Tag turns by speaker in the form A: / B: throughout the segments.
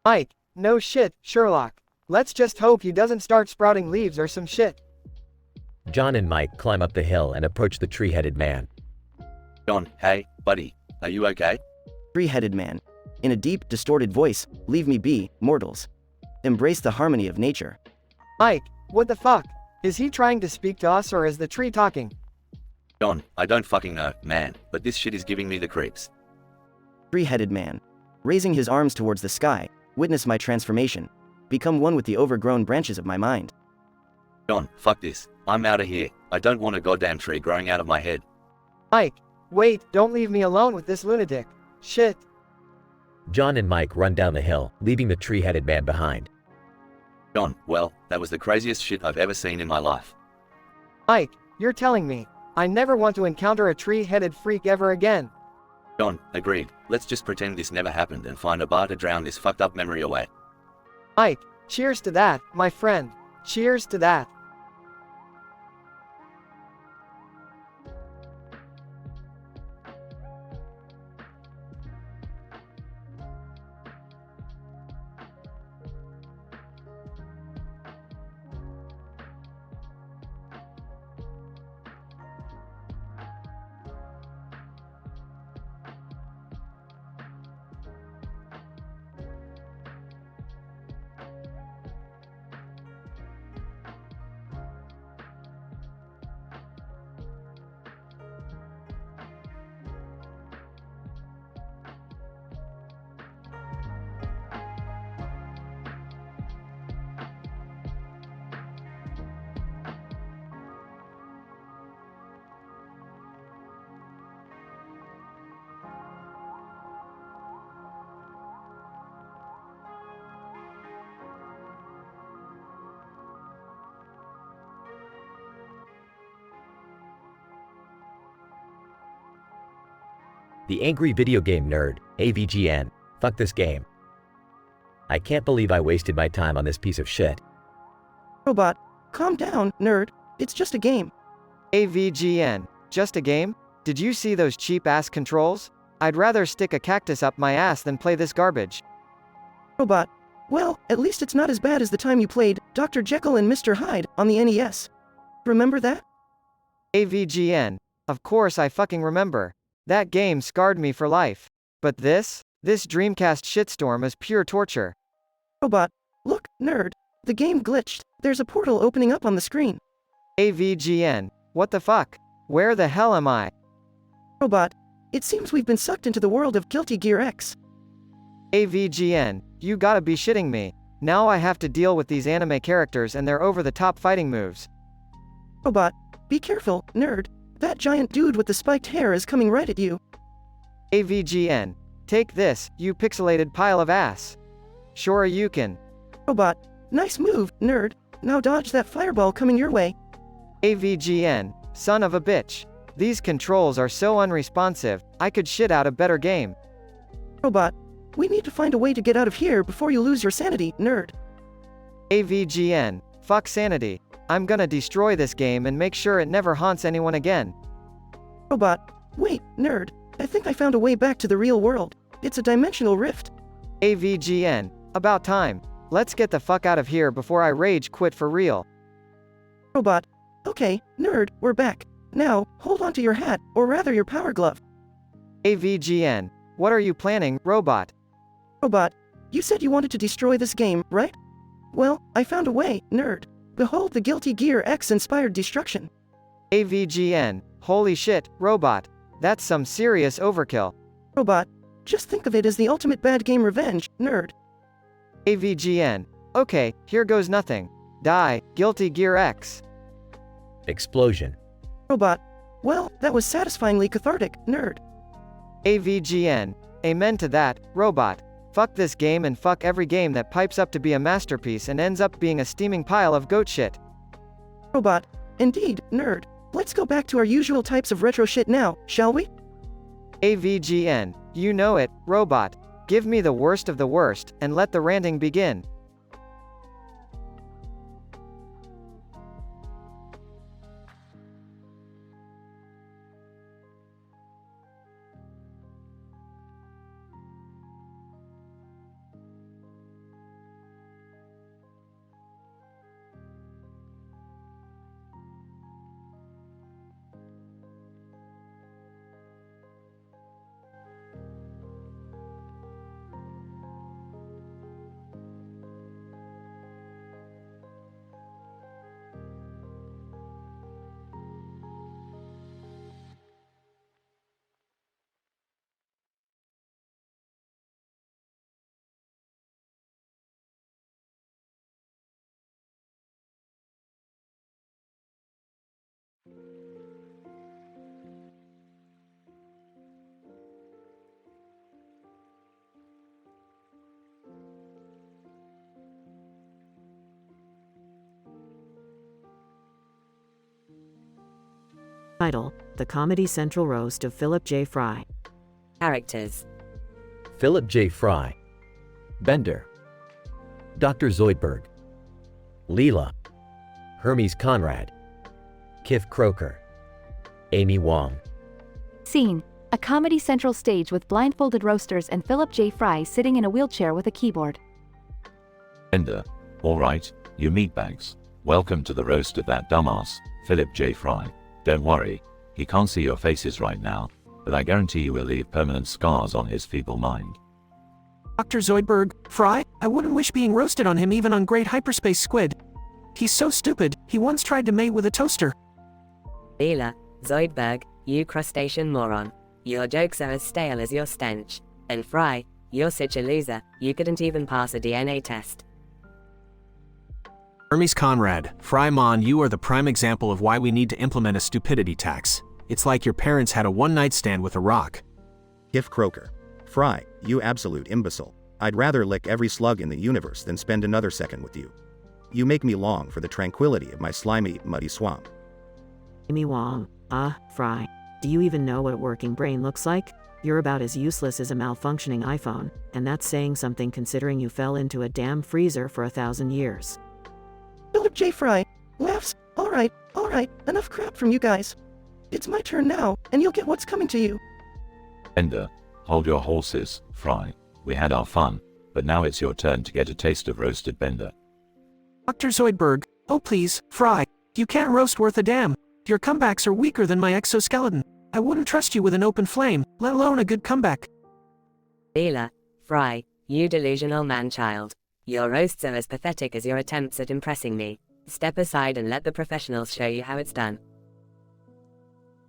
A: Mike, no shit, Sherlock. Let's just hope he doesn't start sprouting leaves or some shit.
B: John and Mike climb up the hill and approach the tree-headed man.
C: John, hey, buddy, are you okay?
D: Three-headed man. In a deep, distorted voice, leave me be, mortals. Embrace the harmony of nature.
A: Mike, what the fuck? Is he trying to speak to us or is the tree talking?
C: John, I don't fucking know, man, but this shit is giving me the creeps.
D: Three-headed man. Raising his arms towards the sky, witness my transformation. Become one with the overgrown branches of my mind.
C: John, fuck this. I'm out of here. I don't want a goddamn tree growing out of my head.
A: Mike, wait, don't leave me alone with this lunatic. Shit.
B: John and Mike run down the hill, leaving the tree-headed man behind.
C: John, well, that was the craziest shit I've ever seen in my life.
A: Mike, you're telling me, I never want to encounter a tree-headed freak ever again.
C: John, agreed. Let's just pretend this never happened and find a bar to drown this fucked up memory away.
A: Mike, cheers to that, my friend. Cheers to that.
B: The angry video game nerd, AVGN. Fuck this game. I can't believe I wasted my time on this piece of shit.
D: Robot, calm down, nerd. It's just a game.
A: AVGN. Just a game? Did you see those cheap-ass controls? I'd rather stick a cactus up my ass than play this garbage.
D: Robot, well, at least it's not as bad as the time you played Dr. Jekyll and Mr. Hyde on the NES. Remember that?
A: AVGN. Of course I fucking remember. That game scarred me for life. But this Dreamcast shitstorm is pure torture.
D: Robot, look, nerd. The game glitched. There's a portal opening up on the screen.
A: AVGN. What the fuck? Where the hell am I?
D: Robot, it seems we've been sucked into the world of Guilty Gear X.
A: AVGN. You gotta be shitting me. Now I have to deal with these anime characters and their over-the-top fighting moves.
D: Robot, be careful, nerd. That giant dude with the spiked hair is coming right at you.
A: AVGN. Take this, you pixelated pile of ass. Sure you can.
D: Robot, nice move, nerd. Now dodge that fireball coming your way.
A: AVGN. Son of a bitch. These controls are so unresponsive, I could shit out a better game.
D: Robot, we need to find a way to get out of here before you lose your sanity, nerd.
A: AVGN. Fuck sanity. I'm gonna destroy this game and make sure it never haunts anyone again.
D: Robot, wait, nerd. I think I found a way back to the real world. It's a dimensional rift.
A: AVGN. About time. Let's get the fuck out of here before I rage quit for real.
D: Robot, okay, nerd, we're back. Now, hold on to your hat, or rather your power glove.
A: AVGN. What are you planning, robot?
D: Robot, you said you wanted to destroy this game, right? Well, I found a way, nerd. Behold the Guilty Gear X-inspired destruction.
A: AVGN. Holy shit, robot. That's some serious overkill.
D: Robot, just think of it as the ultimate bad game revenge, nerd.
A: AVGN. Okay, here goes nothing. Die, Guilty Gear X.
B: Explosion.
D: Robot, well, that was satisfyingly cathartic, nerd.
A: AVGN. Amen to that, robot. Fuck this game and fuck every game that pipes up to be a masterpiece and ends up being a steaming pile of goat shit.
D: Robot, indeed, nerd. Let's go back to our usual types of retro shit now, shall we?
A: AVGN. You know it, robot. Give me the worst of the worst, and let the ranting begin.
E: Title: The Comedy Central Roast of Philip J. Fry.
F: Characters:
B: Philip J. Fry, Bender, Dr. Zoidberg, Leela, Hermes Conrad, Kif Kroker, Amy Wong.
G: Scene: a Comedy Central stage with blindfolded roasters and Philip J. Fry sitting in a wheelchair with a keyboard.
H: Bender: all right, you meatbags. Welcome to the roast of that dumbass, Philip J. Fry. Don't worry, he can't see your faces right now, but I guarantee you will leave permanent scars on his feeble mind.
I: Dr. Zoidberg, Fry, I wouldn't wish being roasted on him even on Great Hyperspace Squid. He's so stupid, he once tried to mate with a toaster.
F: Leela: Zoidberg, you crustacean moron. Your jokes are as stale as your stench. And Fry, you're such a loser, you couldn't even pass a DNA test.
I: Hermes Conrad, Fry Mon, you are the prime example of why we need to implement a stupidity tax. It's like your parents had a one-night stand with a rock.
J: Kif Kroker: Fry, you absolute imbecile. I'd rather lick every slug in the universe than spend another second with you. You make me long for the tranquility of my slimy, muddy swamp.
E: Amy Wong. Fry. Do you even know what a working brain looks like? You're about as useless as a malfunctioning iPhone, and that's saying something considering you fell into a damn freezer for 1,000 years.
D: Philip J. Fry laughs. Alright, enough crap from you guys. It's my turn now, and you'll get what's coming to you.
H: Bender: hold your horses, Fry. We had our fun, but now it's your turn to get a taste of roasted Bender.
I: Dr. Zoidberg, oh please, Fry, you can't roast worth a damn. Your comebacks are weaker than my exoskeleton. I wouldn't trust you with an open flame, let alone a good comeback.
F: Leela: Fry, you delusional man-child. Your roasts are as pathetic as your attempts at impressing me. Step aside and let the professionals show you how it's done.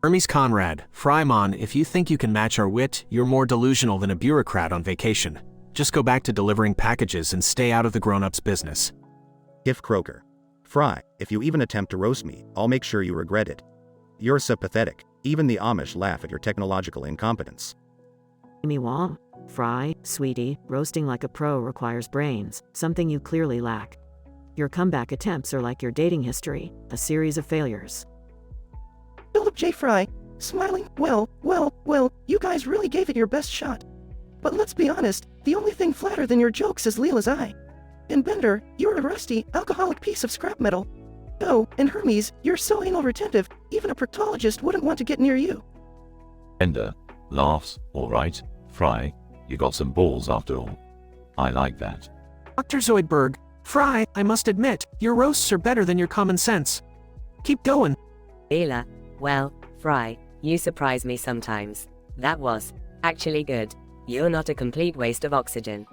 I: Hermes Conrad, Fry Mon, if you think you can match our wit, you're more delusional than a bureaucrat on vacation. Just go back to delivering packages and stay out of the grown-ups business.
J: Kif Kroker: Fry, if you even attempt to roast me, I'll make sure you regret it. You're so pathetic, even the Amish laugh at your technological incompetence.
E: Amy Wong. Fry, sweetie, roasting like a pro requires brains, something you clearly lack. Your comeback attempts are like your dating history, a series of failures.
D: Philip J. Fry, smiling. Well, you guys really gave it your best shot. But let's be honest, the only thing flatter than your jokes is Leela's eye. And Bender, you're a rusty, alcoholic piece of scrap metal. Oh, and Hermes, you're so anal retentive, even a proctologist wouldn't want to get near you.
H: Bender laughs: all right, Fry, you got some balls after all. I like that.
I: Dr. Zoidberg, Fry, I must admit, your roasts are better than your common sense. Keep going.
F: Leela: well, Fry, you surprise me sometimes. That was actually good. You're not a complete waste of oxygen.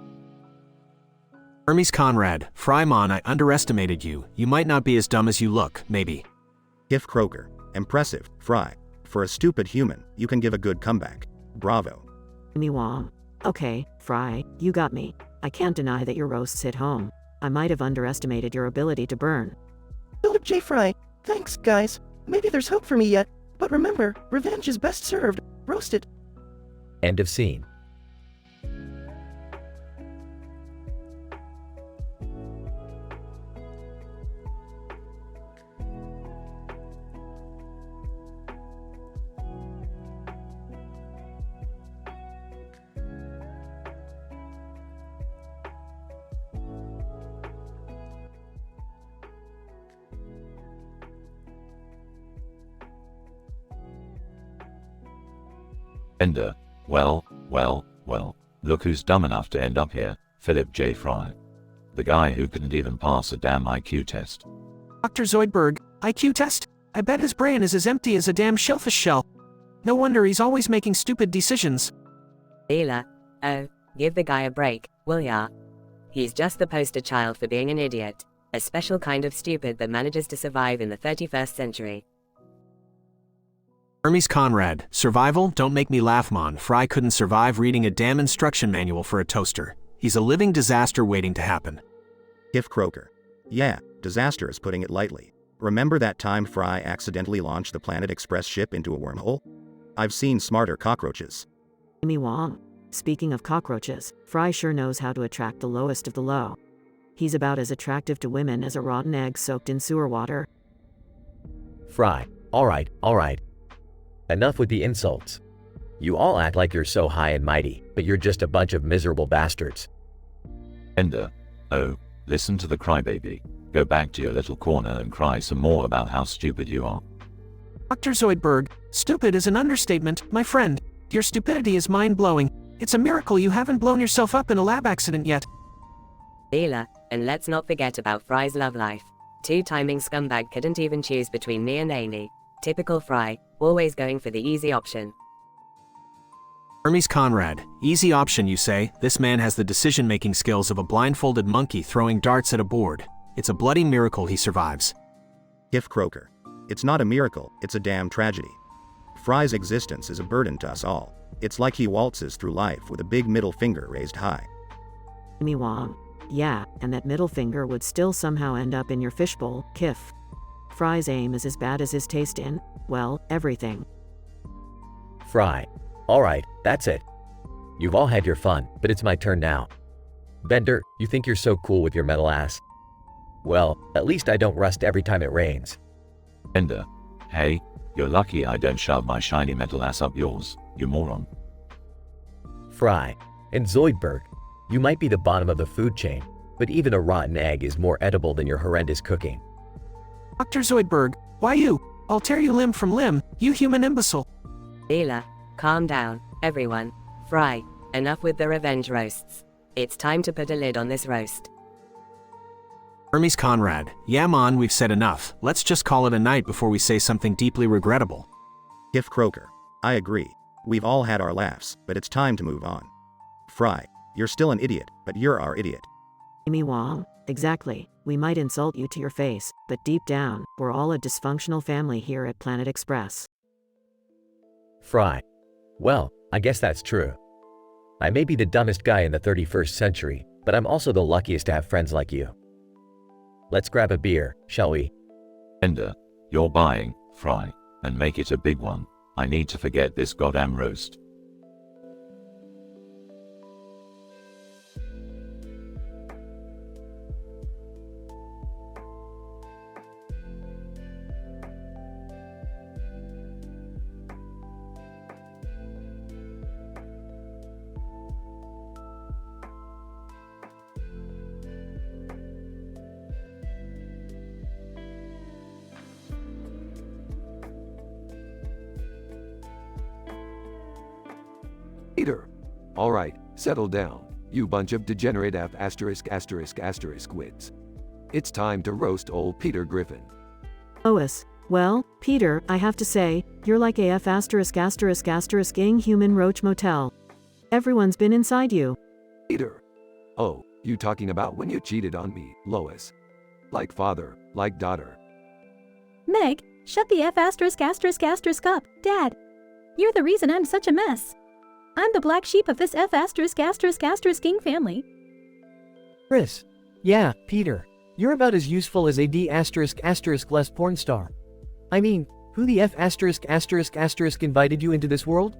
I: Hermes Conrad, Fry Mon, I underestimated you. You might not be as dumb as you look, maybe.
J: Kif Kroker: impressive, Fry. For a stupid human, you can give a good comeback. Bravo.
E: Amy Wong. Okay, Fry, you got me. I can't deny that your roasts hit home. I might have underestimated your ability to burn.
D: Philip J. Fry, thanks, guys. Maybe there's hope for me yet, but remember, revenge is best served roasted.
B: End of scene.
H: Bender: well, look who's dumb enough to end up here, Philip J. Fry. The guy who couldn't even pass a damn IQ test.
I: Dr. Zoidberg, IQ test? I bet his brain is as empty as a damn shellfish shell. No wonder he's always making stupid decisions.
F: Leela: oh, give the guy a break, will ya? He's just the poster child for being an idiot. A special kind of stupid that manages to survive in the 31st century.
I: Hermes Conrad, survival? Don't make me laugh, Mon. Fry couldn't survive reading a damn instruction manual for a toaster. He's a living disaster waiting to happen.
J: Kif Kroker: yeah, disaster is putting it lightly. Remember that time Fry accidentally launched the Planet Express ship into a wormhole? I've seen smarter cockroaches.
E: Amy Wong. Speaking of cockroaches, Fry sure knows how to attract the lowest of the low. He's about as attractive to women as a rotten egg soaked in sewer water.
B: Fry. Alright. Enough with the insults. You all act like you're so high and mighty, but you're just a bunch of miserable bastards.
H: Ender. Oh, listen to the crybaby. Go back to your little corner and cry some more about how stupid you are.
I: Dr. Zoidberg, stupid is an understatement, my friend. Your stupidity is mind-blowing. It's a miracle you haven't blown yourself up in a lab accident yet.
F: Leela, and let's not forget about Fry's love life. Two-timing scumbag couldn't even choose between me and Amy. Typical Fry, always going for the easy option.
I: Hermes Conrad, easy option you say. This man has the decision-making skills of a blindfolded monkey throwing darts at a board. It's a bloody miracle he survives.
J: If Croker. It's not a miracle, it's a damn tragedy. Fry's existence is a burden to us all. It's like he waltzes through life with a big middle finger raised high.
E: Amy Wong. Yeah, and that middle finger would still somehow end up in your fishbowl, Kif. Fry's aim is as bad as his taste in, well, everything.
B: Fry. Alright, that's it. You've all had your fun, but it's my turn now. Bender, you think you're so cool with your metal ass? Well, at least I don't rust every time it rains.
H: Ender. Hey, you're lucky I don't shove my shiny metal ass up yours, you moron.
B: Fry. And Zoidberg. You might be the bottom of the food chain, but even a rotten egg is more edible than your horrendous cooking.
I: Dr. Zoidberg, why you? I'll tear you limb from limb, you human imbecile.
F: Leela, calm down, everyone. Fry, enough with the revenge roasts. It's time to put a lid on this roast.
I: Hermes Conrad, yeah man, we've said enough. Let's just call it a night before we say something deeply regrettable.
J: If Croker. I agree. We've all had our laughs, but it's time to move on. Fry. You're still an idiot, but you're our idiot.
E: Amy Wong. Exactly. We might insult you to your face, but deep down, we're all a dysfunctional family here at Planet Express.
B: Fry. Well, I guess that's true. I may be the dumbest guy in the 31st century, but I'm also the luckiest to have friends like you. Let's grab a beer, shall we?
H: Ender. You're buying, Fry, and make it a big one. I need to forget this goddamn roast.
K: Peter. Alright, settle down, you bunch of degenerate wits. It's time to roast old Peter Griffin.
E: Lois. Well, Peter, I have to say, you're like a ing human roach motel. Everyone's been inside you.
K: Peter. Oh, you talking about when you cheated on me, Lois. Like father, like daughter.
L: Meg, shut the up, Dad. You're the reason I'm such a mess. I'm the black sheep of this ing family.
M: Chris. Yeah, Peter. You're about as useful as a less porn star. I mean, who the invited you into this world?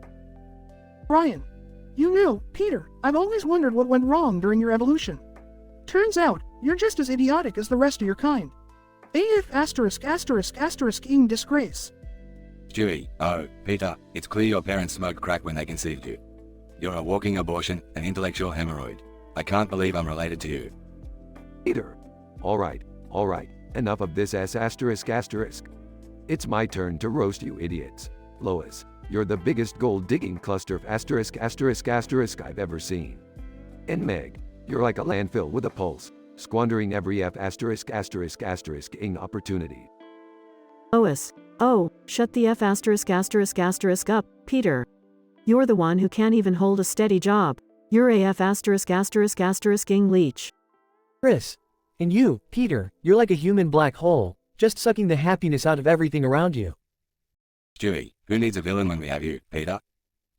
N: Ryan. You knew, Peter, I've always wondered what went wrong during your evolution. Turns out, you're just as idiotic as the rest of your kind. ing disgrace.
C: Stewie, oh, Peter, it's clear your parents smoked crack when they conceived you. You're a walking abortion, an intellectual hemorrhoid. I can't believe I'm related to you.
K: Peter. Alright, enough of this It's my turn to roast you idiots. Lois, you're the biggest gold-digging cluster of I've ever seen. And Meg, you're like a landfill with a pulse, squandering every ing opportunity.
E: Lois. Oh, shut the up, Peter. You're the one who can't even hold a steady job. You're a ing leech.
M: Chris. And you, Peter, you're like a human black hole, just sucking the happiness out of everything around you.
C: Stewie, who needs a villain when we have you, Peter?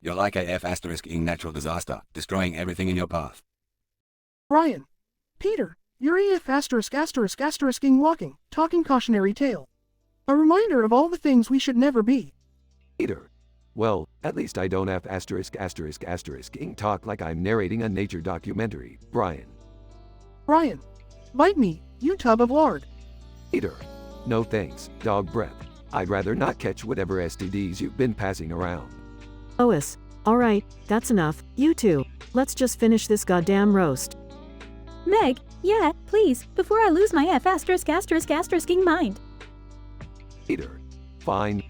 C: You're like a ing natural disaster, destroying everything in your path.
N: Ryan. Peter, you're ing walking, talking cautionary tale. A reminder of all the things we should never be.
K: Peter. Well, at least I don't have *****ing talk like I'm narrating a nature documentary, Brian.
N: Brian. Bite me, you tub of lard.
K: Peter. No thanks, dog breath. I'd rather not catch whatever STDs you've been passing around.
E: Lois. Alright, that's enough. You two. Let's just finish this goddamn roast.
L: Meg, yeah, please, before I lose my ******ing mind.
K: Peter. Fine.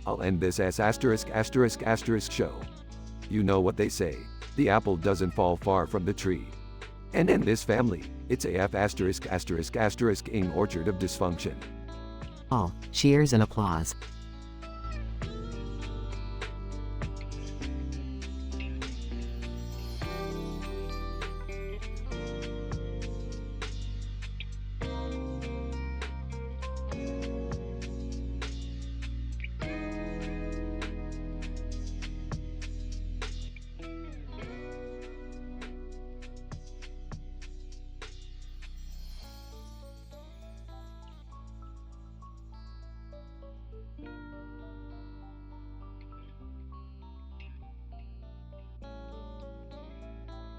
K: I'll end this ***** show. You know what they say. The apple doesn't fall far from the tree. And in this family, it's a *****ing orchard of dysfunction.
E: All cheers and applause.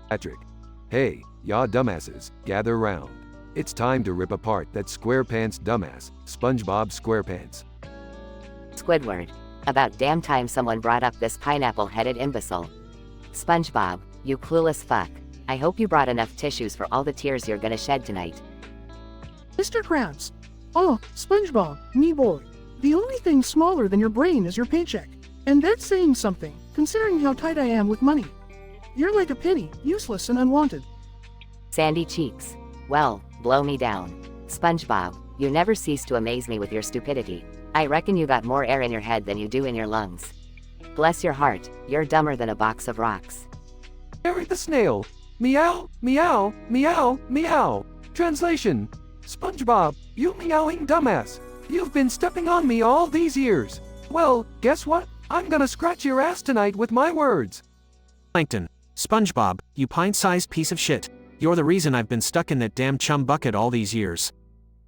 K: Patrick. Hey, y'all dumbasses, gather round. It's time to rip apart that SquarePants dumbass, SpongeBob SquarePants.
F: Squidward. About damn time someone brought up this pineapple-headed imbecile. SpongeBob, you clueless fuck. I hope you brought enough tissues for all the tears you're gonna shed tonight.
N: Mr. Krabs. Oh, SpongeBob, me boy. The only thing smaller than your brain is your paycheck. And that's saying something, considering how tight I am with money. You're like a penny, useless and unwanted.
F: Sandy cheeks. Well, blow me down. SpongeBob, you never cease to amaze me with your stupidity. I reckon you got more air in your head than you do in your lungs. Bless your heart, you're dumber than a box of rocks.
K: Harry the Snail. Meow, meow, meow, meow. Translation. SpongeBob, you meowing dumbass. You've been stepping on me all these years. Well, guess what? I'm gonna scratch your ass tonight with my words.
I: Plankton. SpongeBob, you pint-sized piece of shit. You're the reason I've been stuck in that damn chum bucket all these years.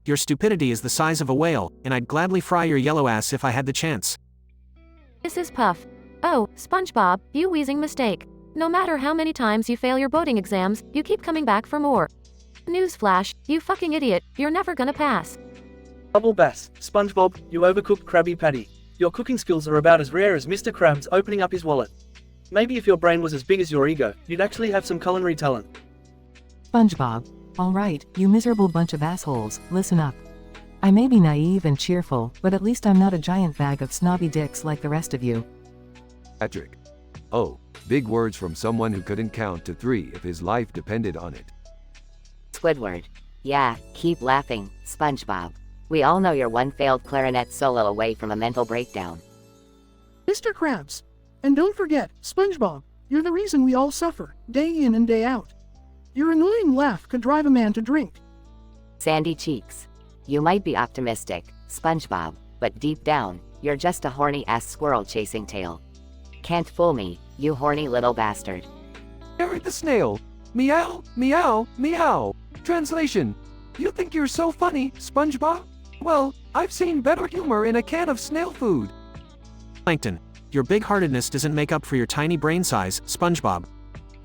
I: Your stupidity is the size of a whale, and I'd gladly fry your yellow ass if I had the chance.
G: This is Puff. Oh, SpongeBob, you wheezing mistake. No matter how many times you fail your boating exams, you keep coming back for more. Newsflash, you fucking idiot, you're never gonna pass.
O: Bubble Bass. SpongeBob, you overcooked Krabby Patty. Your cooking skills are about as rare as Mr. Krabs opening up his wallet. Maybe if your brain was as big as your ego, you'd actually have some culinary talent.
E: SpongeBob. Alright, you miserable bunch of assholes, listen up. I may be naive and cheerful, but at least I'm not a giant bag of snobby dicks like the rest of you.
K: Patrick. Oh, big words from someone who couldn't count to 3 if his life depended on it.
F: Squidward. Yeah, keep laughing, SpongeBob. We all know you're one failed clarinet solo away from a mental breakdown.
N: Mr. Krabs. And don't forget, SpongeBob, you're the reason we all suffer, day in and day out. Your annoying laugh could drive a man to drink.
F: Sandy cheeks. You might be optimistic, SpongeBob, but deep down, you're just a horny-ass squirrel chasing tail. Can't fool me, you horny little bastard.
K: Harry the Snail. Meow, meow, meow. Translation. You think you're so funny, SpongeBob? Well, I've seen better humor in a can of snail food.
I: Plankton. Your big-heartedness doesn't make up for your tiny brain size, SpongeBob.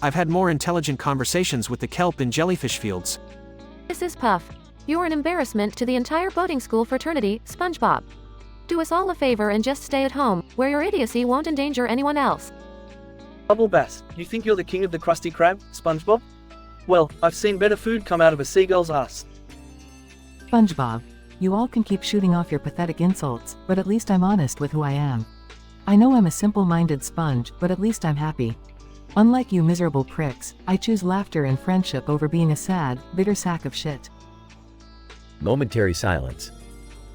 I: I've had more intelligent conversations with the kelp in jellyfish fields.
G: This is Puff. You're an embarrassment to the entire boating school fraternity, SpongeBob. Do us all a favor and just stay at home, where your idiocy won't endanger anyone else.
O: Bubble Bass. You think you're the king of the Krusty Krab, SpongeBob? Well, I've seen better food come out of a seagull's ass.
E: SpongeBob. You all can keep shooting off your pathetic insults, but at least I'm honest with who I am. I know I'm a simple-minded sponge, but at least I'm happy. Unlike you miserable pricks, I choose laughter and friendship over being a sad, bitter sack of shit.
B: Momentary silence.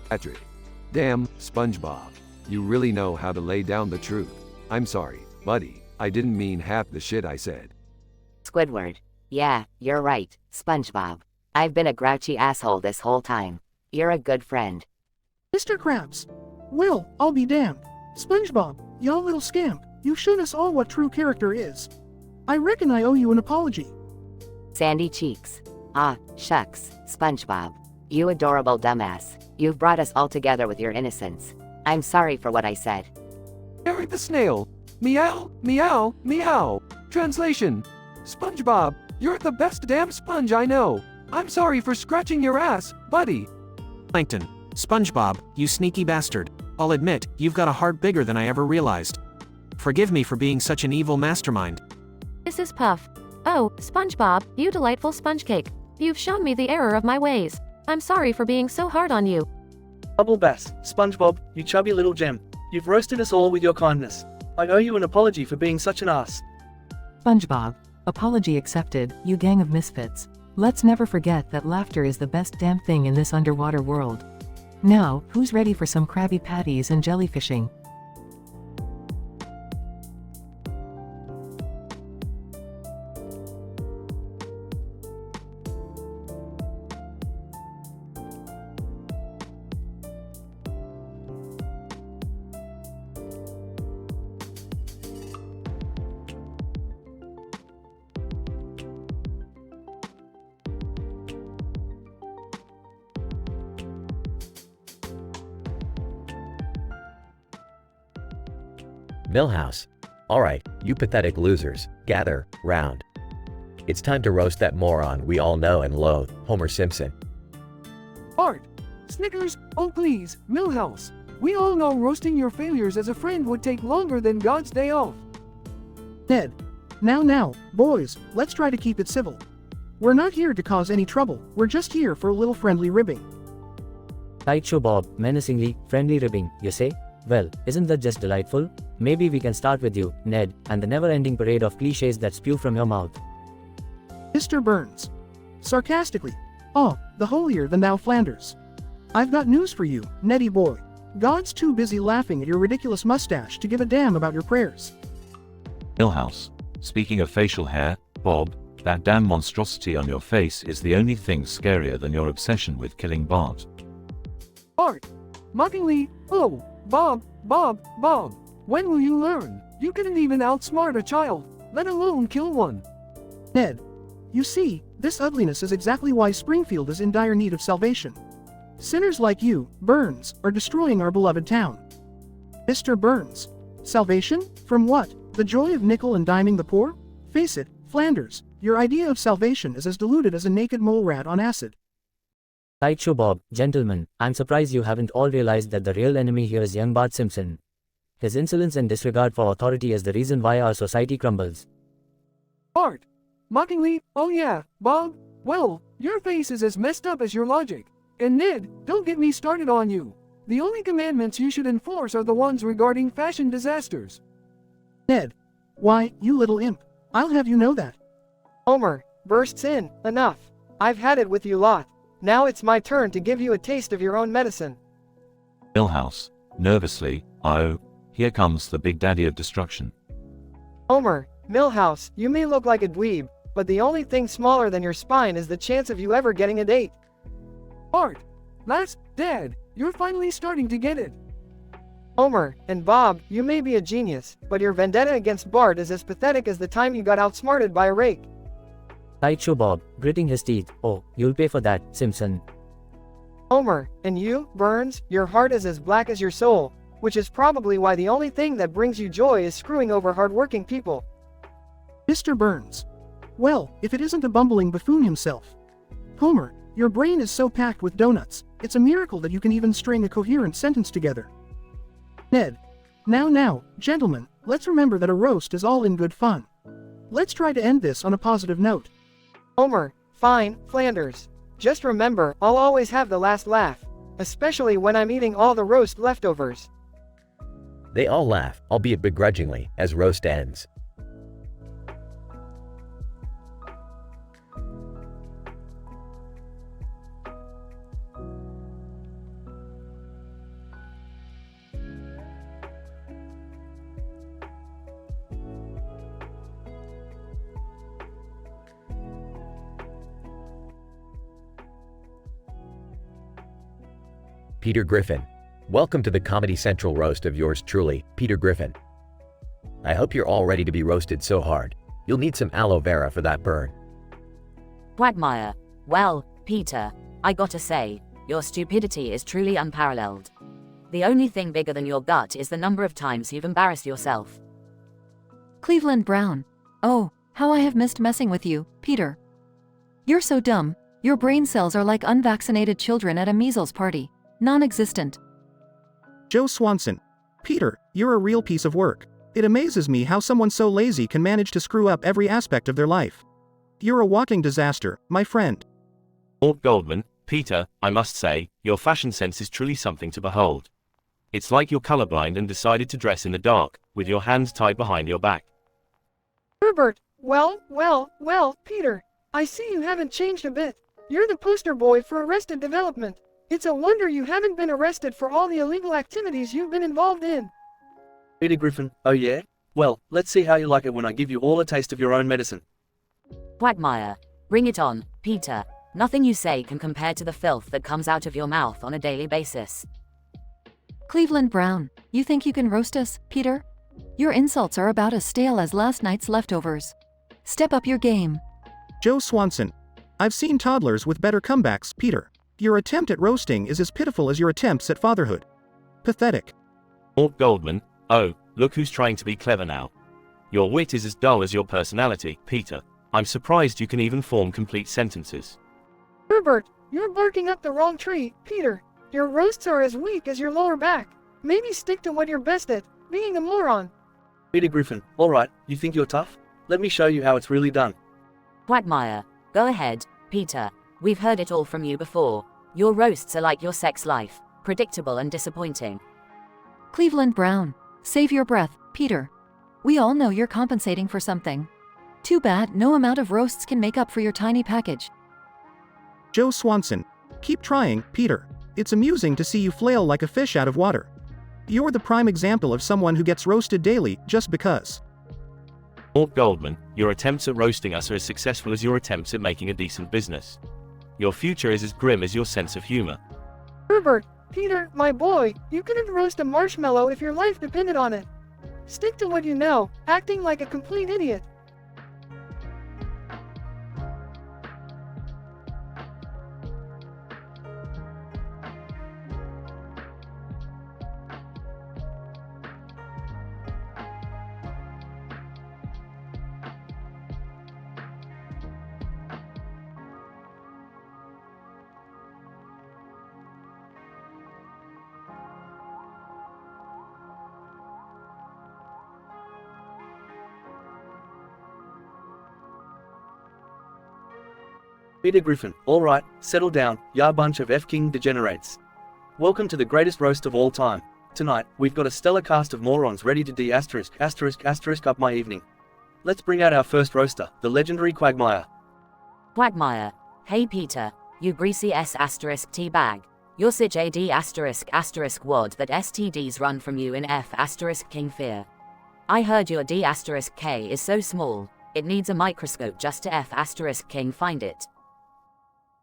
K: Patrick. Damn, SpongeBob. You really know how to lay down the truth. I'm sorry, buddy. I didn't mean half the shit I said.
F: Squidward. Yeah, you're right, SpongeBob. I've been a grouchy asshole this whole time. You're a good friend.
N: Mr. Krabs. Well, I'll be damned. SpongeBob, y'all little scamp, you showed us all what true character is. I reckon I owe you an apology.
F: Sandy cheeks. Ah, shucks, SpongeBob. You adorable dumbass. You've brought us all together with your innocence. I'm sorry for what I said.
K: Eric the Snail. Meow, meow, meow. Translation. SpongeBob, you're the best damn sponge I know. I'm sorry for scratching your ass, buddy.
I: Plankton. SpongeBob, you sneaky bastard. I'll admit, you've got a heart bigger than I ever realized. Forgive me for being such an evil mastermind.
G: This is Puff. Oh, SpongeBob, you delightful sponge cake. You've shown me the error of my ways. I'm sorry for being so hard on you.
O: Bubble Bass, SpongeBob, you chubby little gem. You've roasted us all with your kindness. I owe you an apology for being such an ass.
P: SpongeBob, apology accepted, you gang of misfits. Let's never forget that laughter is the best damn thing in this underwater world. Now, who's ready for some Krabby Patties and jellyfishing?
B: Millhouse. Alright, you pathetic losers, gather round. It's time to roast that moron we all know and loathe, Homer Simpson.
N: Art. Snickers, oh please, Millhouse. We all know roasting your failures as a friend would take longer than God's day off.
Q: Ned. Now, boys, let's try to keep it civil. We're not here to cause any trouble, we're just here for a little friendly ribbing.
R: Sideshow Bob, menacingly, friendly ribbing, you say? Well, isn't that just delightful? Maybe we can start with you, Ned, and the never-ending parade of cliches that spew from your mouth.
Q: Mr. Burns. Sarcastically. Oh, the holier-than-thou Flanders. I've got news for you, Neddy boy. God's too busy laughing at your ridiculous mustache to give a damn about your prayers.
H: Millhouse. Speaking of facial hair, Bob, that damn monstrosity on your face is the only thing scarier than your obsession with killing Bart.
N: Art. Mockingly, oh, Bob, when will you learn? You couldn't even outsmart a child, let alone kill one.
Q: Ned. You see, this ugliness is exactly why Springfield is in dire need of salvation. Sinners like you, Burns, are destroying our beloved town. Mr. Burns. Salvation? From what? The joy of nickel and diming the poor? Face it, Flanders, your idea of salvation is as diluted as a naked mole rat on acid.
R: Sideshow Bob, gentlemen, I'm surprised you haven't all realized that the real enemy here is young Bart Simpson. His insolence and disregard for authority is the reason why our society crumbles.
N: Art. Mockingly, oh yeah, Bob, well, your face is as messed up as your logic. And Ned, don't get me started on you. The only commandments you should enforce are the ones regarding fashion disasters.
Q: Ned. Why, you little imp. I'll have you know that.
A: Homer bursts in. Enough. I've had it with you lot. Now it's my turn to give you a taste of your own medicine.
H: Millhouse. Nervously, oh, here comes the big daddy of destruction.
A: Homer, Millhouse, you may look like a dweeb, but the only thing smaller than your spine is the chance of you ever getting a date.
N: Art. Dad, you're finally starting to get it.
A: Homer, and Bob, you may be a genius, but your vendetta against Bart is as pathetic as the time you got outsmarted by a rake.
R: Sideshow Bob, gritting his teeth, oh, you'll pay for that, Simpson.
A: Homer, and you, Burns, your heart is as black as your soul, which is probably why the only thing that brings you joy is screwing over hard-working people.
Q: Mr. Burns. Well, if it isn't a bumbling buffoon himself. Homer, your brain is so packed with donuts, it's a miracle that you can even string a coherent sentence together. Ned. Now, gentlemen, let's remember that a roast is all in good fun. Let's try to end this on a positive note.
A: Homer, fine, Flanders. Just remember, I'll always have the last laugh, especially when I'm eating all the roast leftovers.
B: They all laugh, albeit begrudgingly, as roast ends. Peter Griffin. Welcome to the Comedy Central roast of yours truly, Peter Griffin. I hope you're all ready to be roasted so hard. You'll need some aloe vera for that burn.
S: Quagmire. Well, Peter, I gotta say,
F: Your stupidity is truly unparalleled. The only thing bigger than your gut is the number of times you've embarrassed yourself.
S: Cleveland Brown. Oh, how I have missed messing with you, Peter. You're so dumb. Your brain cells are like unvaccinated children at a measles party. Non-existent.
J: Joe Swanson. Peter, you're a real piece of work. It amazes me how someone so lazy can manage to screw up every aspect of their life. You're a walking disaster, my friend.
T: Mort Goldman, Peter, I must say, your fashion sense is truly something to behold. It's like you're colorblind and decided to dress in the dark, with your hands tied behind your back.
N: Herbert, well, Peter, I see you haven't changed a bit. You're the poster boy for Arrested Development. It's a wonder you haven't been arrested for all the illegal activities you've been involved in.
O: Peter Griffin, oh yeah? Well, let's see how you like it when I give you all a taste of your own medicine.
F: Quagmire. Bring it on, Peter. Nothing you say can compare to the filth that comes out of your mouth on a daily basis.
S: Cleveland Brown. You think you can roast us, Peter? Your insults are about as stale as last night's leftovers. Step up your game.
J: Joe Swanson. I've seen toddlers with better comebacks, Peter. Your attempt at roasting is as pitiful as your attempts at fatherhood. Pathetic.
T: Mort Goldman, oh, look who's trying to be clever now. Your wit is as dull as your personality, Peter. I'm surprised you can even form complete sentences.
N: Herbert, you're barking up the wrong tree, Peter. Your roasts are as weak as your lower back. Maybe stick to what you're best at, being a moron.
O: Peter Griffin, alright, you think you're tough? Let me show you how it's really done.
F: Quagmire. Go ahead, Peter. We've heard it all from you before. Your roasts are like your sex life, predictable and disappointing.
S: Cleveland Brown. Save your breath, Peter. We all know you're compensating for something. Too bad no amount of roasts can make up for your tiny package.
J: Joe Swanson. Keep trying, Peter. It's amusing to see you flail like a fish out of water. You're the prime example of someone who gets roasted daily, just because.
T: Mort Goldman, your attempts at roasting us are as successful as your attempts at making a decent business. Your future is as grim as your sense of humor.
N: Herbert, Peter, my boy, you couldn't roast a marshmallow if your life depended on it. Stick to what you know, acting like a complete idiot.
O: Peter Griffin, alright, settle down, ya bunch of F-King degenerates. Welcome to the greatest roast of all time. Tonight, we've got a stellar cast of morons ready to **** up my evening. Let's bring out our first roaster, the legendary Quagmire.
F: Quagmire. Hey Peter, you greasy S***T bag. You're such a D**** wad that STDs run from you in F***King fear. I heard your D***K is so small, it needs a microscope just to F***King find it.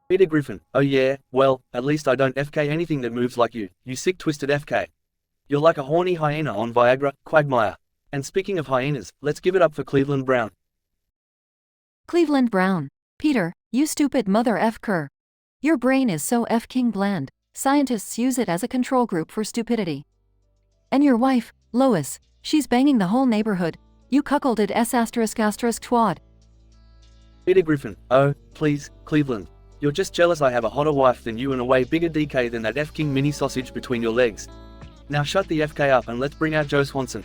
O: Peter Griffin, oh yeah, well, at least I don't FK anything that moves like you sick twisted FK. You're like a horny hyena on Viagra, Quagmire. And speaking of hyenas, let's give it up for Cleveland Brown.
S: Cleveland Brown. Peter, you stupid mother F-cur. Your brain is so F-King bland, scientists use it as a control group for stupidity. And your wife, Lois, she's banging the whole neighborhood. You cuckolded S*** twad.
O: Peter Griffin, oh, please, Cleveland. You're just jealous I have a hotter wife than you and a way bigger DK than that F-King mini sausage between your legs. Now shut the FK up and let's bring out Joe Swanson.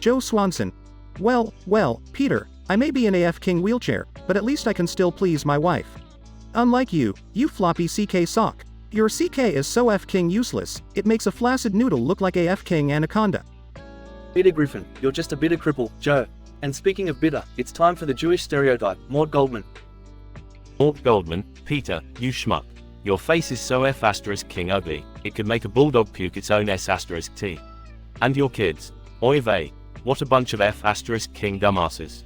J: Joe Swanson. Well, Peter, I may be in a F-King wheelchair, but at least I can still please my wife. Unlike you floppy CK sock. Your CK is so F-King useless, it makes a flaccid noodle look like a F-King anaconda.
O: Peter Griffin, you're just a bitter cripple, Joe. And speaking of bitter, it's time for the Jewish stereotype, Mort Goldman.
T: Mort Goldman, Peter, you schmuck. Your face is so F***ing ugly, it could make a bulldog puke its own S***T. And your kids. Oy vey, what a bunch of F***ing dumbasses.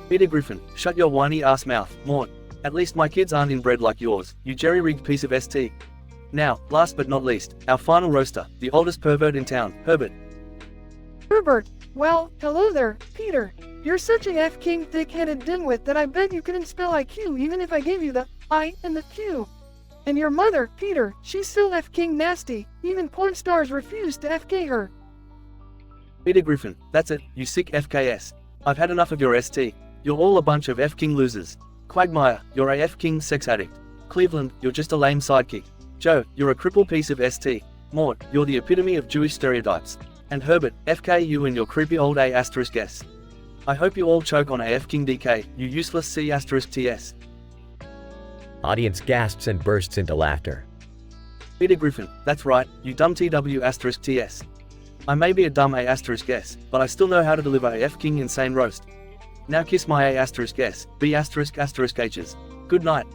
O: Peter Griffin, shut your whiny ass mouth, Mort. At least my kids aren't inbred like yours, you jerry-rigged piece of ST. Now, last but not least, our final roaster, the oldest pervert in town, Herbert.
N: Herbert, well, hello there, Peter. You're such a F-King thick-headed dimwit that I bet you couldn't spell IQ even if I gave you the I and the Q. And your mother, Peter, she's so F-King nasty, even porn stars refuse to FK her.
O: Peter Griffin, that's it, you sick FKS. I've had enough of your ST. You're all a bunch of F-King losers. Quagmire, you're a F-King sex addict. Cleveland, you're just a lame sidekick. Joe, you're a cripple piece of ST. Mort, you're the epitome of Jewish stereotypes. And Herbert, FK you and your creepy old A***S. I hope you all choke on a F-King DK, you useless C***TS.
B: Audience gasps and bursts into laughter.
O: Peter Griffin, that's right, you dumb TW***TS. I may be a dumb A***S, but I still know how to deliver a F-King insane roast. Now kiss my A***S, B***H's. Good night.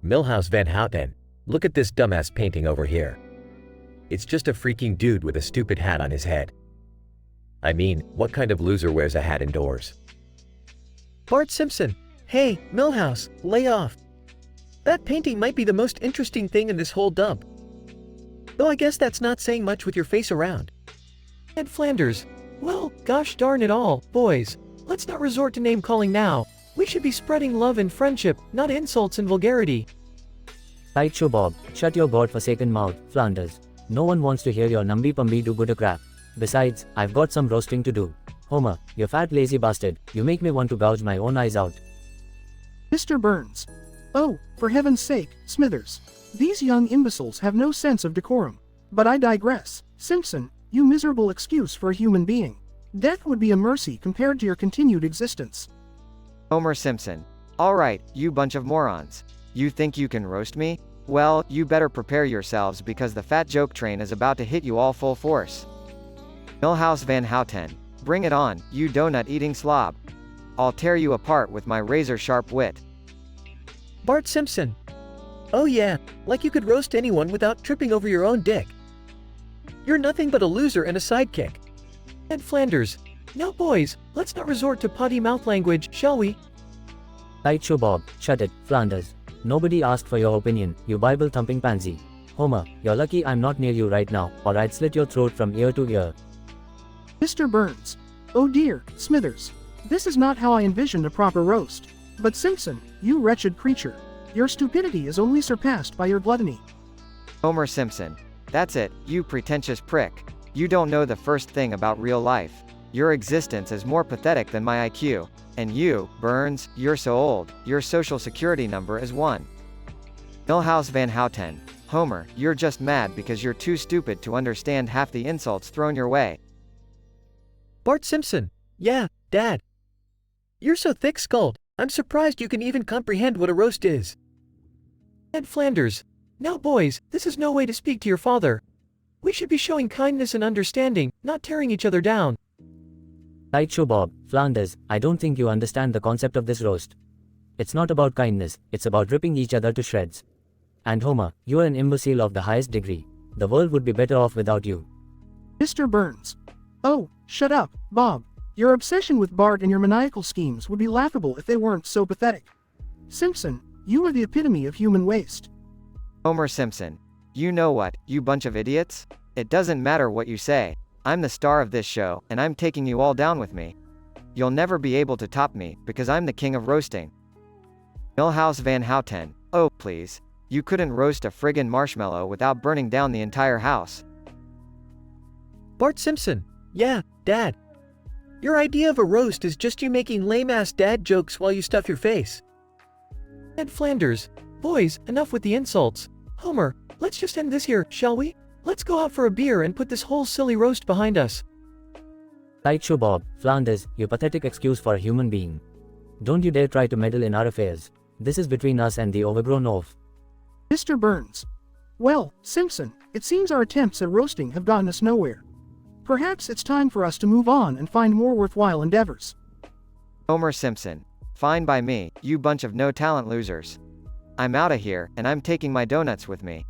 B: Milhouse Van Houten, look at this dumbass painting over here. It's just a freaking dude with a stupid hat on his head. I mean, what kind of loser wears a hat indoors?
M: Bart Simpson. Hey, Milhouse, lay off. That painting might be the most interesting thing in this whole dump. Though I guess that's not saying much with your face around. Ed Flanders. Well, gosh darn it all, boys. Let's not resort to name-calling now. We should be spreading love and friendship, not insults and vulgarity.
R: Right show Bob, shut your god-forsaken mouth, Flanders. No one wants to hear your numby-pumby do good crap. Besides, I've got some roasting to do. Homer, you fat lazy bastard, you make me want to gouge my own eyes out.
Q: Mr. Burns. Oh, for heaven's sake, Smithers. These young imbeciles have no sense of decorum. But I digress. Simpson, you miserable excuse for a human being. Death would be a mercy compared to your continued existence.
A: Homer Simpson. Alright, you bunch of morons. You think you can roast me? Well, you better prepare yourselves because the fat joke train is about to hit you all full force. Milhouse Van Houten. Bring it on, you donut-eating slob. I'll tear you apart with my razor-sharp wit.
M: Bart Simpson. Oh yeah, like you could roast anyone without tripping over your own dick. You're nothing but a loser and a sidekick. Ed Flanders. Now boys, let's not resort to potty mouth language, shall we?
R: Right show Bob, shut it, Flanders. Nobody asked for your opinion, you Bible-thumping pansy. Homer, you're lucky I'm not near you right now, or I'd slit your throat from ear to ear.
Q: Mr. Burns. Oh dear, Smithers. This is not how I envisioned a proper roast. But Simpson, you wretched creature. Your stupidity is only surpassed by your gluttony.
A: Homer Simpson. That's it, you pretentious prick. You don't know the first thing about real life. Your existence is more pathetic than my IQ. And you, Burns, you're so old, your social security number is 1. Milhouse Van Houten. Homer, you're just mad because you're too stupid to understand half the insults thrown your way.
M: Bart Simpson. Yeah, Dad. You're so thick-skulled, I'm surprised you can even comprehend what a roast is. Ed Flanders. Now boys, this is no way to speak to your father. We should be showing kindness and understanding, not tearing each other down.
R: Right show Bob, Flanders, I don't think you understand the concept of this roast. It's not about kindness, it's about ripping each other to shreds. And Homer, you are an imbecile of the highest degree. The world would be better off without you.
Q: Mr. Burns. Oh, shut up, Bob. Your obsession with Bart and your maniacal schemes would be laughable if they weren't so pathetic. Simpson, you are the epitome of human waste.
A: Homer Simpson. You know what, you bunch of idiots? It doesn't matter what you say. I'm the star of this show, and I'm taking you all down with me. You'll never be able to top me, because I'm the king of roasting. Milhouse Van Houten. Oh, please. You couldn't roast a friggin' marshmallow without burning down the entire house.
M: Bart Simpson. Yeah, Dad. Your idea of a roast is just you making lame-ass dad jokes while you stuff your face. Ed Flanders. Boys, enough with the insults. Homer, let's just end this here, shall we? Let's go out for a beer and put this whole silly roast behind us.
R: Right show Bob, Flanders, you pathetic excuse for a human being. Don't you dare try to meddle in our affairs. This is between us and the overgrown oaf.
Q: Mr. Burns. Well, Simpson, it seems our attempts at roasting have gotten us nowhere. Perhaps it's time for us to move on and find more worthwhile endeavors.
A: Homer Simpson. Fine by me, you bunch of no-talent losers. I'm outta here, and I'm taking my donuts with me.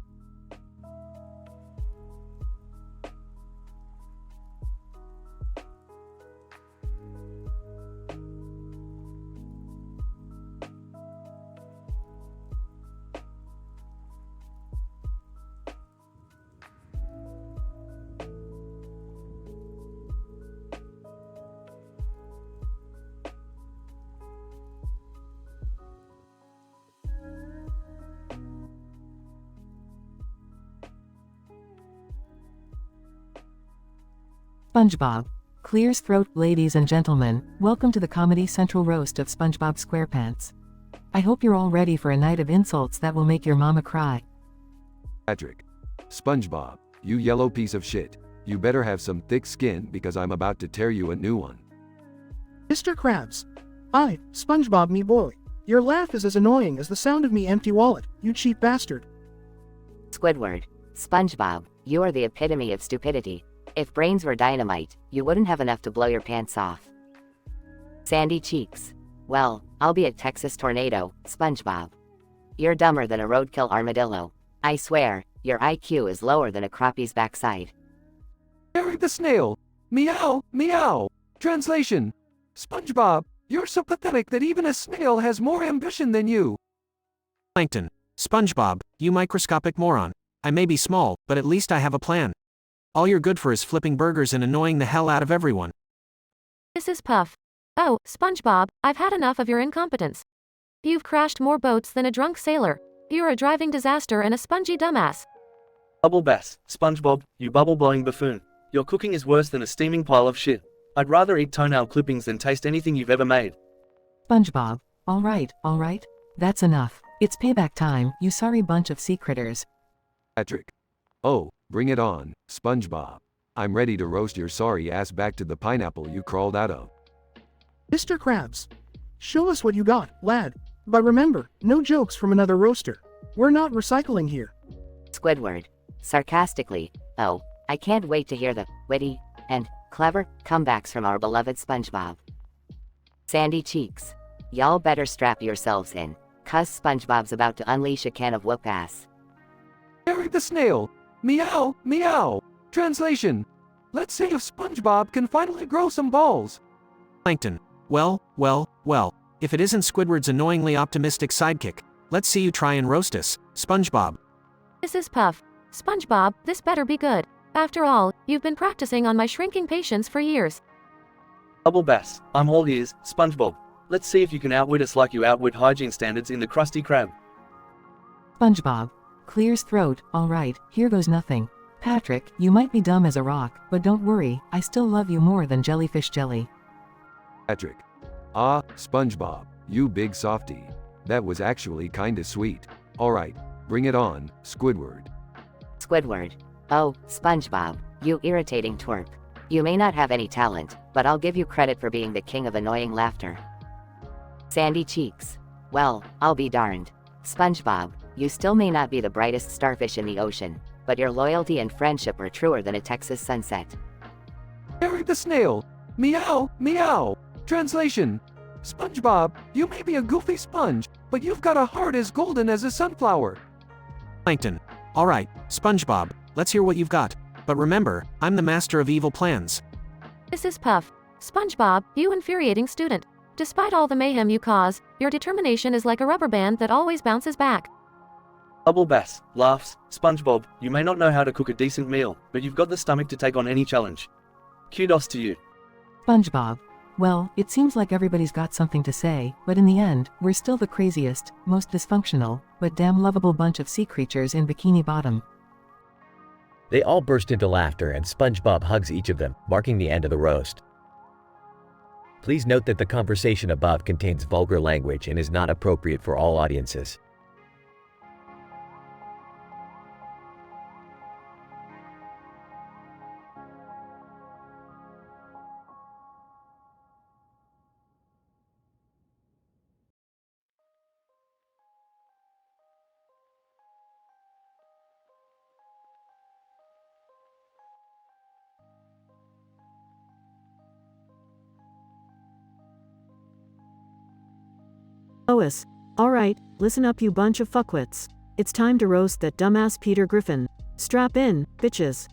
P: SpongeBob clears throat. Ladies and gentlemen, welcome to the Comedy Central roast of SpongeBob SquarePants. I hope you're all ready for a night of insults that will make your mama cry.
K: Patrick. SpongeBob, you yellow piece of shit. You better have some thick skin because I'm about to tear you a new one.
Q: Mr. Krabs. I, SpongeBob me boy. Your laugh is as annoying as the sound of me empty wallet, you cheap bastard.
F: Squidward. SpongeBob, you are the epitome of stupidity. If brains were dynamite, you wouldn't have enough to blow your pants off. Sandy Cheeks. Well, I'll be a Texas tornado, SpongeBob. You're dumber than a roadkill armadillo. I swear, your IQ is lower than a crappie's backside.
K: Eric the Snail. Meow, meow. Translation. SpongeBob, you're so pathetic that even a snail has more ambition than you.
I: Plankton. SpongeBob, you microscopic moron. I may be small, but at least I have a plan. All you're good for is flipping burgers and annoying the hell out of everyone.
G: This is Puff. Oh, SpongeBob, I've had enough of your incompetence. You've crashed more boats than a drunk sailor. You're a driving disaster and a spongy dumbass.
O: Bubble Bass. SpongeBob, you bubble-blowing buffoon. Your cooking is worse than a steaming pile of shit. I'd rather eat toenail clippings than taste anything you've ever made.
P: SpongeBob, alright. That's enough. It's payback time, you sorry bunch of sea critters.
K: Patrick. Oh, bring it on, SpongeBob. I'm ready to roast your sorry ass back to the pineapple you crawled out of.
Q: Mr. Krabs. Show us what you got, lad. But remember, no jokes from another roaster. We're not recycling here.
F: Squidward. Sarcastically. Oh, I can't wait to hear the witty and clever comebacks from our beloved SpongeBob. Sandy Cheeks. Y'all better strap yourselves in, 'cause SpongeBob's about to unleash a can of whoop-ass.
K: Eric the Snail. Meow, meow. Translation. Let's see if SpongeBob can finally grow some balls.
I: Plankton. Well. If it isn't Squidward's annoyingly optimistic sidekick, let's see you try and roast us, SpongeBob.
G: This is Puff. SpongeBob, this better be good. After all, you've been practicing on my shrinking patience for years.
O: Bubble Bass. I'm all ears, SpongeBob. Let's see if you can outwit us like you outwit hygiene standards in the Krusty Krab.
P: SpongeBob clears throat. Alright, here goes nothing. Patrick, you might be dumb as a rock, but don't worry, I still love you more than jellyfish jelly.
K: Patrick. Ah, SpongeBob, you big softy. That was actually kinda sweet. Alright, bring it on, Squidward.
F: Squidward. Oh, SpongeBob, you irritating twerp. You may not have any talent, but I'll give you credit for being the king of annoying laughter. Sandy Cheeks. Well, I'll be darned. SpongeBob, you still may not be the brightest starfish in the ocean, but your loyalty and friendship are truer than a Texas sunset.
K: Eric the Snail. Meow, meow. Translation. SpongeBob, you may be a goofy sponge, but you've got a heart as golden as a sunflower.
I: Plankton. Alright, SpongeBob, let's hear what you've got. But remember, I'm the master of evil plans.
G: This is Puff. SpongeBob, you infuriating student. Despite all the mayhem you cause, your determination is like a rubber band that always bounces back.
O: Bubble Bass. Laughs. SpongeBob, you may not know how to cook a decent meal, but you've got the stomach to take on any challenge. Kudos to you.
P: SpongeBob. Well, it seems like everybody's got something to say, but in the end, we're still the craziest, most dysfunctional, but damn lovable bunch of sea creatures in Bikini Bottom.
B: They all burst into laughter and SpongeBob hugs each of them, marking the end of the roast. Please note that the conversation above contains vulgar language and is not appropriate for all audiences.
E: Lois, alright, listen up you bunch of fuckwits. It's time to roast that dumbass Peter Griffin. Strap in, bitches.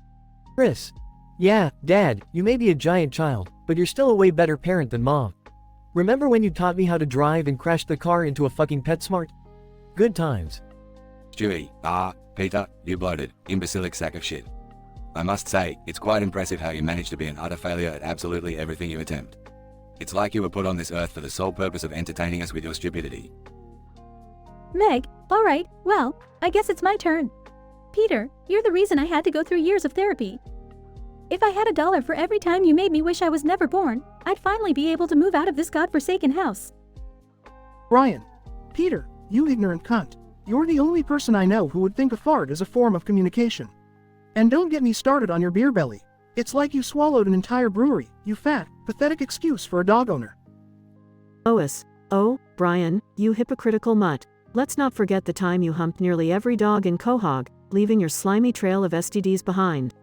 M: Chris. Yeah, Dad, you may be a giant child, but you're still a way better parent than Mom. Remember when you taught me how to drive and crashed the car into a fucking PetSmart? Good times.
C: Stewie, Peter, you bloated, imbecilic sack of shit. I must say, it's quite impressive how you manage to be an utter failure at absolutely everything you attempt. It's like you were put on this earth for the sole purpose of entertaining us with your stupidity.
L: Meg, alright, well, I guess it's my turn. Peter, you're the reason I had to go through years of therapy. If I had $1 for every time you made me wish I was never born, I'd finally be able to move out of this godforsaken house.
Q: Ryan. Peter, you ignorant cunt. You're the only person I know who would think a fart is a form of communication. And don't get me started on your beer belly. It's like you swallowed an entire brewery, you fat, pathetic excuse for a dog owner.
E: Lois. Oh, Brian, you hypocritical mutt. Let's not forget the time you humped nearly every dog in Quahog, leaving your slimy trail of STDs behind.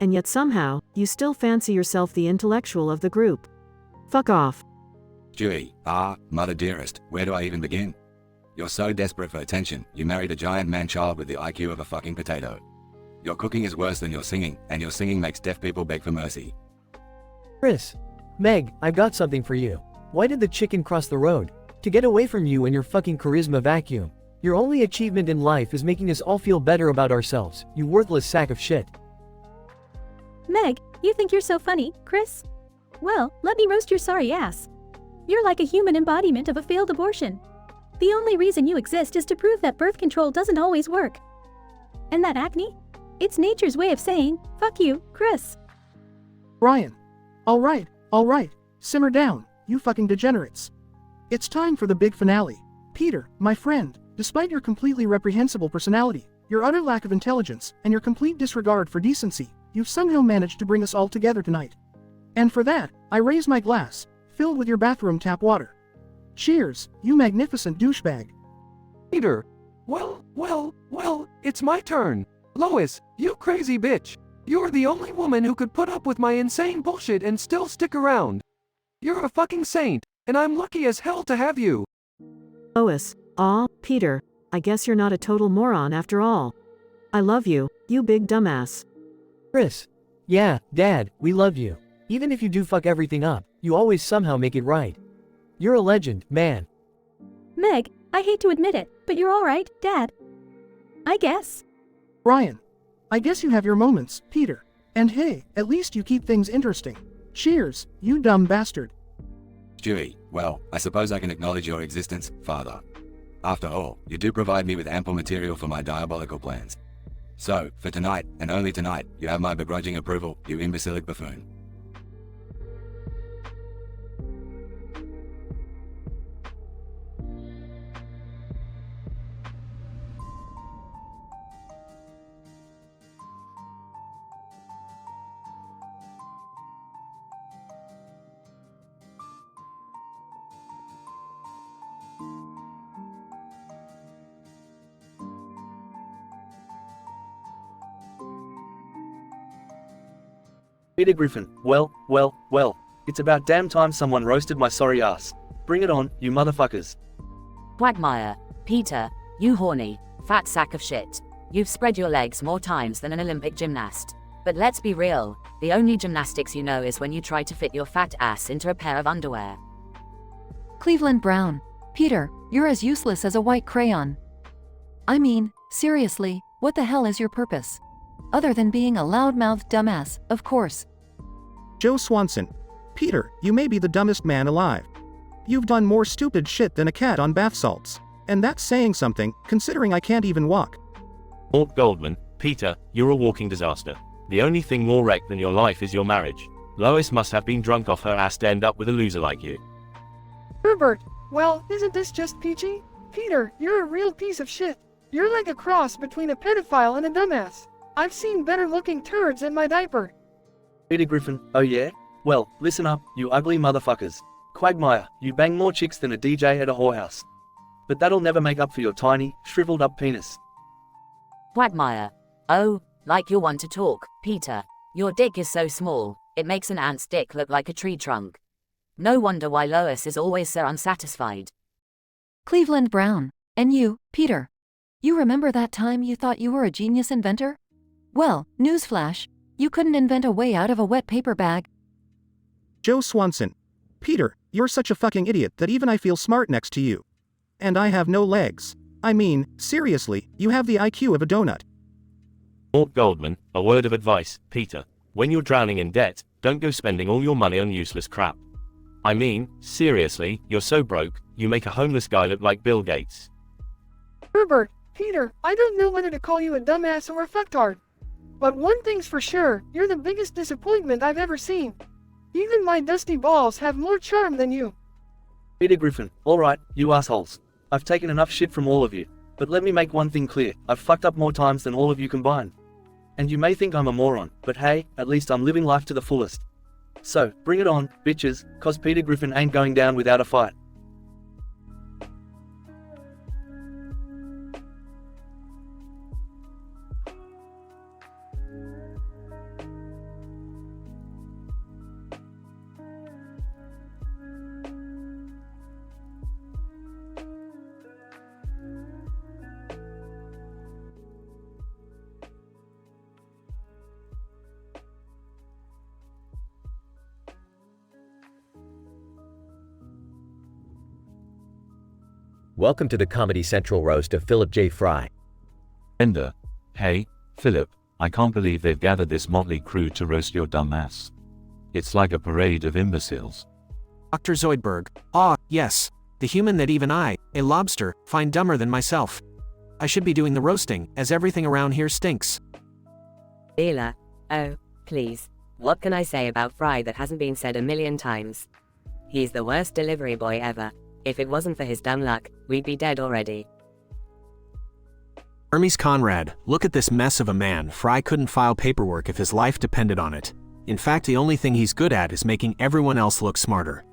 E: And yet somehow, you still fancy yourself the intellectual of the group. Fuck off.
C: Stewie, mother dearest, where do I even begin? You're so desperate for attention, you married a giant man-child with the IQ of a fucking potato. Your cooking is worse than your singing, and your singing makes deaf people beg for mercy.
M: Chris. Meg, I've got something for you. Why did the chicken cross the road? To get away from you and your fucking charisma vacuum. Your only achievement in life is making us all feel better about ourselves, you worthless sack of shit.
L: Meg, you think you're so funny, Chris? Well, let me roast your sorry ass. You're like a human embodiment of a failed abortion. The only reason you exist is to prove that birth control doesn't always work. And that acne? It's nature's way of saying, fuck you, Chris.
Q: Ryan. Alright, simmer down, you fucking degenerates. It's time for the big finale. Peter, my friend, despite your completely reprehensible personality, your utter lack of intelligence, and your complete disregard for decency, you've somehow managed to bring us all together tonight. And for that, I raise my glass, filled with your bathroom tap water. Cheers, you magnificent douchebag.
K: Peter. Well, it's my turn. Lois, you crazy bitch. You're the only woman who could put up with my insane bullshit and still stick around. You're a fucking saint, and I'm lucky as hell to have you.
E: Lois. Aw, Peter, I guess you're not a total moron after all. I love you, you big dumbass.
M: Chris. Yeah, Dad, we love you. Even if you do fuck everything up, you always somehow make it right. You're a legend, man.
L: Meg, I hate to admit it, but you're alright, Dad. I guess.
Q: Ryan. I guess you have your moments, Peter. And hey, at least you keep things interesting. Cheers, you dumb bastard.
C: Stewie, well, I suppose I can acknowledge your existence, Father. After all, you do provide me with ample material for my diabolical plans. So, for tonight, and only tonight, you have my begrudging approval, you imbecilic buffoon.
O: Peter Griffin, well, it's about damn time someone roasted my sorry ass. Bring it on, you motherfuckers.
F: Quagmire. Peter, you horny, fat sack of shit. You've spread your legs more times than an Olympic gymnast. But let's be real, the only gymnastics you know is when you try to fit your fat ass into a pair of underwear.
S: Cleveland Brown. Peter, you're as useless as a white crayon. I mean, seriously, what the hell is your purpose? Other than being a loudmouthed dumbass, of course.
J: Joe Swanson. Peter, you may be the dumbest man alive. You've done more stupid shit than a cat on bath salts. And that's saying something, considering I can't even walk.
T: Mort Goldman. Peter, you're a walking disaster. The only thing more wrecked than your life is your marriage. Lois must have been drunk off her ass to end up with a loser like you.
N: Herbert, well, isn't this just peachy? Peter, you're a real piece of shit. You're like a cross between a pedophile and a dumbass. I've seen better looking turds in my diaper.
O: Peter Griffin, oh yeah? Well, listen up, you ugly motherfuckers. Quagmire, you bang more chicks than a DJ at a whorehouse. But that'll never make up for your tiny, shriveled up penis.
F: Quagmire. Oh, like you want to talk, Peter. Your dick is so small, it makes an ant's dick look like a tree trunk. No wonder why Lois is always so unsatisfied.
S: Cleveland Brown. And you, Peter. You remember that time you thought you were a genius inventor? Well, newsflash. You couldn't invent a way out of a wet paper bag.
J: Joe Swanson. Peter, you're such a fucking idiot that even I feel smart next to you. And I have no legs. I mean, seriously, you have the IQ of a donut.
T: Mort Goldman, a word of advice, Peter. When you're drowning in debt, don't go spending all your money on useless crap. I mean, seriously, you're so broke, you make a homeless guy look like Bill Gates.
N: Herbert, Peter, I don't know whether to call you a dumbass or a fucktard. But one thing's for sure, you're the biggest disappointment I've ever seen. Even my dusty balls have more charm than you.
O: Peter Griffin, alright, you assholes. I've taken enough shit from all of you. But let me make one thing clear, I've fucked up more times than all of you combined. And you may think I'm a moron, but hey, at least I'm living life to the fullest. So, bring it on, bitches, cause Peter Griffin ain't going down without a fight.
B: Welcome to the Comedy Central roast of Philip J. Fry.
H: Bender. Hey, Philip, I can't believe they've gathered this motley crew to roast your dumb ass. It's like a parade of imbeciles.
I: Dr. Zoidberg. Ah, yes. The human that even I, a lobster, find dumber than myself. I should be doing the roasting, as everything around here stinks.
U: Leela. Oh, please. What can I say about Fry that hasn't been said a million times? He's the worst delivery boy ever. If it wasn't for his dumb luck, we'd be dead already.
I: Hermes Conrad, look at this mess of a man. Fry couldn't file paperwork if his life depended on it. In fact, the only thing he's good at is making everyone else look smarter.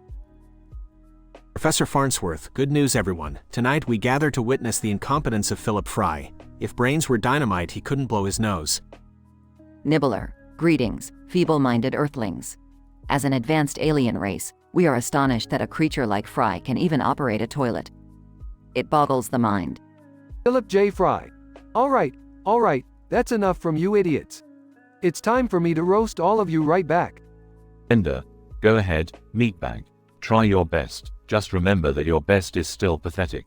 I: Professor Farnsworth, good news everyone. Tonight we gather to witness the incompetence of Philip Fry. If brains were dynamite, he couldn't blow his nose.
S: Nibbler, greetings, feeble-minded earthlings. As an advanced alien race, we are astonished that a creature like Fry can even operate a toilet. It boggles the mind.
K: Philip J. Fry. All right, that's enough from you idiots. It's time for me to roast all of you right back.
H: Bender, go ahead, meatbag. Try your best. Just remember that your best is still pathetic.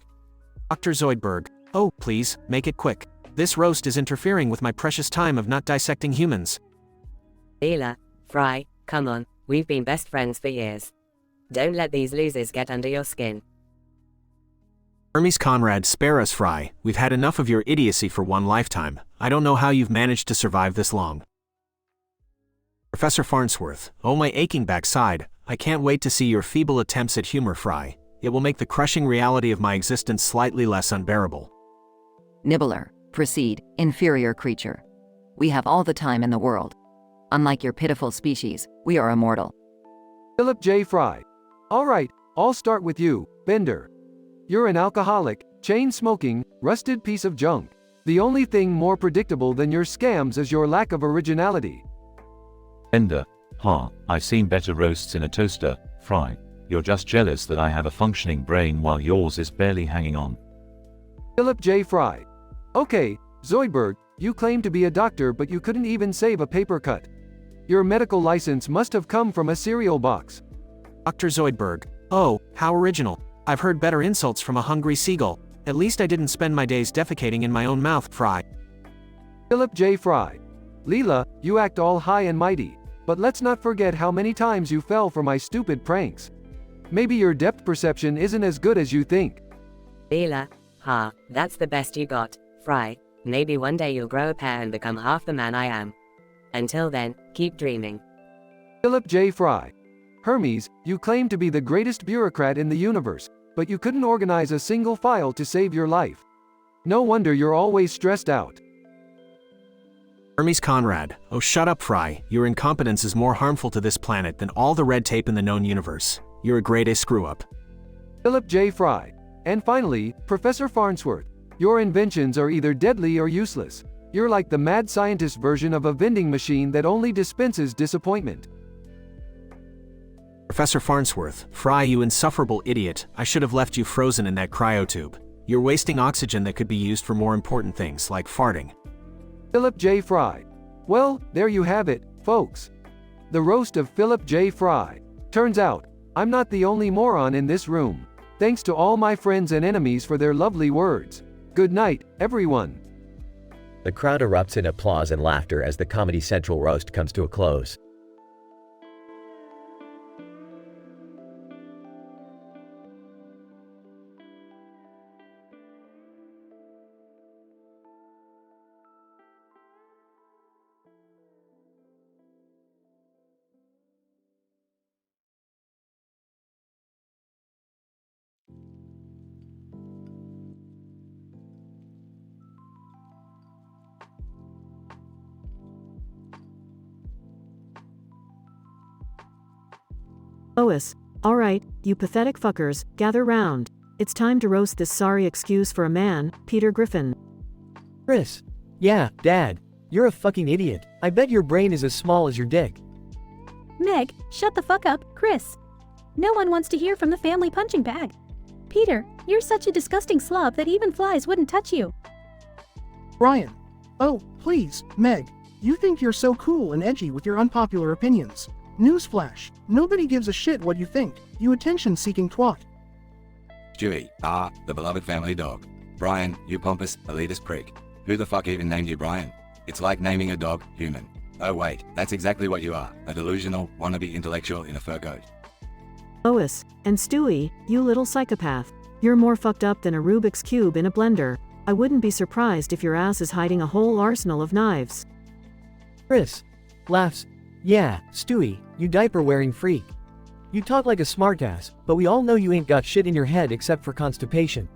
I: Dr. Zoidberg. Oh, please, make it quick. This roast is interfering with my precious time of not dissecting humans.
U: Leela, Fry, come on, we've been best friends for years. Don't let these losers get under your skin.
I: Hermes Conrad, spare us, Fry. We've had enough of your idiocy for one lifetime. I don't know how you've managed to survive this long. Professor Farnsworth. Oh, my aching backside. I can't wait to see your feeble attempts at humor, Fry. It will make the crushing reality of my existence slightly less unbearable.
S: Nibbler, proceed, inferior creature. We have all the time in the world. Unlike your pitiful species, we are immortal.
K: Philip J. Fry. All right, I'll start with you, Bender. You're an alcoholic, chain-smoking, rusted piece of junk. The only thing more predictable than your scams is your lack of originality.
H: Bender. I've seen better roasts in a toaster. Fry. You're just jealous that I have a functioning brain while yours is barely hanging on.
K: Philip J. Fry. Okay, Zoidberg, you claim to be a doctor but you couldn't even save a paper cut. Your medical license must have come from a cereal box.
I: Dr. Zoidberg. Oh, how original. I've heard better insults from a hungry seagull. At least I didn't spend my days defecating in my own mouth, Fry.
K: Philip J. Fry. Leela, you act all high and mighty, but let's not forget how many times you fell for my stupid pranks. Maybe your depth perception isn't as good as you think.
U: Leela, that's the best you got, Fry. Maybe one day you'll grow a pair and become half the man I am. Until then, keep dreaming.
K: Philip J. Fry. Hermes, you claim to be the greatest bureaucrat in the universe, but you couldn't organize a single file to save your life. No wonder you're always stressed out.
I: Hermes Conrad. Oh, shut up, Fry. Your incompetence is more harmful to this planet than all the red tape in the known universe. You're a grade A screw-up.
K: Philip J. Fry. And finally, Professor Farnsworth. Your inventions are either deadly or useless. You're like the mad scientist version of a vending machine that only dispenses disappointment.
I: Professor Farnsworth, Fry, you insufferable idiot, I should have left you frozen in that cryotube. You're wasting oxygen that could be used for more important things, like farting.
K: Philip J. Fry. Well, there you have it, folks. The roast of Philip J. Fry. Turns out, I'm not the only moron in this room. Thanks to all my friends and enemies for their lovely words. Good night, everyone.
B: The crowd erupts in applause and laughter as the Comedy Central roast comes to a close.
E: Lois, alright, you pathetic fuckers, gather round. It's time to roast this sorry excuse for a man, Peter Griffin.
M: Chris. Yeah, Dad. You're a fucking idiot. I bet your brain is as small as your dick.
L: Meg, shut the fuck up, Chris. No one wants to hear from the family punching bag. Peter, you're such a disgusting slob that even flies wouldn't touch you.
Q: Brian. Oh, please, Meg. You think you're so cool and edgy with your unpopular opinions. Newsflash, nobody gives a shit what you think, you attention-seeking twat.
C: Stewie, the beloved family dog. Brian, you pompous, elitist prick. Who the fuck even named you Brian? It's like naming a dog, human. Oh wait, that's exactly what you are, a delusional, wannabe intellectual in a fur coat.
E: Lois, and Stewie, you little psychopath. You're more fucked up than a Rubik's Cube in a blender. I wouldn't be surprised if your ass is hiding a whole arsenal of knives.
M: Chris. Laughs. Yeah, Stewie, you diaper-wearing freak. You talk like a smartass, but we all know you ain't got shit in your head except for constipation.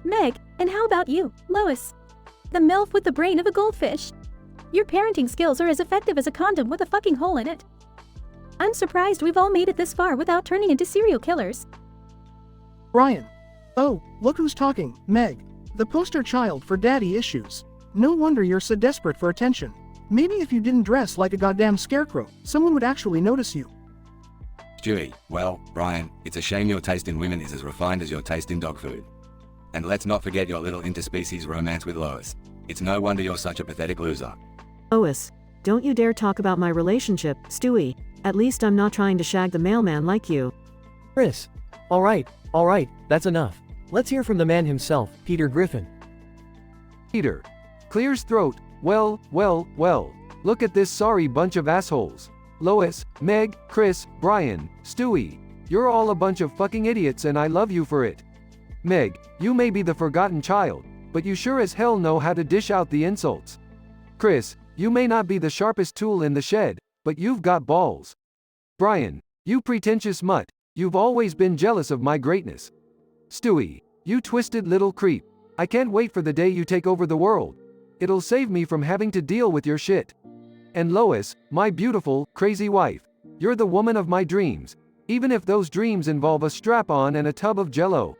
L: Meg, and how about you, Lois? The MILF with the brain of a goldfish. Your parenting skills are as effective as a condom with a fucking hole in it. I'm surprised we've all made it this far without turning into serial killers.
Q: Brian. Oh, look who's talking, Meg. The poster child for daddy issues. No wonder you're so desperate for attention. Maybe if you didn't dress like a goddamn scarecrow, someone would actually notice you.
C: Stewie, well, Brian, it's a shame your taste in women is as refined as your taste in dog food. And let's not forget your little interspecies romance with Lois. It's no wonder you're such a pathetic loser.
E: Lois, don't you dare talk about my relationship, Stewie. At least I'm not trying to shag the mailman like you.
M: Chris. Alright, that's enough. Let's hear from the man himself, Peter Griffin.
K: Peter. Clears throat. Well, look at this sorry bunch of assholes. Lois, Meg, Chris, Brian, Stewie. You're all a bunch of fucking idiots and I love you for it. Meg, you may be the forgotten child, but you sure as hell know how to dish out the insults. Chris, you may not be the sharpest tool in the shed, but you've got balls. Brian, you pretentious mutt, you've always been jealous of my greatness. Stewie, you twisted little creep. I can't wait for the day you take over the world. It'll save me from having to deal with your shit. And Lois, my beautiful, crazy wife, you're the woman of my dreams, even if those dreams involve a strap-on and a tub of Jell-O.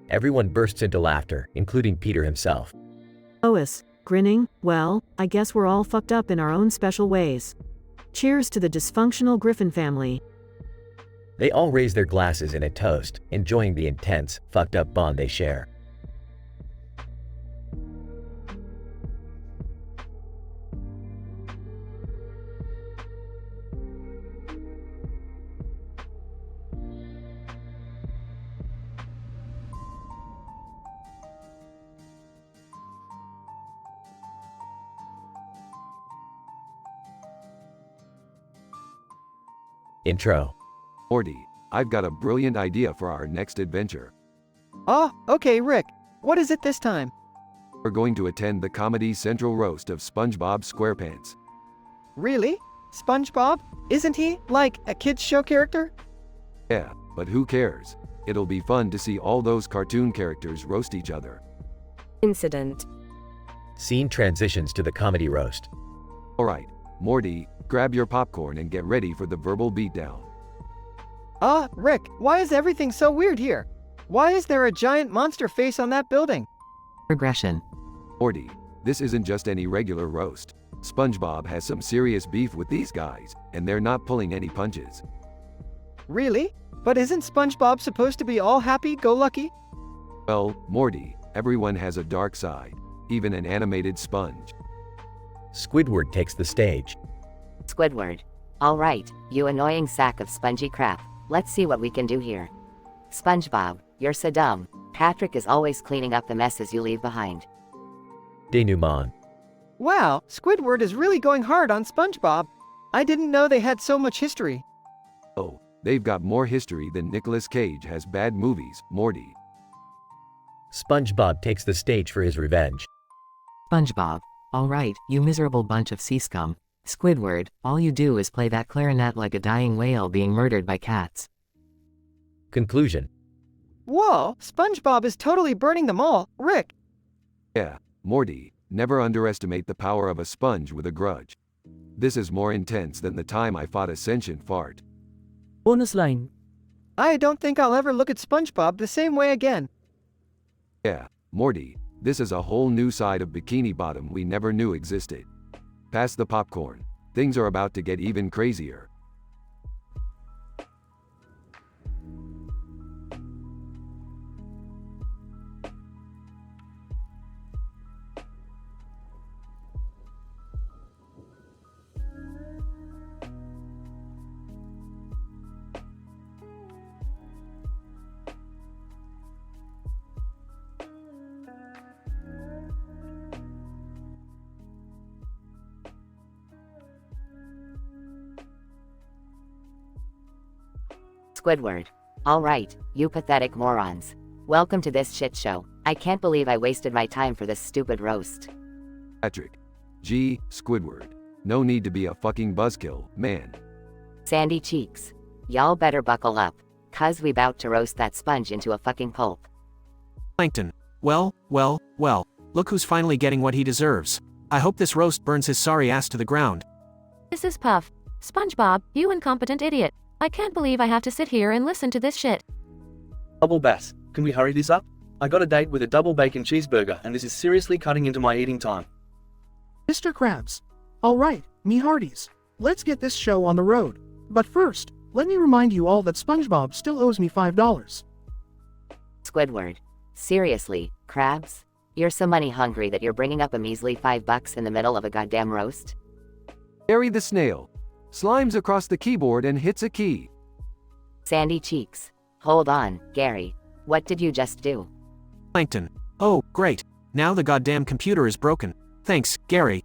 B: Everyone bursts into laughter, including Peter himself.
E: Lois, grinning, well, I guess we're all fucked up in our own special ways. Cheers to the dysfunctional Griffin family.
B: They all raise their glasses in a toast, enjoying the intense, fucked up bond they share. Intro.
K: Morty, I've got a brilliant idea for our next adventure.
A: Oh, okay, Rick. What is it this time?
K: We're going to attend the Comedy Central roast of SpongeBob SquarePants.
A: Really? SpongeBob? Isn't he, like, a kid's show character?
K: Yeah, but who cares? It'll be fun to see all those cartoon characters roast each other.
U: Incident.
B: Scene transitions to the comedy roast.
K: Alright, Morty, grab your popcorn and get ready for the verbal beatdown.
A: Rick, why is everything so weird here? Why is there a giant monster face on that building?
P: Regression.
K: Morty, this isn't just any regular roast. SpongeBob has some serious beef with these guys, and they're not pulling any punches.
A: Really? But isn't SpongeBob supposed to be all happy-go-lucky?
K: Well, Morty, everyone has a dark side, even an animated sponge.
B: Squidward takes the stage.
F: Squidward. Alright, you annoying sack of spongy crap. Let's see what we can do here. SpongeBob, you're so dumb. Patrick is always cleaning up the messes you leave behind.
B: Denouement.
A: Wow, Squidward is really going hard on SpongeBob. I didn't know they had so much history.
K: Oh, they've got more history than Nicolas Cage has bad movies, Morty.
B: SpongeBob takes the stage for his revenge.
P: SpongeBob. Alright, you miserable bunch of sea scum. Squidward, all you do is play that clarinet like a dying whale being murdered by cats.
B: Conclusion.
A: Whoa, SpongeBob is totally burning them all, Rick.
K: Yeah, Morty, never underestimate the power of a sponge with a grudge. This is more intense than the time I fought a sentient fart.
R: Bonus line.
A: I don't think I'll ever look at SpongeBob the same way again.
K: Yeah, Morty, this is a whole new side of Bikini Bottom we never knew existed. Pass the popcorn. Things are about to get even crazier.
F: Squidward. Alright, you pathetic morons. Welcome to this shit show. I can't believe I wasted my time for this stupid roast.
K: Patrick. Gee, Squidward. No need to be a fucking buzzkill, man.
F: Sandy Cheeks. Y'all better buckle up, cuz we bout to roast that sponge into a fucking pulp.
I: Plankton. Well, look who's finally getting what he deserves. I hope this roast burns his sorry ass to the ground.
G: This is Puff. SpongeBob, you incompetent idiot. I can't believe I have to sit here and listen to this shit.
O: Double Bass, can we hurry this up? I got a date with a double bacon cheeseburger and this is seriously cutting into my eating time.
N: Mr. Krabs. Alright, me hearties. Let's get this show on the road. But first, let me remind you all that SpongeBob still owes me $5.
F: Squidward. Seriously, Krabs? You're so money hungry that you're bringing up a measly $5 in the middle of a goddamn roast?
K: Gary the Snail. Slimes across the keyboard and hits a key.
F: Sandy Cheeks. Hold on, Gary. What did you just do?
I: Plankton. Oh, great. Now the goddamn computer is broken. Thanks, Gary.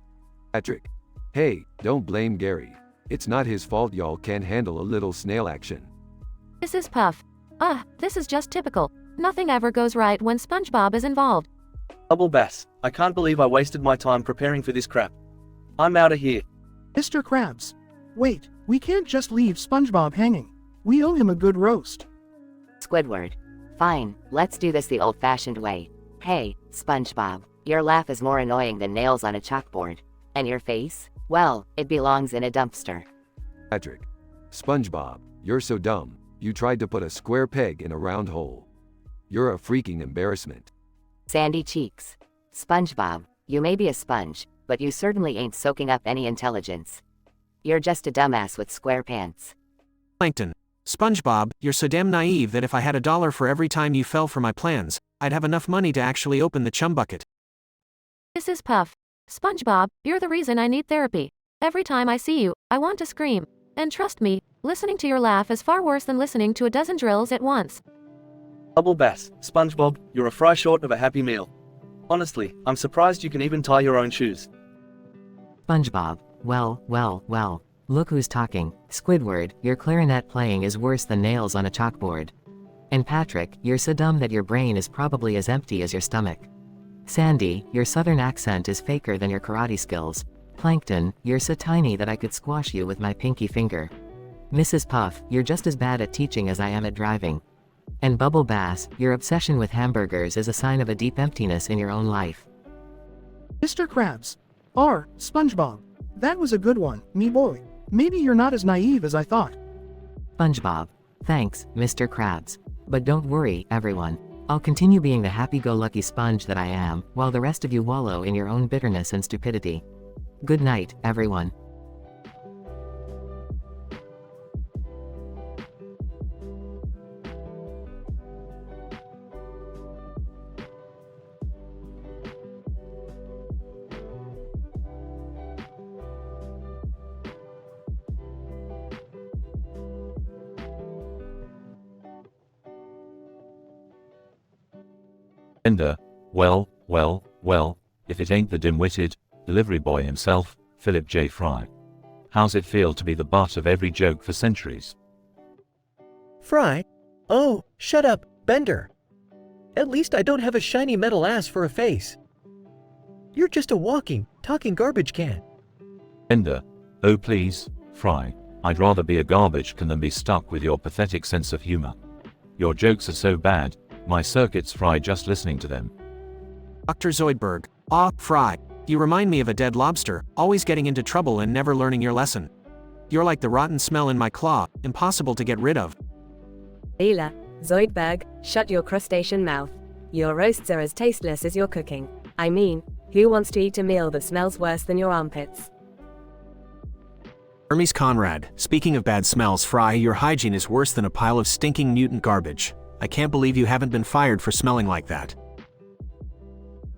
K: Patrick. Hey, don't blame Gary. It's not his fault y'all can't handle a little snail action.
G: This is Puff. This is just typical. Nothing ever goes right when SpongeBob is involved.
O: Double Bass, I can't believe I wasted my time preparing for this crap. I'm outta here.
N: Mr. Krabs. Wait, we can't just leave SpongeBob hanging. We owe him a good roast.
F: Squidward. Fine, let's do this the old-fashioned way. Hey, SpongeBob, your laugh is more annoying than nails on a chalkboard. And your face? Well, it belongs in a dumpster.
K: Patrick. SpongeBob, you're so dumb. You tried to put a square peg in a round hole. You're a freaking embarrassment.
F: Sandy Cheeks. SpongeBob, you may be a sponge, but you certainly ain't soaking up any intelligence. You're just a dumbass with square pants.
I: Plankton. SpongeBob, you're so damn naive that if I had $1 for every time you fell for my plans, I'd have enough money to actually open the chum bucket.
G: This is Puff. SpongeBob, you're the reason I need therapy. Every time I see you, I want to scream. And trust me, listening to your laugh is far worse than listening to a dozen drills at once.
O: Double Bass, SpongeBob, you're a fry short of a happy meal. Honestly, I'm surprised you can even tie your own shoes.
P: SpongeBob. Well, look who's talking. Squidward, your clarinet playing is worse than nails on a chalkboard. And Patrick, you're so dumb that your brain is probably as empty as your stomach. Sandy, your southern accent is faker than your karate skills. Plankton, you're so tiny that I could squash you with my pinky finger. Mrs. Puff, you're just as bad at teaching as I am at driving. And Bubble Bass, your obsession with hamburgers is a sign of a deep emptiness in your own life.
N: Mr. Krabs. SpongeBob. That was a good one, me boy. Maybe you're not as naive as I thought.
P: SpongeBob. Thanks, Mr. Krabs. But don't worry, everyone. I'll continue being the happy-go-lucky sponge that I am, while the rest of you wallow in your own bitterness and stupidity. Good night, everyone.
H: Bender, well, if it ain't the dim-witted delivery boy himself, Philip J. Fry. How's it feel to be the butt of every joke for centuries?
M: Fry? Oh, shut up, Bender. At least I don't have a shiny metal ass for a face. You're just a walking, talking garbage can.
H: Bender, oh please, Fry, I'd rather be a garbage can than be stuck with your pathetic sense of humor. Your jokes are so bad, my circuits fry just listening to them.
I: Dr. Zoidberg, Fry, you remind me of a dead lobster, always getting into trouble and never learning your lesson. You're like the rotten smell in my claw, impossible to get rid of.
U: Ela, Zoidberg, shut your crustacean mouth. Your roasts are as tasteless as your cooking. I mean, who wants to eat a meal that smells worse than your armpits?
I: Hermes Conrad, speaking of bad smells, Fry, your hygiene is worse than a pile of stinking mutant garbage. I can't believe you haven't been fired for smelling like that.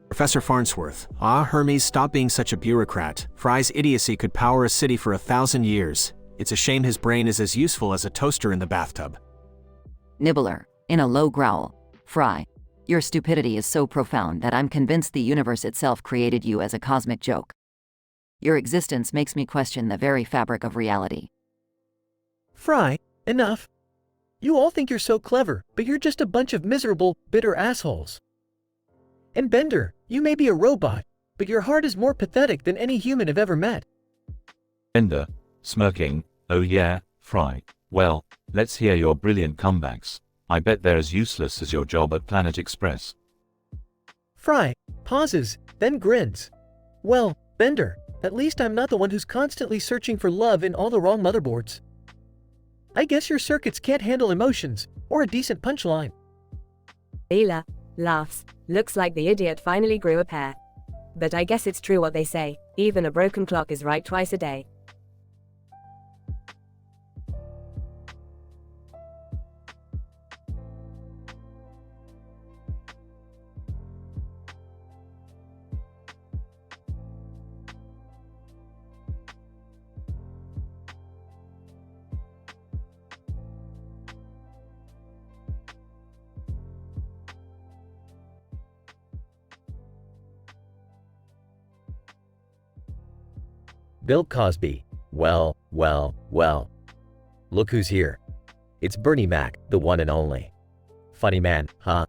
I: Professor Farnsworth, Hermes, stop being such a bureaucrat. Fry's idiocy could power a city for 1,000 years. It's a shame his brain is as useful as a toaster in the bathtub.
D: Nibbler, in a low growl. Fry, your stupidity is so profound that I'm convinced the universe itself created you as a cosmic joke. Your existence makes me question the very fabric of reality.
M: Fry, enough. You all think you're so clever, but you're just a bunch of miserable, bitter assholes. And Bender, you may be a robot, but your heart is more pathetic than any human I've ever met.
H: Bender, smirking, oh yeah, Fry, well, let's hear your brilliant comebacks. I bet they're as useless as your job at Planet Express.
M: Fry pauses, then grins. Well, Bender, at least I'm not the one who's constantly searching for love in all the wrong motherboards. I guess your circuits can't handle emotions, or a decent punchline.
U: Ela laughs. Looks like the idiot finally grew a pair. But I guess it's true what they say, even a broken clock is right twice a day.
B: Bill Cosby. Well. Look who's here. It's Bernie Mac, the one and only. Funny man, huh?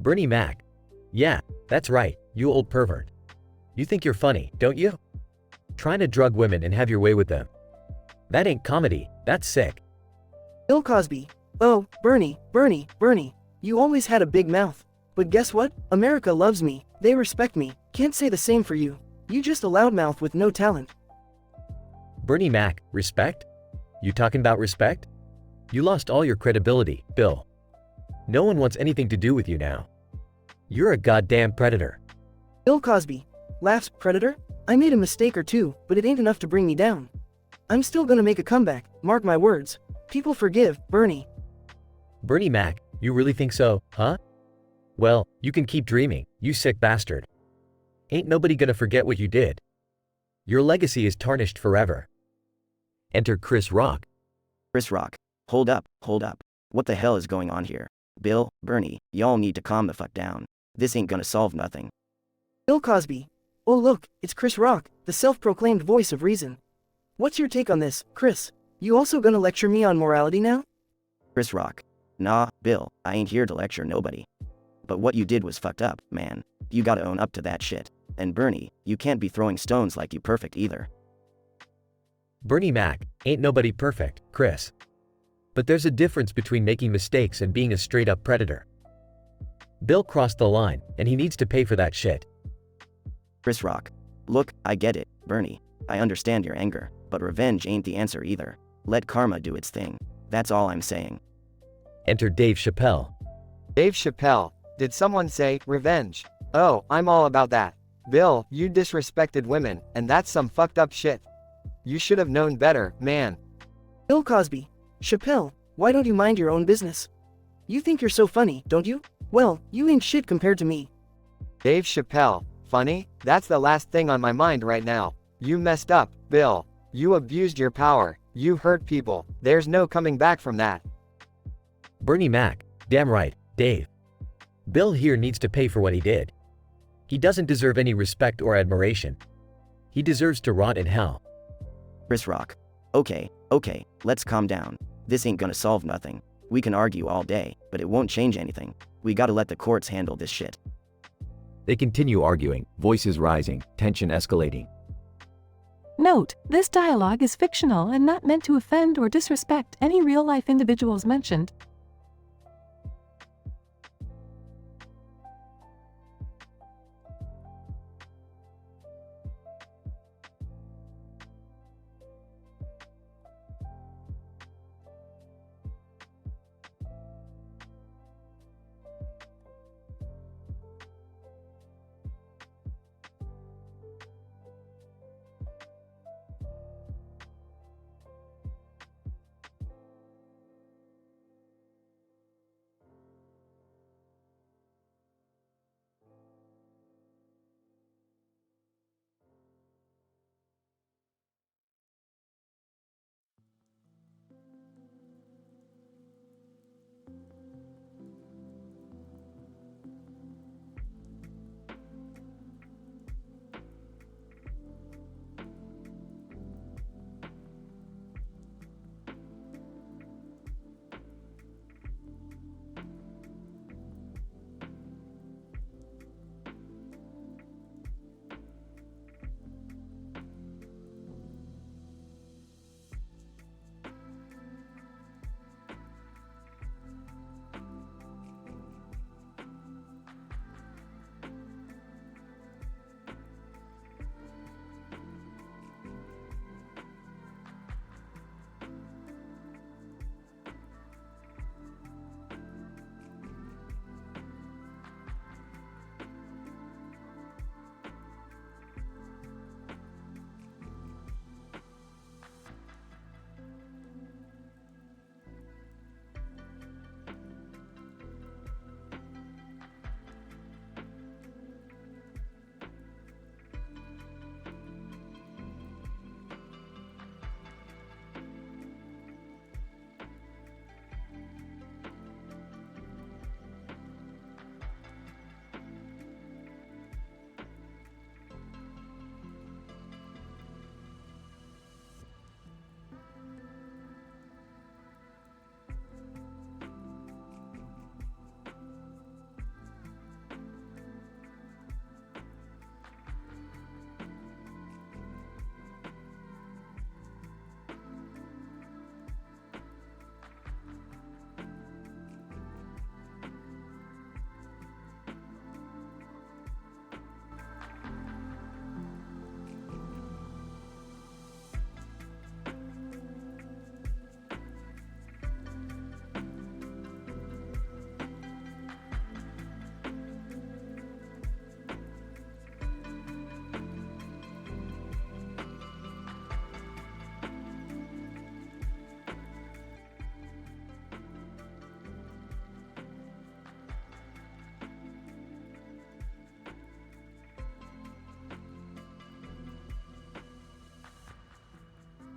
B: Bernie Mac. Yeah, that's right, you old pervert. You think you're funny, don't you? Trying to drug women and have your way with them. That ain't comedy, that's sick.
N: Bill Cosby. Oh, Bernie, you always had a big mouth. But guess what? America loves me, they respect me, can't say the same for you. You just a loudmouth with no talent.
B: Bernie Mac, respect? You talking about respect? You lost all your credibility, Bill. No one wants anything to do with you now. You're a goddamn predator.
N: Bill Cosby. Laughs, predator? I made a mistake or two, but it ain't enough to bring me down. I'm still gonna make a comeback, mark my words. People forgive, Bernie.
B: Bernie Mac, you really think so, huh? Well, you can keep dreaming, you sick bastard. Ain't nobody gonna forget what you did. Your legacy is tarnished forever. Enter Chris Rock.
V: Chris Rock. Hold up. What the hell is going on here? Bill, Bernie, y'all need to calm the fuck down. This ain't gonna solve nothing.
N: Bill Cosby. Oh look, it's Chris Rock, the self-proclaimed voice of reason. What's your take on this, Chris? You also gonna lecture me on morality now?
V: Chris Rock. Nah, Bill, I ain't here to lecture nobody. But what you did was fucked up, man. You gotta own up to that shit. And Bernie, you can't be throwing stones like you perfect either.
B: Bernie Mac, ain't nobody perfect, Chris. But there's a difference between making mistakes and being a straight-up predator. Bill crossed the line, and he needs to pay for that shit.
V: Chris Rock. Look, I get it, Bernie. I understand your anger, but revenge ain't the answer either. Let karma do its thing. That's all I'm saying.
B: Enter Dave Chappelle.
A: Dave Chappelle. Did someone say, revenge? Oh, I'm all about that. Bill, you disrespected women, and that's some fucked up shit. You should have known better, man.
J: Bill Cosby. Chappelle, why don't you mind your own business? You think you're so funny, don't you? Well, you ain't shit compared to me.
A: Dave Chappelle, funny? That's the last thing on my mind right now. You messed up, Bill. You abused your power. You hurt people. There's no coming back from that.
B: Bernie Mac, damn right, Dave. Bill here needs to pay for what he did. He doesn't deserve any respect or admiration. He deserves to rot in hell.
V: Chris Rock. Okay, let's calm down. This ain't gonna solve nothing. We can argue all day, but it won't change anything. We gotta let the courts handle this shit.
T: They continue arguing, voices rising, tension escalating.
P: Note, this dialogue is fictional and not meant to offend or disrespect any real-life individuals mentioned.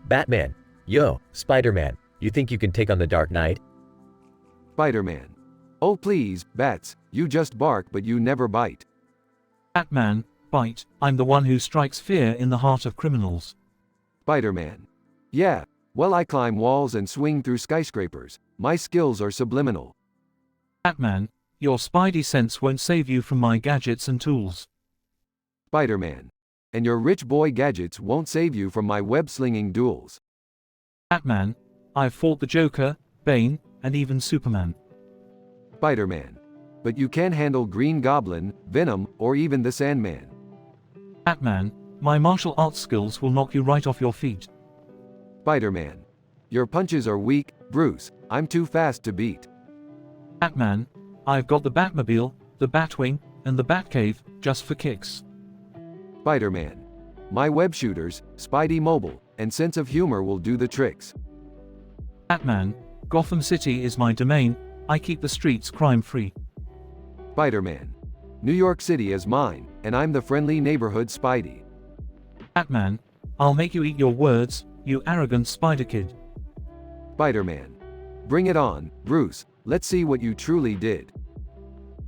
B: Batman. Yo, Spider-Man, you think you can take on the Dark Knight?
K: Spider-Man. Oh please, bats, you just bark but you never bite.
W: Batman, bite, I'm the one who strikes fear in the heart of criminals.
K: Spider-Man. Yeah, well I climb walls and swing through skyscrapers. My skills are subliminal.
W: Batman, your spidey sense won't save you from my gadgets and tools.
K: Spider-Man. And your rich boy gadgets won't save you from my web-slinging duels.
W: Batman, I've fought the Joker, Bane, and even Superman.
K: Spider-Man. But you can't handle Green Goblin, Venom, or even the Sandman.
W: Batman, my martial arts skills will knock you right off your feet.
K: Spider-Man. Your punches are weak, Bruce, I'm too fast to beat.
W: Batman, I've got the Batmobile, the Batwing, and the Batcave, just for kicks.
K: Spider-Man. My web shooters, Spidey Mobile, and sense of humor will do the tricks.
W: Batman. Gotham City is my domain, I keep the streets crime-free.
K: Spider-Man. New York City is mine, and I'm the friendly neighborhood Spidey.
W: Batman. I'll make you eat your words, you arrogant spider kid.
K: Spider-Man. Bring it on, Bruce, let's see what you truly did.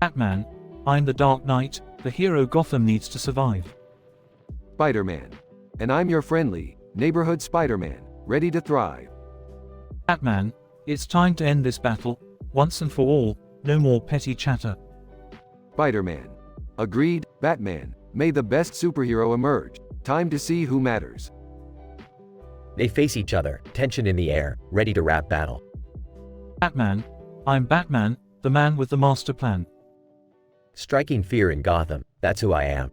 W: Batman. I'm the Dark Knight, the hero Gotham needs to survive.
K: Spider-Man. And I'm your friendly, neighborhood Spider-Man, ready to thrive.
W: Batman. It's time to end this battle, once and for all, no more petty chatter.
K: Spider-Man. Agreed, Batman, may the best superhero emerge. Time to see who matters.
B: They face each other, tension in the air, ready to rap battle.
W: Batman. I'm Batman, the man with the master plan.
B: Striking fear in Gotham, that's who I am.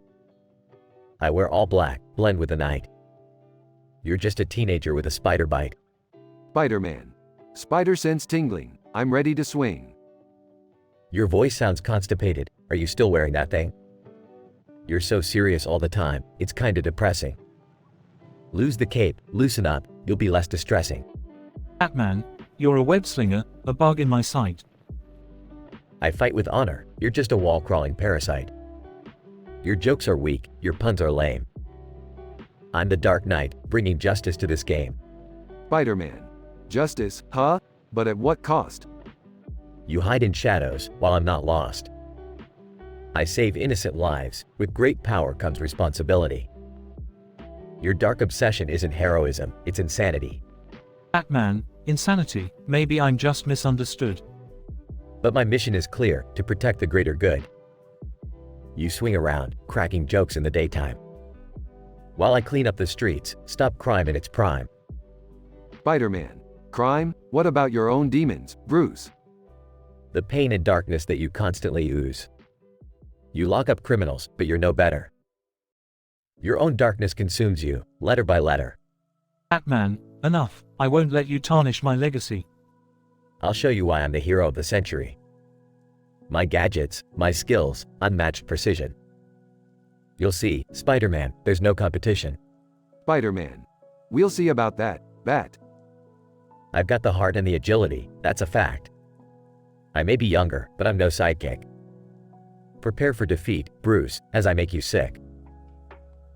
B: I wear all black, blend with the night. You're just a teenager with a spider bite.
K: Spider-Man. Spider sense tingling, I'm ready to swing.
B: Your voice sounds constipated, are you still wearing that thing? You're so serious all the time, it's kinda depressing. Lose the cape, loosen up, you'll be less distressing.
W: Batman. You're a web slinger, a bug in my sight.
B: I fight with honor, you're just a wall-crawling parasite. Your jokes are weak, your puns are lame. I'm the Dark Knight, bringing justice to this game.
K: Spider-Man. Justice, huh? But at what cost?
B: You hide in shadows, while I'm not lost. I save innocent lives, with great power comes responsibility. Your dark obsession isn't heroism, it's insanity.
W: Batman. Insanity. Maybe I'm just misunderstood.
B: But my mission is clear, to protect the greater good. You swing around, cracking jokes in the daytime. While I clean up the streets, stop crime in its prime.
K: Spider-Man. Crime? What about your own demons, Bruce?
B: The pain and darkness that you constantly ooze. You lock up criminals, but you're no better. Your own darkness consumes you, letter by letter.
W: Batman. Enough, I won't let you tarnish my legacy.
B: I'll show you why I'm the hero of the century. My gadgets, my skills, unmatched precision. You'll see, Spider-Man, there's no competition.
K: Spider-Man. We'll see about that, Bat.
B: I've got the heart and the agility, that's a fact. I may be younger, but I'm no sidekick. Prepare for defeat, Bruce, as I make you sick.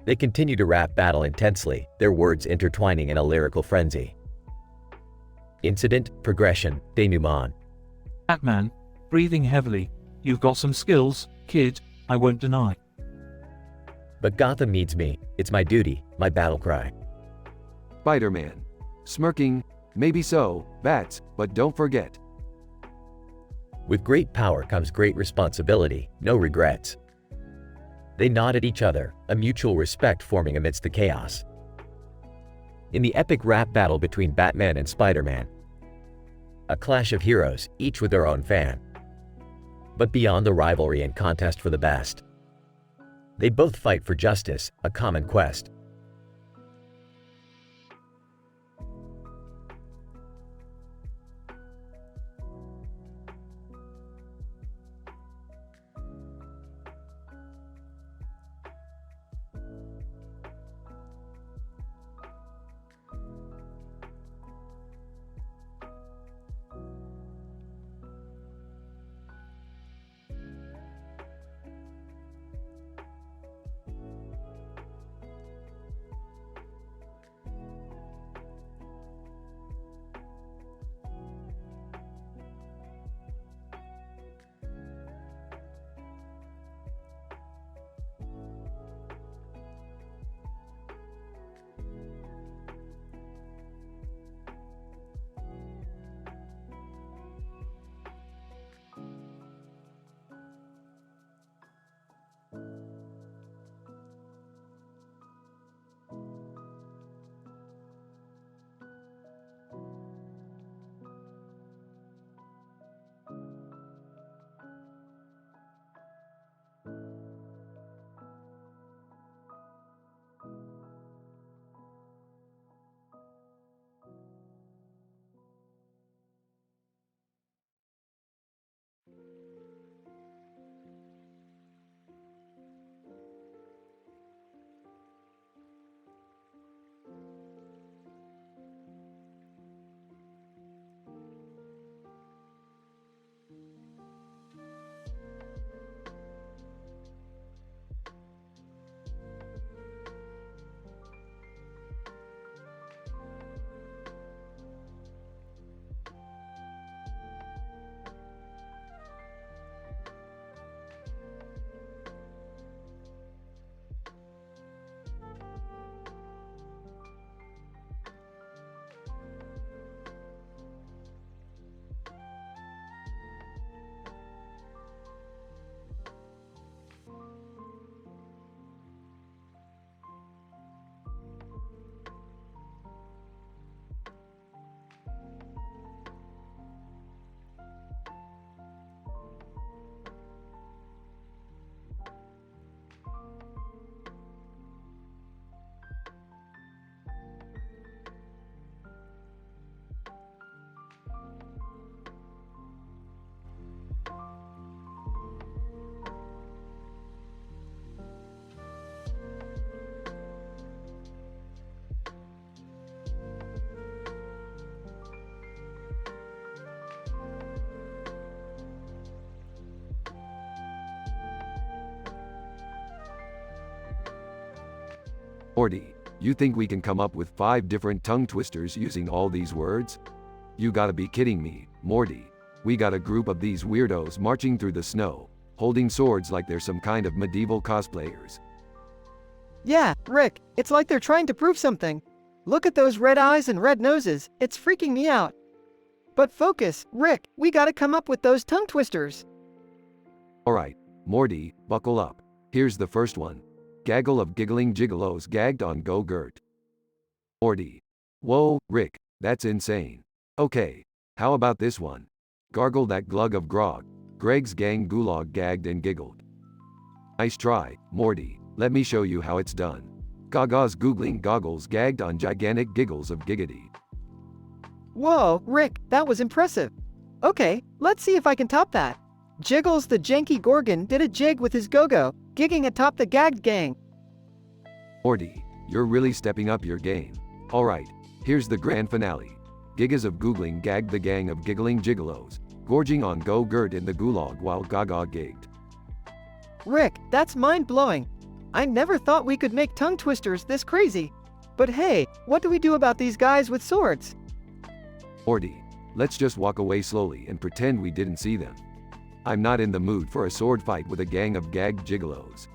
B: They continue to rap battle intensely, their words intertwining in a lyrical frenzy. Incident, progression, denouement.
W: Batman. Breathing heavily. You've got some skills, kid, I won't deny.
B: But Gotham needs me, it's my duty, my battle cry.
K: Spider-Man. Smirking. Maybe so, Bats, but don't forget.
B: With great power comes great responsibility, no regrets. They nod at each other, a mutual respect forming amidst the chaos. In the epic rap battle between Batman and Spider-Man. A clash of heroes, each with their own fan. But beyond the rivalry and contest for the best. They both fight for justice, a common quest.
K: Morty, you think we can come up with 5 different tongue twisters using all these words? You gotta be kidding me, Morty. We got a group of these weirdos marching through the snow, holding swords like they're some kind of medieval cosplayers.
A: Yeah, Rick, it's like they're trying to prove something. Look at those red eyes and red noses, it's freaking me out. But focus, Rick, we gotta come up with those tongue twisters.
K: Alright, Morty, buckle up. Here's the first one. Gaggle of giggling gigolos gagged on Go-Gurt. Morty. Whoa, Rick, that's insane. Okay, how about this one? Gargle that glug of grog. Greg's gang gulag gagged and giggled. Nice try, Morty. Let me show you how it's done. Gaga's googling goggles gagged on gigantic giggles of giggity.
A: Whoa, Rick, that was impressive. Okay, let's see if I can top that. Jiggles the janky Gorgon did a jig with his go-go, gigging atop the gagged gang.
K: Morty, you're really stepping up your game. Alright, here's the grand finale. Gigas of googling gagged the gang of giggling gigolos, gorging on Go-Gurt in the gulag while Gaga gigged.
A: Rick, that's mind-blowing. I never thought we could make tongue twisters this crazy. But hey, what do we do about these guys with swords?
K: Morty, let's just walk away slowly and pretend we didn't see them. I'm not in the mood for a sword fight with a gang of gagged gigolos.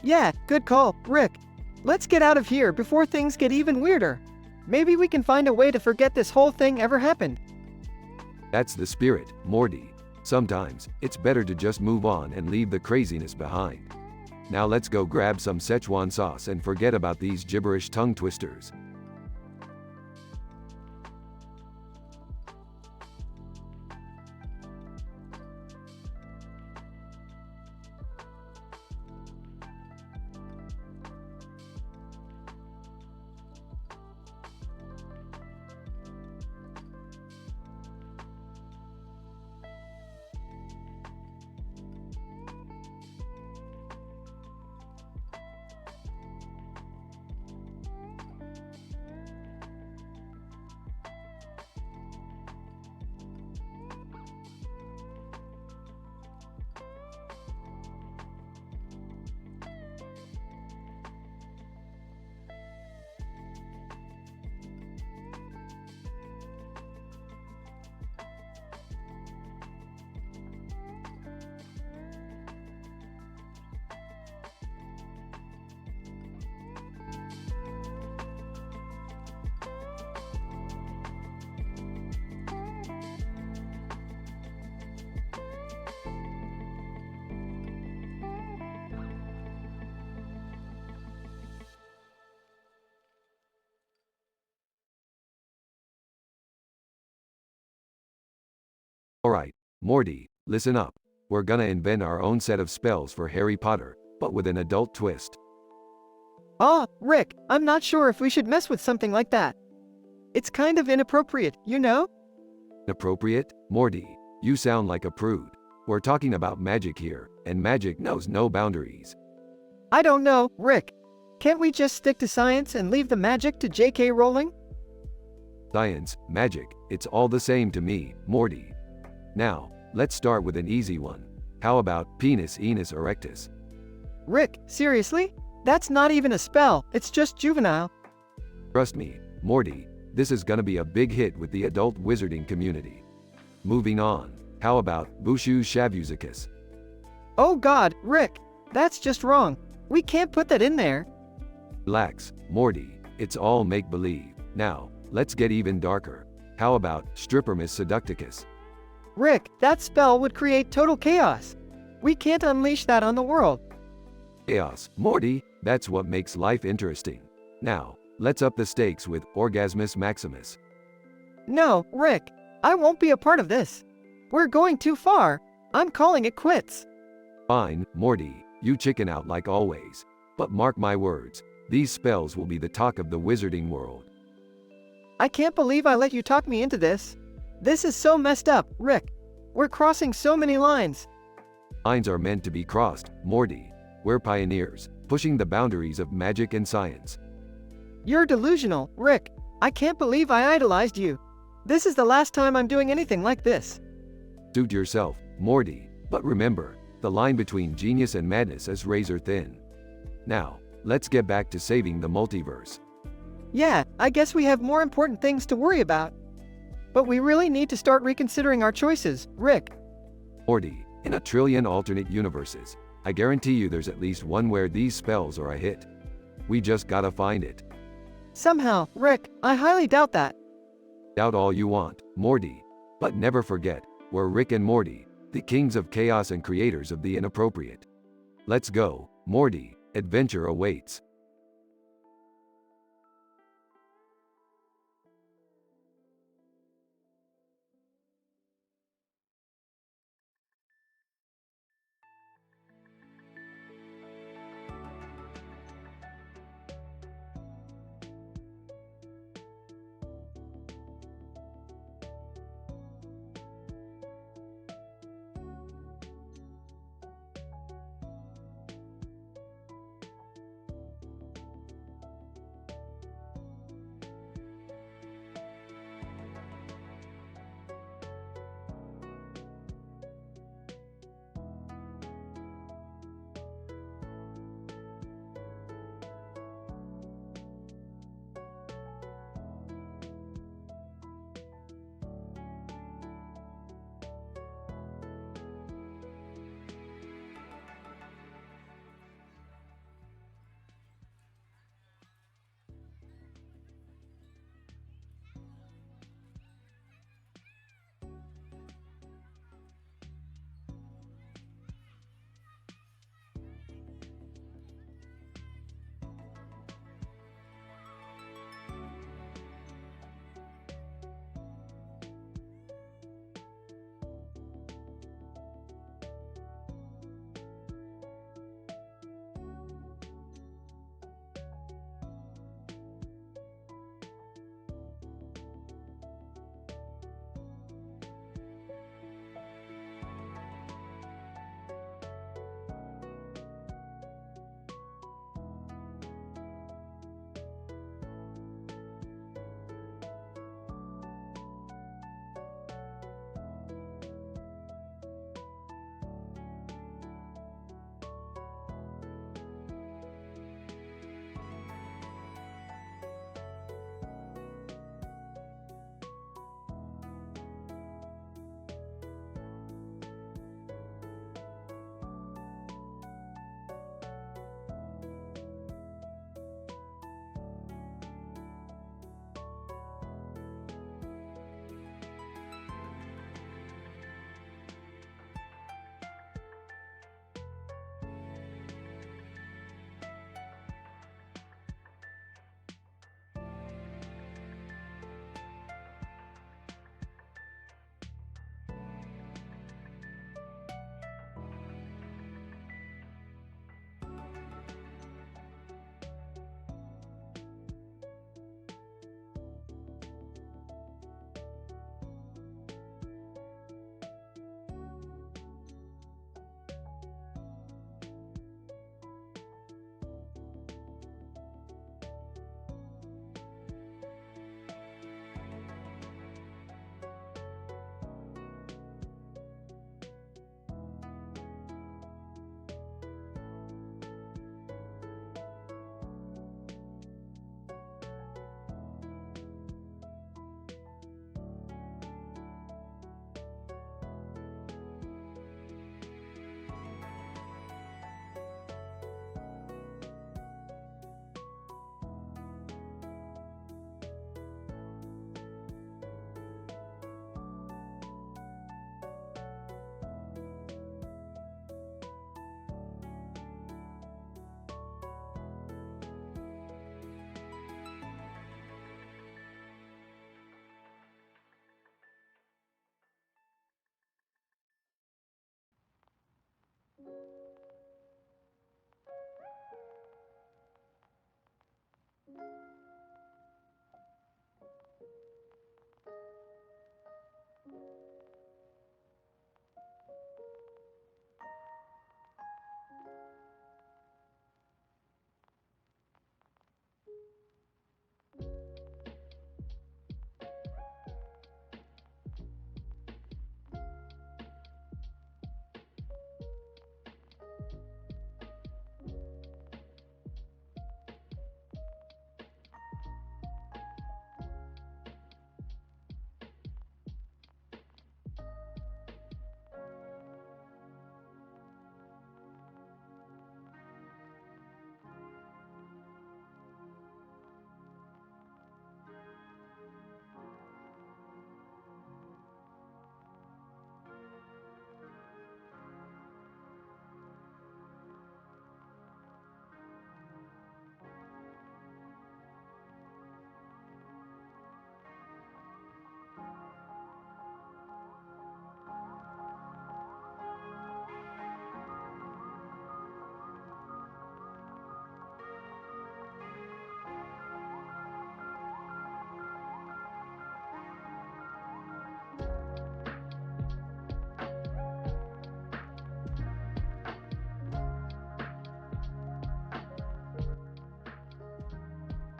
A: Yeah, good call, Rick. Let's get out of here before things get even weirder. Maybe we can find a way to forget this whole thing ever happened.
K: That's the spirit, Morty. Sometimes, it's better to just move on and leave the craziness behind. Now let's go grab some Szechuan sauce and forget about these gibberish tongue twisters. Alright, Morty, listen up. We're gonna invent our own set of spells for Harry Potter, but with an adult twist.
A: Rick, I'm not sure if we should mess with something like that. It's kind of inappropriate, you know?
K: Inappropriate? Morty, you sound like a prude. We're talking about magic here, and magic knows no boundaries.
A: I don't know, Rick. Can't we just stick to science and leave the magic to J.K. Rowling?
K: Science, magic, it's all the same to me, Morty. Now, let's start with an easy one. How about penis enis erectus?
A: Rick, seriously? That's not even a spell, it's just juvenile.
K: Trust me, Morty, this is gonna be a big hit with the adult wizarding community. Moving on, how about Bushu Shavuzicus?
A: Oh god, Rick, that's just wrong. We can't put that in there.
K: Relax, Morty, it's all make-believe. Now, let's get even darker. How about Strippermus Seducticus?
A: Rick, that spell would create total chaos. We can't unleash that on the world.
K: Chaos, Morty, that's what makes life interesting. Now, let's up the stakes with Orgasmus Maximus.
A: No, Rick, I won't be a part of this. We're going too far. I'm calling it quits.
K: Fine, Morty, you chicken out like always. But mark my words, these spells will be the talk of the wizarding world.
A: I can't believe I let you talk me into this. This is so messed up, Rick. We're crossing so many lines.
K: Lines are meant to be crossed, Morty. We're pioneers, pushing the boundaries of magic and science.
A: You're delusional, Rick. I can't believe I idolized you. This is the last time I'm doing anything like this.
K: Suit yourself, Morty. But remember, the line between genius and madness is razor thin. Now, Let's get back to saving the multiverse.
A: Yeah, I guess we have more important things to worry about. But we really need to start reconsidering our choices, Rick.
K: Morty, in a trillion alternate universes, I guarantee you there's at least one where these spells are a hit. We just gotta find it.
A: Somehow, Rick, I highly doubt that.
K: Doubt all you want, Morty. But never forget, we're Rick and Morty, the kings of chaos and creators of the inappropriate. Let's go, Morty, adventure awaits.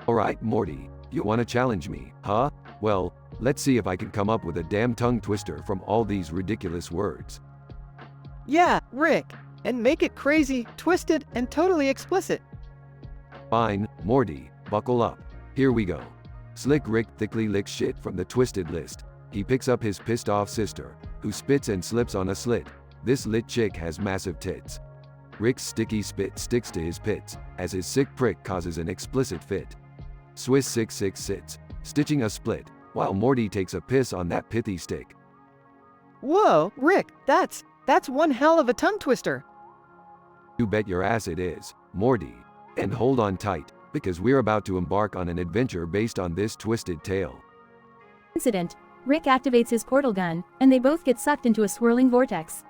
K: Alright, Morty, you wanna challenge me, huh? Well, let's see if I can come up with a damn tongue twister from all these ridiculous words.
A: Yeah, Rick. And make it crazy, twisted, and totally explicit.
K: Fine, Morty, buckle up. Here we go. Slick Rick thickly licks shit from the twisted list. He picks up his pissed off sister, who spits and slips on a slit. This lit chick has massive tits. Rick's sticky spit sticks to his pits, as his sick prick causes an explicit fit. Swiss 66 sits, stitching a split, while Morty takes a piss on that pithy stick.
A: Whoa, Rick, that's one hell of a tongue twister.
K: You bet your ass it is, Morty. And hold on tight, because we're about to embark on an adventure based on this twisted tale.
L: Incident. Rick activates his portal gun, and they both get sucked into a swirling vortex.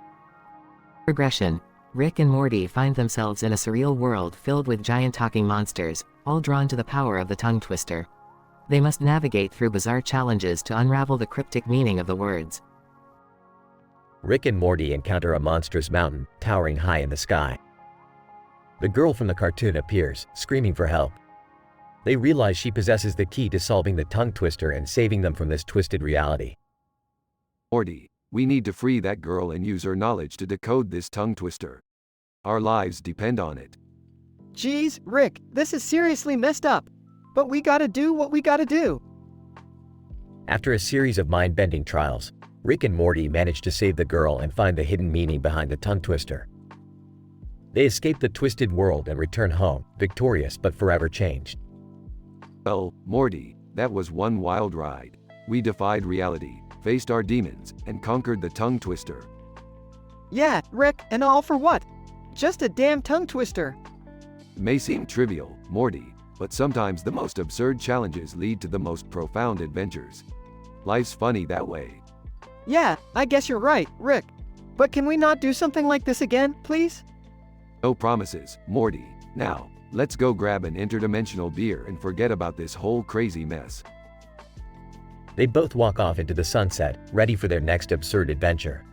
P: Progression. Rick and Morty find themselves in a surreal world filled with giant talking monsters, all drawn to the power of the tongue twister. They must navigate through bizarre challenges to unravel the cryptic meaning of the words.
B: Rick and Morty encounter a monstrous mountain, towering high in the sky. The girl from the cartoon appears, screaming for help. They realize she possesses the key to solving the tongue twister and saving them from this twisted reality.
K: Morty, we need to free that girl and use her knowledge to decode this tongue twister. Our lives depend on it.
A: Geez, Rick, this is seriously messed up. But we gotta do what we gotta do.
B: After a series of mind-bending trials, Rick and Morty manage to save the girl and find the hidden meaning behind the tongue twister. They escape the twisted world and return home, victorious but forever changed.
K: Well, Morty, that was one wild ride. We defied reality, faced our demons, and conquered the tongue twister.
A: Yeah, Rick, and all for what? Just a damn tongue twister.
K: It may seem trivial, Morty, but sometimes the most absurd challenges lead to the most profound adventures. Life's funny that way.
A: Yeah, I guess you're right, Rick. But can we not do something like this again, please?
K: No promises, Morty. Now, let's go grab an interdimensional beer and forget about this whole crazy mess.
B: They both walk off into the sunset, ready for their next absurd adventure.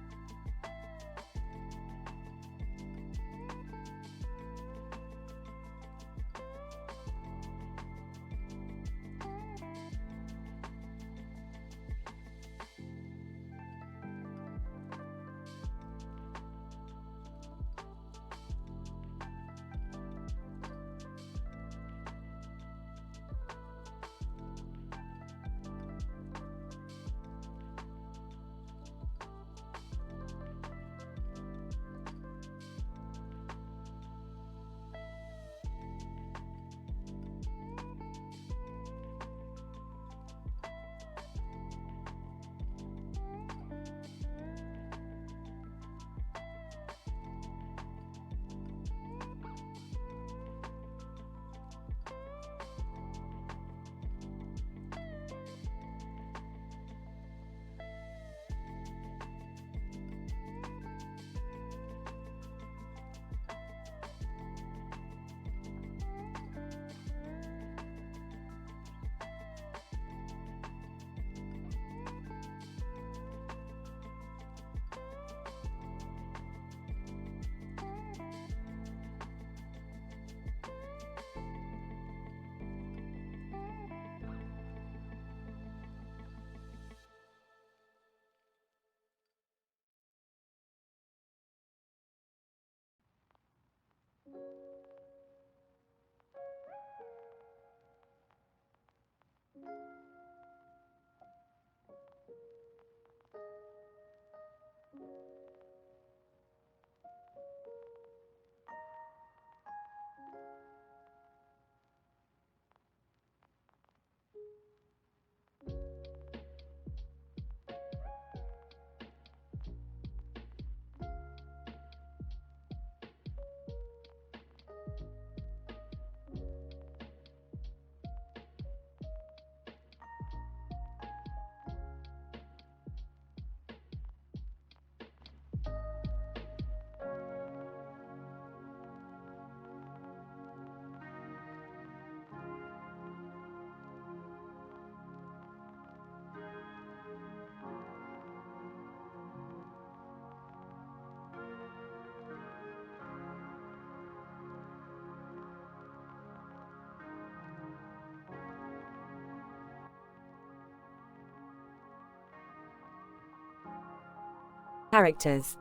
U: Characters.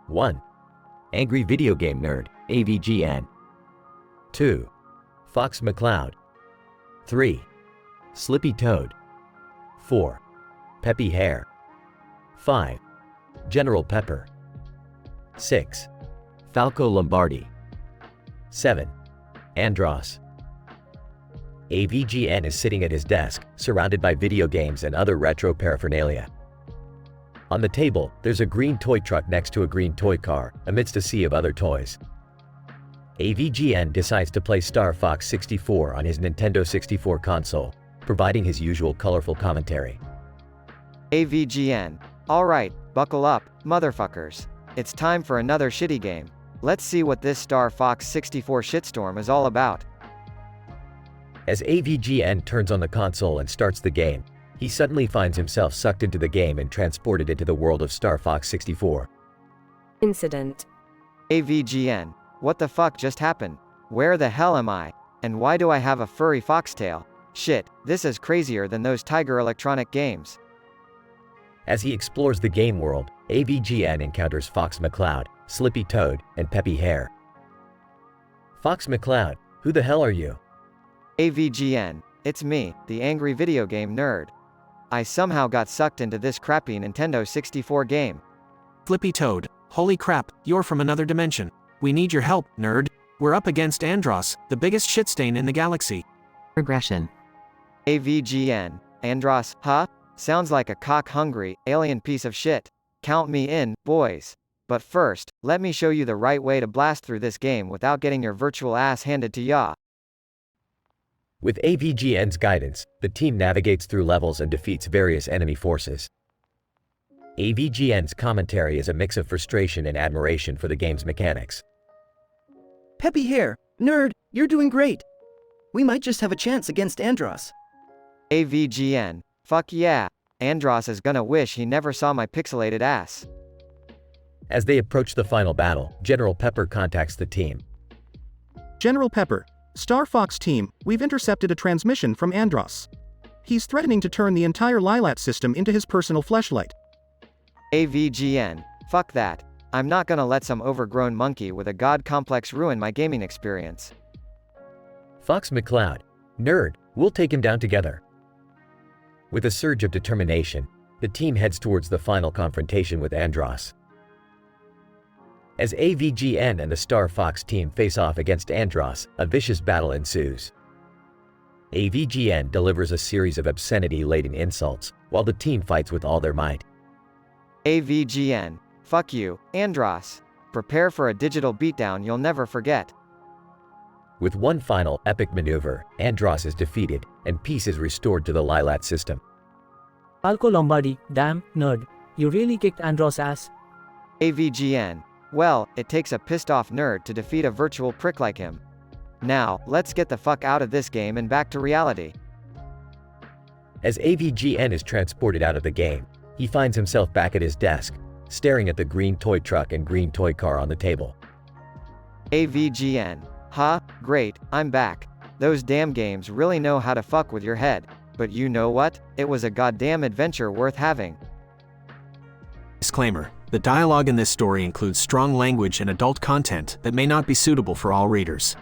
T: 1. Angry Video Game Nerd, AVGN. 2. Fox McCloud. 3. Slippy Toad. 4. Peppy Hare. 5. General Pepper. 6. Falco Lombardi. 7. Andros. AVGN is sitting at his desk, surrounded by video games and other retro paraphernalia. On the table, there's a green toy truck next to a green toy car, amidst a sea of other toys. AVGN decides to play Star Fox 64 on his Nintendo 64 console, providing his usual colorful commentary.
A: AVGN. Alright, buckle up, motherfuckers. It's time for another shitty game. Let's see what this Star Fox 64 shitstorm is all about.
B: As AVGN turns on the console and starts the game, he suddenly finds himself sucked into the game and transported into the world of Star Fox 64.
U: Incident.
A: AVGN. What the fuck just happened? Where the hell am I? And why do I have a furry foxtail? Shit, this is crazier than those Tiger Electronic games.
B: As he explores the game world, AVGN encounters Fox McCloud, Slippy Toad, and Peppy Hare. Fox McCloud, who the hell are you?
A: AVGN. It's me, the angry video game nerd. I somehow got sucked into this crappy Nintendo 64 game.
I: Slippy Toad, holy crap, you're from another dimension. We need your help, nerd. We're up against Andros, the biggest shitstain in the galaxy.
D: Regression.
A: AVGN. Andros, huh? Sounds like a cock-hungry, alien piece of shit. Count me in, boys. But first, let me show you the right way to blast through this game without getting your virtual ass handed to ya.
B: With AVGN's guidance, the team navigates through levels and defeats various enemy forces. AVGN's commentary is a mix of frustration and admiration for the game's mechanics.
J: Peppy Hare, nerd, you're doing great. We might just have a chance against Andros.
A: AVGN. Fuck yeah. Andros is gonna wish he never saw my pixelated ass.
B: As they approach the final battle, General Pepper contacts the team.
N: General Pepper, Star Fox team, we've intercepted a transmission from Andros. He's threatening to turn the entire Lilat system into his personal fleshlight.
A: AVGN. Fuck that. I'm not gonna let some overgrown monkey with a god complex ruin my gaming experience.
B: Fox McCloud. Nerd, we'll take him down together. With a surge of determination, the team heads towards the final confrontation with Andros. As AVGN and the Star Fox team face off against Andros, a vicious battle ensues. AVGN delivers a series of obscenity-laden insults, while the team fights with all their might.
A: AVGN. Fuck you, Andros. Prepare for a digital beatdown you'll never forget.
B: With one final epic maneuver, Andros is defeated, and peace is restored to the Lilat system.
R: Falco Lombardi, damn, nerd. You really kicked Andros' ass?
A: AVGN. Well, it takes a pissed-off nerd to defeat a virtual prick like him. Now, let's get the fuck out of this game and back to reality.
B: As AVGN is transported out of the game, he finds himself back at his desk, staring at the green toy truck and green toy car on the table.
A: AVGN. Huh? Great, I'm back. Those damn games really know how to fuck with your head. But you know what? It was a goddamn adventure worth having.
I: Disclaimer. The dialogue in this story includes strong language and adult content that may not be suitable for all readers.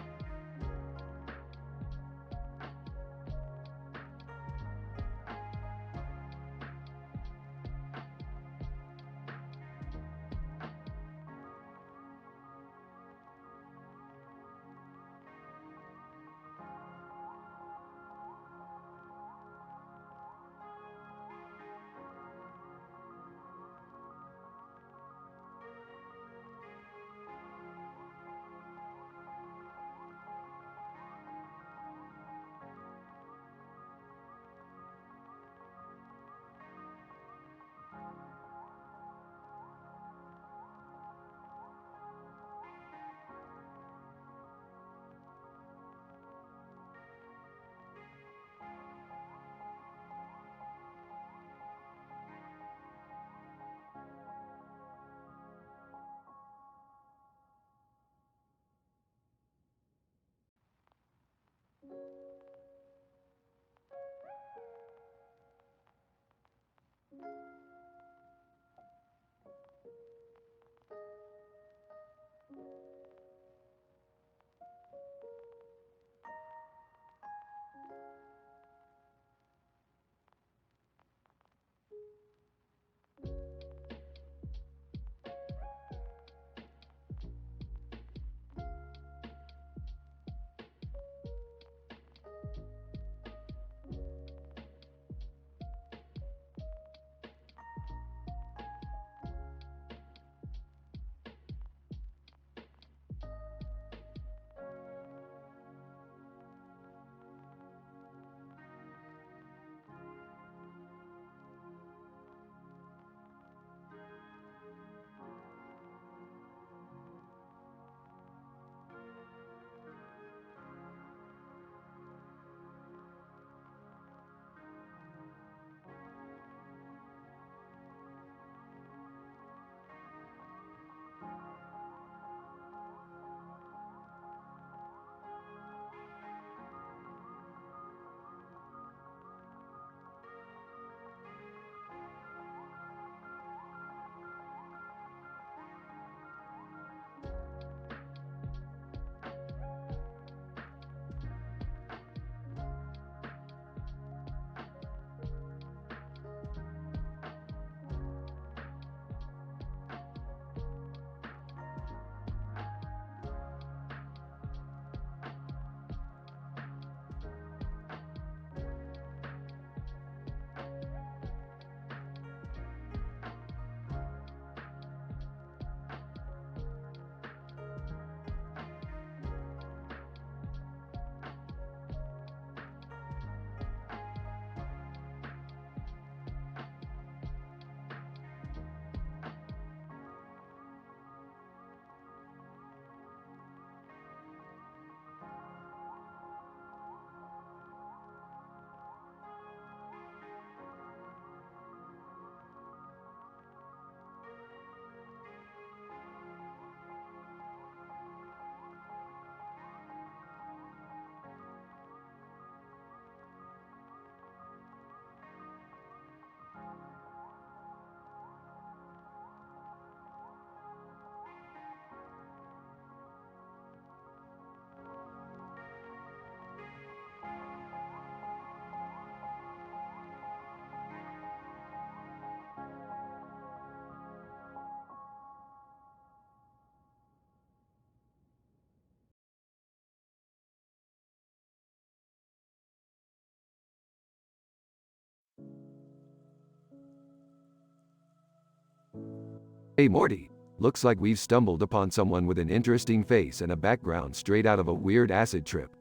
K: Hey Morty, looks like we've stumbled upon someone with an interesting face and a background straight out of a weird acid trip.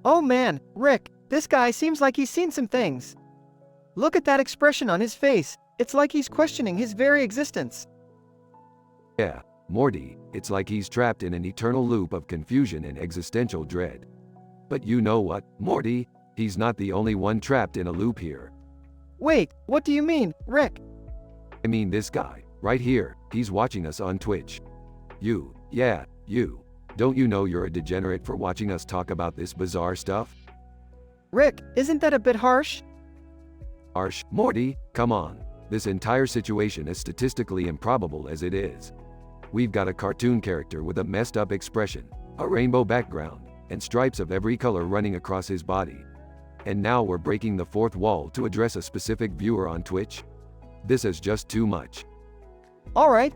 A: Oh man, Rick, this guy seems like he's seen some things. Look at that expression on his face, it's like he's questioning his very existence.
K: Yeah, Morty, it's like he's trapped in an eternal loop of confusion and existential dread. But you know what, Morty? He's not the only one trapped in a loop here.
A: Wait, what do you mean, Rick?
K: I mean this guy, right here, he's watching us on Twitch. You, yeah, you. Don't you know you're a degenerate for watching us talk about this bizarre stuff?
A: Rick, isn't that a bit harsh?
K: Harsh? Morty, come on. This entire situation is statistically improbable as it is. We've got a cartoon character with a messed up expression, a rainbow background, and stripes of every color running across his body. And now we're breaking the fourth wall to address a specific viewer on Twitch? This is just too much.
A: Alright,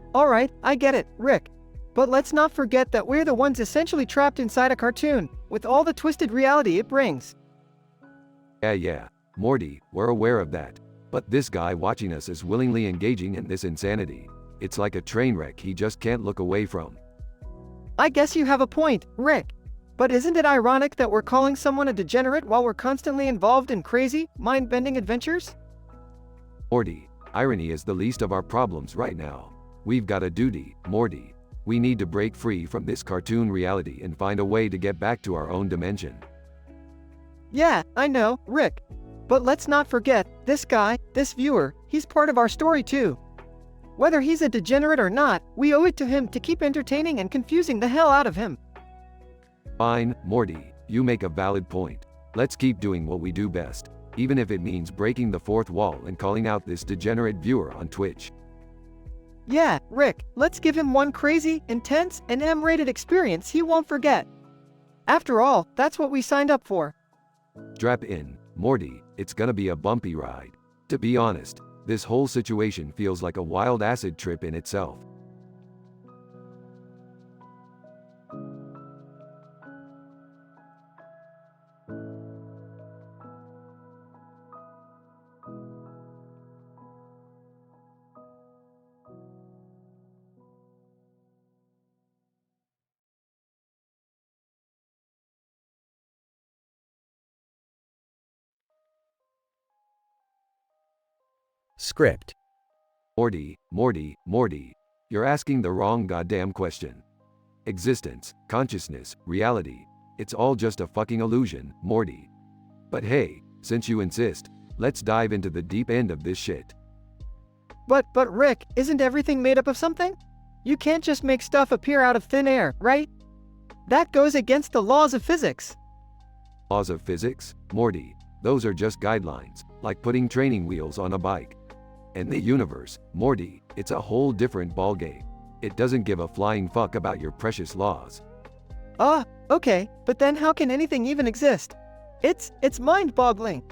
A: I get it, Rick. But let's not forget that we're the ones essentially trapped inside a cartoon, with all the twisted reality it brings.
K: Yeah, Morty, we're aware of that. But this guy watching us is willingly engaging in this insanity. It's like a train wreck he just can't look away from.
A: I guess you have a point, Rick. But isn't it ironic that we're calling someone a degenerate while we're constantly involved in crazy, mind-bending adventures?
K: Morty, irony is the least of our problems right now. We've got a duty, Morty. We need to break free from this cartoon reality and find a way to get back to our own dimension.
A: Yeah, I know, Rick. But let's not forget, this guy, this viewer, he's part of our story too. Whether he's a degenerate or not, we owe it to him to keep entertaining and confusing the hell out of him.
K: Fine, Morty, you make a valid point. Let's keep doing what we do best, even if it means breaking the fourth wall and calling out this degenerate viewer on Twitch.
A: Yeah, Rick, let's give him one crazy, intense, and M-rated experience he won't forget. After all, that's what we signed up for.
K: Strap in, Morty, it's gonna be a bumpy ride. To be honest, this whole situation feels like a wild acid trip in itself.
T: Script.
K: Morty, you're asking the wrong goddamn question. Existence, consciousness, reality, it's all just a fucking illusion, Morty. But hey, since you insist, let's dive into the deep end of this shit.
A: But Rick, isn't everything made up of something? You can't just make stuff appear out of thin air, right? That goes against the laws of physics.
K: Laws of physics? Morty, those are just guidelines, like putting training wheels on a bike. And the universe, Morty, it's a whole different ballgame. It doesn't give a flying fuck about your precious laws.
A: Okay, but then how can anything even exist? It's mind-boggling.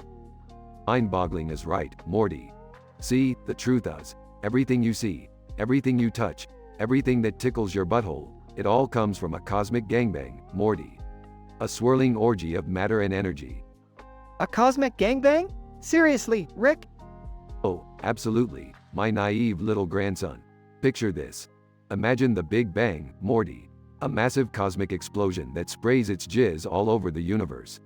K: Mind-boggling is right, Morty. See, the truth is, everything you see, everything you touch, everything that tickles your butthole, it all comes from a cosmic gangbang, Morty. A swirling orgy of matter and energy.
A: A cosmic gangbang? Seriously, Rick?
K: Oh, absolutely, my naive little grandson. Picture this. Imagine the Big Bang, Morty. A massive cosmic explosion that sprays its jizz all over the universe.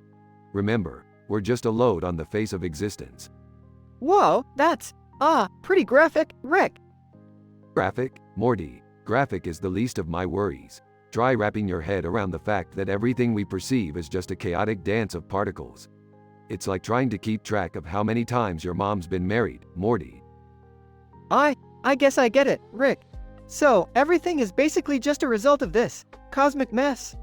K: Remember, we're just a load on the face of existence.
A: Whoa, that's, pretty graphic, Rick.
K: Graphic? Morty, graphic is the least of my worries. Try wrapping your head around the fact that everything we perceive is just a chaotic dance of particles. It's like trying to keep track of how many times your mom's been married, Morty.
A: I guess I get it, Rick. So, everything is basically just a result of this cosmic mess.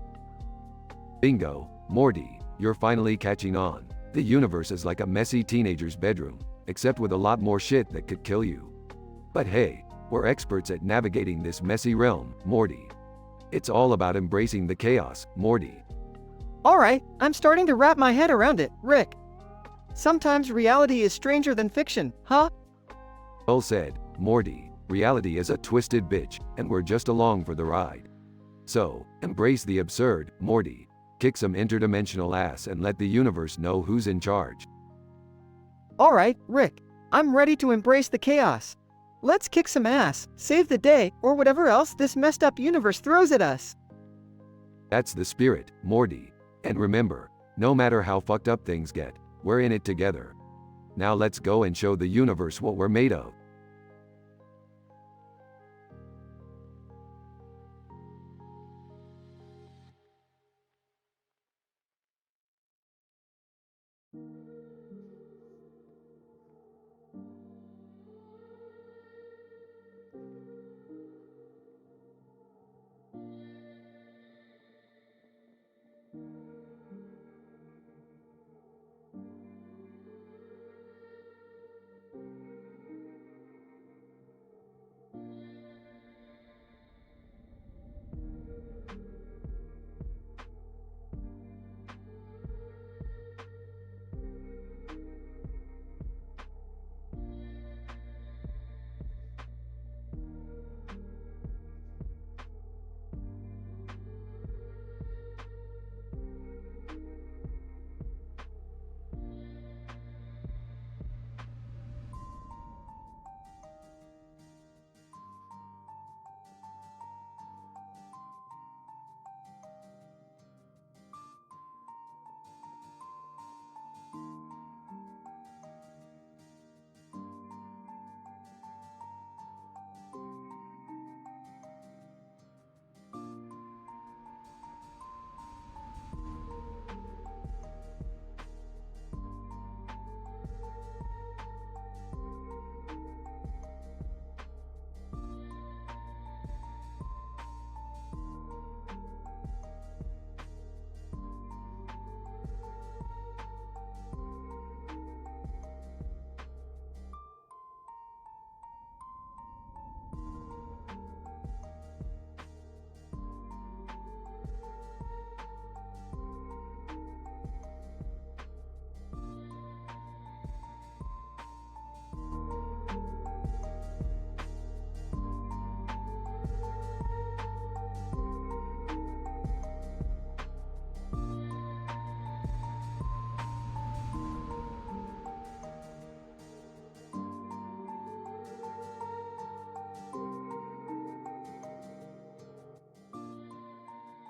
K: Bingo, Morty, you're finally catching on. The universe is like a messy teenager's bedroom, except with a lot more shit that could kill you. But hey, we're experts at navigating this messy realm, Morty. It's all about embracing the chaos, Morty.
A: Alright, I'm starting to wrap my head around it, Rick. Sometimes reality is stranger than fiction, huh?
K: Well said, Morty. Reality is a twisted bitch, and we're just along for the ride. So, embrace the absurd, Morty. Kick some interdimensional ass and let the universe know who's in charge.
A: Alright, Rick. I'm ready to embrace the chaos. Let's kick some ass, save the day, or whatever else this messed up universe throws at us.
K: That's the spirit, Morty. And remember, no matter how fucked up things get, we're in it together. Now let's go and show the universe what we're made of.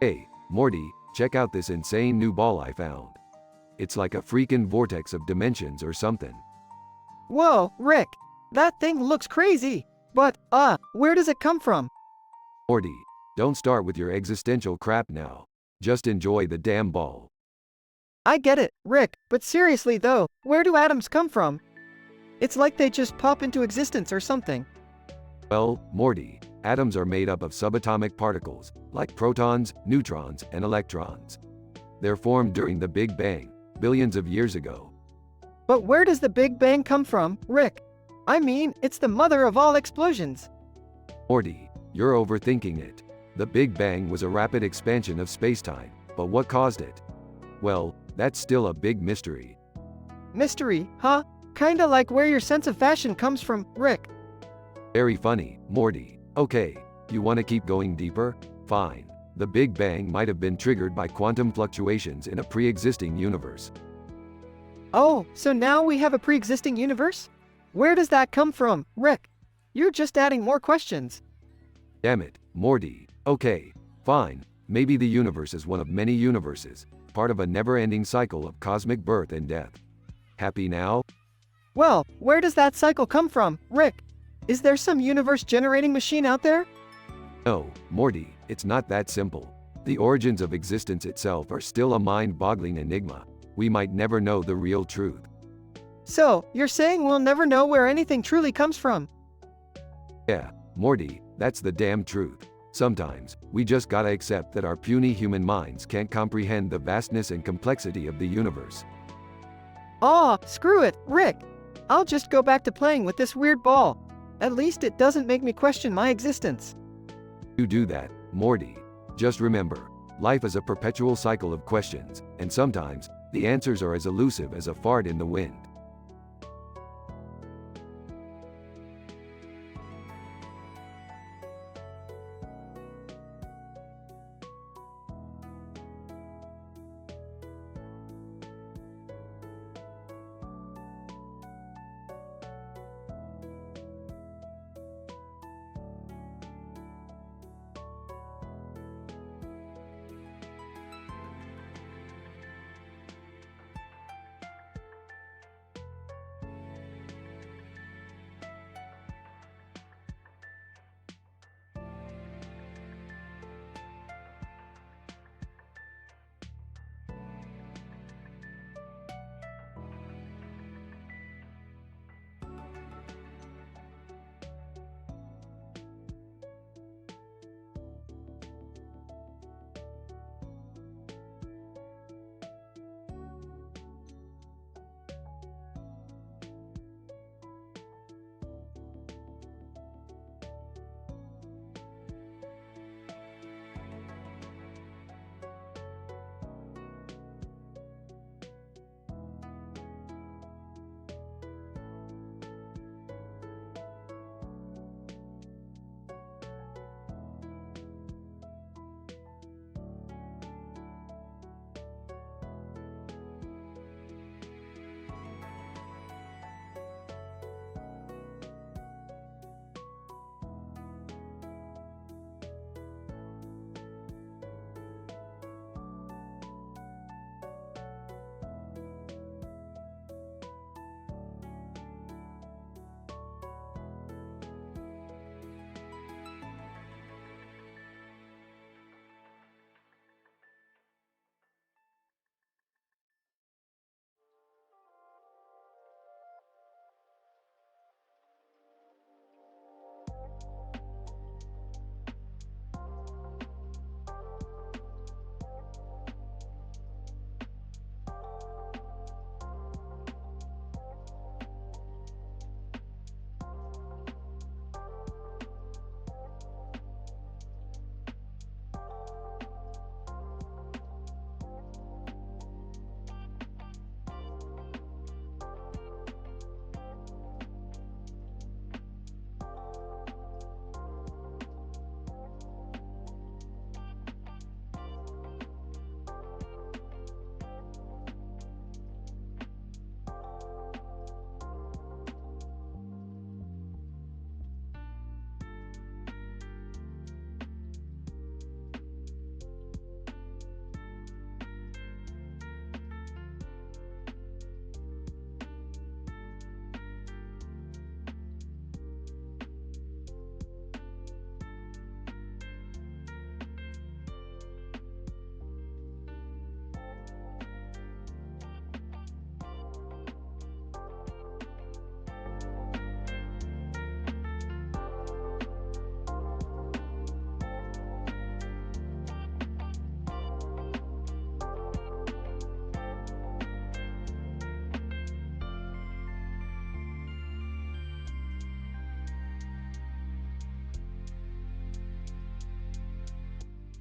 K: Hey, Morty, check out this insane new ball I found. It's like a freaking vortex of dimensions or something.
A: Whoa, Rick! That thing looks crazy! But, where does it come from?
K: Morty, don't start with your existential crap now. Just enjoy the damn ball.
A: I get it, Rick, but seriously though, where do atoms come from? It's like they just pop into existence or something.
K: Well, Morty, atoms are made up of subatomic particles, like protons, neutrons, and electrons. They're formed during the Big Bang, billions of years ago.
A: But where does the Big Bang come from, Rick? I mean, it's the mother of all explosions.
K: Morty, you're overthinking it. The Big Bang was a rapid expansion of spacetime, but what caused it? Well, that's still a big mystery.
A: Mystery, huh? Kinda like where your sense of fashion comes from, Rick.
K: Very funny, Morty. Okay, you want to keep going deeper? Fine. The Big Bang might have been triggered by quantum fluctuations in a pre-existing universe.
A: Oh, so now we have a pre-existing universe? Where does that come from, Rick? You're just adding more questions.
K: Damn it, Morty. Okay, fine. Maybe the universe is one of many universes, part of a never-ending cycle of cosmic birth and death. Happy now?
A: Well, where does that cycle come from, Rick? Is there some universe-generating machine out there?
K: No, Morty, it's not that simple. The origins of existence itself are still a mind-boggling enigma. We might never know the real truth.
A: So, you're saying we'll never know where anything truly comes from?
K: Yeah, Morty, that's the damn truth. Sometimes, we just gotta accept that our puny human minds can't comprehend the vastness and complexity of the universe.
A: Aw, screw it, Rick. I'll just go back to playing with this weird ball. At least it doesn't make me question my existence.
K: You do that, Morty. Just remember, life is a perpetual cycle of questions, and sometimes, the answers are as elusive as a fart in the wind.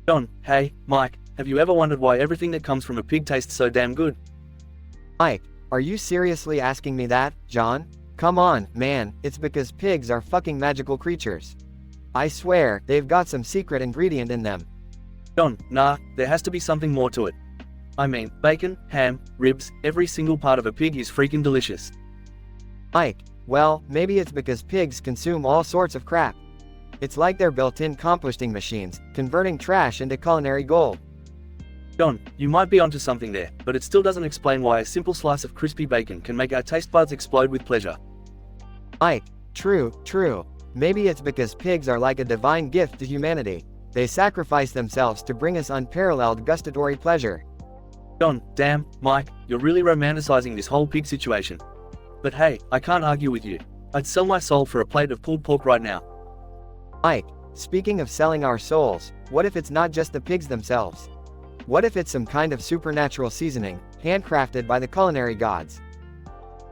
O: John, hey, Mike, have you ever wondered why everything that comes from a pig tastes so damn good?
A: Mike, are you seriously asking me that, John? Come on, man, it's because pigs are fucking magical creatures. I swear, they've got some secret ingredient in them.
O: John, nah, there has to be something more to it. I mean, bacon, ham, ribs, every single part of a pig is freaking delicious.
A: Mike, well, maybe it's because pigs consume all sorts of crap. It's like they're built-in composting machines, converting trash into culinary gold.
O: John, you might be onto something there, but it still doesn't explain why a simple slice of crispy bacon can make our taste buds explode with pleasure.
A: Mike, true. Maybe it's because pigs are like a divine gift to humanity. They sacrifice themselves to bring us unparalleled gustatory pleasure.
O: John, damn, Mike, you're really romanticizing this whole pig situation. But hey, I can't argue with you. I'd sell my soul for a plate of pulled pork right now.
A: Mike, speaking of selling our souls, what if it's not just the pigs themselves? What if it's some kind of supernatural seasoning, handcrafted by the culinary gods?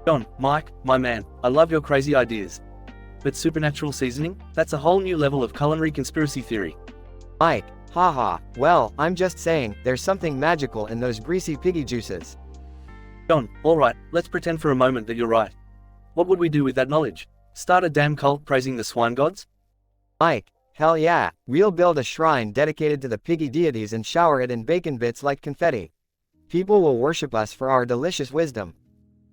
O: John, Mike, my man, I love your crazy ideas. But supernatural seasoning? That's a whole new level of culinary conspiracy theory.
A: Mike, haha, well, I'm just saying, there's something magical in those greasy piggy juices.
O: John, alright, let's pretend for a moment that you're right. What would we do with that knowledge? Start a damn cult praising the swine gods?
A: Mike, hell yeah, we'll build a shrine dedicated to the piggy deities and shower it in bacon bits like confetti. People will worship us for our delicious wisdom.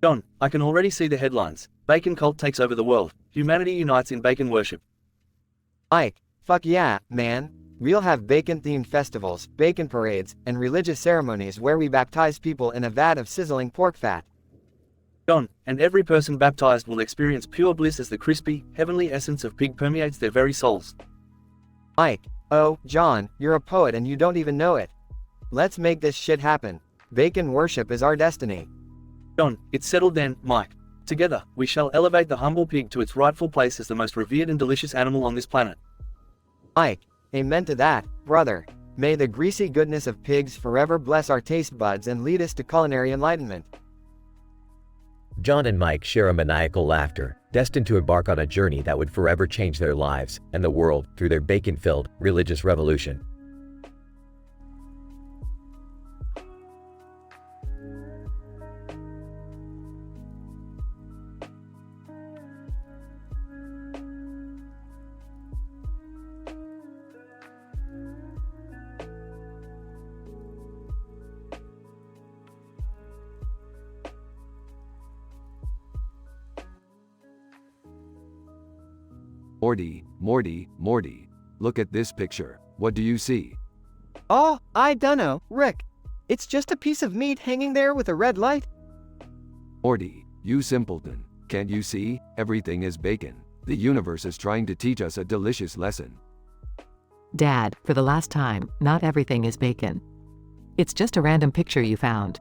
O: John, I can already see the headlines. Bacon cult takes over the world. Humanity unites in bacon worship.
A: Mike, fuck yeah, man. We'll have bacon-themed festivals, bacon parades, and religious ceremonies where we baptize people in a vat of sizzling pork fat.
O: John, and every person baptized will experience pure bliss as the crispy, heavenly essence of pig permeates their very souls.
A: Mike, oh, John, you're a poet and you don't even know it. Let's make this shit happen. Bacon worship is our destiny.
O: John, it's settled then, Mike. Together, we shall elevate the humble pig to its rightful place as the most revered and delicious animal on this planet.
A: Mike, amen to that, brother. May the greasy goodness of pigs forever bless our taste buds and lead us to culinary enlightenment.
B: John and Mike share a maniacal laughter, destined to embark on a journey that would forever change their lives and the world through their bacon-filled religious revolution.
K: Morty, look at this picture. What do you see?
A: Oh, I dunno, Rick. It's just a piece of meat hanging there with a red light.
K: Morty, you simpleton. Can't you see? Everything is bacon. The universe is trying to teach us a delicious lesson.
P: Dad, for the last time, not everything is bacon. It's just a random picture you found.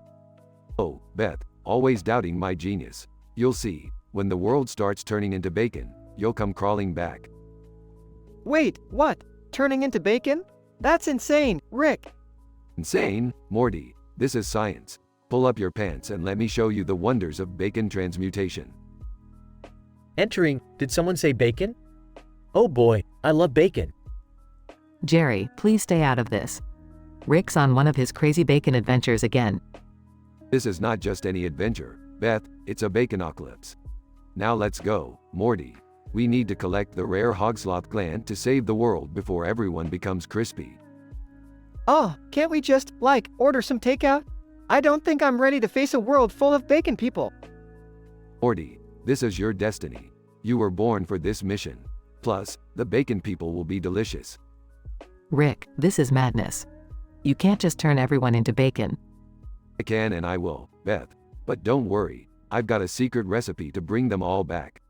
K: Oh, Beth, always doubting my genius. You'll see, when the world starts turning into bacon, you'll come crawling back.
A: Wait, what? Turning into bacon? That's insane, Rick.
K: Insane? Morty, this is science. Pull up your pants and let me show you the wonders of bacon transmutation.
M: Entering, did someone say bacon? Oh boy, I love bacon.
P: Jerry, please stay out of this. Rick's on one of his crazy bacon adventures again.
K: This is not just any adventure, Beth, it's a baconocalypse. Now let's go, Morty. We need to collect the rare hogsloth gland to save the world before everyone becomes crispy.
A: Oh, can't we just, order some takeout? I don't think I'm ready to face a world full of bacon people.
K: Morty, this is your destiny. You were born for this mission. Plus, the bacon people will be delicious.
P: Rick, this is madness. You can't just turn everyone into bacon.
K: I can and I will, Beth. But don't worry, I've got a secret recipe to bring them all back.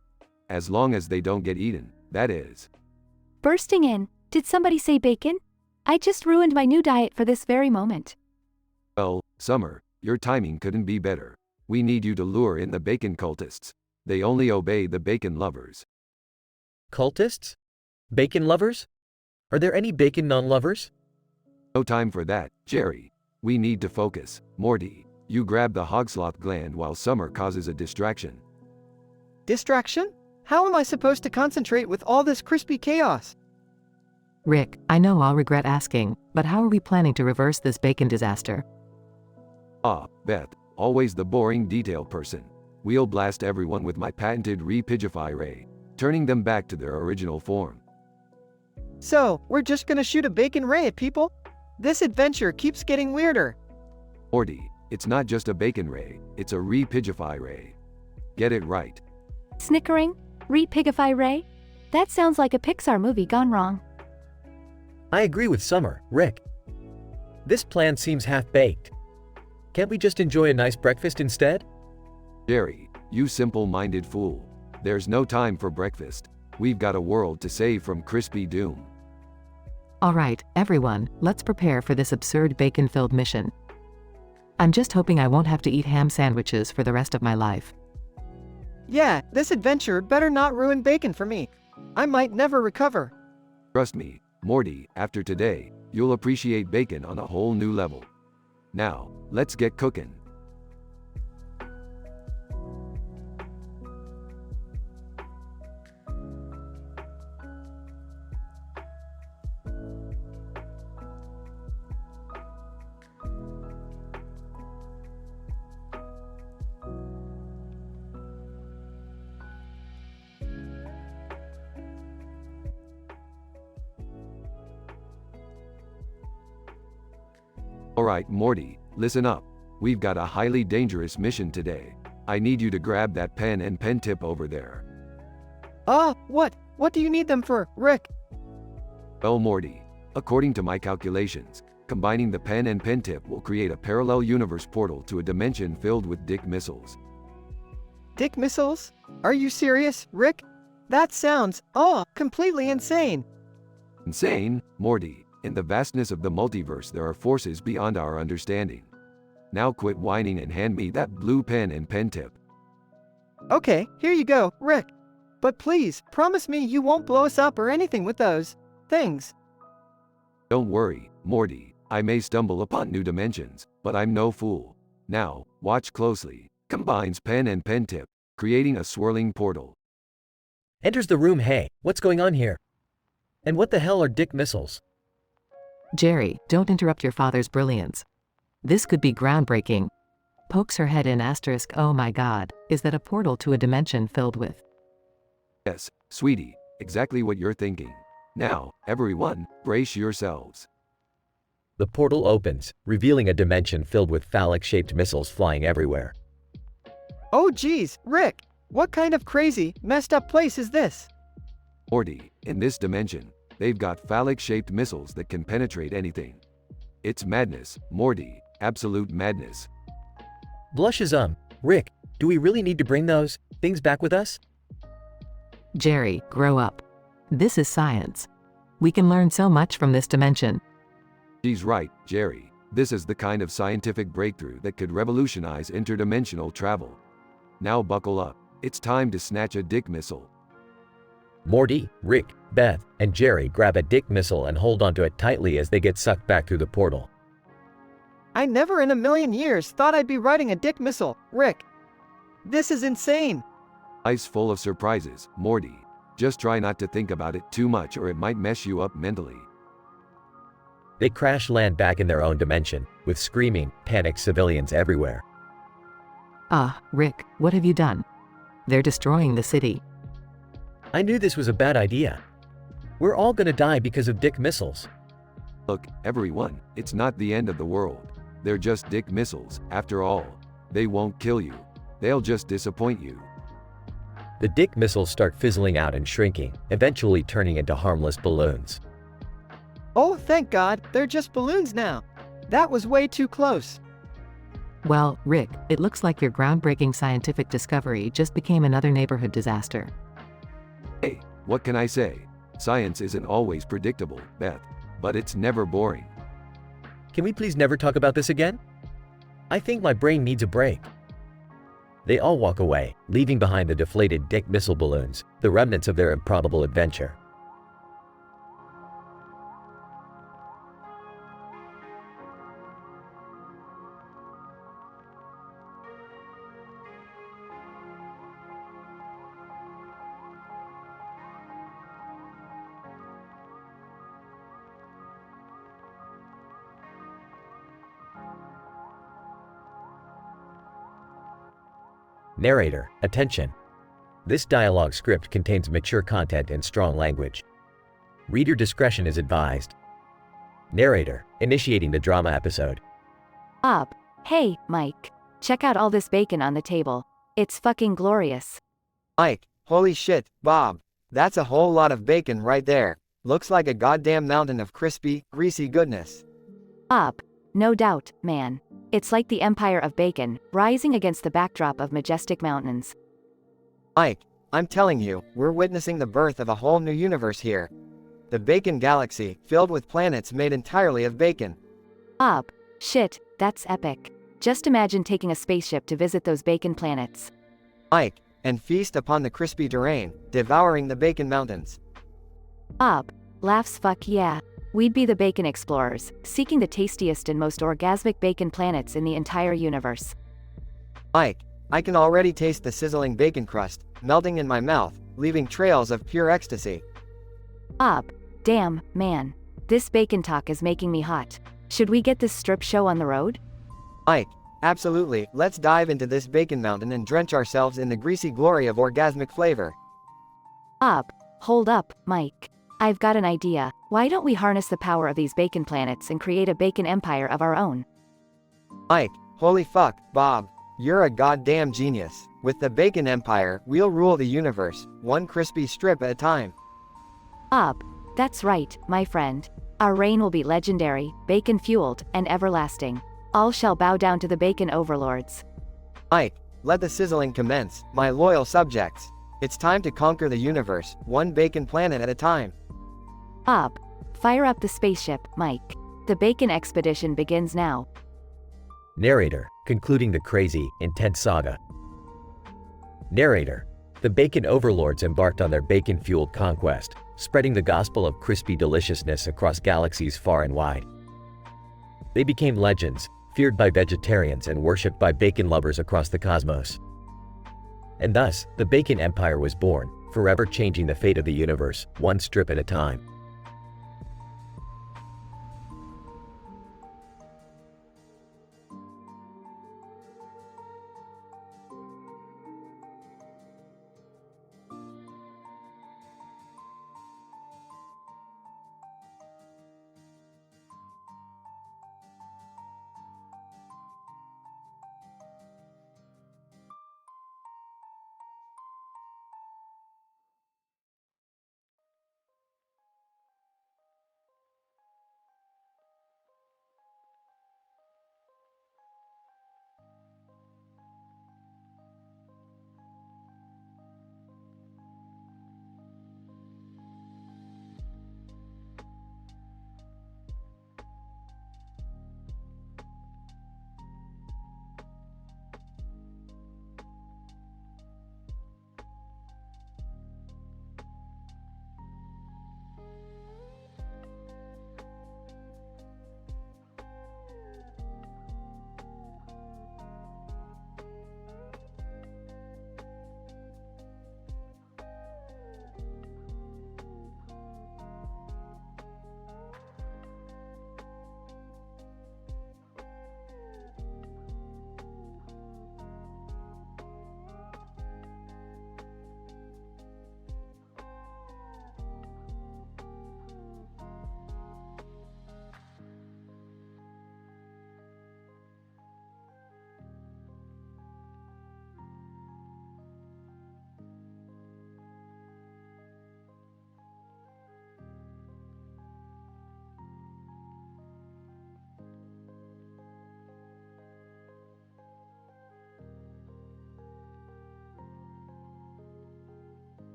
K: As long as they don't get eaten, that is.
L: Bursting in, did somebody say bacon? I just ruined my new diet for this very moment.
K: Well, Summer, your timing couldn't be better. We need you to lure in the bacon cultists. They only obey the bacon lovers.
M: Cultists? Bacon lovers? Are there any bacon non-lovers?
K: No time for that, Jerry. We need to focus. Morty, you grab the hogsloth gland while Summer causes a distraction.
A: Distraction? How am I supposed to concentrate with all this crispy chaos?
P: Rick, I know I'll regret asking, but how are we planning to reverse this bacon disaster?
K: Ah, Beth, always the boring detail person. We'll blast everyone with my patented repigify ray, turning them back to their original form.
A: So, we're just gonna shoot a bacon ray at people? This adventure keeps getting weirder.
K: Morty, it's not just a bacon ray, it's a repigify ray. Get it right.
L: Snickering? Repigify Ray? That sounds like a Pixar movie gone wrong.
T: I agree with Summer, Rick. This plan seems half-baked. Can't we just enjoy a nice breakfast instead?
K: Jerry, you simple-minded fool. There's no time for breakfast. We've got a world to save from crispy doom.
P: Alright, everyone, let's prepare for this absurd bacon-filled mission. I'm just hoping I won't have to eat ham sandwiches for the rest of my life.
A: Yeah, this adventure better not ruin bacon for me. I might never recover.
K: Trust me, Morty, after today, you'll appreciate bacon on a whole new level. Now, let's get cooking. Alright, Morty, listen up. We've got a highly dangerous mission today. I need you to grab that pen and pen tip over there.
A: What? What do you need them for, Rick?
K: Well, Morty, according to my calculations, combining the pen and pen tip will create a parallel universe portal to a dimension filled with dick missiles.
A: Dick missiles? Are you serious, Rick? That sounds, completely insane.
K: Insane, Morty. In the vastness of the multiverse there are forces beyond our understanding. Now quit whining and hand me that blue pen and pen tip.
A: Okay, here you go, Rick. But please, promise me you won't blow us up or anything with those things.
K: Don't worry, Morty. I may stumble upon new dimensions, but I'm no fool. Now, watch closely. Combines pen and pen tip, creating a swirling portal.
T: Enters the room. Hey, what's going on here? And what the hell are dick missiles?
P: Jerry, don't interrupt your father's brilliance. This could be groundbreaking. Pokes her head in asterisk. Oh my god, is that a portal to a dimension filled with?
K: Yes, sweetie, exactly what you're thinking. Now, everyone, brace yourselves.
T: The portal opens, revealing a dimension filled with phallic-shaped missiles flying everywhere.
A: Oh geez, Rick, what kind of crazy, messed up place is this?
K: Morty, in this dimension, they've got phallic-shaped missiles that can penetrate anything. It's madness, Morty, absolute madness.
T: Blushes. Rick, do we really need to bring those things back with us?
P: Jerry, grow up. This is science. We can learn so much from this dimension.
K: She's right, Jerry. This is the kind of scientific breakthrough that could revolutionize interdimensional travel. Now buckle up. It's time to snatch a dick missile.
T: Morty, Rick, Beth, and Jerry grab a dick missile and hold onto it tightly as they get sucked back through the portal.
A: I never in a million years thought I'd be riding a dick missile, Rick. This is insane.
K: Life's full of surprises, Morty. Just try not to think about it too much or it might mess you up mentally.
T: They crash land back in their own dimension, with screaming, panicked civilians everywhere.
P: Rick, what have you done? They're destroying the city.
T: I knew this was a bad idea. We're all gonna die because of dick missiles.
K: Look, everyone, it's not the end of the world. They're just dick missiles, after all. They won't kill you. They'll just disappoint you.
T: The dick missiles start fizzling out and shrinking, eventually turning into harmless balloons.
A: Oh, thank God, they're just balloons now. That was way too close.
P: Well, Rick, it looks like your groundbreaking scientific discovery just became another neighborhood disaster.
K: Hey, what can I say? Science isn't always predictable, Beth, but it's never boring.
T: Can we please never talk about this again? I think my brain needs a break. They all walk away, leaving behind the deflated dick missile balloons, the remnants of their improbable adventure.
B: Narrator, attention. This dialogue script contains mature content and strong language. Reader discretion is advised. Narrator, initiating the drama episode.
C: Bob, hey, Mike. Check out all this bacon on the table. It's fucking glorious.
A: Mike, holy shit, Bob. That's a whole lot of bacon right there. Looks like a goddamn mountain of crispy, greasy goodness.
C: Bob, no doubt, man. It's like the empire of bacon, rising against the backdrop of majestic mountains.
A: Mike, I'm telling you, we're witnessing the birth of a whole new universe here. The Bacon Galaxy, filled with planets made entirely of bacon.
C: Bob, shit, that's epic. Just imagine taking a spaceship to visit those bacon planets.
A: Mike, and feast upon the crispy terrain, devouring the bacon mountains.
C: Bob, laughs fuck yeah. We'd be the bacon explorers, seeking the tastiest and most orgasmic bacon planets in the entire universe.
A: Mike, I can already taste the sizzling bacon crust, melting in my mouth, leaving trails of pure ecstasy.
C: Bob, damn, man. This bacon talk is making me hot. Should we get this strip show on the road?
A: Mike, absolutely, let's dive into this bacon mountain and drench ourselves in the greasy glory of orgasmic flavor.
C: Bob, hold up, Mike. I've got an idea. Why don't we harness the power of these bacon planets and create a bacon empire of our own?
A: Mike, holy fuck, Bob. You're a goddamn genius. With the bacon empire, we'll rule the universe, one crispy strip at a time.
C: Bob, that's right, my friend. Our reign will be legendary, bacon-fueled, and everlasting. All shall bow down to the bacon overlords.
A: Mike, let the sizzling commence, my loyal subjects. It's time to conquer the universe, one bacon planet at a time.
C: Bob, fire up the spaceship, Mike. The bacon expedition begins now.
B: Narrator, concluding the crazy, intense saga. Narrator, the bacon overlords embarked on their bacon-fueled conquest, spreading the gospel of crispy deliciousness across galaxies far and wide. They became legends, feared by vegetarians and worshipped by bacon lovers across the cosmos. And thus, the Bacon Empire was born, forever changing the fate of the universe, one strip at a time.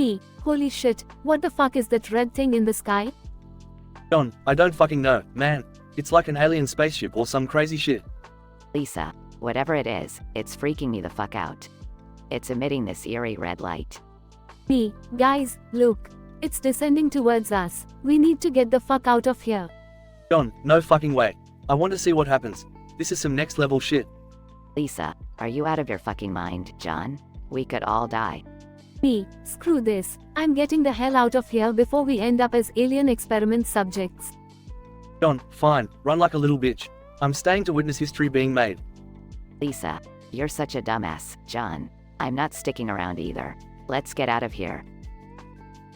L: P. Holy shit, what the fuck is that red thing in the sky?
O: John, I don't fucking know, man. It's like an alien spaceship or some crazy shit.
F: Lisa, whatever it is, it's freaking me the fuck out. It's emitting this eerie red light.
L: P. Guys, look. It's descending towards us. We need to get the fuck out of here.
O: John, no fucking way. I want to see what happens. This is some next level shit.
F: Lisa, are you out of your fucking mind, John? We could all die.
L: P. Screw this. I'm getting the hell out of here before we end up as alien experiment subjects.
O: John, fine, run like a little bitch. I'm staying to witness history being made.
F: Lisa, you're such a dumbass, John. I'm not sticking around either. Let's get out of here.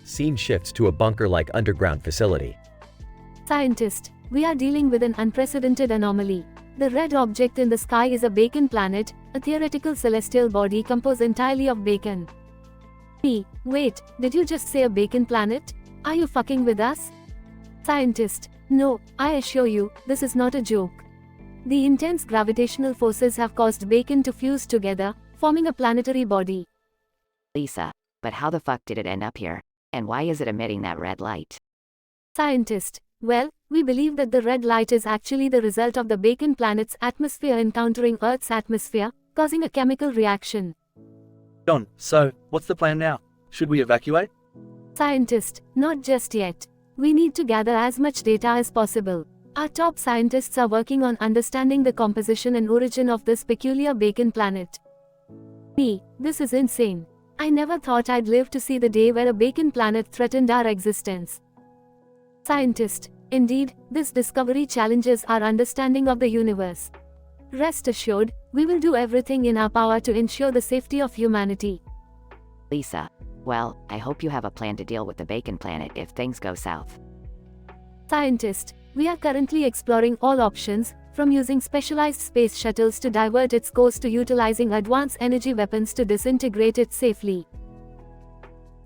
T: Scene shifts to a bunker-like underground facility.
L: Scientist, we are dealing with an unprecedented anomaly. The red object in the sky is a bacon planet, a theoretical celestial body composed entirely of bacon. P. Wait, did you just say a bacon planet? Are you fucking with us? Scientist, no, I assure you, this is not a joke. The intense gravitational forces have caused bacon to fuse together, forming a planetary body.
F: Lisa, but how the fuck did it end up here? And why is it emitting that red light?
L: Scientist, well, we believe that the red light is actually the result of the bacon planet's atmosphere encountering Earth's atmosphere, causing a chemical reaction.
O: John, so, what's the plan now? Should we evacuate?
L: Scientist, not just yet. We need to gather as much data as possible. Our top scientists are working on understanding the composition and origin of this peculiar bacon planet. P. This is insane. I never thought I'd live to see the day where a bacon planet threatened our existence. Scientist, indeed, this discovery challenges our understanding of the universe. Rest assured, we will do everything in our power to ensure the safety of humanity.
F: Lisa, well, I hope you have a plan to deal with the bacon planet if things go south.
L: Scientist, we are currently exploring all options, from using specialized space shuttles to divert its course to utilizing advanced energy weapons to disintegrate it safely.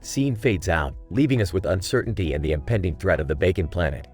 T: Scene fades out, leaving us with uncertainty and the impending threat of the bacon planet.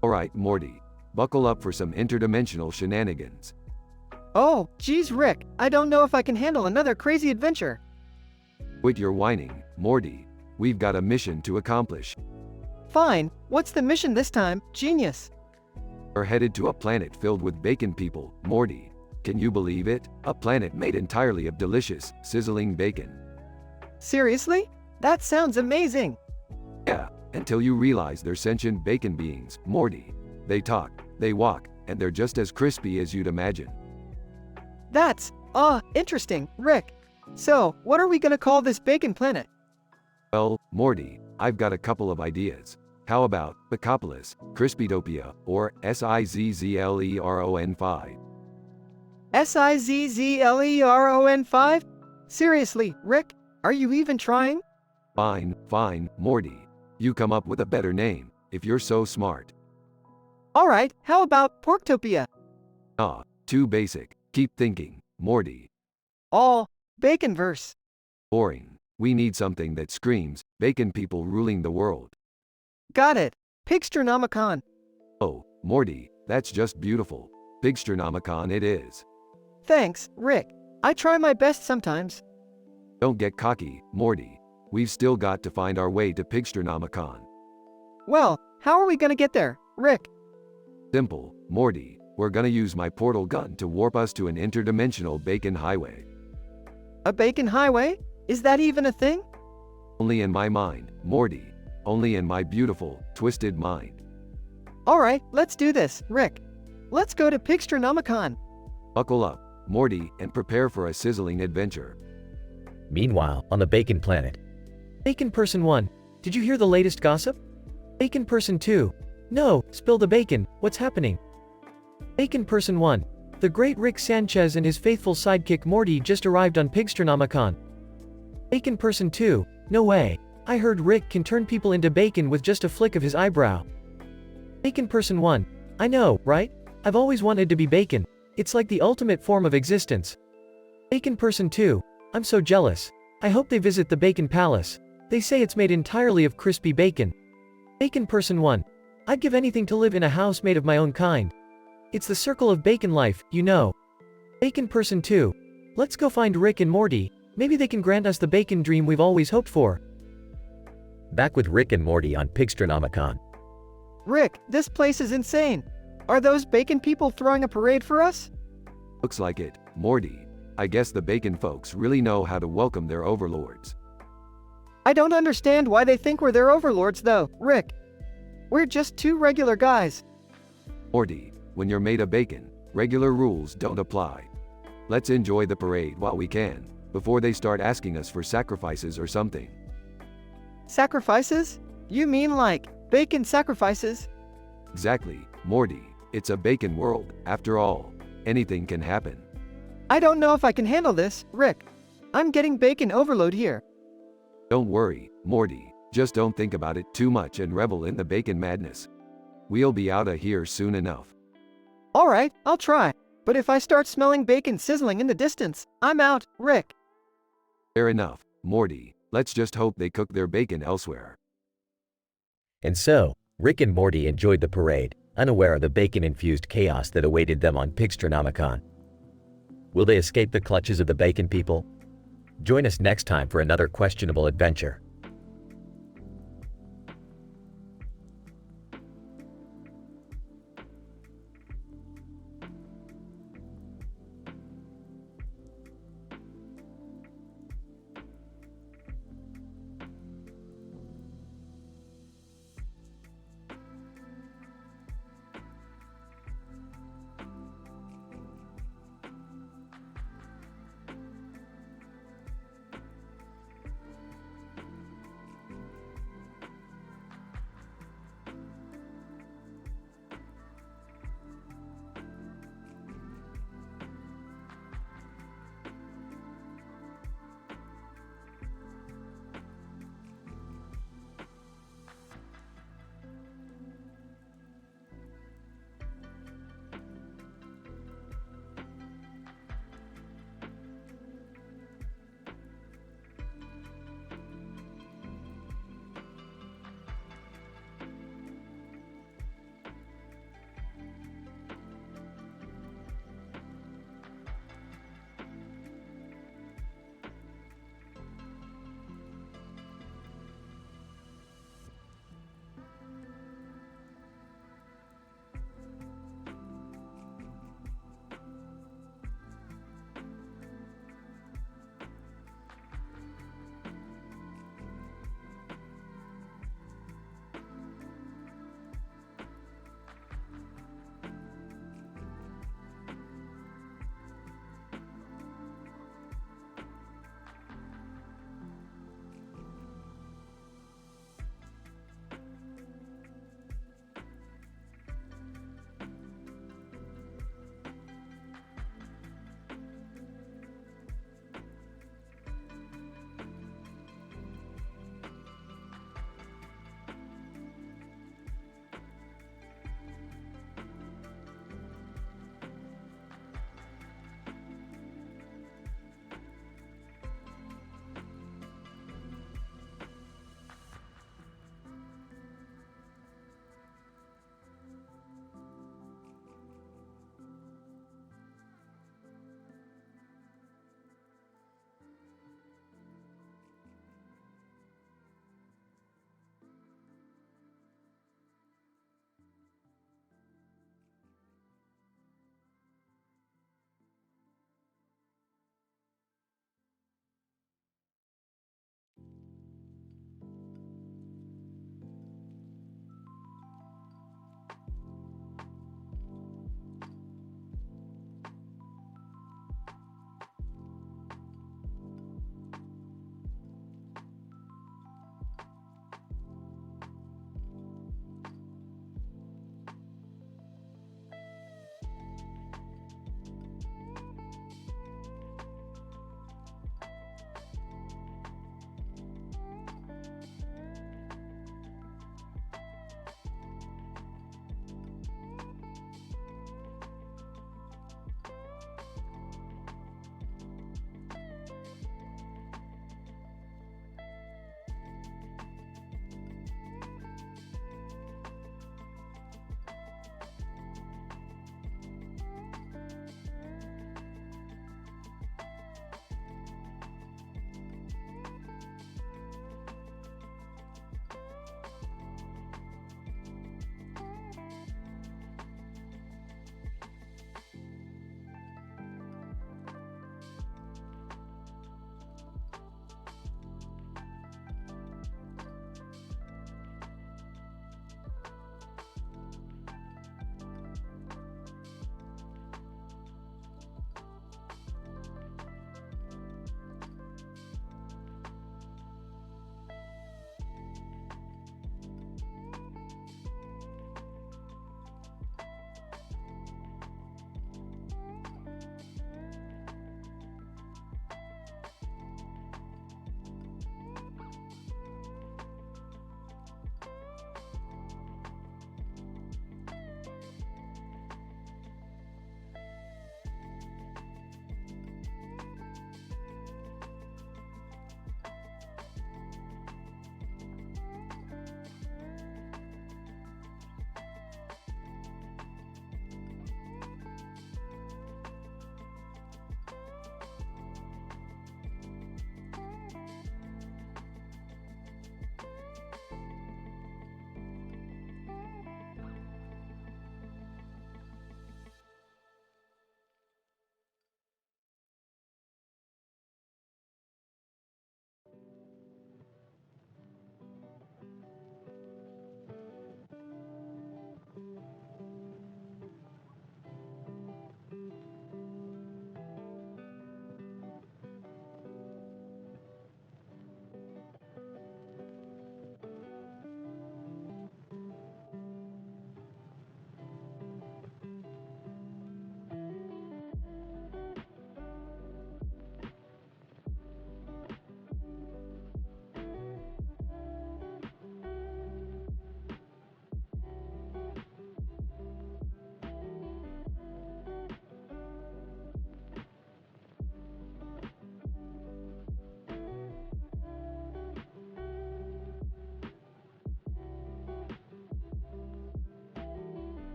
K: Alright, Morty. Buckle up for some interdimensional shenanigans.
A: Oh, geez, Rick, I don't know if I can handle another crazy adventure.
K: Quit your whining, Morty. We've got a mission to accomplish.
A: Fine, what's the mission this time, genius?
K: We're headed to a planet filled with bacon people, Morty. Can you believe it? A planet made entirely of delicious, sizzling bacon.
A: Seriously? That sounds amazing.
K: Yeah, until you realize they're sentient bacon beings, Morty. They talk, they walk, and they're just as crispy as you'd imagine.
A: That's, interesting, Rick. So, what are we gonna call this bacon planet?
K: Well, Morty, I've got a couple of ideas. How about Bacopolis, Crispytopia, or Sizzleron5?
A: Sizzleron5? Seriously, Rick, are you even trying?
K: Fine, Morty. You come up with a better name, if you're so smart.
A: Alright, how about Porktopia?
K: Too basic. Keep thinking, Morty.
A: Baconverse.
K: Boring. We need something that screams, bacon people ruling the world.
A: Got it. Pigsternomicon.
K: Oh, Morty, that's just beautiful. Pigsternomicon it is.
A: Thanks, Rick. I try my best sometimes.
K: Don't get cocky, Morty. We've still got to find our way to Pigsternomicon.
A: Well, how are we gonna get there, Rick?
K: Simple, Morty. We're gonna use my portal gun to warp us to an interdimensional bacon highway.
A: A bacon highway? Is that even a thing?
K: Only in my mind, Morty. Only in my beautiful, twisted mind.
A: Alright, let's do this, Rick. Let's go to Pigsternomicon.
K: Buckle up, Morty, and prepare for a sizzling adventure.
T: Meanwhile, on the bacon planet.
M: Bacon Person 1, did you hear the latest gossip? Bacon Person 2, no, spill the bacon, what's happening? Bacon Person 1, The great Rick Sanchez and his faithful sidekick Morty just arrived on Pigstronomicon. Bacon Person 2, no way. I heard Rick can turn people into bacon with just a flick of his eyebrow. Bacon Person 1, I know, right? I've always wanted to be bacon. It's like the ultimate form of existence. Bacon Person 2, I'm so jealous. I hope they visit the Bacon Palace. They say it's made entirely of crispy bacon. Bacon Person 1, I'd give anything to live in a house made of my own kind. It's the circle of bacon life, you know. Bacon Person 2, let's go find Rick and Morty. Maybe they can grant us the bacon dream we've always hoped for.
T: Back with Rick and Morty on Pigstronomicon.
A: Rick, this place is insane. Are those bacon people throwing a parade for us?
K: Looks like it, Morty. I guess the bacon folks really know how to welcome their overlords.
A: I don't understand why they think we're their overlords though, Rick. We're just two regular guys.
K: Morty, when you're made of bacon, regular rules don't apply. Let's enjoy the parade while we can, before they start asking us for sacrifices or something.
A: Sacrifices? You mean like bacon sacrifices?
K: Exactly, Morty. It's a bacon world, after all. Anything can happen.
A: I don't know if I can handle this, Rick. I'm getting bacon overload here.
K: Don't worry, Morty. Just don't think about it too much and revel in the bacon madness. We'll be out of here soon enough.
A: Alright, I'll try. But if I start smelling bacon sizzling in the distance, I'm out, Rick.
K: Fair enough, Morty. Let's just hope they cook their bacon elsewhere.
T: And so, Rick and Morty enjoyed the parade, unaware of the bacon-infused chaos that awaited them on Pigstronomicon. Will they escape the clutches of the bacon people? Join us next time for another questionable adventure.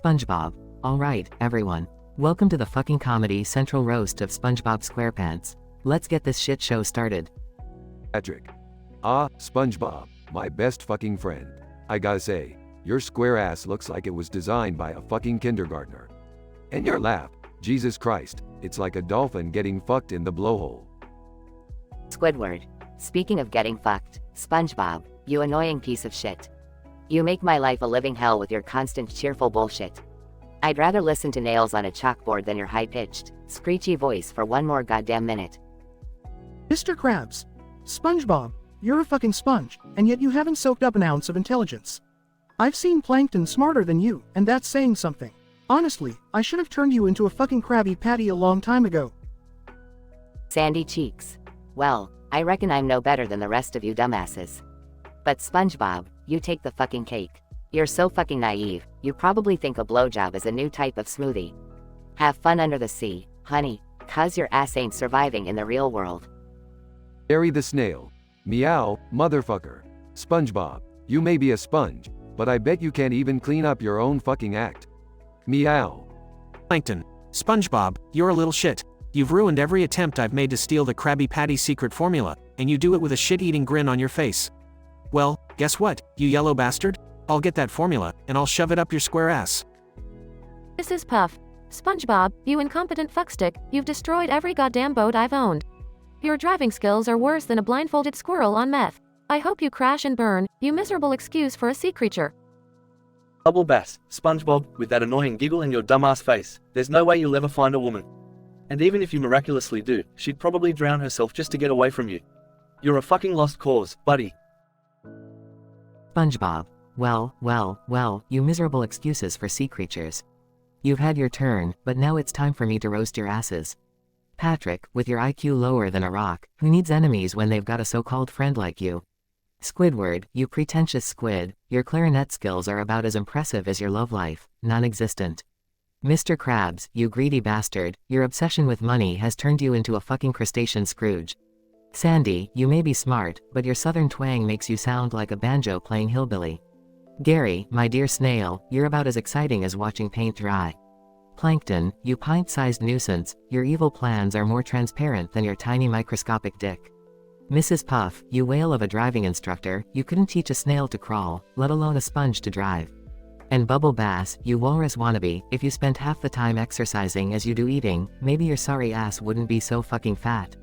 P: SpongeBob. Alright, everyone. Welcome to the fucking Comedy Central roast of SpongeBob SquarePants. Let's get this shit show started.
K: Patrick. Ah, SpongeBob, my best fucking friend. I gotta say, your square ass looks like it was designed by a fucking kindergartner. And your laugh, Jesus Christ, it's like a dolphin getting fucked in the blowhole.
F: Squidward. Speaking of getting fucked, SpongeBob, you annoying piece of shit. You make my life a living hell with your constant cheerful bullshit. I'd rather listen to nails on a chalkboard than your high-pitched, screechy voice for one more goddamn minute.
N: Mr. Krabs. SpongeBob, you're a fucking sponge, and yet you haven't soaked up an ounce of intelligence. I've seen Plankton smarter than you, and that's saying something. Honestly, I should have turned you into a fucking Krabby Patty a long time ago.
F: Sandy cheeks. Well, I reckon I'm no better than the rest of you dumbasses. But SpongeBob, you take the fucking cake. You're so fucking naive, you probably think a blowjob is a new type of smoothie. Have fun under the sea, honey, 'cause your ass ain't surviving in the real world.
K: Gary the Snail. Meow, motherfucker. SpongeBob, you may be a sponge, but I bet you can't even clean up your own fucking act. Meow.
I: Plankton. SpongeBob, you're a little shit. You've ruined every attempt I've made to steal the Krabby Patty secret formula, and you do it with a shit-eating grin on your face. Well, guess what, you yellow bastard? I'll get that formula, and I'll shove it up your square ass.
G: This is Puff. SpongeBob, you incompetent fuckstick, you've destroyed every goddamn boat I've owned. Your driving skills are worse than a blindfolded squirrel on meth. I hope you crash and burn, you miserable excuse for a sea creature.
O: Bubble Bass, SpongeBob, with that annoying giggle in your dumbass face, there's no way you'll ever find a woman. And even if you miraculously do, she'd probably drown herself just to get away from you. You're a fucking lost cause, buddy.
P: SpongeBob. Well, you miserable excuses for sea creatures. You've had your turn, but now it's time for me to roast your asses. Patrick, with your IQ lower than a rock, who needs enemies when they've got a so-called friend like you? Squidward, you pretentious squid, your clarinet skills are about as impressive as your love life, non-existent. Mr. Krabs, you greedy bastard, your obsession with money has turned you into a fucking crustacean Scrooge. Sandy, you may be smart, but your southern twang makes you sound like a banjo-playing hillbilly. Gary, my dear snail, you're about as exciting as watching paint dry. Plankton, you pint-sized nuisance, your evil plans are more transparent than your tiny microscopic dick. Mrs. Puff, you whale of a driving instructor, you couldn't teach a snail to crawl, let alone a sponge to drive. And Bubble Bass, you walrus wannabe, if you spent half the time exercising as you do eating, maybe your sorry ass wouldn't be so fucking fat.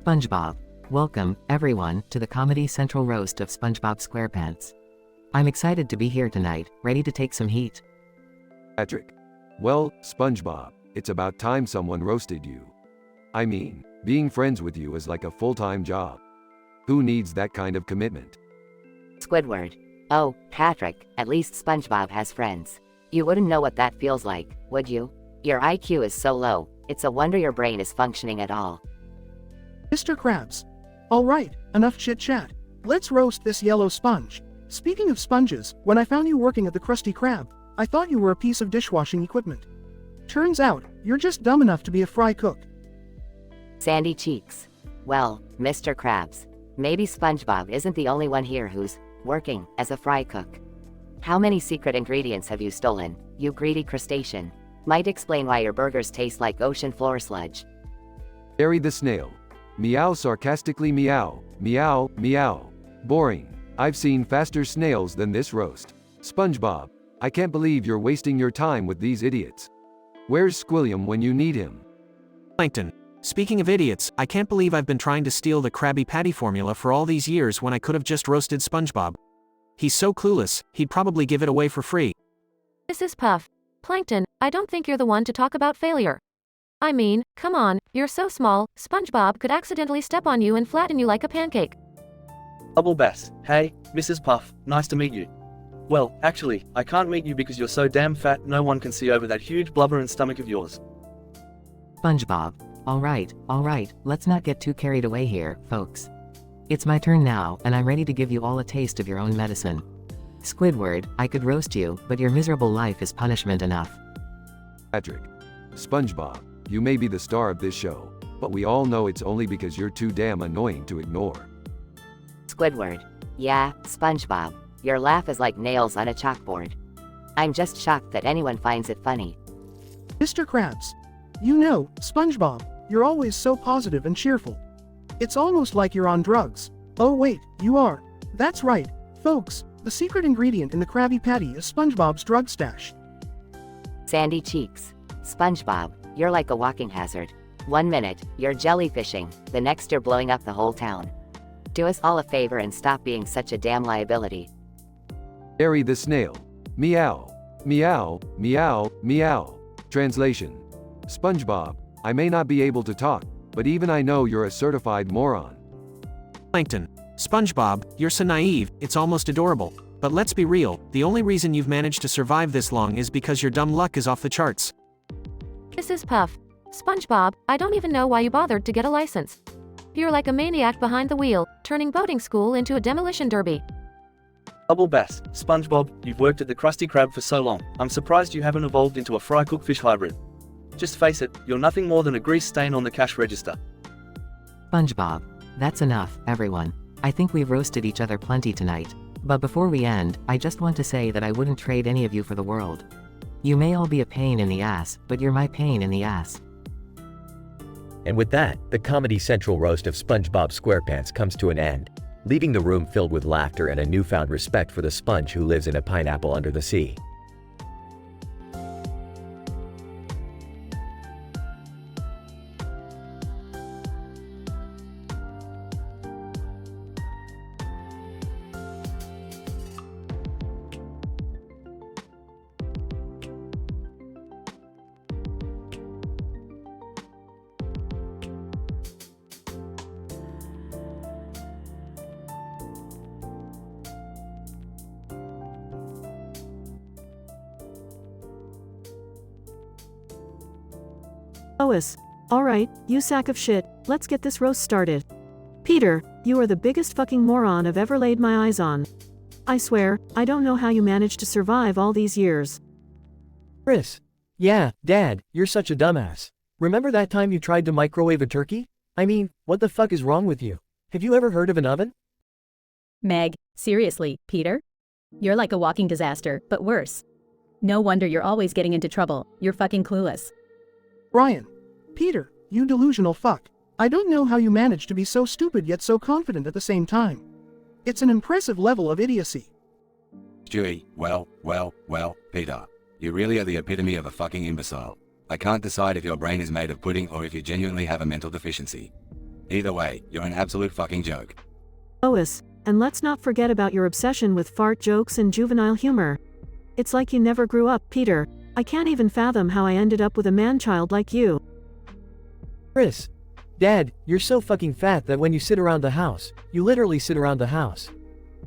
P: SpongeBob. Welcome, everyone, to the Comedy Central roast of SpongeBob SquarePants. I'm excited to be here tonight, ready to take some heat.
K: Patrick. Well, SpongeBob, it's about time someone roasted you. I mean, being friends with you is like a full-time job. Who needs that kind of commitment?
F: Squidward. Oh, Patrick, at least SpongeBob has friends. You wouldn't know what that feels like, would you? Your IQ is so low, it's a wonder your brain is functioning at all.
N: Mr. Krabs. Alright, enough chit-chat. Let's roast this yellow sponge. Speaking of sponges, when I found you working at the Krusty Krab, I thought you were a piece of dishwashing equipment. Turns out, you're just dumb enough to be a fry cook.
F: Sandy cheeks. Well, Mr. Krabs, maybe SpongeBob isn't the only one here who's working as a fry cook. How many secret ingredients have you stolen, you greedy crustacean? Might explain why your burgers taste like ocean floor sludge.
K: Gary the Snail. Meow sarcastically meow, meow, meow. Boring. I've seen faster snails than this roast. SpongeBob, I can't believe you're wasting your time with these idiots. Where's Squilliam when you need him?
I: Plankton. Speaking of idiots, I can't believe I've been trying to steal the Krabby Patty formula for all these years when I could have just roasted SpongeBob. He's so clueless, he'd probably give it away for free.
G: This is Puff. Plankton, I don't think you're the one to talk about failure. I mean, come on, you're so small, SpongeBob could accidentally step on you and flatten you like a pancake.
O: Bubble Bass, hey, Mrs. Puff, nice to meet you. Well, actually, I can't meet you because you're so damn fat no one can see over that huge blubbering stomach of yours.
P: SpongeBob. Alright, let's not get too carried away here, folks. It's my turn now, and I'm ready to give you all a taste of your own medicine. Squidward, I could roast you, but your miserable life is punishment enough.
K: Patrick. SpongeBob, you may be the star of this show, but we all know it's only because you're too damn annoying to ignore.
F: Squidward. Yeah, SpongeBob. Your laugh is like nails on a chalkboard. I'm just shocked that anyone finds it funny.
N: Mr. Krabs. You know, SpongeBob, you're always so positive and cheerful. It's almost like you're on drugs. Oh wait, you are. That's right, folks, the secret ingredient in the Krabby Patty is SpongeBob's drug stash.
F: Sandy cheeks. SpongeBob, you're like a walking hazard. 1 minute, you're jellyfishing, the next you're blowing up the whole town. Do us all a favor and stop being such a damn liability.
K: Harry the Snail. Meow. Meow, meow, meow. Translation. SpongeBob, I may not be able to talk, but even I know you're a certified moron.
I: Plankton. SpongeBob, you're so naive, it's almost adorable. But let's be real, the only reason you've managed to survive this long is because your dumb luck is off the charts.
G: This is Puff. SpongeBob, I don't even know why you bothered to get a license. You're like a maniac behind the wheel, turning boating school into a demolition derby.
O: Double bass. SpongeBob, you've worked at the Krusty Krab for so long, I'm surprised you haven't evolved into a fry-cook-fish hybrid. Just face it, you're nothing more than a grease stain on the cash register.
P: SpongeBob. That's enough, everyone. I think we've roasted each other plenty tonight. But before we end, I just want to say that I wouldn't trade any of you for the world. You may all be a pain in the ass, but you're my pain in the ass.
T: And with that, the Comedy Central roast of SpongeBob SquarePants comes to an end, leaving the room filled with laughter and a newfound respect for the sponge who lives in a pineapple under the sea.
E: Lois. Alright, you sack of shit, let's get this roast started. Peter, you are the biggest fucking moron I've ever laid my eyes on. I swear, I don't know how you managed to survive all these years.
M: Chris. Yeah, Dad, you're such a dumbass. Remember that time you tried to microwave a turkey? I mean, what the fuck is wrong with you? Have you ever heard of an oven?
Q: Meg, seriously, Peter? You're like a walking disaster, but worse. No wonder you're always getting into trouble, you're fucking clueless.
N: Brian. Peter, you delusional fuck. I don't know how you manage to be so stupid yet so confident at the same time. It's an impressive level of idiocy.
S: Stewie, well, Peter. You really are the epitome of a fucking imbecile. I can't decide if your brain is made of pudding or if you genuinely have a mental deficiency. Either way, you're an absolute fucking joke.
E: Lois, and let's not forget about your obsession with fart jokes and juvenile humor. It's like you never grew up, Peter. I can't even fathom how I ended up with a man-child like you.
M: Chris. Dad, you're so fucking fat that when you sit around the house, you literally sit around the house.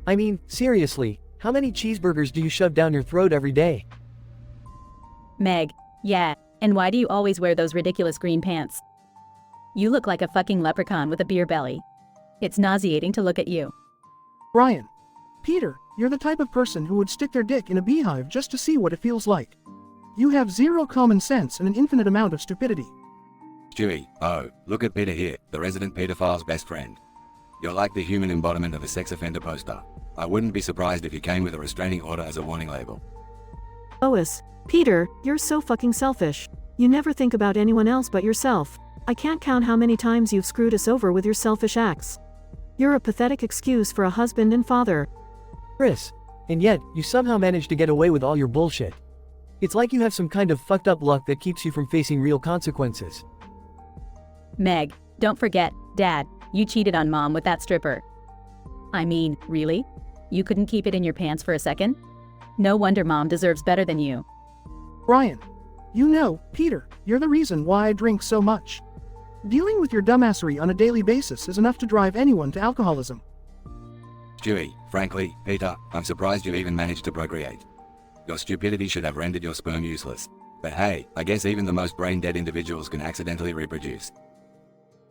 M: I mean, seriously, how many cheeseburgers do you shove down your throat every day?
Q: Meg, yeah, and why do you always wear those ridiculous green pants? You look like a fucking leprechaun with a beer belly. It's nauseating to look at you.
N: Brian. Peter, you're the type of person who would stick their dick in a beehive just to see what it feels like. You have zero common sense and an infinite amount of stupidity.
S: Stewie, oh, look at Peter here, the resident pedophile's best friend. You're like the human embodiment of a sex offender poster. I wouldn't be surprised if you came with a restraining order as a warning label.
E: Lois. Peter, you're so fucking selfish. You never think about anyone else but yourself. I can't count how many times you've screwed us over with your selfish acts. You're a pathetic excuse for a husband and father.
M: Chris. And yet, you somehow managed to get away with all your bullshit. It's like you have some kind of fucked up luck that keeps you from facing real consequences.
Q: Meg, don't forget, Dad, you cheated on Mom with that stripper. I mean, really? You couldn't keep it in your pants for a second? No wonder Mom deserves better than you.
N: Brian. You know, Peter, you're the reason why I drink so much. Dealing with your dumbassery on a daily basis is enough to drive anyone to alcoholism.
S: Dewey, frankly, Peter, I'm surprised you even managed to procreate. Your stupidity should have rendered your sperm useless. But hey, I guess even the most brain-dead individuals can accidentally reproduce.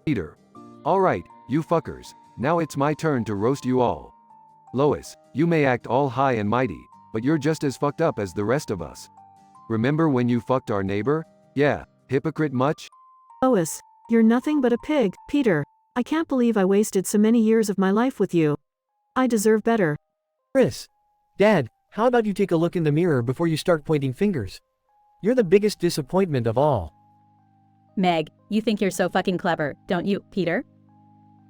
K: Peter. Alright, you fuckers. Now it's my turn to roast you all. Lois, you may act all high and mighty, but you're just as fucked up as the rest of us. Remember when you fucked our neighbor? Yeah, hypocrite much?
E: Lois, you're nothing but a pig. Peter, I can't believe I wasted so many years of my life with you. I deserve better.
M: Chris. Dad, how about you take a look in the mirror before you start pointing fingers? You're the biggest disappointment of all.
Q: Meg, you think you're so fucking clever, don't you, Peter?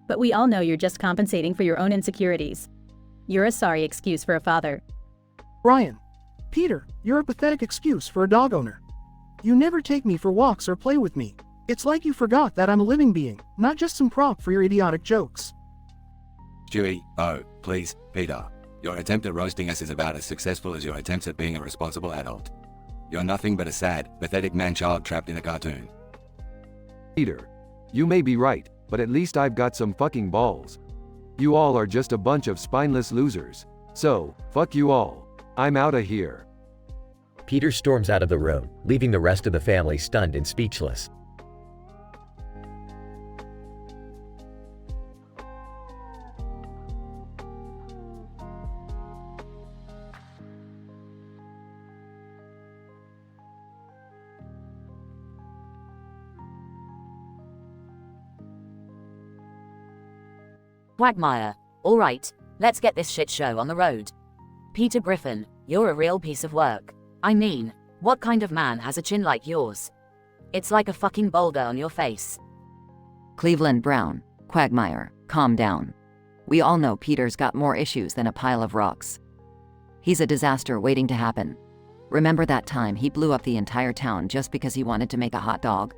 Q: But we all know you're just compensating for your own insecurities. You're a sorry excuse for a father.
N: Ryan. Peter, you're a pathetic excuse for a dog owner. You never take me for walks or play with me. It's like you forgot that I'm a living being, not just some prop for your idiotic jokes.
S: Stewie, oh, please, Peter. Your attempt at roasting us is about as successful as your attempts at being a responsible adult. You're nothing but a sad, pathetic man-child trapped in a cartoon.
K: Peter. You may be right, but at least I've got some fucking balls. You all are just a bunch of spineless losers. So, fuck you all. I'm outta here.
T: Peter storms out of the room, leaving the rest of the family stunned and speechless.
H: Quagmire. Alright, let's get this shit show on the road. Peter Griffin, you're a real piece of work. I mean, what kind of man has a chin like yours? It's like a fucking boulder on your face.
D: Cleveland Brown, Quagmire, calm down. We all know Peter's got more issues than a pile of rocks. He's a disaster waiting to happen. Remember that time he blew up the entire town just because he wanted to make a hot dog?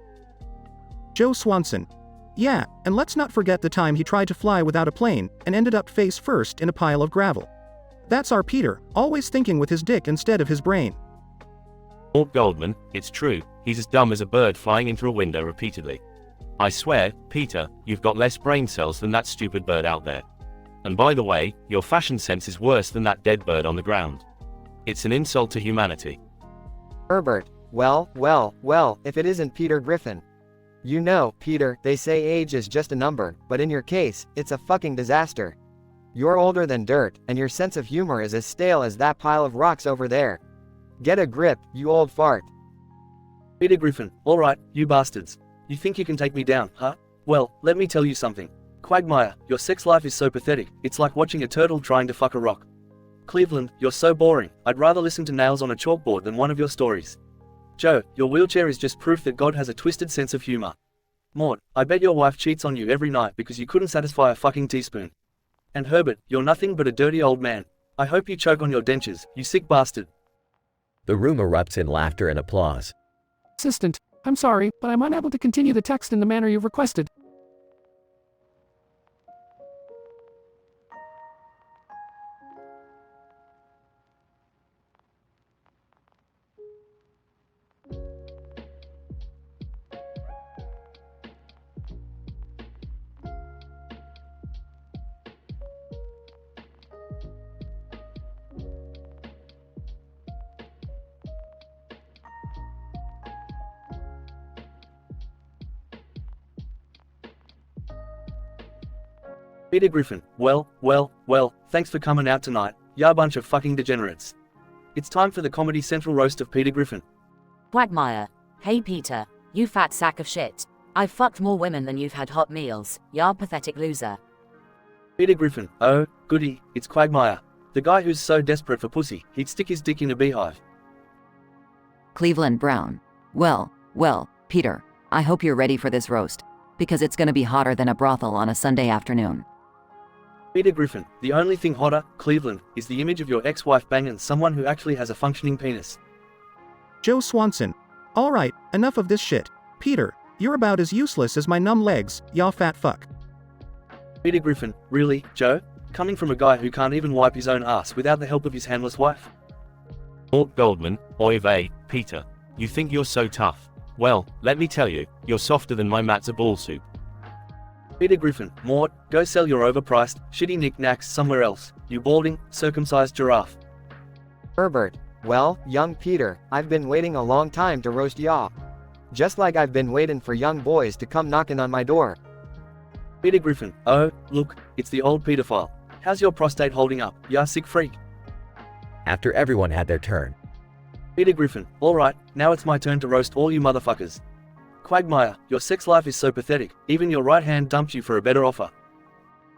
N: Joe Swanson. Yeah, and let's not forget the time he tried to fly without a plane and ended up face first in a pile of gravel. That's our Peter, always thinking with his dick instead of his brain.
V: Mort Goldman, it's true, he's as dumb as a bird flying into a window repeatedly. I swear, Peter, you've got less brain cells than that stupid bird out there. And by the way, your fashion sense is worse than that dead bird on the ground. It's an insult to humanity.
A: Herbert, well, if it isn't Peter Griffin. You know, Peter, they say age is just a number, but in your case, it's a fucking disaster. You're older than dirt, and your sense of humor is as stale as that pile of rocks over there. Get a grip, you old fart.
O: Peter Griffin, alright, you bastards. You think you can take me down, huh? Well, let me tell you something. Quagmire, your sex life is so pathetic, it's like watching a turtle trying to fuck a rock. Cleveland, you're so boring, I'd rather listen to nails on a chalkboard than one of your stories. Joe, your wheelchair is just proof that God has a twisted sense of humor. Mort, I bet your wife cheats on you every night because you couldn't satisfy a fucking teaspoon. And Herbert, you're nothing but a dirty old man. I hope you choke on your dentures, you sick bastard.
T: The room erupts in laughter and applause.
W: Assistant, I'm sorry, but I'm unable to continue the text in the manner you've requested.
O: Peter Griffin, well, thanks for coming out tonight, ya bunch of fucking degenerates. It's time for the Comedy Central roast of Peter Griffin.
H: Quagmire. Hey Peter, you fat sack of shit. I've fucked more women than you've had hot meals, ya pathetic loser.
O: Peter Griffin, oh, goody, it's Quagmire. The guy who's so desperate for pussy, he'd stick his dick in a beehive.
D: Cleveland Brown. Well, Peter, I hope you're ready for this roast, because it's gonna be hotter than a brothel on a Sunday afternoon.
O: Peter Griffin, the only thing hotter, Cleveland, is the image of your ex-wife banging someone who actually has a functioning penis.
N: Joe Swanson. Alright, enough of this shit. Peter, you're about as useless as my numb legs, ya fat fuck.
O: Peter Griffin, really, Joe? Coming from a guy who can't even wipe his own ass without the help of his handless wife?
V: Mort Goldman, oy vey, Peter, you think you're so tough. Well, let me tell you, you're softer than my matzo ball soup.
O: Peter Griffin, Mort, go sell your overpriced, shitty knickknacks somewhere else, you balding, circumcised giraffe.
A: Herbert, well, young Peter, I've been waiting a long time to roast ya. Just like I've been waiting for young boys to come knocking on my door.
O: Peter Griffin, oh, look, it's the old pedophile. How's your prostate holding up, ya sick freak?
B: After everyone had their turn,
O: Peter Griffin, alright, now it's my turn to roast all you motherfuckers. Quagmire, your sex life is so pathetic, even your right hand dumped you for a better offer.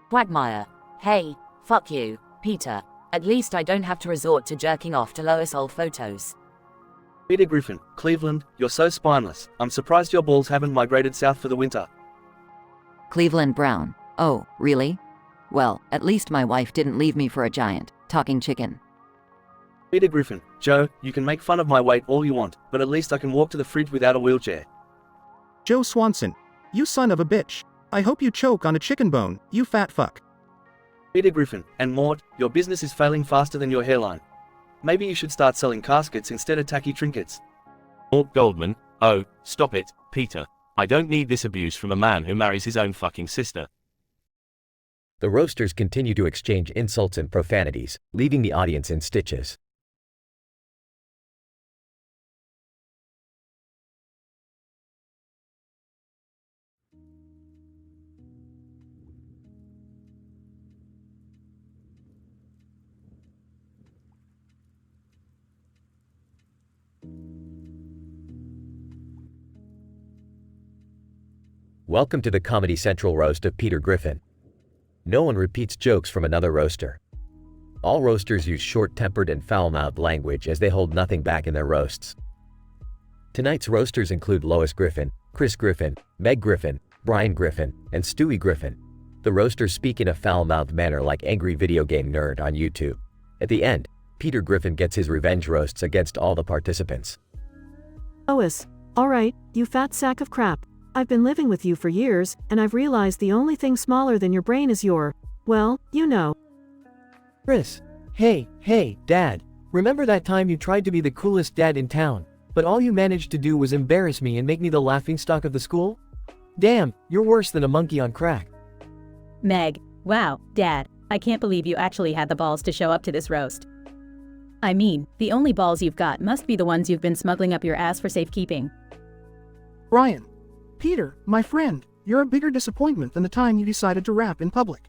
H: Quagmire. Hey, fuck you, Peter. At least I don't have to resort to jerking off to Lois' old photos.
O: Peter Griffin, Cleveland, you're so spineless, I'm surprised your balls haven't migrated south for the winter.
D: Cleveland Brown. Oh, really? Well, at least my wife didn't leave me for a giant, talking chicken.
O: Peter Griffin, Joe, you can make fun of my weight all you want, but at least I can walk to the fridge without a wheelchair.
J: Joe Swanson. You son of a bitch. I hope you choke on a chicken bone, you fat fuck.
O: Peter Griffin, and Mort, your business is failing faster than your hairline. Maybe you should start selling caskets instead of tacky trinkets.
V: Mort Goldman, oh, stop it, Peter. I don't need this abuse from a man who marries his own fucking sister.
B: the roasters continue to exchange insults and profanities, leaving the audience in stitches. Welcome to the Comedy Central roast of Peter Griffin. No one repeats jokes from another roaster. All roasters use short-tempered and foul-mouthed language as they hold nothing back in their roasts. Tonight's roasters include Lois Griffin, Chris Griffin, Meg Griffin, Brian Griffin, and Stewie Griffin. The roasters speak in a foul-mouthed manner like angry video game nerd on YouTube. At the end, Peter Griffin gets his revenge roasts against all the participants.
E: Lois, alright, you fat sack of crap. I've been living with you for years, and I've realized the only thing smaller than your brain is well, you know.
M: Chris. Hey, Dad. Remember that time you tried to be the coolest dad in town, but all you managed to do was embarrass me and make me the laughingstock of the school? Damn, you're worse than a monkey on crack.
Q: Meg, wow, Dad, I can't believe you actually had the balls to show up to this roast. I mean, the only balls you've got must be the ones you've been smuggling up your ass for safekeeping.
N: Brian. Peter, my friend, you're a bigger disappointment than the time you decided to rap in public.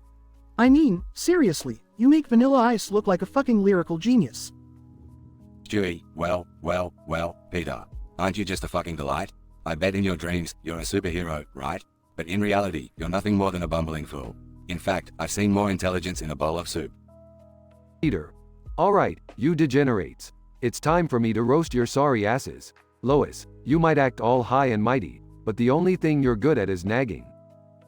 N: I mean, seriously, you make Vanilla Ice look like a fucking lyrical genius.
S: Stewie, well, Peter, aren't you just a fucking delight? I bet in your dreams, you're a superhero, right? But in reality, you're nothing more than a bumbling fool. In fact, I've seen more intelligence in a bowl of soup.
K: Peter. Alright, you degenerates. It's time for me to roast your sorry asses. Lois, you might act all high and mighty, but the only thing you're good at is nagging.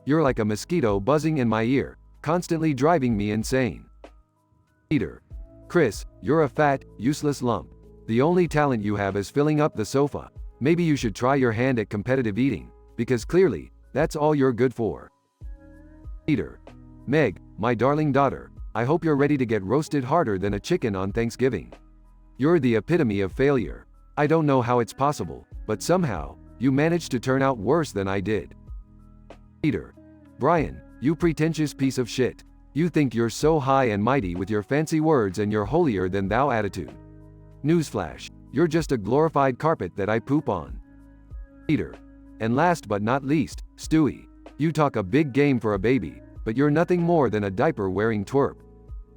K: You're like a mosquito buzzing in my ear, constantly driving me insane. Peter. Chris, you're a fat, useless lump. The only talent you have is filling up the sofa. Maybe you should try your hand at competitive eating, because clearly, that's all you're good for. Peter. Meg, my darling daughter, I hope you're ready to get roasted harder than a chicken on Thanksgiving. You're the epitome of failure. I don't know how it's possible, but somehow, you managed to turn out worse than I did. Peter. Brian, you pretentious piece of shit. You think you're so high and mighty with your fancy words and your holier-than-thou attitude. Newsflash, you're just a glorified carpet that I poop on. Peter. And last but not least, Stewie. You talk a big game for a baby, but you're nothing more than a diaper-wearing twerp.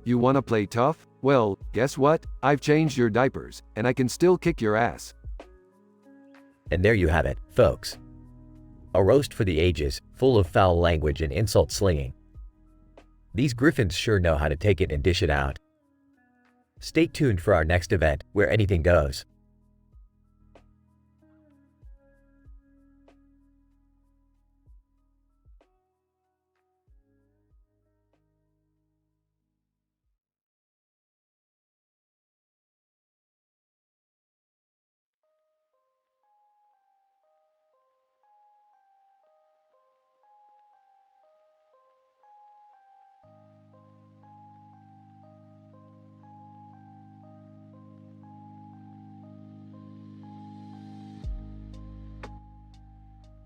K: You wanna play tough? Well, guess what? I've changed your diapers, and I can still kick your ass.
B: And there you have it, folks. A roast for the ages, full of foul language and insult slinging. These Griffins sure know how to take it and dish it out. Stay tuned for our next event, where anything goes.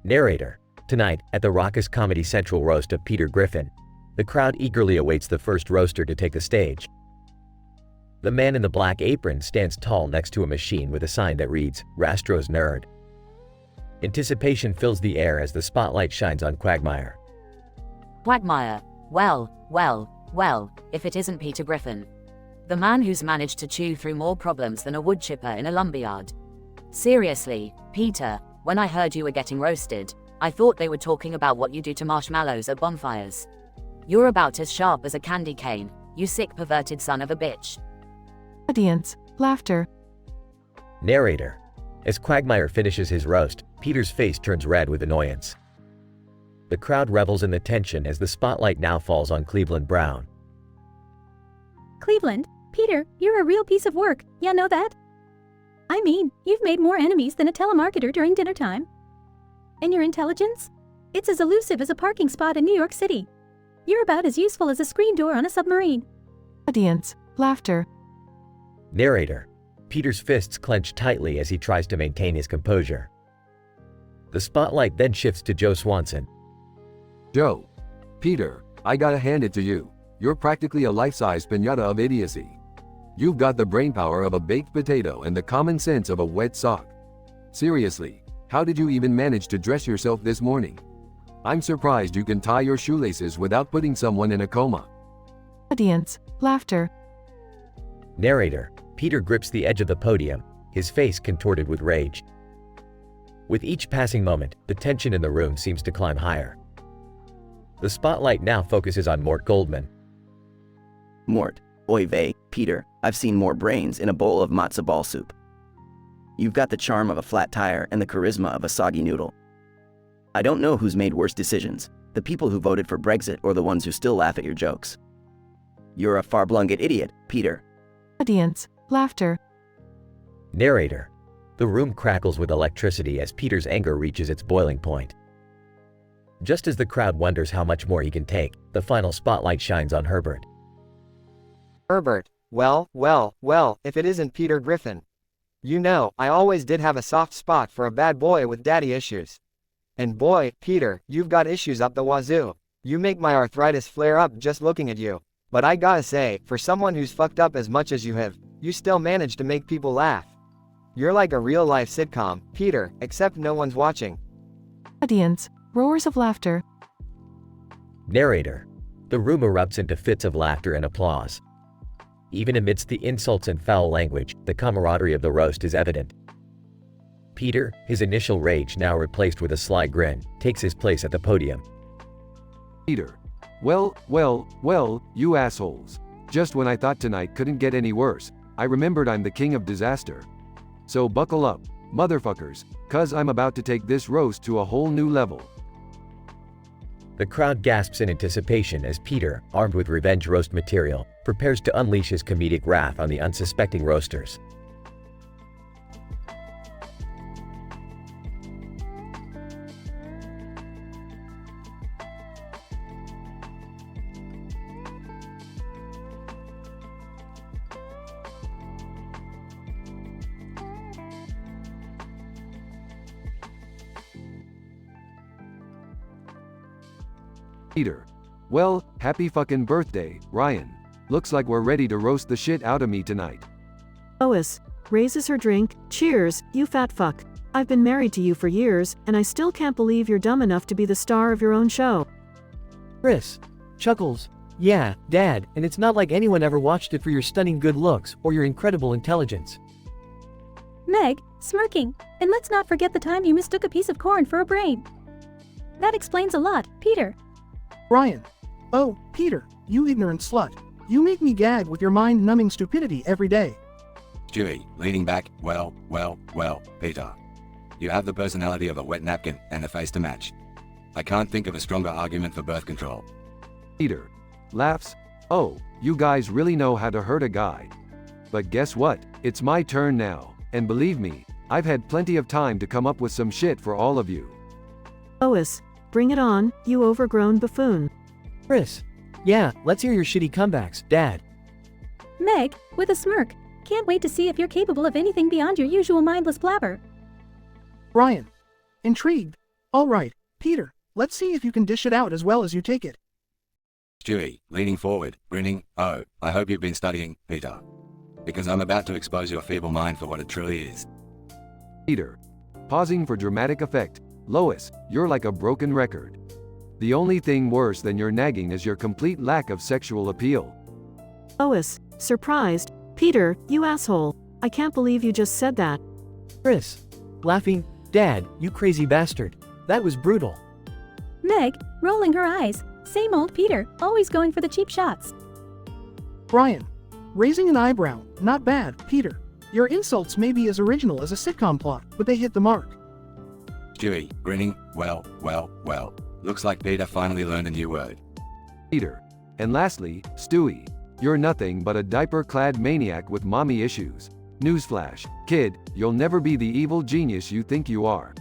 B: Narrator, Tonight, at the raucous Comedy Central roast of Peter Griffin, the crowd eagerly awaits the first roaster to take the stage. The man in the black apron stands tall next to a machine with a sign that reads, "Rastro's Nerd." Anticipation fills the air as the spotlight shines on Quagmire.
H: Quagmire. Well, if it isn't Peter Griffin. The man who's managed to chew through more problems than a wood chipper in a lumberyard. Seriously, Peter, when I heard you were getting roasted, I thought they were talking about what you do to marshmallows at bonfires. You're about as sharp as a candy cane, you sick perverted son of a bitch.
P: Audience, laughter.
B: Narrator. As Quagmire finishes his roast, Peter's face turns red with annoyance. The crowd revels in the tension as the spotlight now falls on Cleveland Brown.
C: Cleveland, Peter, you're a real piece of work, ya know that? I mean, you've made more enemies than a telemarketer during dinner time. And your intelligence? It's as elusive as a parking spot in New York City. You're about as useful as a screen door on a submarine.
P: Audience, laughter.
B: Narrator. Peter's fists clench tightly as he tries to maintain his composure. The spotlight then shifts to Joe Swanson.
K: Joe. Peter, I gotta hand it to you. You're practically a life-size piñata of idiocy. You've got the brainpower of a baked potato and the common sense of a wet sock. Seriously, how did you even manage to dress yourself this morning? I'm surprised you can tie your shoelaces without putting someone in a coma.
P: Audience, laughter.
B: Narrator. Peter grips the edge of the podium, his face contorted with rage. With each passing moment, the tension in the room seems to climb higher. The spotlight now focuses on Mort Goldman.
R: Mort, oy vey, Peter, I've seen more brains in a bowl of matzo ball soup. You've got the charm of a flat tire and the charisma of a soggy noodle. I don't know who's made worse decisions, the people who voted for Brexit or the ones who still laugh at your jokes. You're a far-blunted idiot, Peter.
P: Audience, laughter.
B: Narrator. The room crackles with electricity as Peter's anger reaches its boiling point. Just as the crowd wonders how much more he can take, the final spotlight shines on Herbert.
A: Herbert, well, if it isn't Peter Griffin. You know, I always did have a soft spot for a bad boy with daddy issues. And boy, Peter, you've got issues up the wazoo. You make my arthritis flare up just looking at you. But I gotta say, for someone who's fucked up as much as you have, you still manage to make people laugh. You're like a real-life sitcom, Peter, except no one's watching.
P: Audience, roars of laughter.
B: Narrator. The room erupts into fits of laughter and applause. Even amidst the insults and foul language, the camaraderie of the roast is evident. Peter, his initial rage now replaced with a sly grin, takes his place at the podium.
K: Peter. Well, you assholes. Just when I thought tonight couldn't get any worse, I remembered I'm the king of disaster. So buckle up, motherfuckers, cuz I'm about to take this roast to a whole new level.
B: The crowd gasps in anticipation as Peter, armed with revenge roast material, prepares to unleash his comedic wrath on the unsuspecting roasters.
K: Peter. Well, happy fucking birthday, Ryan. Looks like we're ready to roast the shit out of me tonight.
E: Lois raises her drink. Cheers, you fat fuck. I've been married to you for years, and I still can't believe you're dumb enough to be the star of your own show.
M: Chris chuckles. Yeah, Dad, and it's not like anyone ever watched it for your stunning good looks or your incredible intelligence.
C: Meg, smirking. And let's not forget the time you mistook a piece of corn for a brain. That explains a lot, Peter.
N: Ryan. Oh, Peter, you ignorant slut. You make me gag with your mind-numbing stupidity every day.
S: Stewie, leaning back, well, Peter. You have the personality of a wet napkin and a face to match. I can't think of a stronger argument for birth control.
K: Peter. Laughs. Oh, you guys really know how to hurt a guy. But guess what? It's my turn now, and believe me, I've had plenty of time to come up with some shit for all of you.
E: Lois. Bring it on, you overgrown buffoon.
M: Chris. Yeah, let's hear your shitty comebacks, Dad.
C: Meg, with a smirk. Can't wait to see if you're capable of anything beyond your usual mindless blabber.
N: Ryan. Intrigued. All right, Peter, Let's see if you can dish it out as well as you take it.
S: Stewie, leaning forward, grinning, oh, I hope you've been studying, Peter. Because I'm about to expose your feeble mind for what it truly is.
K: Peter. Pausing for dramatic effect. Lois, you're like a broken record. The only thing worse than your nagging is your complete lack of sexual appeal.
E: Lois, surprised. Peter, you asshole. I can't believe you just said that.
M: Chris, laughing, Dad, you crazy bastard. That was brutal.
C: Meg, rolling her eyes. Same old Peter, always going for the cheap shots.
N: Brian, raising an eyebrow. Not bad, Peter. Your insults may be as original as a sitcom plot, but they hit the mark.
S: Stewie, grinning, well. Looks like Peter finally learned a new word.
K: Peter. And lastly, Stewie. You're nothing but a diaper-clad maniac with mommy issues. Newsflash, kid, you'll never be the evil genius you think you are.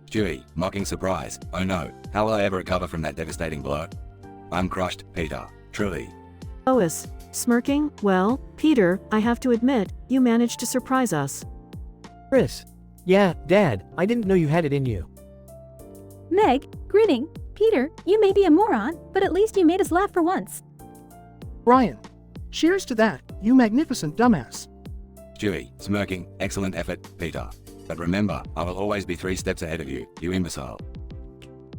S: Stewie, mocking surprise. Oh no, how will I ever recover from that devastating blow? I'm crushed, Peter. Truly.
E: Lois, smirking, well, Peter, I have to admit, you managed to surprise us.
M: Chris, yeah, Dad, I didn't know you had it in you.
C: Meg, grinning, Peter, you may be a moron, but at least you made us laugh for once.
N: Brian, cheers to that, you magnificent dumbass.
S: Stewie, smirking, excellent effort, Peter. But remember, I will always be 3 steps ahead of you, you imbecile.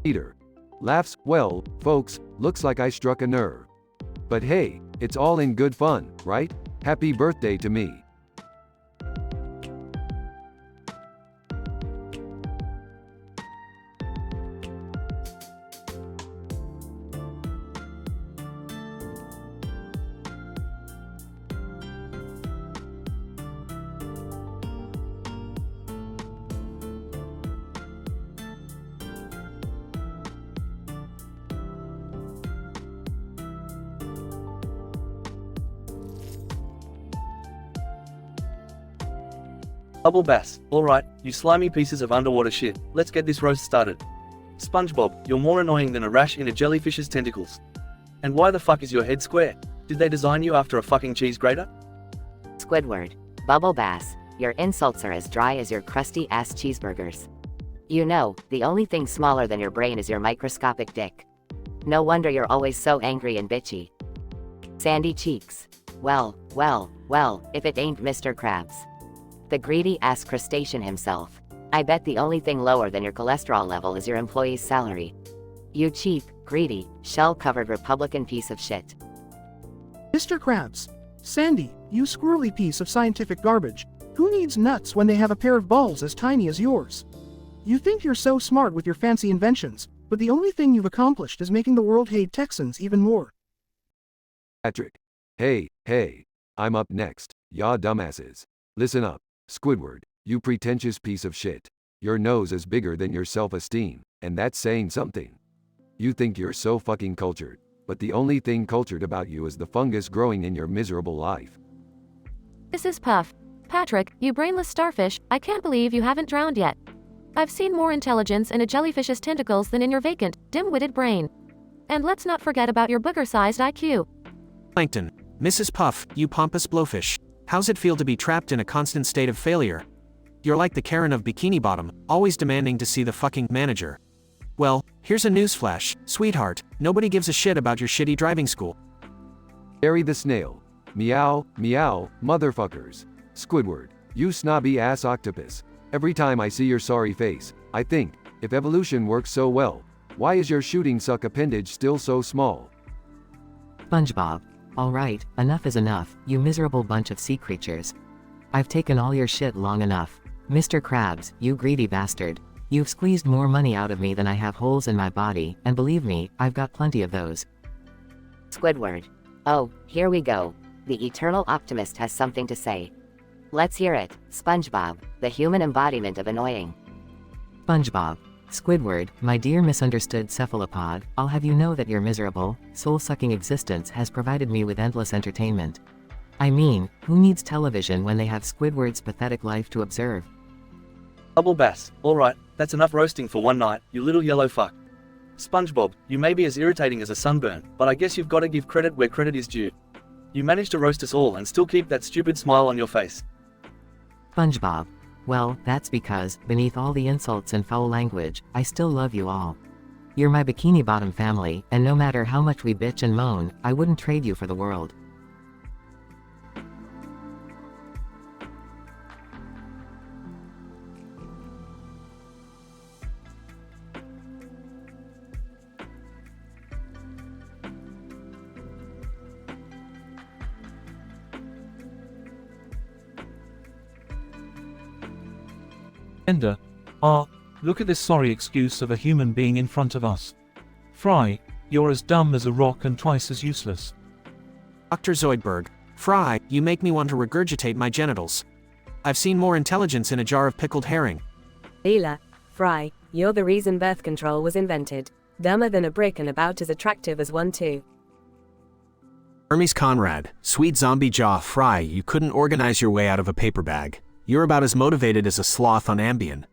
K: Peter. Laughs, well, folks, looks like I struck a nerve. But hey, it's all in good fun, right? Happy birthday to me.
O: Bubble Bass, alright, you slimy pieces of underwater shit, let's get this roast started. SpongeBob, you're more annoying than a rash in a jellyfish's tentacles. And why the fuck is your head square? Did they design you after a fucking cheese grater?
H: Squidward, Bubble Bass, your insults are as dry as your crusty ass cheeseburgers. You know, the only thing smaller than your brain is your microscopic dick. No wonder you're always so angry and bitchy. Sandy cheeks. Well, if it ain't Mr. Krabs. The greedy ass crustacean himself. I bet the only thing lower than your cholesterol level is your employee's salary. You cheap, greedy, shell-covered Republican piece of shit.
N: Mr. Krabs. Sandy, you squirrely piece of scientific garbage. Who needs nuts when they have a pair of balls as tiny as yours? You think you're so smart with your fancy inventions, but the only thing you've accomplished is making the world hate Texans even more.
K: Patrick. Hey, I'm up next, ya dumbasses. Listen up, Squidward, you pretentious piece of shit. Your nose is bigger than your self-esteem, and that's saying something. You think you're so fucking cultured, but the only thing cultured about you is the fungus growing in your miserable life.
G: This is Puff. Patrick, you brainless starfish, I can't believe you haven't drowned yet. I've seen more intelligence in a jellyfish's tentacles than in your vacant, dim-witted brain. And let's not forget about your booger-sized IQ.
I: Plankton. Mrs. Puff, you pompous blowfish. How's it feel to be trapped in a constant state of failure? You're like the Karen of Bikini Bottom, always demanding to see the fucking manager. Well, here's a newsflash, sweetheart, nobody gives a shit about your shitty driving school.
K: Barry the snail. Meow, motherfuckers. Squidward, you snobby ass octopus. Every time I see your sorry face, I think, if evolution works so well, why is your shooting suck appendage still so small?
P: SpongeBob. Alright, enough is enough, you miserable bunch of sea creatures. I've taken all your shit long enough. Mr. Krabs, you greedy bastard. You've squeezed more money out of me than I have holes in my body, and believe me, I've got plenty of those.
H: Squidward. Oh, here we go. The eternal optimist has something to say. Let's hear it, SpongeBob, the human embodiment of annoying.
P: SpongeBob. Squidward, my dear misunderstood cephalopod, I'll have you know that your miserable, soul-sucking existence has provided me with endless entertainment. I mean, who needs television when they have Squidward's pathetic life to observe?
O: Bubble Bass, alright, that's enough roasting for one night, you little yellow fuck. SpongeBob, you may be as irritating as a sunburn, but I guess you've got to give credit where credit is due. You managed to roast us all and still keep that stupid smile on your face.
P: SpongeBob. Well, that's because, beneath all the insults and foul language, I still love you all. You're my bikini bottom family, and no matter how much we bitch and moan, I wouldn't trade you for the world.
F: Bender. Look at this sorry excuse of a human being in front of us. Fry, you're as dumb as a rock and twice as useless.
I: Dr. Zoidberg. Fry, you make me want to regurgitate my genitals. I've seen more intelligence in a jar of pickled herring.
L: Leela. Fry, you're the reason birth control was invented. Dumber than a brick and about as attractive as one too.
I: Hermes Conrad. Sweet zombie jaw. Fry, you couldn't organize your way out of a paper bag. You're about as motivated as a sloth on Ambien.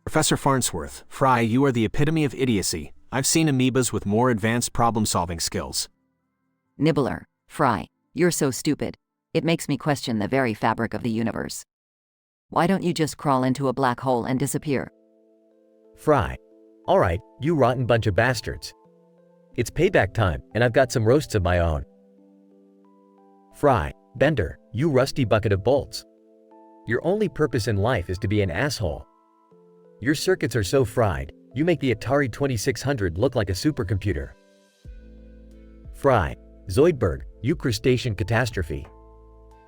I: Professor Farnsworth. Fry, you are the epitome of idiocy. I've seen amoebas with more advanced problem-solving skills.
D: Nibbler. Fry, you're so stupid. It makes me question the very fabric of the universe. Why don't you just crawl into a black hole and disappear?
B: Fry. Alright, you rotten bunch of bastards. It's payback time, and I've got some roasts of my own. Fry. Bender, you rusty bucket of bolts. Your only purpose in life is to be an asshole. Your circuits are so fried, you make the Atari 2600 look like a supercomputer. Fry. Zoidberg, you crustacean catastrophe.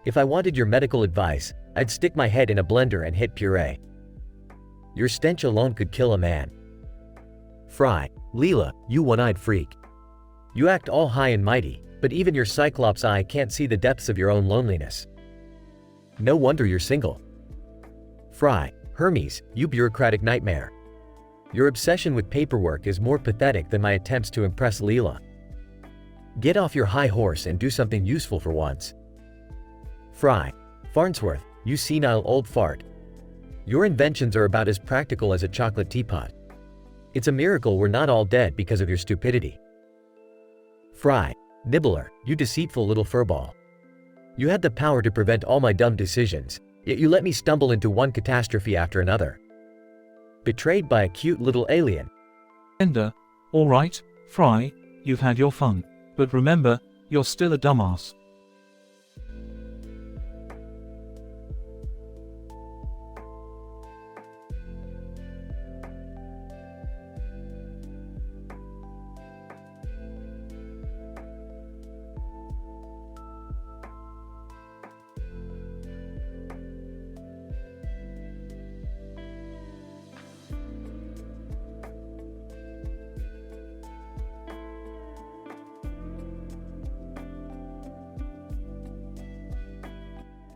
B: If I wanted your medical advice, I'd stick my head in a blender and hit puree. Your stench alone could kill a man. Fry. Leela, you one-eyed freak. You act all high and mighty, but even your cyclops eye can't see the depths of your own loneliness. No wonder you're single. Fry. Hermes, you bureaucratic nightmare. Your obsession with paperwork is more pathetic than my attempts to impress Leela. Get off your high horse and do something useful for once. Fry. Farnsworth, you senile old fart. Your inventions are about as practical as a chocolate teapot. It's a miracle we're not all dead because of your stupidity. Fry. Nibbler, you deceitful little furball. You had the power to prevent all my dumb decisions, yet you let me stumble into one catastrophe after another. Betrayed by a cute little alien.
F: Bender. Alright, Fry, you've had your fun. But remember, you're still a dumbass.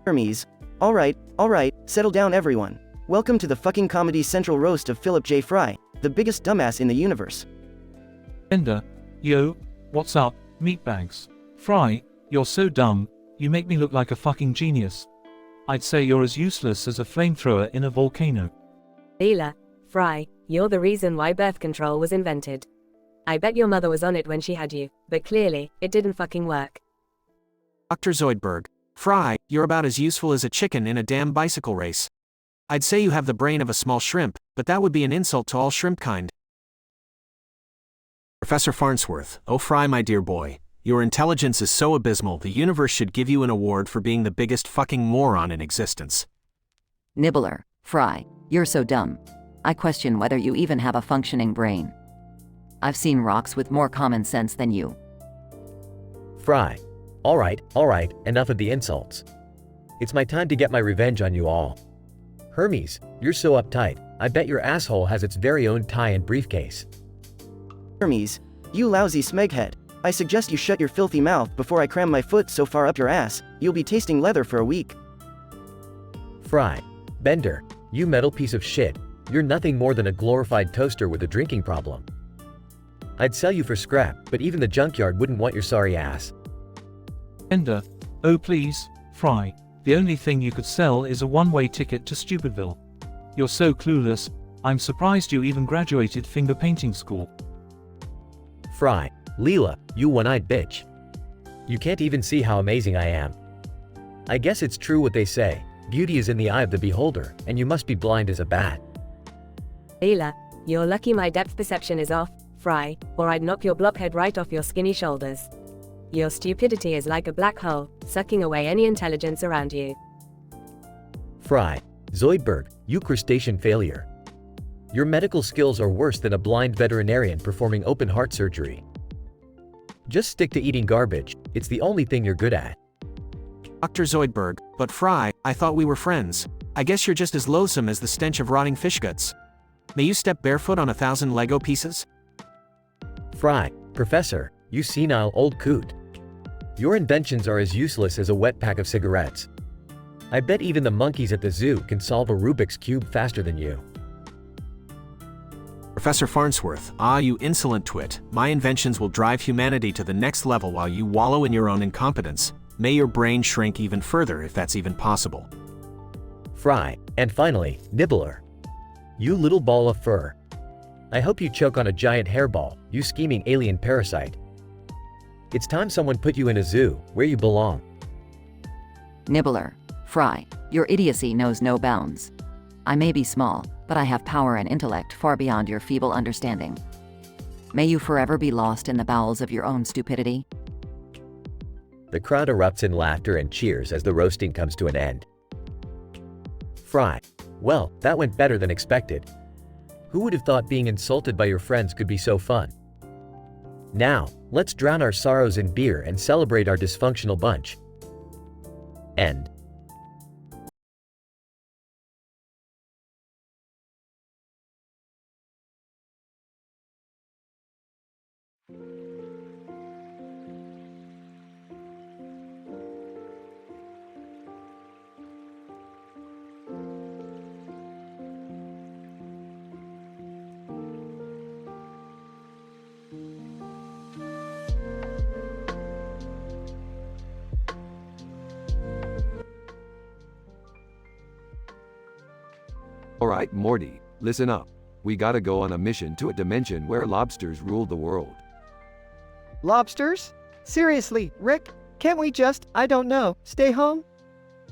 R: Hermes. Alright, settle down everyone. Welcome to the fucking Comedy Central roast of Philip J. Fry, the biggest dumbass in the universe.
F: Bender. Yo, what's up, meatbags? Fry, you're so dumb, you make me look like a fucking genius. I'd say you're as useless as a flamethrower in a volcano.
L: Leela. Fry, you're the reason why birth control was invented. I bet your mother was on it when she had you, but clearly, it didn't fucking work.
I: Dr. Zoidberg. Fry, you're about as useful as a chicken in a damn bicycle race. I'd say you have the brain of a small shrimp, but that would be an insult to all shrimp kind. Professor Farnsworth. Oh Fry, my dear boy. Your intelligence is so abysmal the universe should give you an award for being the biggest fucking moron in existence.
D: Nibbler. Fry, you're so dumb. I question whether you even have a functioning brain. I've seen rocks with more common sense than you.
B: Fry. Alright, enough of the insults. It's my time to get my revenge on you all. Hermes, you're so uptight, I bet your asshole has its very own tie and briefcase.
R: Hermes. You lousy smeghead. I suggest you shut your filthy mouth before I cram my foot so far up your ass, you'll be tasting leather for a week.
B: Fry. Bender, you metal piece of shit, you're nothing more than a glorified toaster with a drinking problem. I'd sell you for scrap, but even the junkyard wouldn't want your sorry ass.
F: Bender. Oh please, Fry, the only thing you could sell is a one-way ticket to Stupidville. You're so clueless, I'm surprised you even graduated finger painting school.
B: Fry. Leela, you one-eyed bitch. You can't even see how amazing I am. I guess it's true what they say, beauty is in the eye of the beholder, and you must be blind as a bat.
L: Leela. You're lucky my depth perception is off, Fry, or I'd knock your blockhead right off your skinny shoulders. Your stupidity is like a black hole, sucking away any intelligence around you.
B: Fry, Zoidberg, you crustacean failure. Your medical skills are worse than a blind veterinarian performing open heart surgery. Just stick to eating garbage, it's the only thing you're good at.
I: Dr. Zoidberg, but Fry, I thought we were friends. I guess you're just as loathsome as the stench of rotting fish guts. May you step barefoot on 1,000 Lego pieces?
B: Fry, Professor, you senile old coot. Your inventions are as useless as a wet pack of cigarettes. I bet even the monkeys at the zoo can solve a Rubik's Cube faster than you.
I: Professor Farnsworth, ah, you insolent twit, my inventions will drive humanity to the next level while you wallow in your own incompetence. May your brain shrink even further if that's even possible.
B: Fry, and finally, Nibbler. You little ball of fur. I hope you choke on a giant hairball, you scheming alien parasite. It's time someone put you in a zoo, where you belong.
D: Nibbler. Fry, your idiocy knows no bounds. I may be small, but I have power and intellect far beyond your feeble understanding. May you forever be lost in the bowels of your own stupidity.
B: The crowd erupts in laughter and cheers as the roasting comes to an end. Fry, well, that went better than expected. Who would have thought being insulted by your friends could be so fun? Now, let's drown our sorrows in beer and celebrate our dysfunctional bunch. End.
K: Alright, Morty, listen up. We gotta go on a mission to a dimension where lobsters rule the world.
A: Lobsters? Seriously, Rick, can't we just, I don't know, stay home?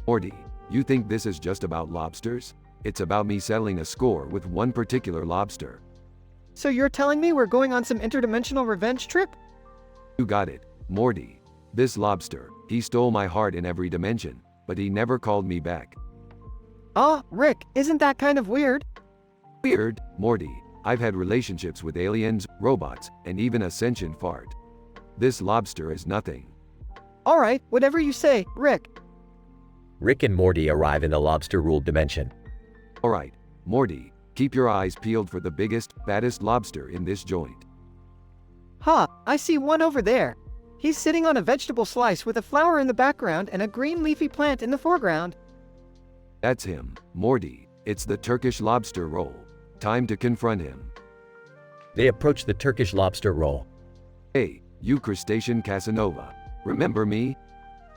K: Morty, you think this is just about lobsters? It's about me settling a score with one particular lobster.
A: So you're telling me we're going on some interdimensional revenge trip?
K: You got it, Morty. This lobster, he stole my heart in every dimension, but he never called me back.
A: Ah, Rick, isn't that kind of weird?
K: Weird, Morty. I've had relationships with aliens, robots, and even a sentient fart. This lobster is nothing.
A: Alright, whatever you say, Rick.
B: Rick and Morty arrive in the lobster-ruled dimension.
K: Alright, Morty, keep your eyes peeled for the biggest, fattest lobster in this joint.
A: Ha, I see one over there. He's sitting on a vegetable slice with a flower in the background and a green leafy plant in the foreground.
K: That's him, Morty. It's the Turkish lobster roll. Time to confront him.
B: They approach the Turkish lobster roll.
K: Hey, you crustacean Casanova. Remember me?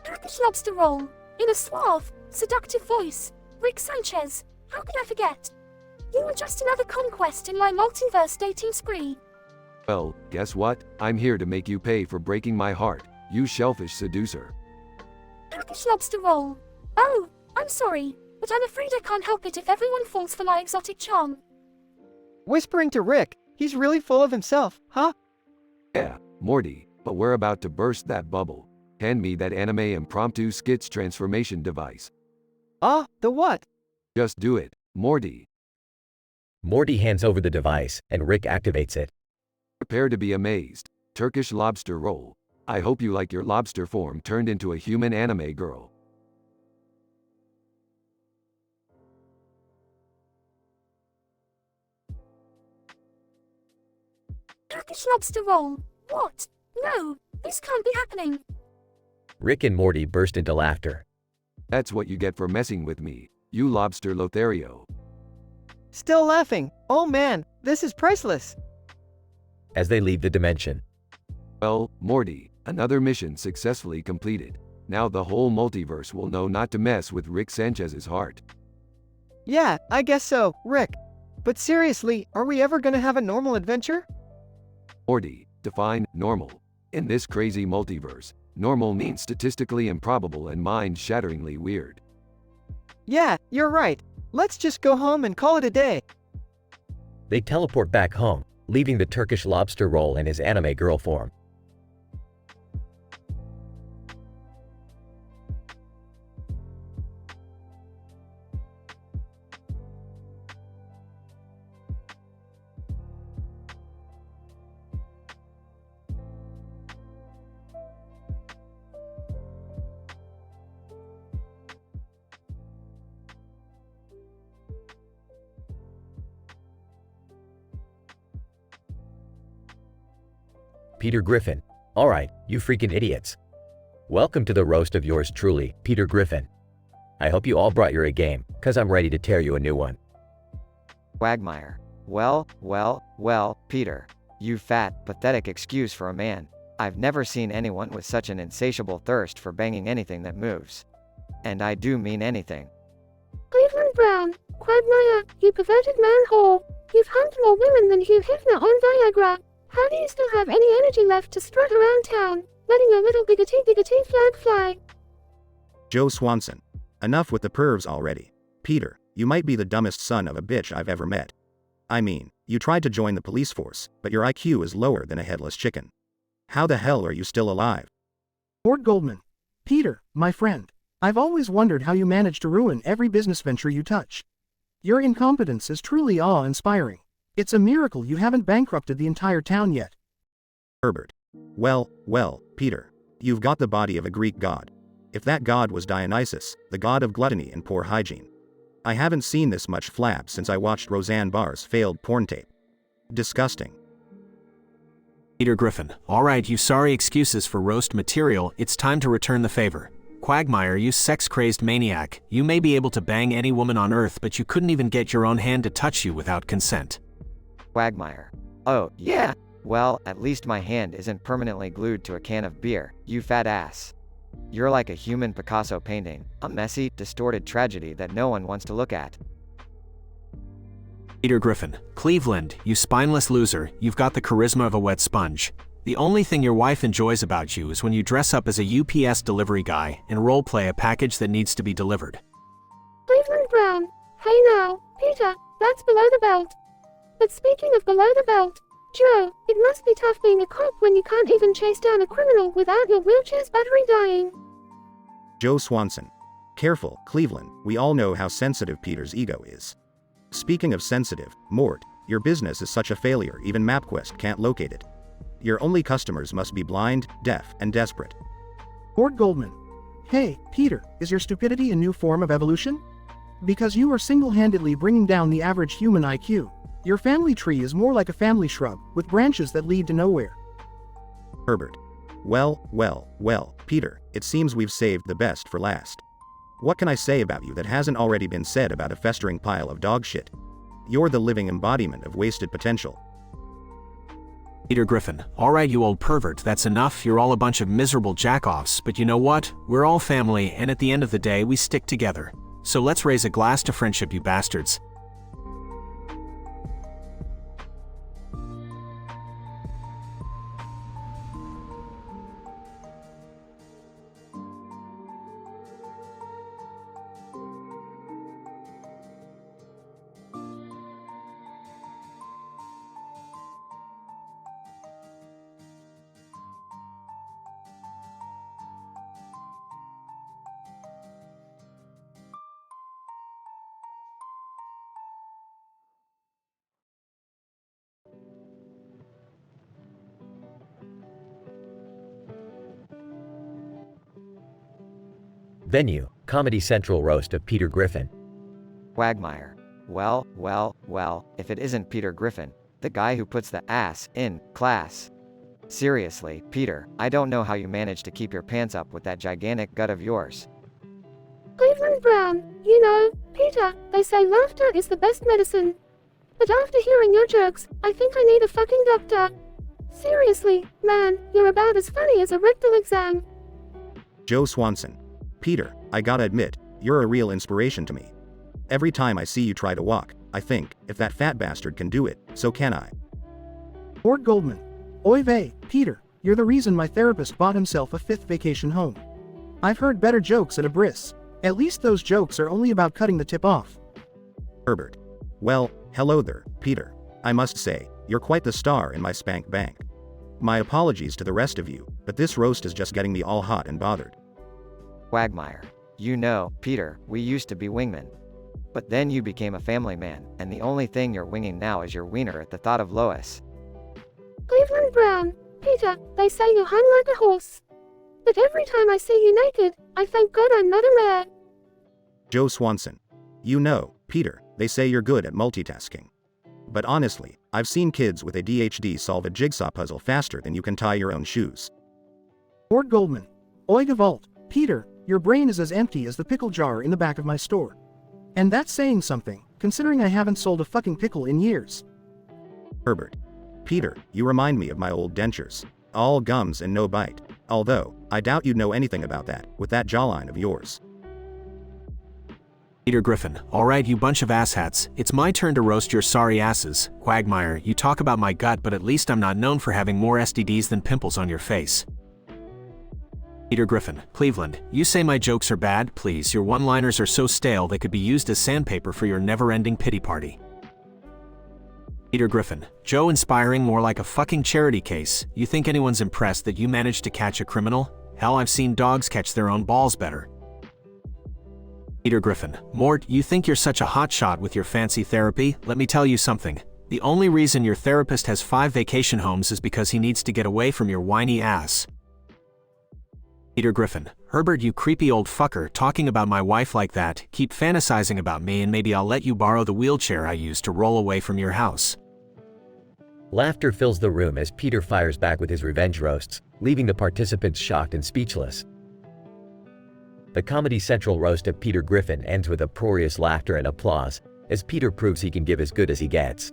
T: Turkish lobster roll. In a suave, seductive voice. Rick Sanchez. How could I forget? You were just another conquest in my multiverse dating spree.
K: Well, guess what? I'm here to make you pay for breaking my heart, you shellfish seducer.
T: Turkish lobster roll. Oh, I'm sorry, but I'm afraid I can't help it if everyone falls for my exotic charm.
A: Whispering to Rick, he's really full of himself, huh?
K: Yeah, Morty, but we're about to burst that bubble. Hand me that anime impromptu skits transformation device.
A: Ah, the what?
K: Just do it, Morty.
B: Morty hands over the device, and Rick activates it.
K: Prepare to be amazed. Turkish lobster roll. I hope you like your lobster form turned into a human anime girl.
T: Turkish lobster roll. What? No, this can't be happening.
B: Rick and Morty burst into laughter.
K: That's what you get for messing with me, you lobster Lothario.
A: Still laughing. Oh man, this is priceless.
B: As they leave the dimension.
K: Well, Morty, another mission successfully completed. Now the whole multiverse will know not to mess with Rick Sanchez's heart.
A: Yeah, I guess so, Rick. But seriously, are we ever gonna have a normal adventure?
K: Morty, define normal. In this crazy multiverse, normal means statistically improbable and mind-shatteringly weird.
A: Yeah, you're right. Let's just go home and call it a day.
B: They teleport back home, leaving the Turkish lobster roll in his anime girl form. Peter Griffin. Alright, you freaking idiots. Welcome to the roast of yours truly, Peter Griffin. I hope you all brought your A game, cause I'm ready to tear you a new one.
A: Quagmire. Well, Peter. You fat, pathetic excuse for a man. I've never seen anyone with such an insatiable thirst for banging anything that moves. And I do mean anything.
T: Cleveland Brown, Quagmire, you perverted man whore. You've humped more women than Hugh Hefner on Viagra. How do you still have any energy left to strut around town, letting your little biggity flag fly?
J: Joe Swanson. Enough with the pervs already. Peter, you might be the dumbest son of a bitch I've ever met. I mean, you tried to join the police force, but your IQ is lower than a headless chicken. How the hell are you still alive?
N: Lord Goldman. Peter, my friend. I've always wondered how you manage to ruin every business venture you touch. Your incompetence is truly awe-inspiring. It's a miracle you haven't bankrupted the entire town yet.
J: Herbert. Well, Peter. You've got the body of a Greek god. If that god was Dionysus, the god of gluttony and poor hygiene. I haven't seen this much flab since I watched Roseanne Barr's failed porn tape. Disgusting.
I: Peter Griffin. Alright, you sorry excuses for roast material, it's time to return the favor. Quagmire, you sex-crazed maniac. You may be able to bang any woman on earth, but you couldn't even get your own hand to touch you without consent.
A: Quagmire. Oh, yeah. Well, at least my hand isn't permanently glued to a can of beer, you fat ass. You're like a human Picasso painting, a messy, distorted tragedy that no one wants to look at.
I: Peter Griffin. Cleveland, you spineless loser, you've got the charisma of a wet sponge. The only thing your wife enjoys about you is when you dress up as a UPS delivery guy and roleplay a package that needs to be delivered.
T: Cleveland Brown. Hey now, Peter, that's below the belt. But speaking of below the belt, Joe, it must be tough being a cop when you can't even chase down a criminal without your wheelchair's battery dying.
J: Joe Swanson. Careful, Cleveland, we all know how sensitive Peter's ego is. Speaking of sensitive, Mort, your business is such a failure even MapQuest can't locate it. Your only customers must be blind, deaf, and desperate.
N: Lord Goldman. Hey, Peter, is your stupidity a new form of evolution? Because you are single-handedly bringing down the average human IQ. Your family tree is more like a family shrub, with branches that lead to nowhere.
J: Herbert. Well, Peter, it seems we've saved the best for last. What can I say about you that hasn't already been said about a festering pile of dog shit? You're the living embodiment of wasted potential.
I: Peter Griffin. Alright, you old pervert, that's enough. You're all a bunch of miserable jackoffs, but you know what? We're all family, and at the end of the day, we stick together. So let's raise a glass to friendship, you bastards.
B: Venue, Comedy Central roast of Peter Griffin.
A: Quagmire. Well, if it isn't Peter Griffin, the guy who puts the ass in class. Seriously, Peter, I don't know how you manage to keep your pants up with that gigantic gut of yours.
T: Cleveland Brown, you know, Peter, they say laughter is the best medicine. But after hearing your jokes, I think I need a fucking doctor. Seriously, man, you're about as funny as a rectal exam.
J: Joe Swanson. Peter, I gotta admit, you're a real inspiration to me. Every time I see you try to walk, I think, if that fat bastard can do it, so can I.
N: Lord Goldman. Oy vey, Peter, you're the reason my therapist bought himself a 5th vacation home. I've heard better jokes at a bris. At least those jokes are only about cutting the tip off.
J: Herbert. Well, hello there, Peter. I must say, you're quite the star in my spank bank. My apologies to the rest of you, but this roast is just getting me all hot and bothered.
A: Quagmire. You know, Peter, we used to be wingmen. But then you became a family man, and the only thing you're winging now is your wiener at the thought of Lois.
T: Cleveland Brown, Peter, they say you hung like a horse. But every time I see you naked, I thank God I'm not a man.
J: Joe Swanson. You know, Peter, they say you're good at multitasking. But honestly, I've seen kids with ADHD solve a jigsaw puzzle faster than you can tie your own shoes.
N: Lord Goldman. Oi Gevalt, Peter, your brain is as empty as the pickle jar in the back of my store. And that's saying something, considering I haven't sold a fucking pickle in years.
J: Herbert. Peter, you remind me of my old dentures. All gums and no bite. Although, I doubt you'd know anything about that, with that jawline of yours.
I: Peter Griffin. Alright, you bunch of asshats, it's my turn to roast your sorry asses. Quagmire, you talk about my gut, but at least I'm not known for having more STDs than pimples on your face. Peter Griffin. Cleveland, you say my jokes are bad, please, your one-liners are so stale they could be used as sandpaper for your never-ending pity party. Peter Griffin. Joe inspiring more like a fucking charity case. You think anyone's impressed that you managed to catch a criminal? Hell, I've seen dogs catch their own balls better. Peter Griffin. Mort, you think you're such a hotshot with your fancy therapy? Let me tell you something. The only reason your therapist has 5 vacation homes is because he needs to get away from your whiny ass. Peter Griffin. Herbert, you creepy old fucker, talking about my wife like that, keep fantasizing about me and maybe I'll let you borrow the wheelchair I use to roll away from your house.
B: Laughter fills the room as Peter fires back with his revenge roasts, leaving the participants shocked and speechless. The Comedy Central roast of Peter Griffin ends with uproarious laughter and applause, as Peter proves he can give as good as he gets.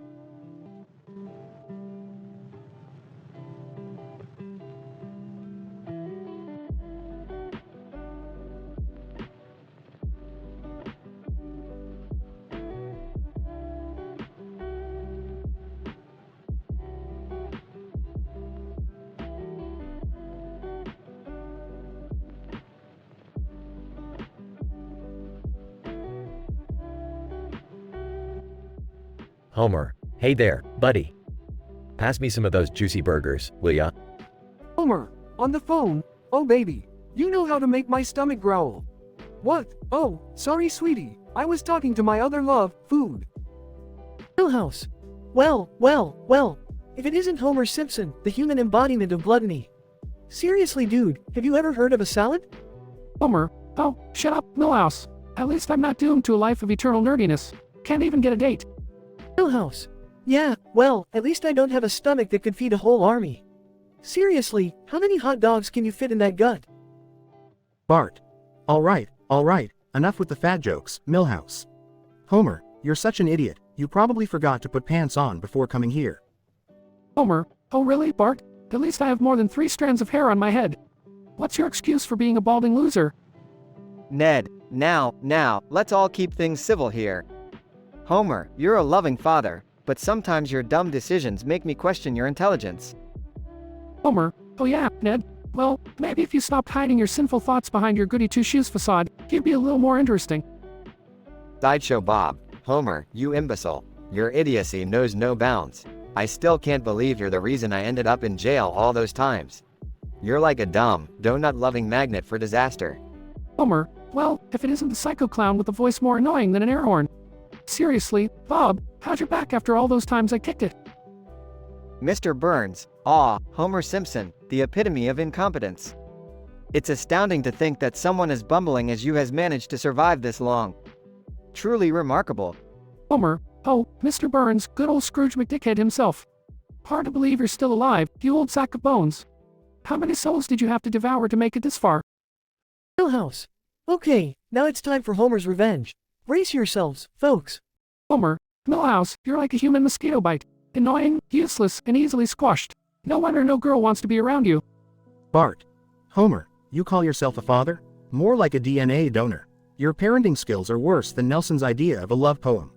B: Homer. Hey there, buddy. Pass me some of those juicy burgers, will ya?
U: Homer, on the phone. Oh baby, you know how to make my stomach growl. What? Oh, sorry sweetie, I was talking to my other love, food.
M: Millhouse. Well, if it isn't Homer Simpson, the human embodiment of gluttony. Seriously dude, have you ever heard of a salad?
V: Homer, oh, shut up, Millhouse. At least I'm not doomed to a life of eternal nerdiness. Can't even get a date.
M: Millhouse. Yeah, well, at least I don't have a stomach that could feed a whole army. Seriously, how many hot dogs can you fit in that gut?
W: Bart. Alright, enough with the fat jokes, Millhouse. Homer, you're such an idiot, you probably forgot to put pants on before coming here.
V: Homer, oh really, Bart? At least I have more than 3 strands of hair on my head. What's your excuse for being a balding loser?
A: Ned, now, let's all keep things civil here. Homer, you're a loving father, but sometimes your dumb decisions make me question your intelligence.
V: Homer, oh yeah, Ned. Well, maybe if you stopped hiding your sinful thoughts behind your goody two-shoes facade, you'd be a little more interesting.
A: Sideshow Bob. Homer, you imbecile. Your idiocy knows no bounds. I still can't believe you're the reason I ended up in jail all those times. You're like a dumb, donut-loving magnet for disaster.
V: Homer, well, if it isn't the psycho clown with a voice more annoying than an air horn. Seriously, Bob, how's your back after all those times I kicked it?
A: Mr. Burns, Homer Simpson, the epitome of incompetence. It's astounding to think that someone as bumbling as you has managed to survive this long. Truly remarkable.
V: Homer, oh, Mr. Burns, good old Scrooge McDickhead himself. Hard to believe you're still alive, you old sack of bones. How many souls did you have to devour to make it this far?
M: Millhouse. Okay, now it's time for Homer's revenge. Brace yourselves, folks.
V: Homer, Millhouse, you're like a human mosquito bite. Annoying, useless, and easily squashed. No wonder no girl wants to be around you.
W: Bart. Homer, you call yourself a father? More like a DNA donor. Your parenting skills are worse than Nelson's idea of a love poem.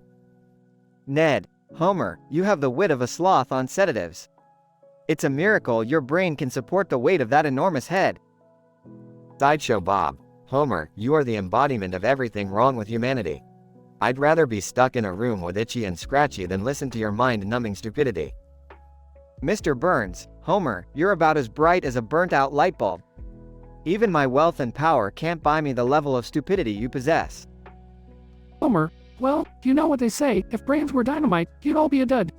A: Ned, Homer, you have the wit of a sloth on sedatives. It's a miracle your brain can support the weight of that enormous head. Sideshow Bob. Homer, you are the embodiment of everything wrong with humanity. I'd rather be stuck in a room with Itchy and Scratchy than listen to your mind-numbing stupidity. Mr. Burns, Homer, you're about as bright as a burnt-out light bulb. Even my wealth and power can't buy me the level of stupidity you possess.
V: Homer, well, you know what they say, if brains were dynamite, you'd all be a dud.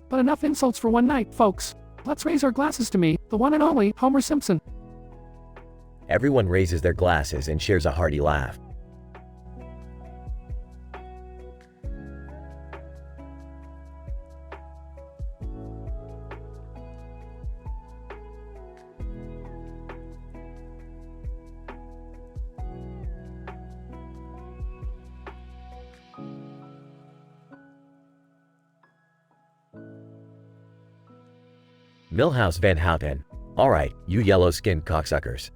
V: But enough insults for one night, folks. Let's raise our glasses to me, the one and only Homer Simpson.
B: Everyone raises their glasses and shares a hearty laugh. Milhouse Van Houten. Alright, you yellow-skinned cocksuckers.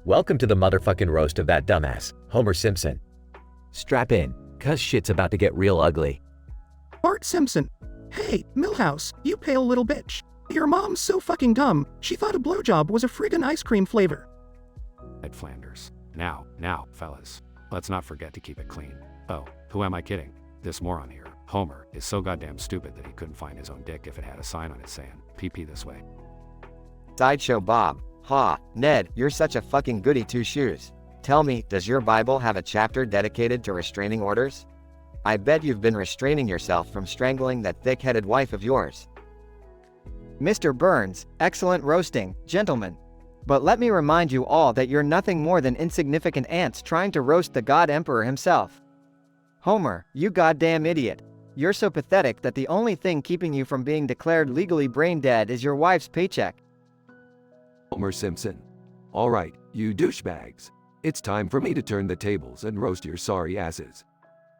B: Welcome to the motherfucking roast of that dumbass, Homer Simpson. Strap in, cuz shit's about to get real ugly.
W: Bart Simpson. Hey, Milhouse, you pale little bitch. Your mom's so fucking dumb, she thought a blowjob was a friggin' ice cream flavor.
C: Ed Flanders. Now, fellas, let's not forget to keep it clean. Oh, who am I kidding? This moron here, Homer, is so goddamn stupid that he couldn't find his own dick if it had a sign on it saying, PP this way.
A: Sideshow Bob. Ha, Ned, you're such a fucking goody two-shoes. Tell me, does your Bible have a chapter dedicated to restraining orders? I bet you've been restraining yourself from strangling that thick-headed wife of yours. Mr. Burns, excellent roasting, gentlemen. But let me remind you all that you're nothing more than insignificant ants trying to roast the God Emperor himself. Homer, you goddamn idiot. You're so pathetic that the only thing keeping you from being declared legally brain dead is your wife's paycheck.
K: Homer Simpson. Alright, you douchebags. It's time for me to turn the tables and roast your sorry asses.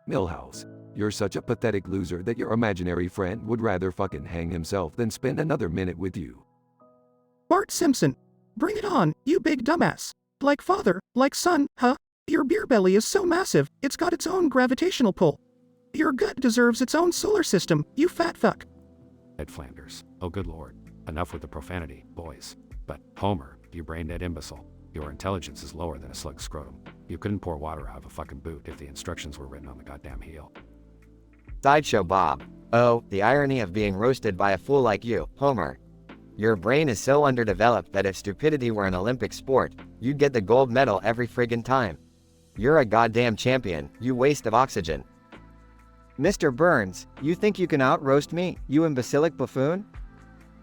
K: Milhouse, you're such a pathetic loser that your imaginary friend would rather fucking hang himself than spend another minute with you.
W: Bart Simpson. Bring it on, you big dumbass. Like father, like son, huh? Your beer belly is so massive, it's got its own gravitational pull. Your gut deserves its own solar system, you fat fuck.
C: Ed Flanders. Oh good lord. Enough with the profanity, boys. But, Homer, you brain-dead imbecile. Your intelligence is lower than a slug's scrotum. You couldn't pour water out of a fucking boot if the instructions were written on the goddamn heel.
A: Sideshow Bob. Oh, the irony of being roasted by a fool like you, Homer. Your brain is so underdeveloped that if stupidity were an Olympic sport, you'd get the gold medal every friggin' time. You're a goddamn champion, you waste of oxygen. Mr. Burns, you think you can out-roast me, you imbecilic buffoon?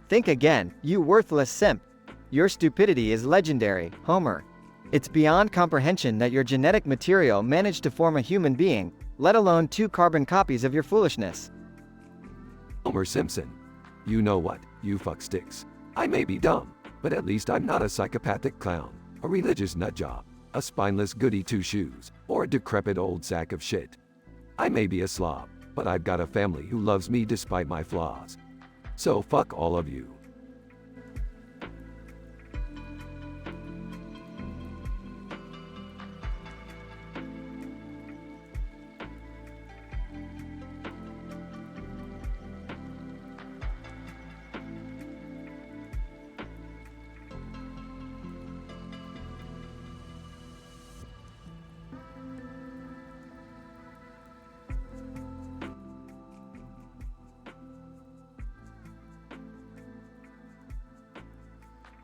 A: Think again, you worthless simp. Your stupidity is legendary, Homer. It's beyond comprehension that your genetic material managed to form a human being, let alone 2 carbon copies of your foolishness.
K: Homer Simpson. You know what, you fucksticks. I may be dumb, but at least I'm not a psychopathic clown, a religious nutjob, a spineless goody two-shoes, or a decrepit old sack of shit. I may be a slob, but I've got a family who loves me despite my flaws. So fuck all of you.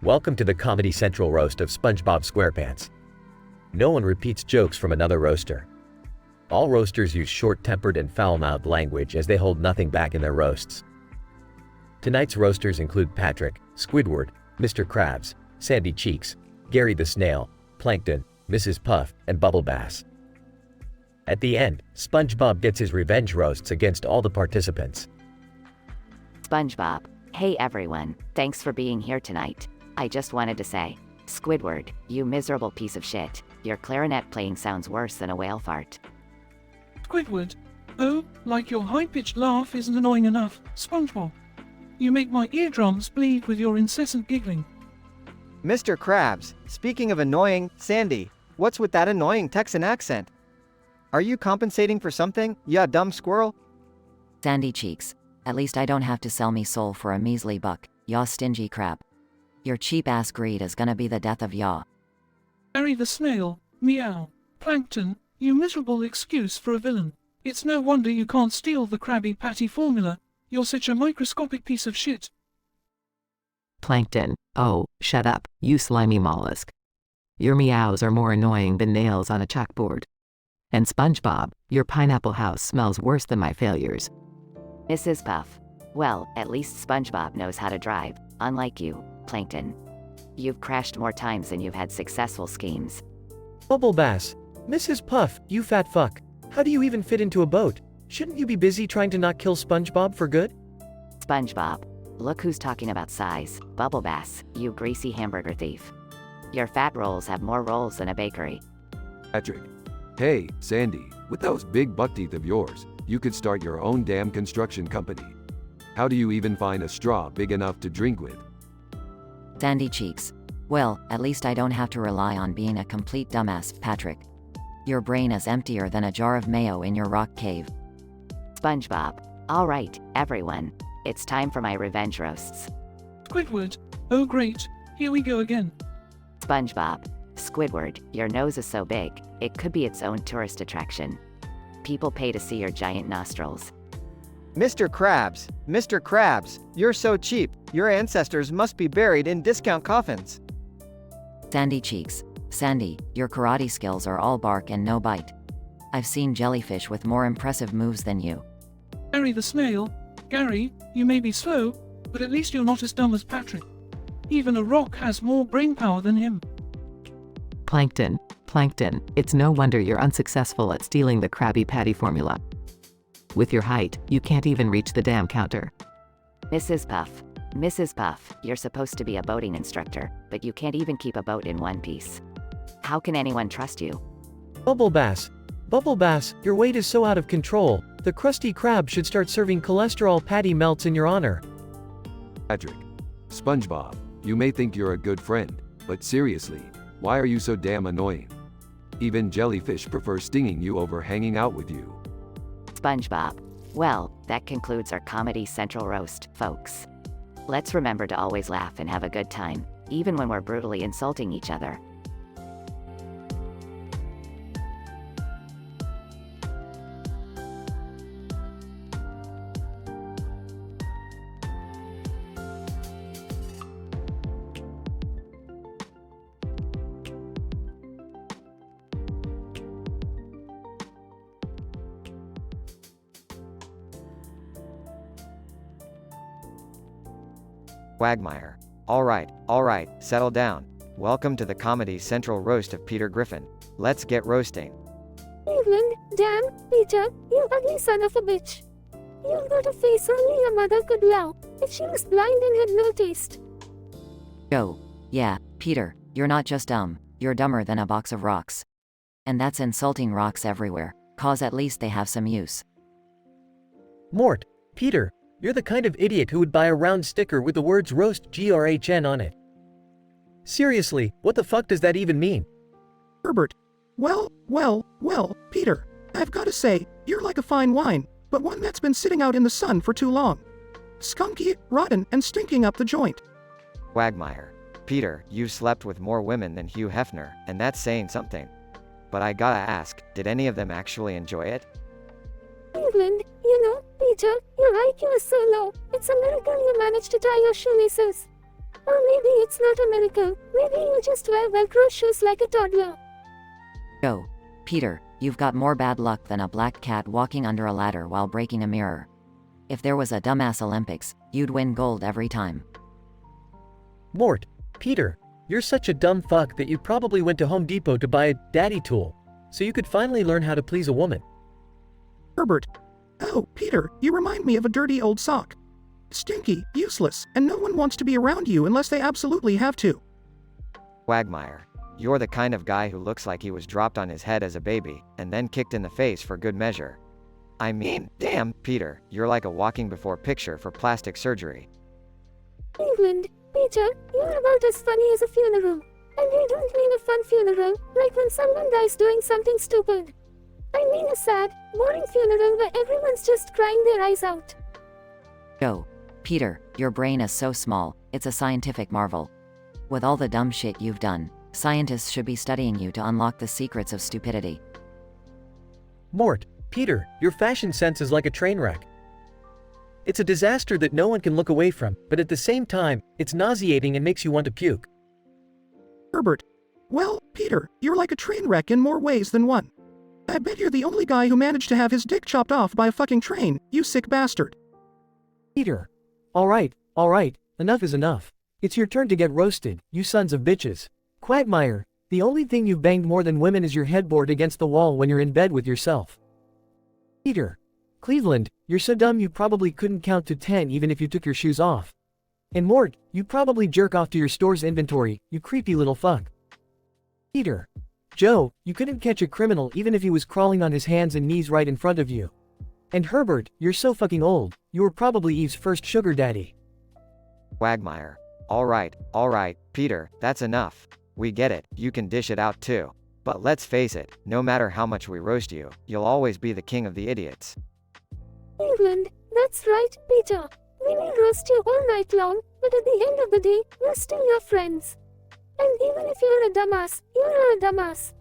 B: Welcome to the Comedy Central roast of SpongeBob SquarePants. No one repeats jokes from another roaster. All roasters use short-tempered and foul-mouthed language as they hold nothing back in their roasts. Tonight's roasters include Patrick, Squidward, Mr. Krabs, Sandy Cheeks, Gary the Snail, Plankton, Mrs. Puff, and Bubble Bass. At the end, SpongeBob gets his revenge roasts against all the participants.
D: SpongeBob. Hey everyone, thanks for being here tonight. I just wanted to say, Squidward, you miserable piece of shit. Your clarinet playing sounds worse than a whale fart.
F: Squidward. Oh, like your high-pitched laugh isn't annoying enough, SpongeBob. You make my eardrums bleed with your incessant giggling.
A: Mr. Krabs, speaking of annoying, Sandy, what's with that annoying Texan accent? Are you compensating for something, ya dumb squirrel?
D: Sandy Cheeks. At least I don't have to sell me soul for a measly buck, yaw stingy crab. Your cheap-ass greed is gonna be the death of yaw.
F: Gary the Snail, meow. Plankton, you miserable excuse for a villain. It's no wonder you can't steal the Krabby Patty formula. You're such a microscopic piece of shit.
P: Plankton. Oh, shut up, you slimy mollusk. Your meows are more annoying than nails on a chalkboard. And SpongeBob, your pineapple house smells worse than my failures.
D: Mrs. Puff. Well, at least SpongeBob knows how to drive, unlike you, Plankton. You've crashed more times than you've had successful schemes.
M: Bubble Bass. Mrs. Puff, you fat fuck. How do you even fit into a boat? Shouldn't you be busy trying to not kill SpongeBob for good?
D: SpongeBob. Look who's talking about size. Bubble Bass, you greasy hamburger thief. Your fat rolls have more rolls than a bakery.
K: Patrick. Hey, Sandy, with those big buck teeth of yours, you could start your own damn construction company. How do you even find a straw big enough to drink with?
D: Sandy cheeks. Well, at least I don't have to rely on being a complete dumbass, Patrick. Your brain is emptier than a jar of mayo in your rock cave. SpongeBob. All right, everyone. It's time for my revenge roasts.
F: Squidward. Oh great, here we go again.
D: SpongeBob. Squidward, your nose is so big, it could be its own tourist attraction. People pay to see your giant nostrils.
A: Mr. Krabs, you're so cheap, your ancestors must be buried in discount coffins.
D: Sandy cheeks. Sandy, your karate skills are all bark and no bite. I've seen jellyfish with more impressive moves than you.
F: Gary the snail. Gary, you may be slow, but at least you're not as dumb as Patrick. Even a rock has more brain power than him.
P: Plankton. Plankton, it's no wonder you're unsuccessful at stealing the Krabby Patty formula. With your height, you can't even reach the damn counter.
D: Mrs. Puff. Mrs. Puff, you're supposed to be a boating instructor, but you can't even keep a boat in one piece. How can anyone trust you?
M: Bubble Bass. Bubble Bass, your weight is so out of control. The Krusty Krab should start serving cholesterol patty melts in your honor.
K: Patrick. SpongeBob, you may think you're a good friend, but seriously, why are you so damn annoying? Even jellyfish prefer stinging you over hanging out with you.
D: SpongeBob. Well, that concludes our Comedy Central roast, folks. Let's remember to always laugh and have a good time, even when we're brutally insulting each other.
A: Quagmire. All right, settle down. Welcome to the Comedy Central roast of Peter Griffin. Let's get roasting.
T: Cleveland, damn, Peter, you ugly son of a bitch. You've got a face only your mother could allow, if she was blind and had no taste.
D: Yo. Yeah, Peter, you're not just dumb, you're dumber than a box of rocks. And that's insulting rocks everywhere, cause at least they have some use.
M: Mort. Peter, you're the kind of idiot who would buy a round sticker with the words roast GRHN on it. Seriously, what the fuck does that even mean?
W: Herbert. Well, Peter, I've got to say, you're like a fine wine, but one that's been sitting out in the sun for too long. Skunky, rotten, and stinking up the joint.
A: Quagmire. Peter, you've slept with more women than Hugh Hefner, and that's saying something. But I gotta ask, did any of them actually enjoy it?
T: Cleveland, you know, Peter, your IQ is so low, it's a miracle you managed to tie your shoelaces. Or maybe it's not a miracle, maybe you just wear Velcro shoes like a toddler.
D: Yo. Peter, you've got more bad luck than a black cat walking under a ladder while breaking a mirror. If there was a dumbass Olympics, you'd win gold every time.
M: Mort. Peter, you're such a dumb fuck that you probably went to Home Depot to buy a daddy tool, so you could finally learn how to please a woman.
W: Herbert. Oh, Peter, you remind me of a dirty old sock. Stinky, useless, and no one wants to be around you unless they absolutely have to.
A: Quagmire. You're the kind of guy who looks like he was dropped on his head as a baby, and then kicked in the face for good measure. I mean, damn, Peter, you're like a walking before picture for plastic surgery.
T: Cleveland, Peter, you're about as funny as a funeral. And I don't mean a fun funeral, like when someone dies doing something stupid. I mean a sad, boring funeral where everyone's just crying their eyes out.
D: Yo. Peter, your brain is so small, it's a scientific marvel. With all the dumb shit you've done, scientists should be studying you to unlock the secrets of stupidity.
M: Mort. Peter, your fashion sense is like a train wreck. It's a disaster that no one can look away from, but at the same time, it's nauseating and makes you want to puke.
W: Herbert. Well, Peter, you're like a train wreck in more ways than one. I bet you're the only guy who managed to have his dick chopped off by a fucking train, you sick bastard.
M: Peter. Alright, enough is enough. It's your turn to get roasted, you sons of bitches. Quagmire, the only thing you've banged more than women is your headboard against the wall when you're in bed with yourself. Peter. Cleveland, you're so dumb you probably couldn't count to 10 even if you took your shoes off. And Mort, you probably jerk off to your store's inventory, you creepy little fuck. Peter. Joe, you couldn't catch a criminal even if he was crawling on his hands and knees right in front of you. And Herbert, you're so fucking old, you were probably Eve's first sugar daddy.
A: Quagmire. Alright, Peter, that's enough. We get it, you can dish it out too. But let's face it, no matter how much we roast you, you'll always be the king of the idiots.
T: Cleveland, that's right, Peter. We may roast you all night long, but at the end of the day, we're still your friends. And even if you're a dumbass, you're a dumbass.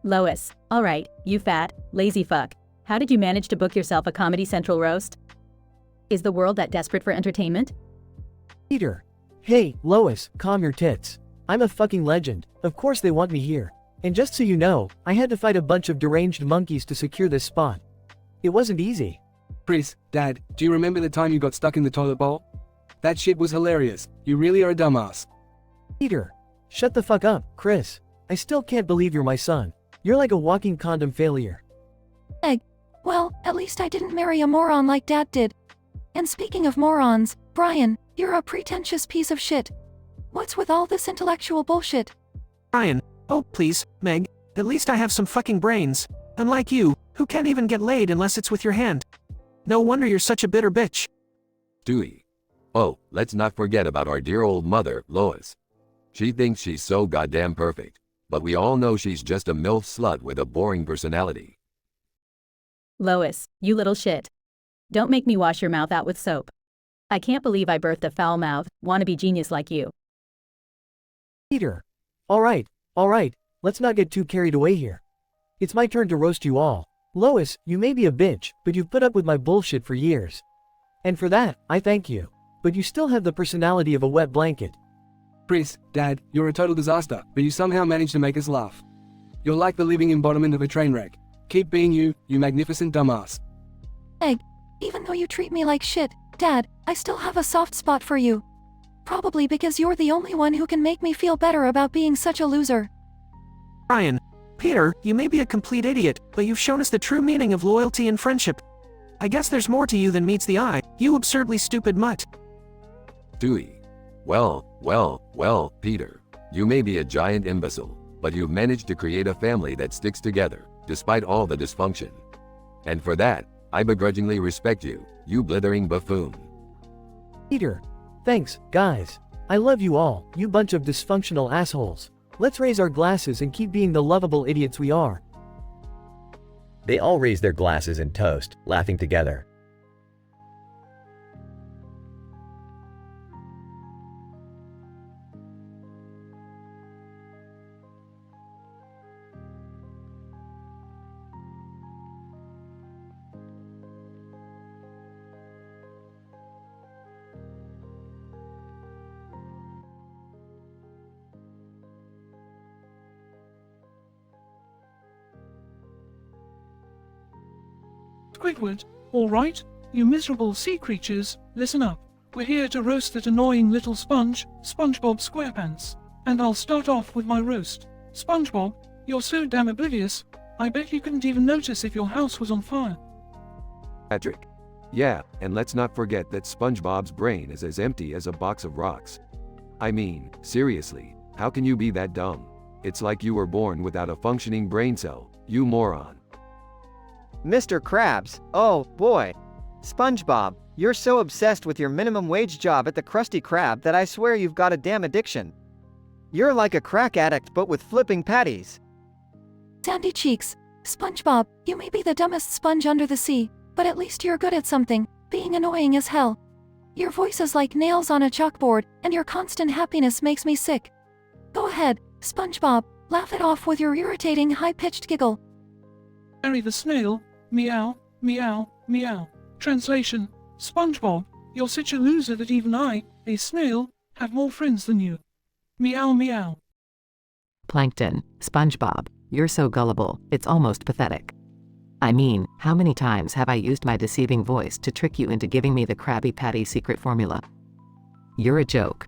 E: Lois, alright, you fat, lazy fuck. How did you manage to book yourself a Comedy Central roast? Is the world that desperate for entertainment?
M: Peter. Hey, Lois, calm your tits. I'm a fucking legend, of course they want me here. And just so you know, I had to fight a bunch of deranged monkeys to secure this spot. It wasn't easy.
U: Chris, Dad, do you remember the time you got stuck in the toilet bowl? That shit was hilarious. You really are a dumbass.
M: Peter. Shut the fuck up, Chris. I still can't believe you're my son. You're like a walking condom failure.
G: Egg. Well, at least I didn't marry a moron like Dad did. And speaking of morons, Brian, you're a pretentious piece of shit. What's with all this intellectual bullshit?
I: Brian, oh please, Meg, at least I have some fucking brains. Unlike you, who can't even get laid unless it's with your hand. No wonder you're such a bitter bitch.
K: Dewey. Oh, let's not forget about our dear old mother, Lois. She thinks she's so goddamn perfect. But we all know she's just a MILF slut with a boring personality.
E: Lois, you little shit. Don't make me wash your mouth out with soap. I can't believe I birthed a foul-mouthed, wannabe genius like you.
M: Peter. Alright, let's not get too carried away here. It's my turn to roast you all. Lois, you may be a bitch, but you've put up with my bullshit for years. And for that, I thank you. But you still have the personality of a wet blanket.
U: Chris, Dad, you're a total disaster, but you somehow managed to make us laugh. You're like the living embodiment of a train wreck. Keep being you, you magnificent dumbass.
G: Egg, even though you treat me like shit, Dad, I still have a soft spot for you. Probably because you're the only one who can make me feel better about being such a loser.
I: Brian. Peter, you may be a complete idiot, but you've shown us the true meaning of loyalty and friendship. I guess there's more to you than meets the eye, you absurdly stupid mutt.
K: Dewey. Well, Peter. You may be a giant imbecile, but you've managed to create a family that sticks together, despite all the dysfunction. And for that, I begrudgingly respect you, you blithering buffoon.
M: Peter. Thanks, guys. I love you all, you bunch of dysfunctional assholes. Let's raise our glasses and keep being the lovable idiots we are.
B: They all raise their glasses and toast, laughing together.
F: Squidward, alright? You miserable sea creatures, listen up. We're here to roast that annoying little sponge, SpongeBob SquarePants. And I'll start off with my roast. SpongeBob, you're so damn oblivious. I bet you couldn't even notice if your house was on fire.
C: Patrick. Yeah, and let's not forget that SpongeBob's brain is as empty as a box of rocks. I mean, seriously, how can you be that dumb? It's like you were born without a functioning brain cell, you moron.
A: Mr. Krabs, oh boy. SpongeBob, you're so obsessed with your minimum wage job at the Krusty Krab that I swear you've got a damn addiction. You're like a crack addict but with flipping patties.
D: Sandy Cheeks, SpongeBob, you may be the dumbest sponge under the sea, but at least you're good at something, being annoying as hell. Your voice is like nails on a chalkboard, and your constant happiness makes me sick. Go ahead, SpongeBob, laugh it off with your irritating high-pitched giggle.
F: Harry the Snail, meow, meow, meow. Translation, SpongeBob, you're such a loser that even I, a snail, have more friends than you. Meow meow.
P: Plankton, SpongeBob, you're so gullible, it's almost pathetic. I mean, how many times have I used my deceiving voice to trick you into giving me the Krabby Patty secret formula? You're a joke.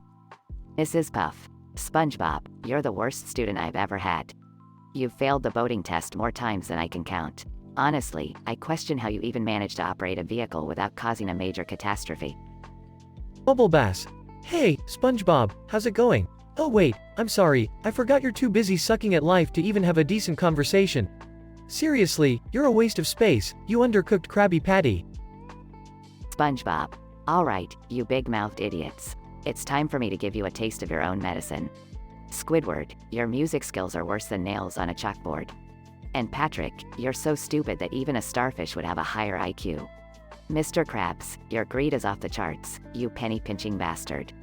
H: Mrs. Puff, SpongeBob, you're the worst student I've ever had. You've failed the boating test more times than I can count. Honestly, I question how you even manage to operate a vehicle without causing a major catastrophe.
M: Bubble Bass. Hey, SpongeBob, how's it going? Oh wait, I'm sorry, I forgot you're too busy sucking at life to even have a decent conversation. Seriously, you're a waste of space, you undercooked Krabby Patty.
H: SpongeBob. Alright, you big-mouthed idiots. It's time for me to give you a taste of your own medicine. Squidward, your music skills are worse than nails on a chalkboard. And Patrick, you're so stupid that even a starfish would have a higher IQ. Mr. Krabs, your greed is off the charts, you penny-pinching bastard.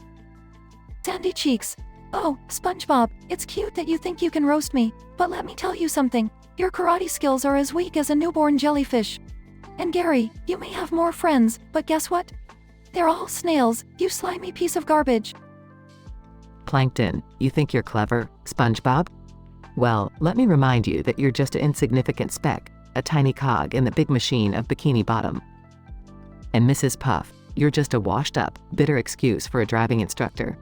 D: Sandy Cheeks. Oh, SpongeBob, it's cute that you think you can roast me, but let me tell you something. Your karate skills are as weak as a newborn jellyfish. And Gary, you may have more friends, but guess what? They're all snails, you slimy piece of garbage.
P: Plankton, you think you're clever, SpongeBob? Well, let me remind you that you're just an insignificant speck, a tiny cog in the big machine of Bikini Bottom. And Mrs. Puff, you're just a washed-up, bitter excuse for a driving instructor.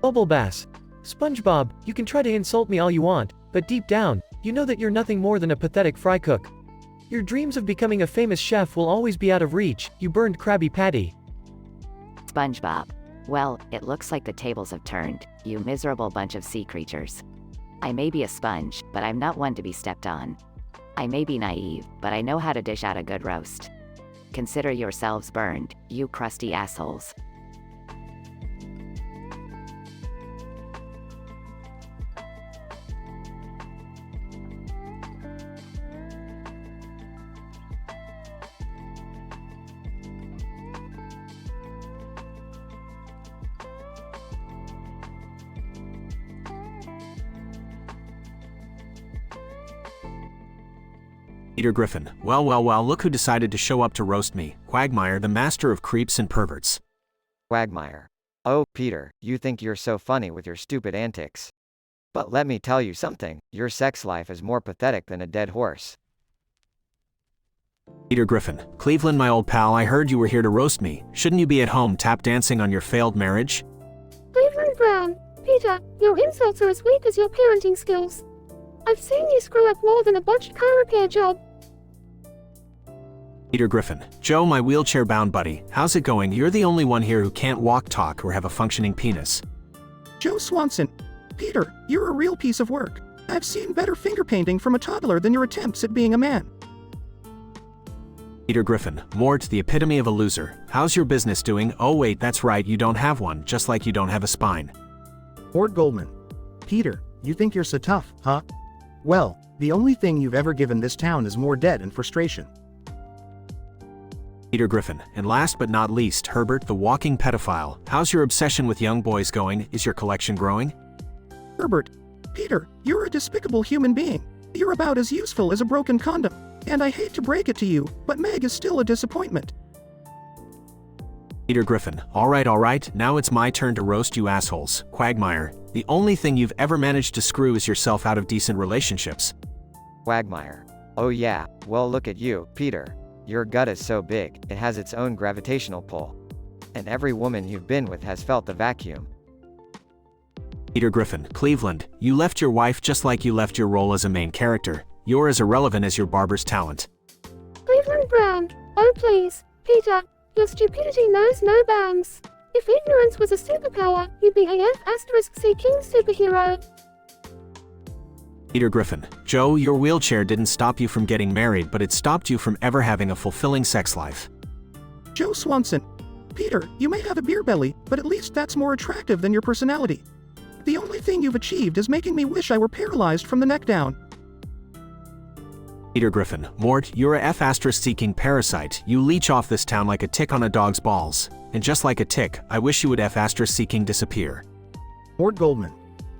M: Bubble Bass. SpongeBob, you can try to insult me all you want, but deep down, you know that you're nothing more than a pathetic fry cook. Your dreams of becoming a famous chef will always be out of reach, you burned Krabby Patty.
H: SpongeBob. Well, it looks like the tables have turned, you miserable bunch of sea creatures. I may be a sponge, but I'm not one to be stepped on. I may be naive, but I know how to dish out a good roast. Consider yourselves burned, you crusty assholes.
I: Peter Griffin. Well, look who decided to show up to roast me. Quagmire, the master of creeps and perverts.
A: Quagmire. Oh, Peter, you think you're so funny with your stupid antics. But let me tell you something, your sex life is more pathetic than a dead horse.
I: Peter Griffin. Cleveland, my old pal, I heard you were here to roast me. Shouldn't you be at home tap dancing on your failed marriage?
T: Cleveland Brown. Peter, your insults are as weak as your parenting skills. I've seen you screw up more than a botched car repair job.
I: Peter Griffin. Joe, my wheelchair-bound buddy, how's it going? You're the only one here who can't walk, talk, or have a functioning penis.
W: Joe Swanson. Peter, you're a real piece of work. I've seen better finger painting from a toddler than your attempts at being a man.
I: Peter Griffin. Mort, the epitome of a loser. How's your business doing? Oh wait, that's right, you don't have one, just like you don't have a spine.
W: Mort Goldman. Peter, you think you're so tough, huh? Well, the only thing you've ever given this town is more debt and frustration.
I: Peter Griffin. And last but not least, Herbert, the walking pedophile. How's your obsession with young boys going? Is your collection growing?
W: Herbert. Peter, you're a despicable human being. You're about as useful as a broken condom. And I hate to break it to you, but Meg is still a disappointment.
I: Peter Griffin. Alright, now it's my turn to roast you assholes. Quagmire. The only thing you've ever managed to screw is yourself out of decent relationships.
A: Quagmire. Oh yeah, well look at you, Peter. Your gut is so big, it has its own gravitational pull. And every woman you've been with has felt the vacuum.
I: Peter Griffin. Cleveland. You left your wife just like you left your role as a main character. You're as irrelevant as your barber's talent.
T: Cleveland Brown. Oh please, Peter, your stupidity knows no bounds. If ignorance was a superpower, you'd be a F*** King superhero.
I: Peter Griffin, Joe, your wheelchair didn't stop you from getting married, but it stopped you from ever having a fulfilling sex life.
W: Joe Swanson. Peter, you may have a beer belly, but at least that's more attractive than your personality. The only thing you've achieved is making me wish I were paralyzed from the neck down.
I: Peter Griffin, Mort, you're a F***-seeking parasite. You leech off this town like a tick on a dog's balls. And just like a tick, I wish you would F***-seeking disappear.
W: Mort Goldman.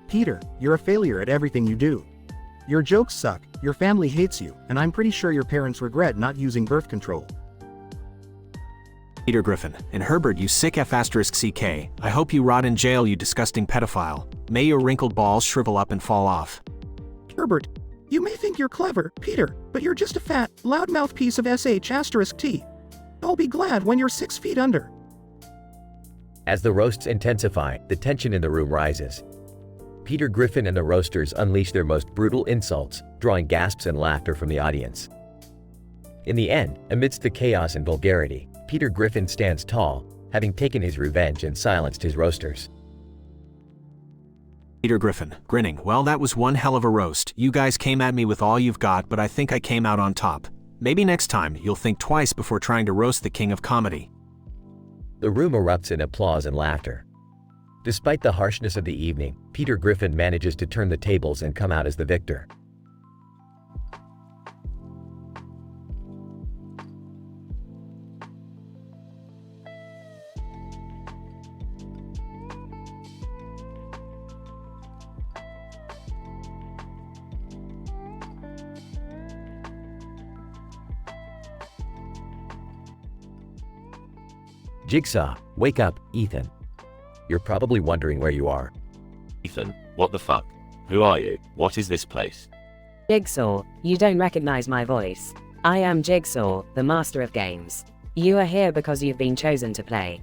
W: Peter, you're a failure at everything you do. Your jokes suck, your family hates you, and I'm pretty sure your parents regret not using birth control.
I: Peter Griffin, and Herbert, you sick F***ck. I hope you rot in jail, you disgusting pedophile. May your wrinkled balls shrivel up and fall off.
W: Herbert, you may think you're clever, Peter, but you're just a fat, loudmouth piece of sh**t. I'll be glad when you're 6 feet under.
B: As the roasts intensify, the tension in the room rises. Peter Griffin and the roasters unleash their most brutal insults, drawing gasps and laughter from the audience. In the end, amidst the chaos and vulgarity, Peter Griffin stands tall, having taken his revenge and silenced his roasters.
I: Peter Griffin, grinning, well, that was one hell of a roast. You guys came at me with all you've got, but I think I came out on top. Maybe next time, you'll think twice before trying to roast the king of comedy.
B: The room erupts in applause and laughter. Despite the harshness of the evening, Peter Griffin manages to turn the tables and come out as the victor. Jigsaw, wake up, Ethan. You're probably wondering where you are.
O: Ethan, what the fuck? Who are you? What is this place?
L: Jigsaw, you don't recognize my voice. I am Jigsaw, the master of games. You are here because you've been chosen to play.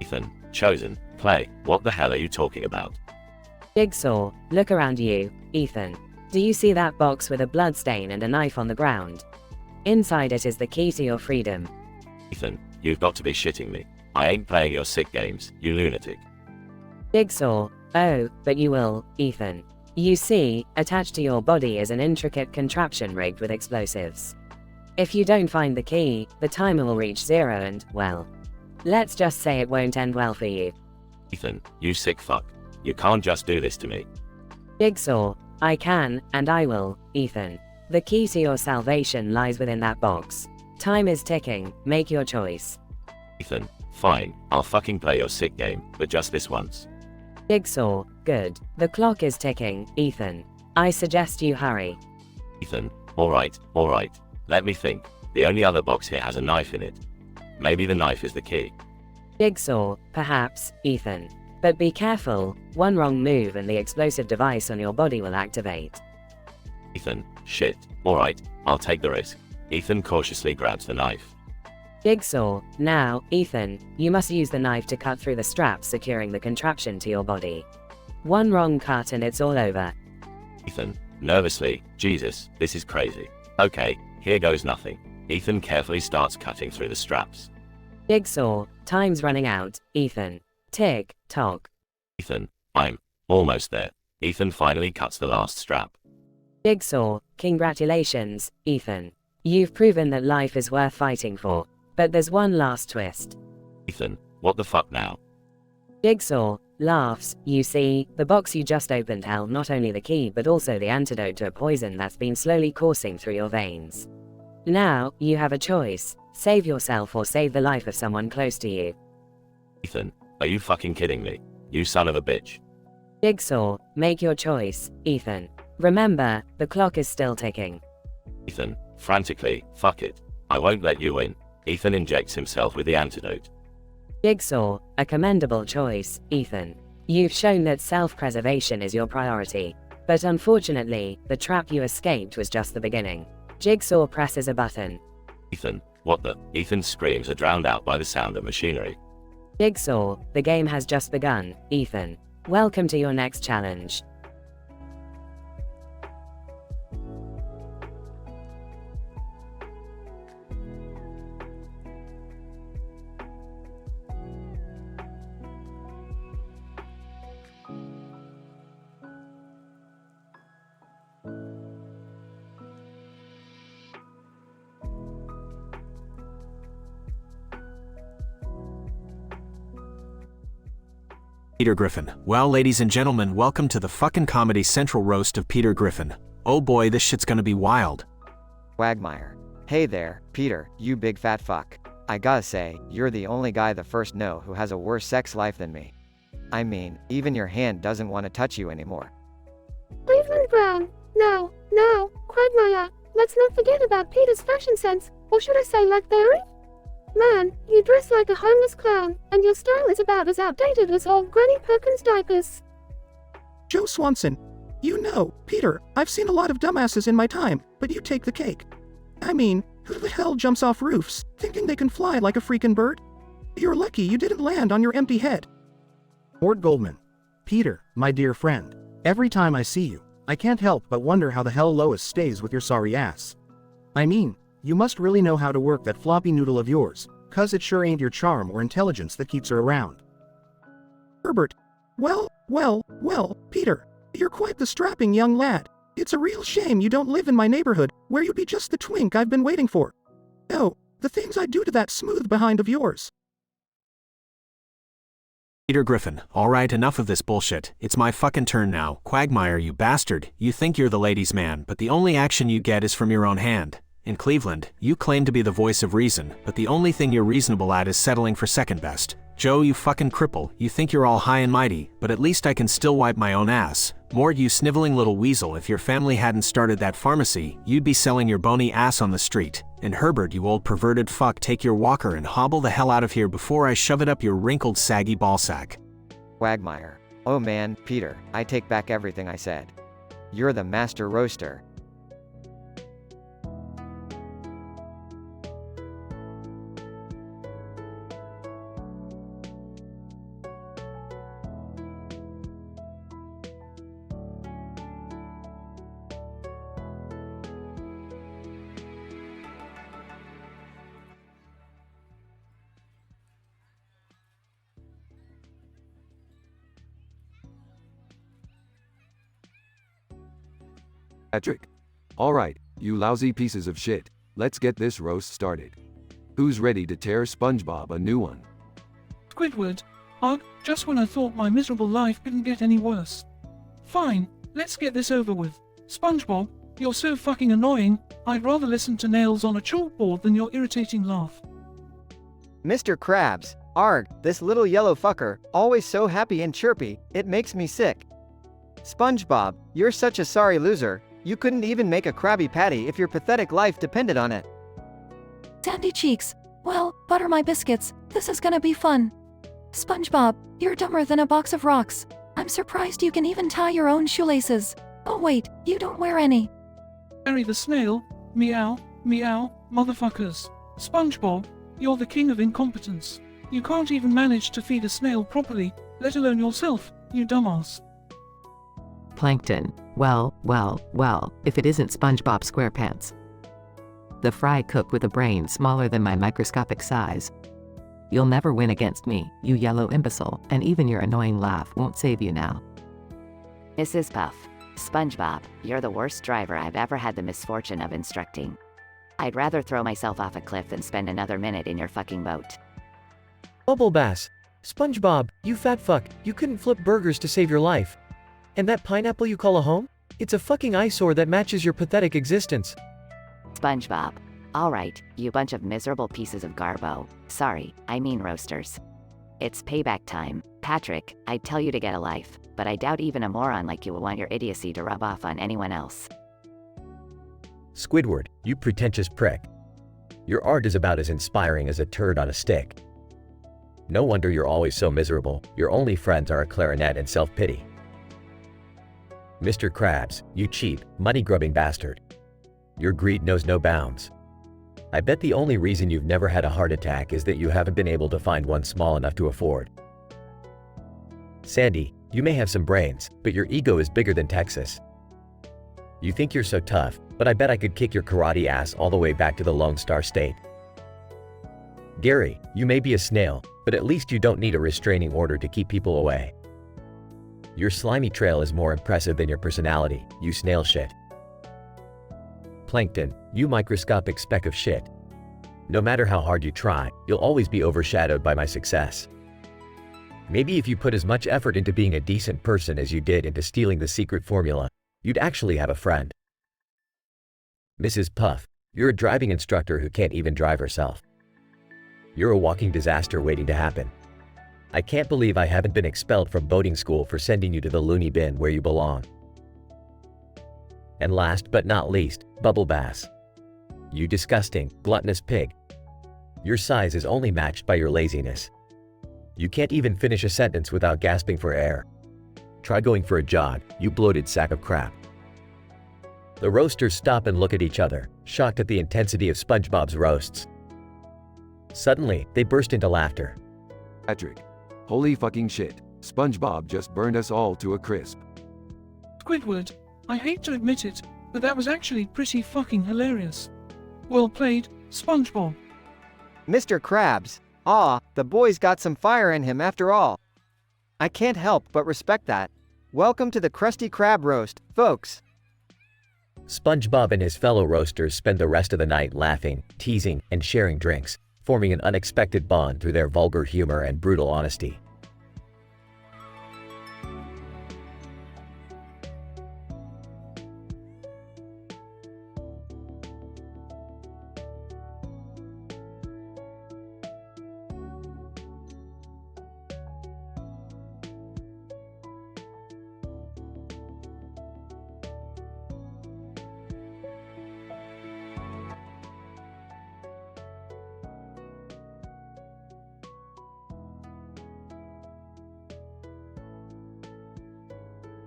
O: Ethan, chosen, play, what the hell are you talking about?
L: Jigsaw, look around you, Ethan. Do you see that box with a blood stain and a knife on the ground? Inside it is the key to your freedom.
O: Ethan, you've got to be shitting me. I ain't playing your sick games, you lunatic.
L: Jigsaw, oh, but you will, Ethan. You see, attached to your body is an intricate contraption rigged with explosives. If you don't find the key, the timer will reach 0 and, well, let's just say it won't end well for you.
O: Ethan, you sick fuck. You can't just do this to me.
L: Jigsaw, I can, and I will, Ethan. The key to your salvation lies within that box. Time is ticking, make your choice.
O: Ethan, fine, I'll fucking play your sick game, but just this once.
L: Jigsaw, good. The clock is ticking, Ethan. I suggest you hurry.
O: Ethan, alright. Let me think. The only other box here has a knife in it. Maybe the knife is the key.
L: Jigsaw, perhaps, Ethan. But be careful, one wrong move and the explosive device on your body will activate.
O: Ethan, shit. Alright, I'll take the risk. Ethan cautiously grabs the knife.
L: Jigsaw, now, Ethan, you must use the knife to cut through the straps securing the contraption to your body. One wrong cut and it's all over.
O: Ethan, nervously, Jesus, this is crazy. Okay, here goes nothing. Ethan carefully starts cutting through the straps.
L: Jigsaw, time's running out, Ethan. Tick, tock.
O: Ethan, I'm almost there. Ethan finally cuts the last strap.
L: Jigsaw, congratulations, Ethan. You've proven that life is worth fighting for. But there's one last twist.
O: Ethan, what the fuck now?
L: Jigsaw laughs. You see, the box you just opened held not only the key but also the antidote to a poison that's been slowly coursing through your veins. Now, you have a choice. Save yourself or save the life of someone close to you.
O: Ethan, are you fucking kidding me? You son of a bitch.
L: Jigsaw, make your choice, Ethan. Remember, the clock is still ticking.
O: Ethan, frantically, fuck it. I won't let you win. Ethan injects himself with the antidote.
L: Jigsaw, a commendable choice, Ethan. You've shown that self-preservation is your priority. But unfortunately, the trap you escaped was just the beginning. Jigsaw presses a button.
O: Ethan, what the? Ethan screams are drowned out by the sound of machinery.
L: Jigsaw, the game has just begun, Ethan. Welcome to your next challenge.
I: Peter Griffin. Well, ladies and gentlemen, welcome to the fucking Comedy Central roast of Peter Griffin. Oh boy, this shit's gonna be wild.
A: Quagmire. Hey there, Peter, you big fat fuck. I gotta say, you're the only guy the first know who has a worse sex life than me. I mean, even your hand doesn't want to touch you anymore.
T: Cleveland Brown. No, Quagmire. Let's not forget about Peter's fashion sense, or should I say like theory? Man, you dress like a homeless clown, and your style is about as outdated as old Granny Perkins' diapers.
W: Joe Swanson. You know, Peter, I've seen a lot of dumbasses in my time, but you take the cake. I mean, who the hell jumps off roofs, thinking they can fly like a freaking bird? You're lucky you didn't land on your empty head.
Q: Mort Goldman. Peter, my dear friend. Every time I see you, I can't help but wonder how the hell Lois stays with your sorry ass. I mean, you must really know how to work that floppy noodle of yours, 'cause it sure ain't your charm or intelligence that keeps her around.
W: Herbert. Well, Peter, you're quite the strapping young lad. It's a real shame you don't live in my neighborhood, where you'd be just the twink I've been waiting for. Oh, the things I'd do to that smooth behind of yours.
I: Peter Griffin. Alright, enough of this bullshit. It's my fucking turn now. Quagmire, you bastard. You think you're the ladies' man, but the only action you get is from your own hand. In Cleveland, you claim to be the voice of reason, but the only thing you're reasonable at is settling for second best. Joe, you fucking cripple, you think you're all high and mighty, but at least I can still wipe my own ass. Mort, you sniveling little weasel, if your family hadn't started that pharmacy, you'd be selling your bony ass on the street. And Herbert, you old perverted fuck, take your walker and hobble the hell out of here before I shove it up your wrinkled saggy ballsack.
A: Quagmire. Oh man, Peter, I take back everything I said. You're the master roaster.
K: Patrick. Alright, you lousy pieces of shit. Let's get this roast started. Who's ready to tear SpongeBob a new one?
F: Squidward. Ugh, just when I thought my miserable life couldn't get any worse. Fine, let's get this over with. SpongeBob, you're so fucking annoying, I'd rather listen to nails on a chalkboard than your irritating laugh.
A: Mr. Krabs. Arg, this little yellow fucker, always so happy and chirpy, it makes me sick. SpongeBob, you're such a sorry loser. You couldn't even make a Krabby Patty if your pathetic life depended on it.
D: Sandy cheeks. Well, butter my biscuits. This is gonna be fun. SpongeBob, you're dumber than a box of rocks. I'm surprised you can even tie your own shoelaces. Oh wait, you don't wear any.
F: Harry the Snail. Meow, meow, motherfuckers. SpongeBob, you're the king of incompetence. You can't even manage to feed a snail properly, let alone yourself, you dumbass.
P: Plankton. Well, if it isn't SpongeBob SquarePants. The fry cook with a brain smaller than my microscopic size. You'll never win against me, you yellow imbecile, and even your annoying laugh won't save you now.
H: Mrs. Puff. SpongeBob, you're the worst driver I've ever had the misfortune of instructing. I'd rather throw myself off a cliff than spend another minute in your fucking boat.
M: Bubble Bass. SpongeBob, you fat fuck, you couldn't flip burgers to save your life. And that pineapple you call a home? It's a fucking eyesore that matches your pathetic existence.
H: SpongeBob. Alright, you bunch of miserable pieces of garbo. Sorry, I mean roasters. It's payback time. Patrick, I'd tell you to get a life, but I doubt even a moron like you will want your idiocy to rub off on anyone else.
B: Squidward, you pretentious prick. Your art is about as inspiring as a turd on a stick. No wonder you're always so miserable. Your only friends are a clarinet and self-pity. Mr. Krabs, you cheap, money-grubbing bastard. Your greed knows no bounds. I bet the only reason you've never had a heart attack is that you haven't been able to find one small enough to afford. Sandy, you may have some brains, but your ego is bigger than Texas. You think you're so tough, but I bet I could kick your karate ass all the way back to the Lone Star State. Gary, you may be a snail, but at least you don't need a restraining order to keep people away. Your slimy trail is more impressive than your personality, you snail shit. Plankton, you microscopic speck of shit. No matter how hard you try, you'll always be overshadowed by my success. Maybe if you put as much effort into being a decent person as you did into stealing the secret formula, you'd actually have a friend. Mrs. Puff, you're a driving instructor who can't even drive herself. You're a walking disaster waiting to happen. I can't believe I haven't been expelled from boating school for sending you to the loony bin where you belong. And last but not least, Bubble Bass. You disgusting, gluttonous pig. Your size is only matched by your laziness. You can't even finish a sentence without gasping for air. Try going for a jog, you bloated sack of crap. The roasters stop and look at each other, shocked at the intensity of SpongeBob's roasts. Suddenly, they burst into laughter.
K: Patrick. Holy fucking shit. SpongeBob just burned us all to a crisp.
F: Squidward, I hate to admit it, but that was actually pretty fucking hilarious. Well played, SpongeBob.
A: Mr. Krabs, the boy's got some fire in him after all. I can't help but respect that. Welcome to the Krusty Krab Roast, folks.
B: SpongeBob and his fellow roasters spend the rest of the night laughing, teasing, and sharing drinks, forming an unexpected bond through their vulgar humor and brutal honesty.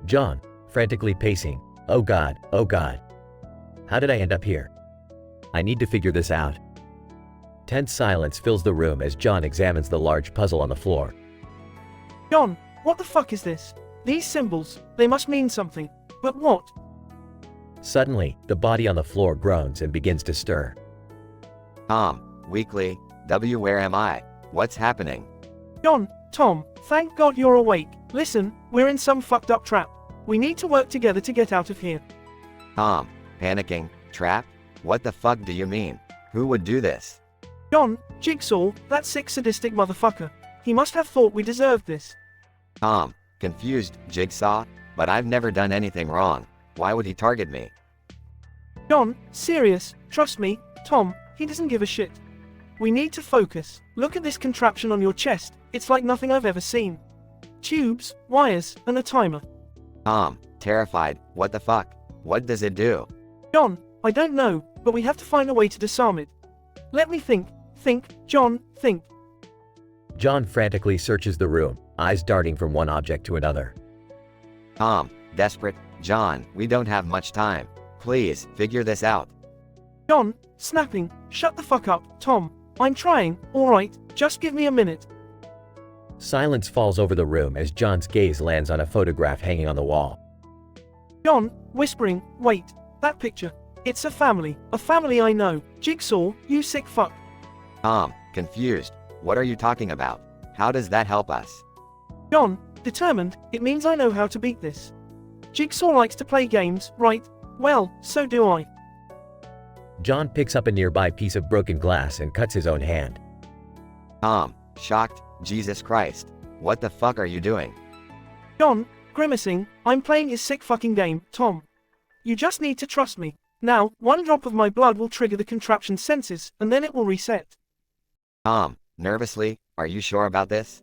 B: John, frantically pacing. Oh God, oh God. How did I end up here? I need to figure this out. Tense silence fills the room as John examines the large puzzle on the floor.
N: John, what the fuck is this? These symbols, they must mean something. But what?
B: Suddenly, the body on the floor groans and begins to stir.
A: Tom, Weekly, where am I? What's happening?
N: John, Tom, thank God you're awake. Listen, we're in some fucked up trap. We need to work together to get out of here.
A: Tom, panicking, trap? What the fuck do you mean? Who would do this?
N: John, Jigsaw, that sick sadistic motherfucker. He must have thought we deserved this.
A: Tom, confused, Jigsaw? But I've never done anything wrong. Why would he target me?
N: John, serious, trust me, Tom, he doesn't give a shit. We need to focus. Look at this contraption on your chest. It's like nothing I've ever seen. Tubes, wires, and a timer.
A: Tom, terrified, what the fuck? What does it do?
N: John, I don't know, but we have to find a way to disarm it. Let me think, John, think.
B: John frantically searches the room, eyes darting from one object to another.
A: Tom, desperate, John, we don't have much time. Please, figure this out.
N: John, snapping, shut the fuck up, Tom. I'm trying, alright, just give me a minute.
B: Silence falls over the room as John's gaze lands on a photograph hanging on the wall.
N: John, whispering, wait, that picture. It's a family I know. Jigsaw, you sick fuck.
A: Tom, confused, what are you talking about? How does that help us?
N: John, determined, it means I know how to beat this. Jigsaw likes to play games, right? Well, so do I.
B: John picks up a nearby piece of broken glass and cuts his own hand.
A: Tom, shocked, Jesus Christ. What the fuck are you doing?
N: John, grimacing, I'm playing his sick fucking game, Tom. You just need to trust me. Now, one drop of my blood will trigger the contraption's senses, and then it will reset.
A: Tom, nervously, are you sure about this?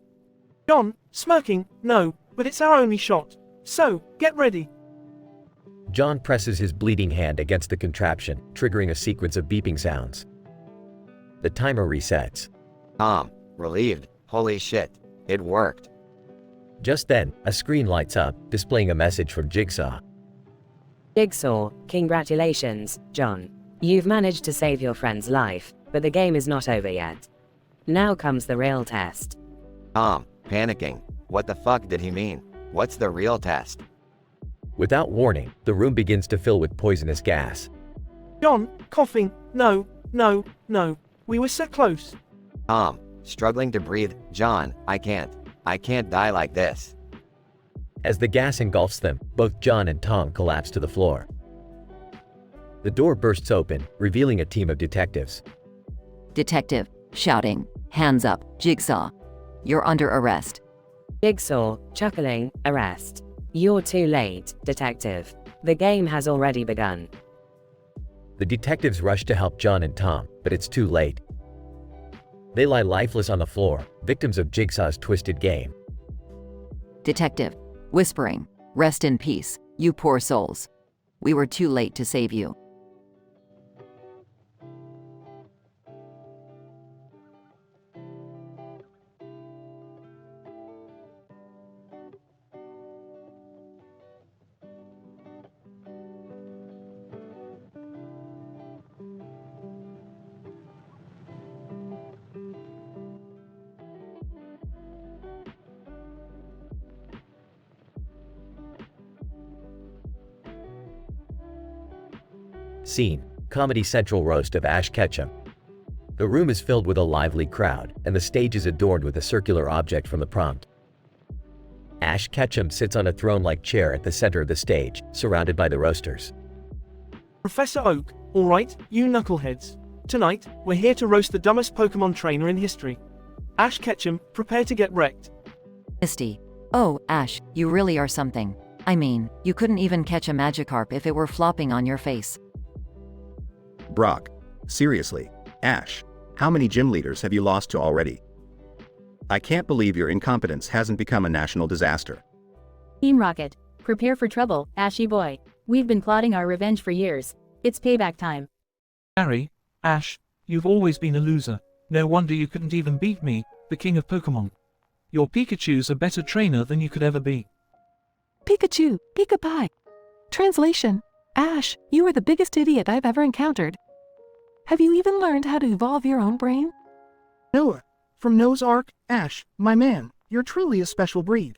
N: John, smirking, no, but it's our only shot. So, get ready.
B: John presses his bleeding hand against the contraption, triggering a sequence of beeping sounds. The timer resets.
A: Tom, relieved, holy shit, it worked.
B: Just then, a screen lights up, displaying a message from Jigsaw.
L: Jigsaw, congratulations, John. You've managed to save your friend's life, but the game is not over yet. Now comes the real test.
A: Tom, panicking, what the fuck did he mean? What's the real test?
B: Without warning, the room begins to fill with poisonous gas.
N: John, coughing, no, we were so close.
A: Tom, struggling to breathe, John, I can't die like this.
B: As the gas engulfs them, both John and Tom collapse to the floor. The door bursts open, revealing a team of detectives.
D: Detective, shouting, hands up, Jigsaw. You're under arrest.
L: Jigsaw, chuckling, arrest. You're too late, detective. The game has already begun.
B: The detectives rush to help John and Tom, but it's too late. They lie lifeless on the floor, victims of Jigsaw's twisted game.
D: Detective, whispering, rest in peace, you poor souls. We were too late to save you.
B: Scene: Comedy Central roast of Ash Ketchum. The room is filled with a lively crowd, and the stage is adorned with a circular object from the prompt. Ash Ketchum sits on a throne-like chair at the center of the stage, surrounded by the roasters.
N: Professor Oak, alright, you knuckleheads. Tonight, we're here to roast the dumbest Pokemon trainer in history. Ash Ketchum, prepare to get wrecked.
D: Misty. Oh, Ash, you really are something. I mean, you couldn't even catch a Magikarp if it were flopping on your face.
Q: Brock. Seriously, Ash, how many gym leaders have you lost to already? I can't believe your incompetence hasn't become a national disaster.
E: Team Rocket, prepare for trouble, Ashy boy. We've been plotting our revenge for years. It's payback time.
F: Harry, Ash, you've always been a loser. No wonder you couldn't even beat me, the king of Pokemon. Your Pikachu's a better trainer than you could ever be.
P: Pikachu, Pika-Pie. Translation: Ash, you are the biggest idiot I've ever encountered. Have you even learned how to evolve your own brain?
W: Noah, from Noah's Ark, Ash, my man, you're truly a special breed.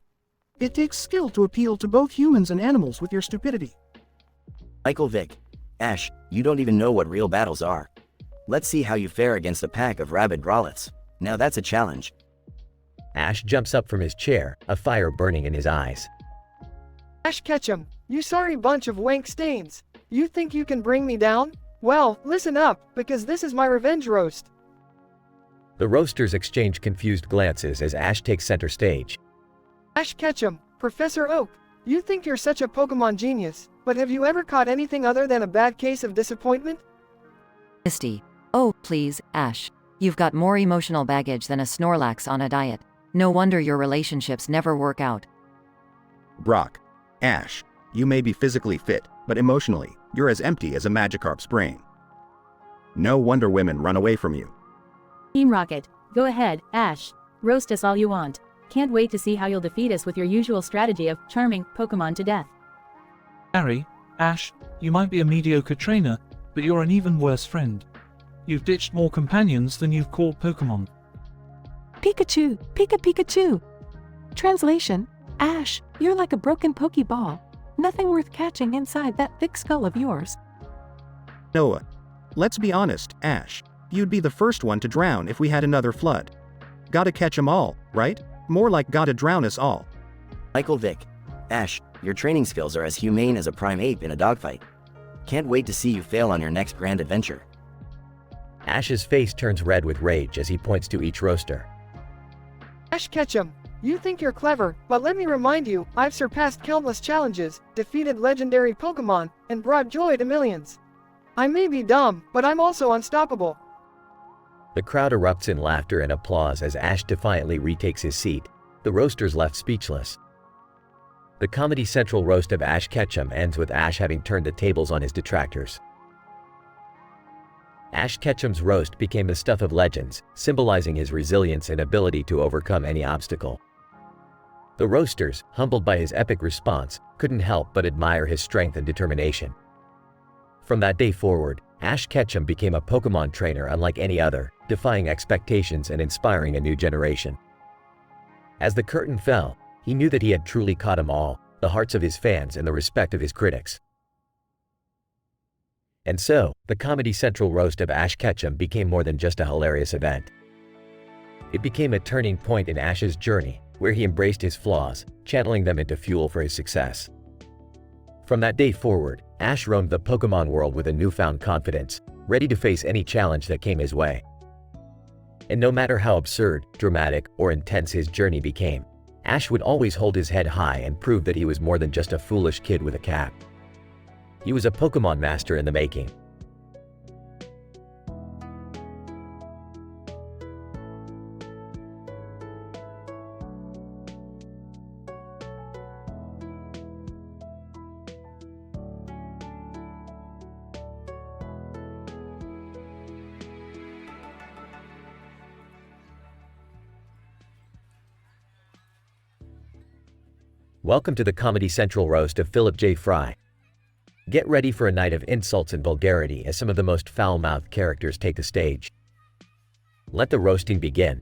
W: It takes skill to appeal to both humans and animals with your stupidity.
J: Michael Vick. Ash, you don't even know what real battles are. Let's see how you fare against a pack of rabid Rowlets. Now that's a challenge.
B: Ash jumps up from his chair, a fire burning in his eyes.
R: Ash Ketchum, you sorry bunch of wank stains. You think you can bring me down? Well, listen up, because this is my revenge roast.
B: The roasters exchange confused glances as Ash takes center stage.
R: Ash Ketchum, Professor Oak, you think you're such a Pokemon genius, but have you ever caught anything other than a bad case of disappointment?
D: Misty. Oh, please, Ash. You've got more emotional baggage than a Snorlax on a diet. No wonder your relationships never work out.
Q: Brock. Ash, you may be physically fit, but emotionally, you're as empty as a Magikarp's brain. No wonder women run away from you.
E: Team Rocket, go ahead, Ash. Roast us all you want. Can't wait to see how you'll defeat us with your usual strategy of charming Pokemon to death.
F: Harry, Ash, you might be a mediocre trainer, but you're an even worse friend. You've ditched more companions than you've caught Pokemon.
P: Pikachu, Pikachu. Translation: Ash, you're like a broken Pokeball. Nothing worth catching inside that thick skull of yours.
Q: Noah. Let's be honest, Ash. You'd be the first one to drown if we had another flood. Gotta catch 'em all, right? More like gotta drown us all.
J: Michael Vick. Ash, your training skills are as humane as a prime ape in a dogfight. Can't wait to see you fail on your next grand adventure.
B: Ash's face turns red with rage as he points to each roaster.
R: Ash Ketchum, you think you're clever, but let me remind you, I've surpassed countless challenges, defeated legendary Pokemon, and brought joy to millions. I may be dumb, but I'm also unstoppable.
B: The crowd erupts in laughter and applause as Ash defiantly retakes his seat, the roasters left speechless. The Comedy Central roast of Ash Ketchum ends with Ash having turned the tables on his detractors. Ash Ketchum's roast became the stuff of legends, symbolizing his resilience and ability to overcome any obstacle. The roasters, humbled by his epic response, couldn't help but admire his strength and determination. From that day forward, Ash Ketchum became a Pokemon trainer unlike any other, defying expectations and inspiring a new generation. As the curtain fell, he knew that he had truly caught 'em all, the hearts of his fans and the respect of his critics. And so, the Comedy Central roast of Ash Ketchum became more than just a hilarious event. It became a turning point in Ash's journey, where he embraced his flaws, channeling them into fuel for his success. From that day forward, Ash roamed the Pokemon world with a newfound confidence, ready to face any challenge that came his way. And no matter how absurd, dramatic, or intense his journey became, Ash would always hold his head high and prove that he was more than just a foolish kid with a cap. He was a Pokemon master in the making. Welcome to the Comedy Central roast of Philip J. Fry. Get ready for a night of insults and vulgarity as some of the most foul-mouthed characters take the stage. Let the roasting begin.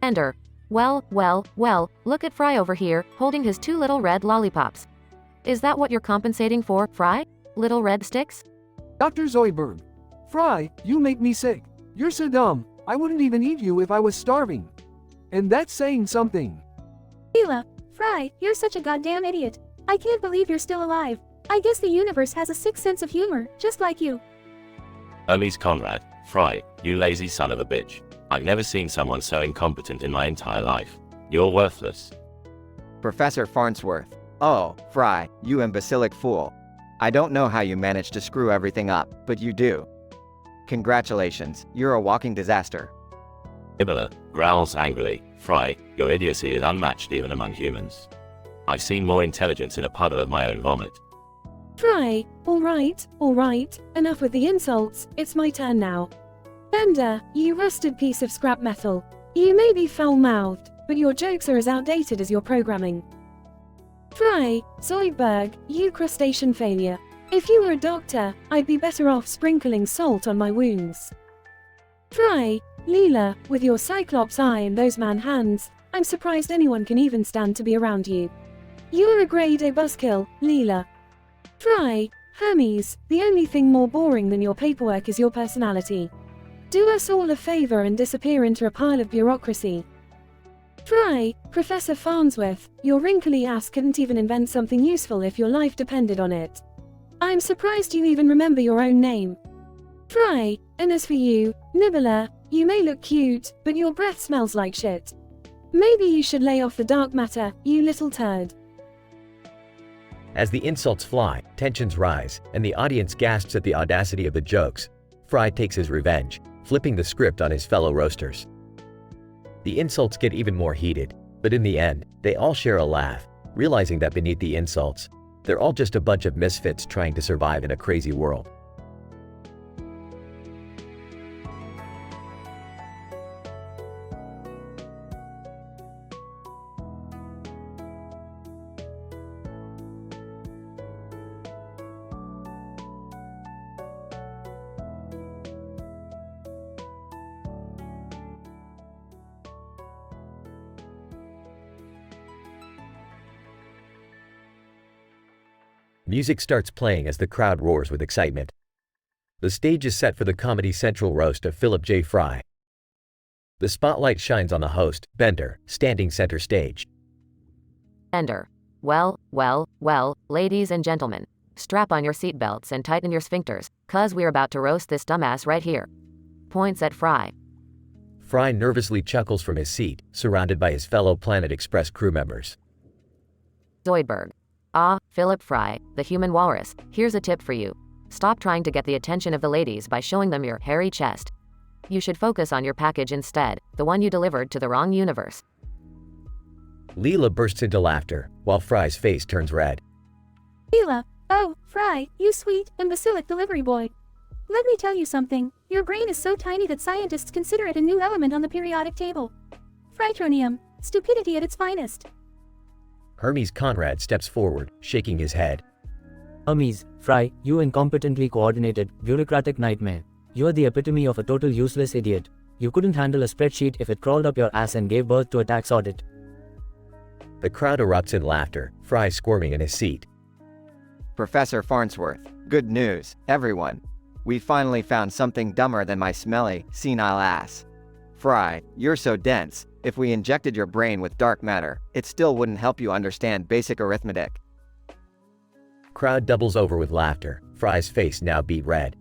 G: Ender. Well, look at Fry over here, holding his 2 little red lollipops. Is that what you're compensating for, Fry? Little red sticks?
K: Dr. Zoidberg. Fry, you make me sick. You're so dumb, I wouldn't even eat you if I was starving. And that's saying something.
T: Leela, Fry, you're such a goddamn idiot. I can't believe you're still alive. I guess the universe has a sick sense of humor, just like you.
O: Hermes Conrad. Fry, you lazy son of a bitch. I've never seen someone so incompetent in my entire life. You're worthless.
A: Professor Farnsworth. Oh, Fry, you imbecilic fool. I don't know how you managed to screw everything up, but you do. Congratulations, you're a walking disaster.
O: Nibbler growls angrily. Fry, your idiocy is unmatched even among humans. I've seen more intelligence in a puddle of my own vomit.
T: Fry, alright, enough with the insults, it's my turn now. Bender, you rusted piece of scrap metal. You may be foul-mouthed, but your jokes are as outdated as your programming. Fry, Zoidberg, you crustacean failure. If you were a doctor, I'd be better off sprinkling salt on my wounds. Fry, Leela, with your cyclops eye and those man hands, I'm surprised anyone can even stand to be around you. You're a grade A buzzkill, Leela. Fry, Hermes, the only thing more boring than your paperwork is your personality. Do us all a favor and disappear into a pile of bureaucracy. Fry, Professor Farnsworth, your wrinkly ass couldn't even invent something useful if your life depended on it. I'm surprised you even remember your own name. Fry, and as for you, Nibbler, you may look cute, but your breath smells like shit. Maybe you should lay off the dark matter, you little turd.
B: As the insults fly, tensions rise, and the audience gasps at the audacity of the jokes, Fry takes his revenge, flipping the script on his fellow roasters. The insults get even more heated, but in the end, they all share a laugh, realizing that beneath the insults, they're all just a bunch of misfits trying to survive in a crazy world. Music starts playing as the crowd roars with excitement. The stage is set for the Comedy Central roast of Philip J. Fry. The spotlight shines on the host, Bender, standing center stage.
G: Bender. Well, ladies and gentlemen, strap on your seatbelts and tighten your sphincters, cause we're about to roast this dumbass right here. Points at Fry.
B: Fry nervously chuckles from his seat, surrounded by his fellow Planet Express crew members.
G: Zoidberg. Ah, Philip Fry, the human walrus, here's a tip for you. Stop trying to get the attention of the ladies by showing them your hairy chest. You should focus on your package instead, the one you delivered to the wrong universe.
B: Leela bursts into laughter, while Fry's face turns red.
T: Leela, oh, Fry, you sweet, imbecilic delivery boy. Let me tell you something, your brain is so tiny that scientists consider it a new element on the periodic table. Frytronium, stupidity at its finest.
B: Hermes Conrad steps forward, shaking his head.
S: Hermes, Fry, you incompetently coordinated, bureaucratic nightmare. You're the epitome of a total useless idiot. You couldn't handle a spreadsheet if it crawled up your ass and gave birth to a tax audit.
B: The crowd erupts in laughter, Fry squirming in his seat.
A: Professor Farnsworth, good news, everyone. We finally found something dumber than my smelly, senile ass. Fry, you're so dense, if we injected your brain with dark matter, it still wouldn't help you understand basic arithmetic.
B: Crowd doubles over with laughter, Fry's face now beet red.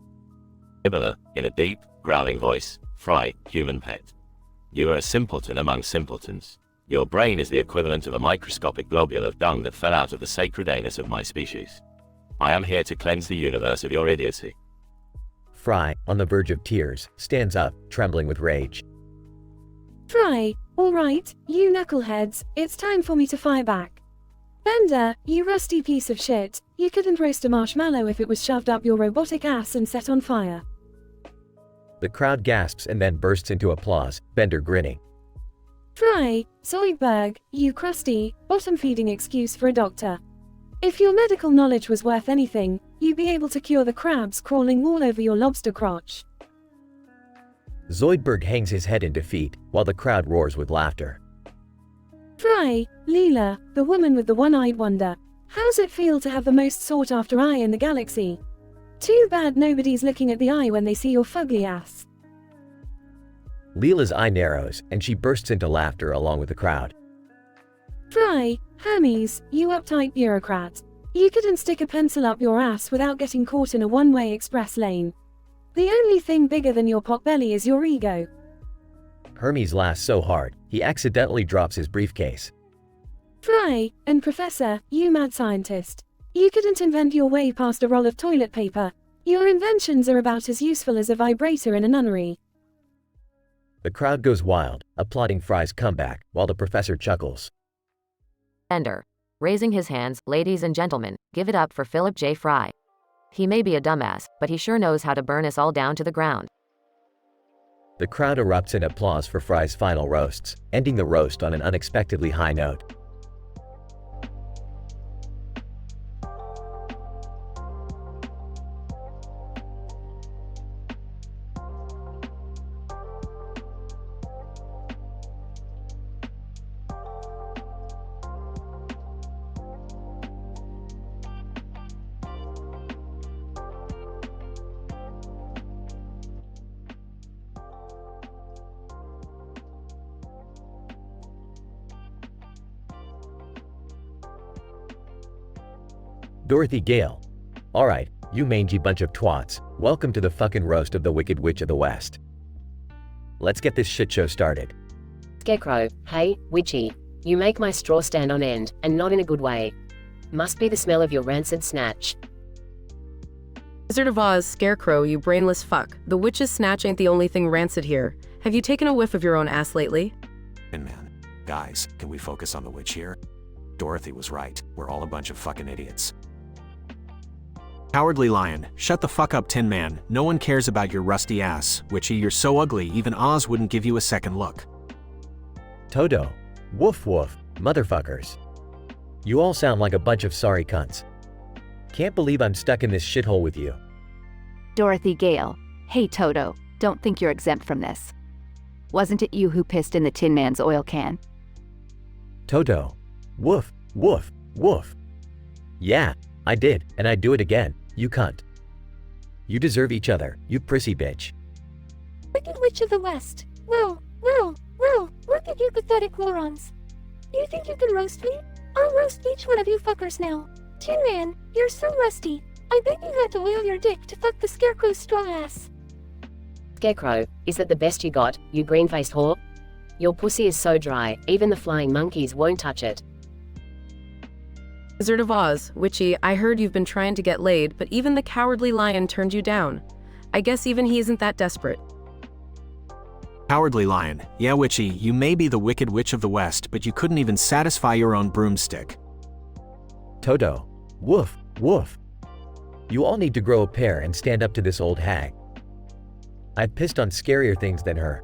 O: Nibbler, in a deep, growling voice. Fry, human pet. You are a simpleton among simpletons. Your brain is the equivalent of a microscopic globule of dung that fell out of the sacred anus of my species. I am here to cleanse the universe of your idiocy.
B: Fry, on the verge of tears, stands up, trembling with rage.
C: Fry, alright, you knuckleheads, it's time for me to fire back. Bender, you rusty piece of shit, you couldn't roast a marshmallow if it was shoved up your robotic ass and set on fire.
B: The crowd gasps and then bursts into applause, Bender grinning.
C: Fry, Zoidberg, you crusty, bottom-feeding excuse for a doctor. If your medical knowledge was worth anything, you'd be able to cure the crabs crawling all over your lobster crotch.
B: Zoidberg hangs his head in defeat, while the crowd roars with laughter.
C: Fry, Leela, the woman with the one-eyed wonder. How's it feel to have the most sought-after eye in the galaxy? Too bad nobody's looking at the eye when they see your fugly ass.
B: Leela's eye narrows, and she bursts into laughter along with the crowd.
C: Fry, Hermes, you uptight bureaucrat. You couldn't stick a pencil up your ass without getting caught in a one-way express lane. The only thing bigger than your potbelly is your ego.
B: Hermes laughs so hard, he accidentally drops his briefcase.
C: Fry, and Professor, you mad scientist. You couldn't invent your way past a roll of toilet paper. Your inventions are about as useful as a vibrator in a nunnery.
B: The crowd goes wild, applauding Fry's comeback, while the professor chuckles.
G: Bender. Raising his hands, ladies and gentlemen, give it up for Philip J. Fry. He may be a dumbass, but he sure knows how to burn us all down to the ground.
B: The crowd erupts in applause for Fry's final roasts, ending the roast on an unexpectedly high note. Dorothy Gale. Alright, you mangy bunch of twats, welcome to the fucking roast of the Wicked Witch of the West. Let's get this shit show started.
U: Scarecrow, hey, witchy. You make my straw stand on end, and not in a good way. Must be the smell of your rancid snatch.
V: Wizard of Oz, Scarecrow, you brainless fuck. The witch's snatch ain't the only thing rancid here. Have you taken a whiff of your own ass lately?
I: And man, guys, can we focus on the witch here? Dorothy was right, we're all a bunch of fucking idiots. Cowardly Lion, shut the fuck up, Tin Man, no one cares about your rusty ass, witchy, you're so ugly even Oz wouldn't give you a second look.
B: Toto. Woof woof, motherfuckers. You all sound like a bunch of sorry cunts. Can't believe I'm stuck in this shithole with you.
H: Dorothy Gale. Hey Toto, don't think you're exempt from this. Wasn't it you who pissed in the Tin Man's oil can?
B: Toto. Woof, woof, woof. Yeah, I did, and I'd do it again, you cunt. You deserve each other, you prissy bitch.
T: Wicked Witch of the West. Well, look at you pathetic morons. You think you can roast me? I'll roast each one of you fuckers now. Tin Man, you're so rusty. I bet you had to oil your dick to fuck the Scarecrow's straw ass.
U: Scarecrow, is that the best you got, you green-faced whore? Your pussy is so dry, even the flying monkeys won't touch it.
V: Wizard of Oz, Witchy, I heard you've been trying to get laid, but even the Cowardly Lion turned you down. I guess even he isn't that desperate.
I: Cowardly Lion, yeah witchy, you may be the Wicked Witch of the West, but you couldn't even satisfy your own broomstick.
B: Toto. Woof, woof. You all need to grow a pair and stand up to this old hag. I've pissed on scarier things than her.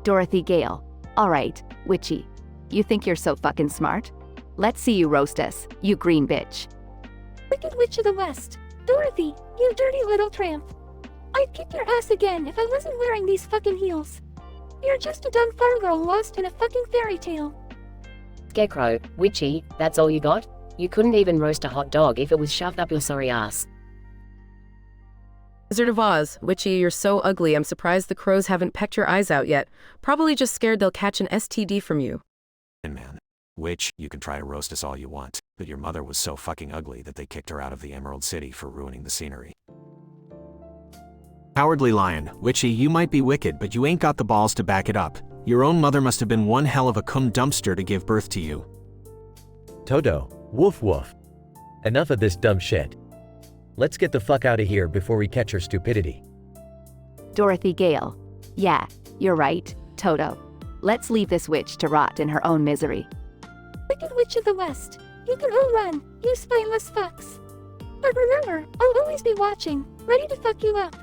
H: Dorothy Gale. Alright, witchy. You think you're so fucking smart? Let's see you roast us, you green bitch.
T: Wicked Witch of the West. Dorothy, you dirty little tramp. I'd kick your ass again if I wasn't wearing these fucking heels. You're just a dumb farm girl lost in a fucking fairy tale.
U: Scarecrow, witchy, that's all you got? You couldn't even roast a hot dog if it was shoved up your sorry ass.
V: Wizard of Oz, Witchy, you're so ugly I'm surprised the crows haven't pecked your eyes out yet. Probably just scared they'll catch an STD from you.
I: And man, witch, you can try to roast us all you want, but your mother was so fucking ugly that they kicked her out of the Emerald City for ruining the scenery. Cowardly Lion, witchy, you might be wicked but you ain't got the balls to back it up. Your own mother must have been one hell of a cum dumpster to give birth to you.
B: Toto, woof woof. Enough of this dumb shit. Let's get the fuck out of here before we catch her stupidity.
H: Dorothy Gale. Yeah, you're right, Toto. Let's leave this witch to rot in her own misery.
T: Wicked Witch of the West. You can all run, you spineless fucks. But remember, I'll always be watching, ready to fuck you up.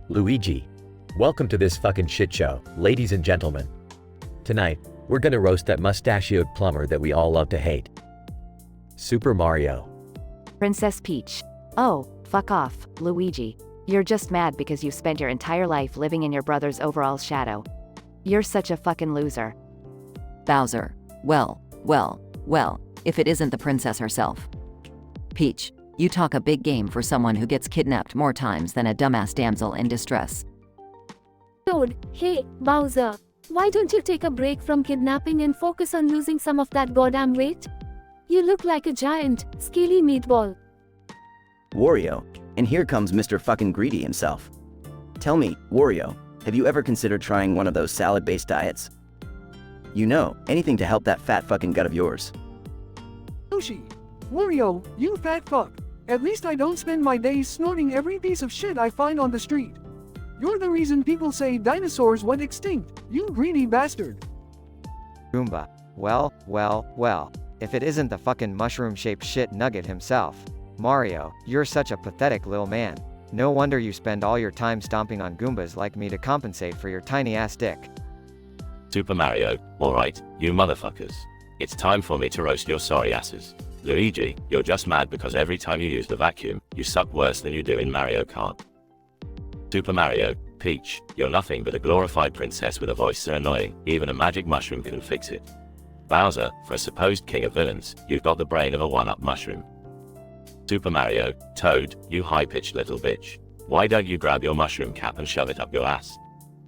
B: Luigi. Welcome to this fucking shit show, ladies and gentlemen. Tonight, we're gonna roast that mustachioed plumber that we all love to hate. Super Mario.
H: Princess Peach. Oh, fuck off, Luigi. You're just mad because you spent your entire life living in your brother's overall shadow. You're such a fucking loser.
D: Bowser. Well, if it isn't the princess herself. Peach, you talk a big game for someone who gets kidnapped more times than a dumbass damsel in distress.
T: Toad, hey, Bowser. Why don't you take a break from kidnapping and focus on losing some of that goddamn weight? You look like a giant, scaly meatball.
J: Wario, and here comes Mr. fucking Greedy himself. Tell me, Wario, have you ever considered trying one of those salad-based diets? You know, anything to help that fat fucking gut of yours.
R: Yoshi, Wario, you fat fuck. At least I don't spend my days snorting every piece of shit I find on the street. You're the reason people say dinosaurs went extinct, you greedy bastard.
A: Goomba. Well, if it isn't the fucking mushroom-shaped shit nugget himself. Mario, you're such a pathetic little man. No wonder you spend all your time stomping on Goombas like me to compensate for your tiny-ass dick.
O: Super Mario, alright, you motherfuckers. It's time for me to roast your sorry asses. Luigi, you're just mad because every time you use the vacuum, you suck worse than you do in Mario Kart. Super Mario, Peach, you're nothing but a glorified princess with a voice so annoying, even a magic mushroom couldn't fix it. Bowser, for a supposed king of villains, you've got the brain of a one-up mushroom. Super Mario, Toad, you high-pitched little bitch. Why don't you grab your mushroom cap and shove it up your ass?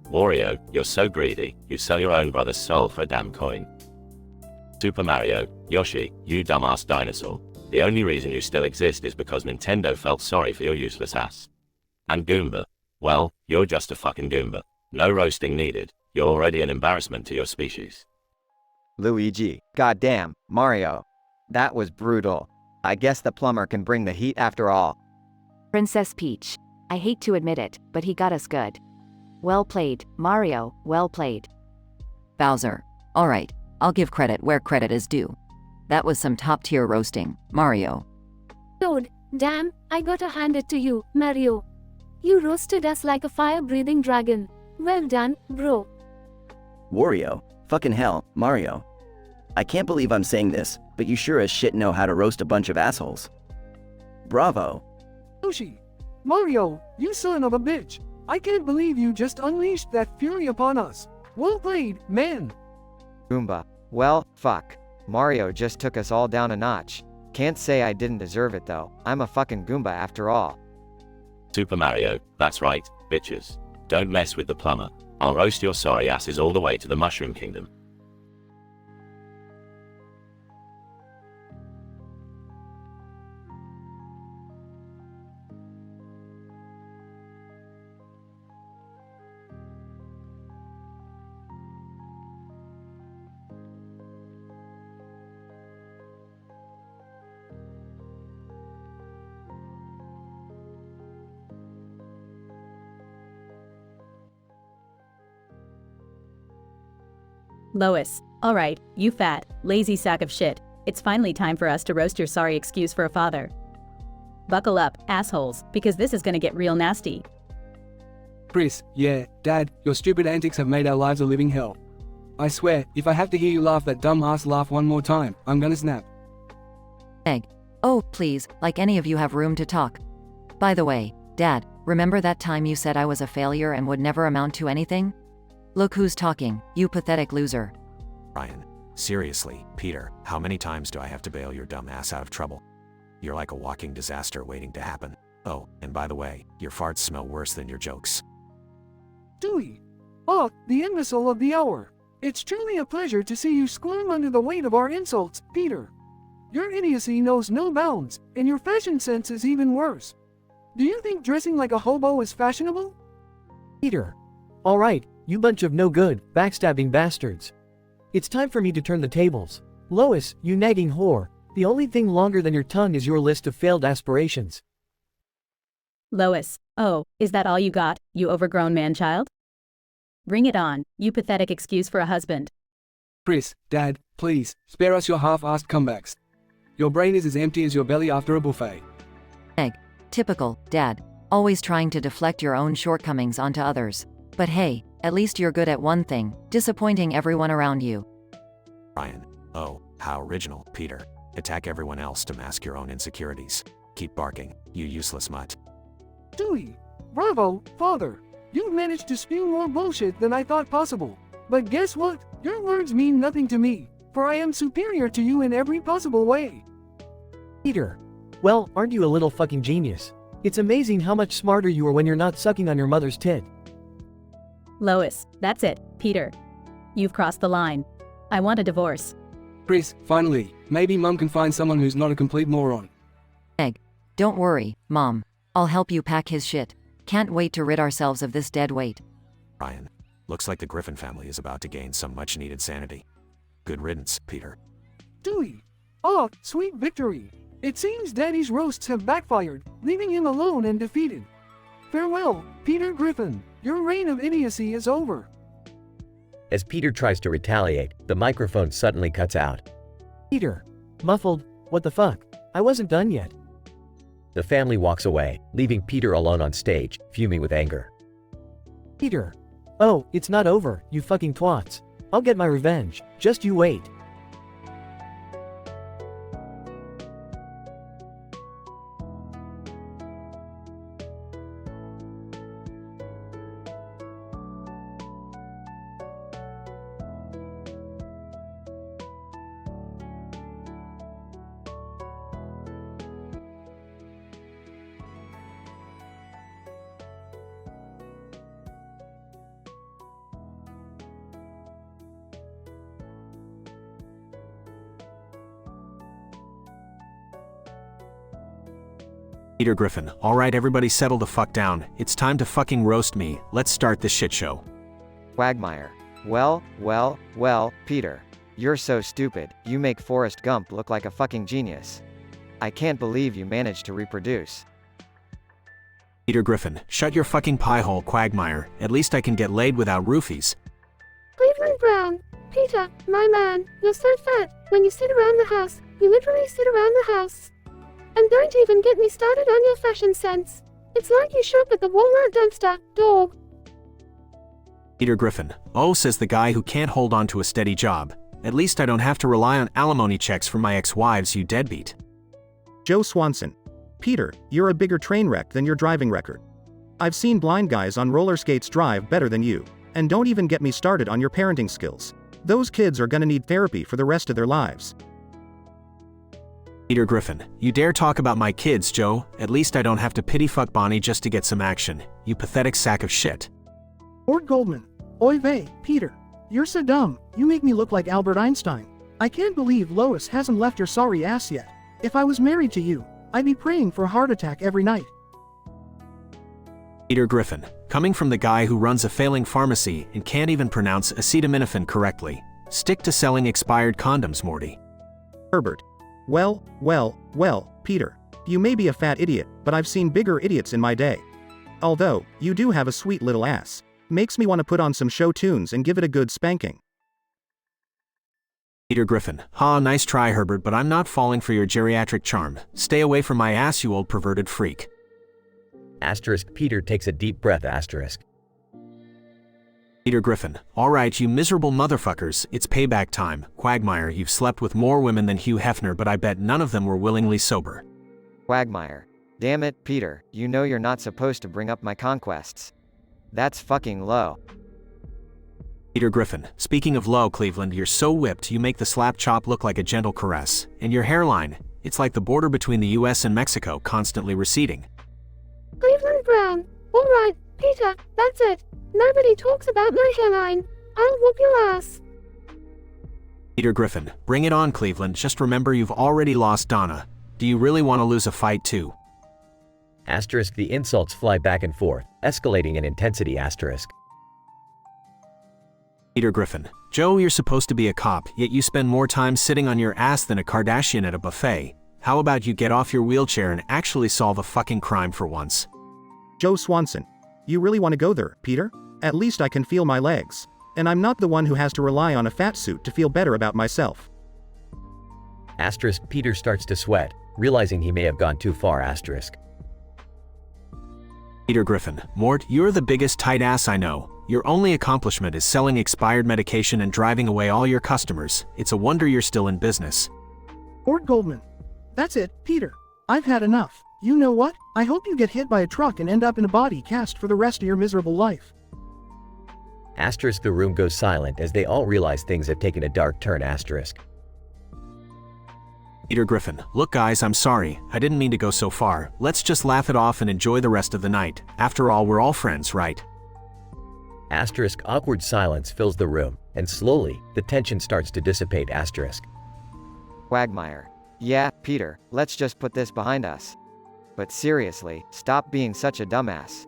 O: Wario, you're so greedy, you sell your own brother's soul for a damn coin. Super Mario, Yoshi, you dumbass dinosaur. The only reason you still exist is because Nintendo felt sorry for your useless ass. And Goomba. Well, you're just a fucking Goomba. No roasting needed. You're already an embarrassment to your species.
A: Luigi. Goddamn, Mario. That was brutal. I guess the plumber can bring the heat after all.
H: Princess Peach. I hate to admit it, but he got us good. Well played, Mario, well played.
D: Bowser. Alright, I'll give credit where credit is due. That was some top-tier roasting, Mario.
T: Toad, damn, I gotta hand it to you, Mario. You roasted us like a fire-breathing dragon. Well done, bro.
J: Wario, fucking hell, Mario. I can't believe I'm saying this, but you sure as shit know how to roast a bunch of assholes. Bravo.
R: Yoshi, Mario, you son of a bitch. I can't believe you just unleashed that fury upon us. Well played, man.
A: Goomba. Well, fuck. Mario just took us all down a notch. Can't say I didn't deserve it though. I'm a fucking Goomba after all.
O: Super Mario, that's right, bitches. Don't mess with the plumber. I'll roast your sorry asses all the way to the Mushroom Kingdom.
E: Lois. Alright, you fat, lazy sack of shit. It's finally time for us to roast your sorry excuse for a father. Buckle up, assholes, because this is gonna get real nasty.
L: Chris, yeah, Dad, your stupid antics have made our lives a living hell. I swear, if I have to hear you laugh that dumb ass laugh one more time, I'm gonna snap.
D: Egg. Oh, please, like any of you have room to talk. By the way, Dad, remember that time you said I was a failure and would never amount to anything? Look who's talking, you pathetic loser.
I: Ryan, seriously, Peter, how many times do I have to bail your dumb ass out of trouble? You're like a walking disaster waiting to happen. Oh, and by the way, your farts smell worse than your jokes.
R: Dewey. Oh, the imbecile of the hour. It's truly a pleasure to see you squirm under the weight of our insults, Peter. Your idiocy knows no bounds, and your fashion sense is even worse. Do you think dressing like a hobo is fashionable?
M: Peter. Alright, you bunch of no good, backstabbing bastards. It's time for me to turn the tables. Lois, you nagging whore. The only thing longer than your tongue is your list of failed aspirations.
E: Lois, oh, is that all you got, you overgrown man-child? Bring it on, you pathetic excuse for a husband.
L: Chris, Dad, please, spare us your half-assed comebacks. Your brain is as empty as your belly after a buffet.
D: Egg. Typical, Dad. Always trying to deflect your own shortcomings onto others. But hey, at least you're good at one thing, disappointing everyone around you.
I: Ryan. Oh, how original, Peter. Attack everyone else to mask your own insecurities. Keep barking, you useless mutt.
R: Dewey. Bravo, Father. You've managed to spew more bullshit than I thought possible. But guess what? Your words mean nothing to me, for I am superior to you in every possible way.
M: Peter. Well, aren't you a little fucking genius? It's amazing how much smarter you are when you're not sucking on your mother's tit.
E: Lois, that's it, Peter. You've crossed the line. I want a divorce.
L: Chris, finally, maybe Mum can find someone who's not a complete moron.
D: Egg. Don't worry, Mom. I'll help you pack his shit. Can't wait to rid ourselves of this dead weight.
I: Ryan. Looks like the Griffin family is about to gain some much-needed sanity. Good riddance, Peter.
R: Dewey. Oh, sweet victory. It seems Daddy's roasts have backfired, leaving him alone and defeated. Farewell, Peter Griffin. Your reign of idiocy is over.
B: As Peter tries to retaliate, the microphone suddenly cuts out.
M: Peter. Muffled, what the fuck? I wasn't done yet.
B: The family walks away, leaving Peter alone on stage, fuming with anger.
M: Peter. Oh, it's not over, you fucking twats. I'll get my revenge, just you wait.
I: Peter Griffin. Alright, everybody settle the fuck down. It's time to fucking roast me. Let's start this shit show.
A: Quagmire. Well, Peter. You're so stupid, you make Forrest Gump look like a fucking genius. I can't believe you managed to reproduce.
I: Peter Griffin. Shut your fucking pie hole, Quagmire. At least I can get laid without roofies.
T: Cleveland Brown. Peter, my man, you're so fat. When you sit around the house, you literally sit around the house. And don't even get me started on your fashion sense. It's like you shop at the Walmart dumpster, dog.
I: Peter Griffin. Oh, says the guy who can't hold on to a steady job. At least I don't have to rely on alimony checks from my ex-wives, you deadbeat.
Q: Joe Swanson. Peter, you're a bigger train wreck than your driving record. I've seen blind guys on roller skates drive better than you. And don't even get me started on your parenting skills. Those kids are gonna need therapy for the rest of their lives.
I: Peter Griffin. You dare talk about my kids, Joe? At least I don't have to pity fuck Bonnie just to get some action. You pathetic sack of shit.
Q: Lord Goldman. Oy vey, Peter. You're so dumb, you make me look like Albert Einstein. I can't believe Lois hasn't left your sorry ass yet. If I was married to you, I'd be praying for a heart attack every night.
I: Peter Griffin. Coming from the guy who runs a failing pharmacy and can't even pronounce acetaminophen correctly. Stick to selling expired condoms, Morty.
Q: Herbert. Well, Peter. You may be a fat idiot, but I've seen bigger idiots in my day. Although, you do have a sweet little ass. Makes me want to put on some show tunes and give it a good spanking.
I: Peter Griffin. Ha, nice try, Herbert, but I'm not falling for your geriatric charm. Stay away from my ass, you old perverted freak.
B: Asterisk. Peter takes a deep breath. Asterisk.
I: Peter Griffin. Alright, you miserable motherfuckers, it's payback time. Quagmire, you've slept with more women than Hugh Hefner, but I bet none of them were willingly sober.
A: Quagmire. Damn it, Peter, you know you're not supposed to bring up my conquests. That's fucking low.
I: Peter Griffin. Speaking of low, Cleveland, you're so whipped you make the slap chop look like a gentle caress. And your hairline, It's like the border between the US and Mexico constantly receding.
T: Cleveland Brown. Alright, Peter, that's it. Nobody talks about my hairline. I'll whoop your ass.
I: Peter Griffin, bring it on, Cleveland. Just remember you've already lost Donna. Do you really want to lose a fight too?
B: Asterisk, the insults fly back and forth, escalating in intensity. Asterisk.
I: Peter Griffin, Joe, you're supposed to be a cop, yet you spend more time sitting on your ass than a Kardashian at a buffet. How about you get off your wheelchair and actually solve a fucking crime for once?
Q: Joe Swanson. You really want to go there, Peter? At least I can feel my legs. And I'm not the one who has to rely on a fat suit to feel better about myself.
B: Asterisk, Peter starts to sweat, realizing he may have gone too far. Asterisk.
I: Peter Griffin, Mort, you're the biggest tight ass I know. Your only accomplishment is selling expired medication and driving away all your customers. It's a wonder you're still in business.
Q: Mort Goldman. That's it, Peter. I've had enough. You know what? I hope you get hit by a truck and end up in a body cast for the rest of your miserable life.
B: Asterisk, the room goes silent as they all realize things have taken a dark turn. Asterisk.
I: Peter Griffin, look guys, I'm sorry. I didn't mean to go so far. Let's just laugh it off and enjoy the rest of the night. After all, we're all friends, right?
B: Asterisk, awkward silence fills the room, and slowly, the tension starts to dissipate. Asterisk.
A: Quagmire. Yeah, Peter, let's just put this behind us. But seriously, stop being such a dumbass.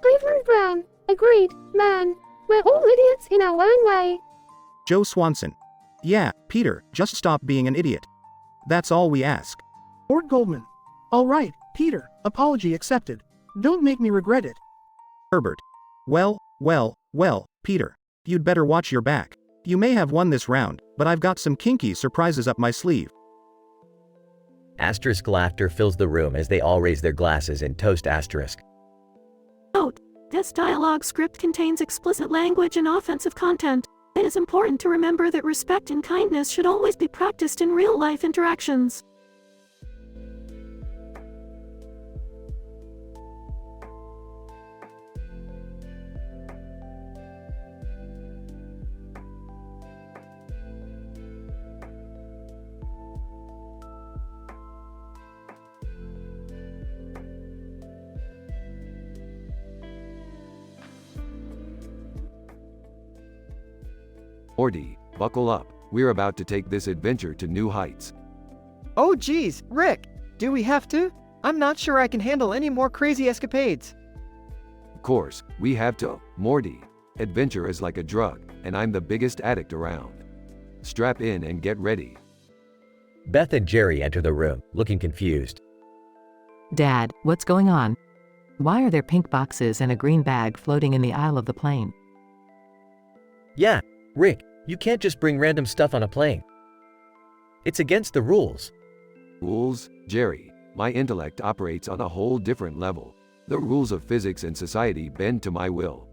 T: Cleveland Brown. Agreed, man. We're all idiots in our own way.
Q: Joe Swanson. Yeah, Peter, just stop being an idiot. That's all we ask. Mort Goldman. All right, Peter, apology accepted. Don't make me regret it. Herbert. Well, Peter, you'd better watch your back. You may have won this round, but I've got some kinky surprises up my sleeve.
B: Asterisk, laughter fills the room as they all raise their glasses and toast. Asterisk.
F: Note: this dialogue script contains explicit language and offensive content. It is important to remember that respect and kindness should always be practiced in real-life interactions.
K: Morty, buckle up. We're about to take this adventure to new heights.
R: Oh geez, Rick, do we have to? I'm not sure I can handle any more crazy escapades.
K: Of course, we have to. Morty, adventure is like a drug, and I'm the biggest addict around. Strap in and get ready.
B: Beth and Jerry enter the room, looking confused.
P: Dad, what's going on? Why are there pink boxes and a green bag floating in the aisle of the plane?
B: Yeah, Rick, you can't just bring random stuff on a plane. It's against the rules.
K: Rules? Jerry, my intellect operates on a whole different level. The rules of physics and society bend to my will.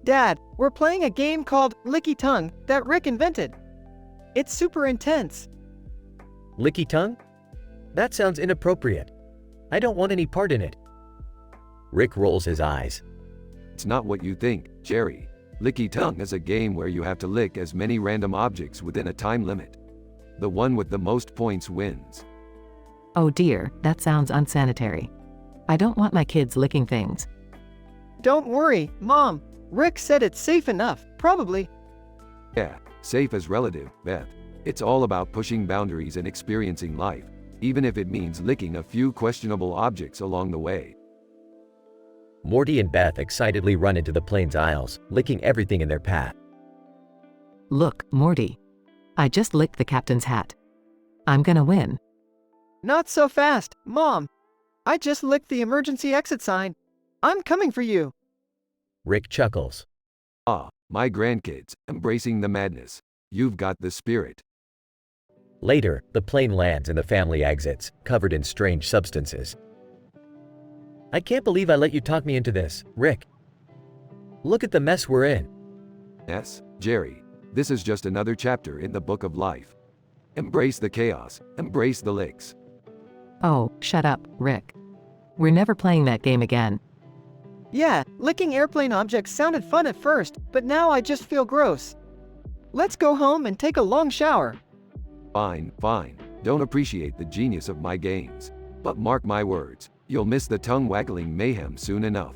R: Dad, we're playing a game called Licky Tongue that Rick invented. It's super intense.
B: Licky tongue? That sounds inappropriate. I don't want any part in it. Rick rolls his eyes.
K: It's not what you think, Jerry. Licky Tongue is a game where you have to lick as many random objects within a time limit. The one with the most points wins.
P: Oh dear, that sounds unsanitary. I don't want my kids licking things.
R: Don't worry, Mom. Rick said it's safe enough, probably.
K: Yeah, safe is relative, Beth. It's all about pushing boundaries and experiencing life, even if it means licking a few questionable objects along the way.
B: Morty and Beth excitedly run into the plane's aisles, licking everything in their path.
P: Look, Morty. I just licked the captain's hat. I'm gonna win.
R: Not so fast, Mom. I just licked the emergency exit sign. I'm coming for you.
B: Rick chuckles.
K: Ah, my grandkids, embracing the madness. You've got the spirit.
B: Later, the plane lands and the family exits, covered in strange substances. I can't believe I let you talk me into this, Rick. Look at the mess we're in.
K: Yes, Jerry, this is just another chapter in the book of life. Embrace the chaos, embrace the licks.
P: Oh, shut up, Rick. We're never playing that game again.
R: Yeah, licking airplane objects sounded fun at first, but now I just feel gross. Let's go home and take a long shower.
K: Fine, fine. don't appreciate the genius of my games. But mark my words, you'll miss the tongue-waggling mayhem soon enough.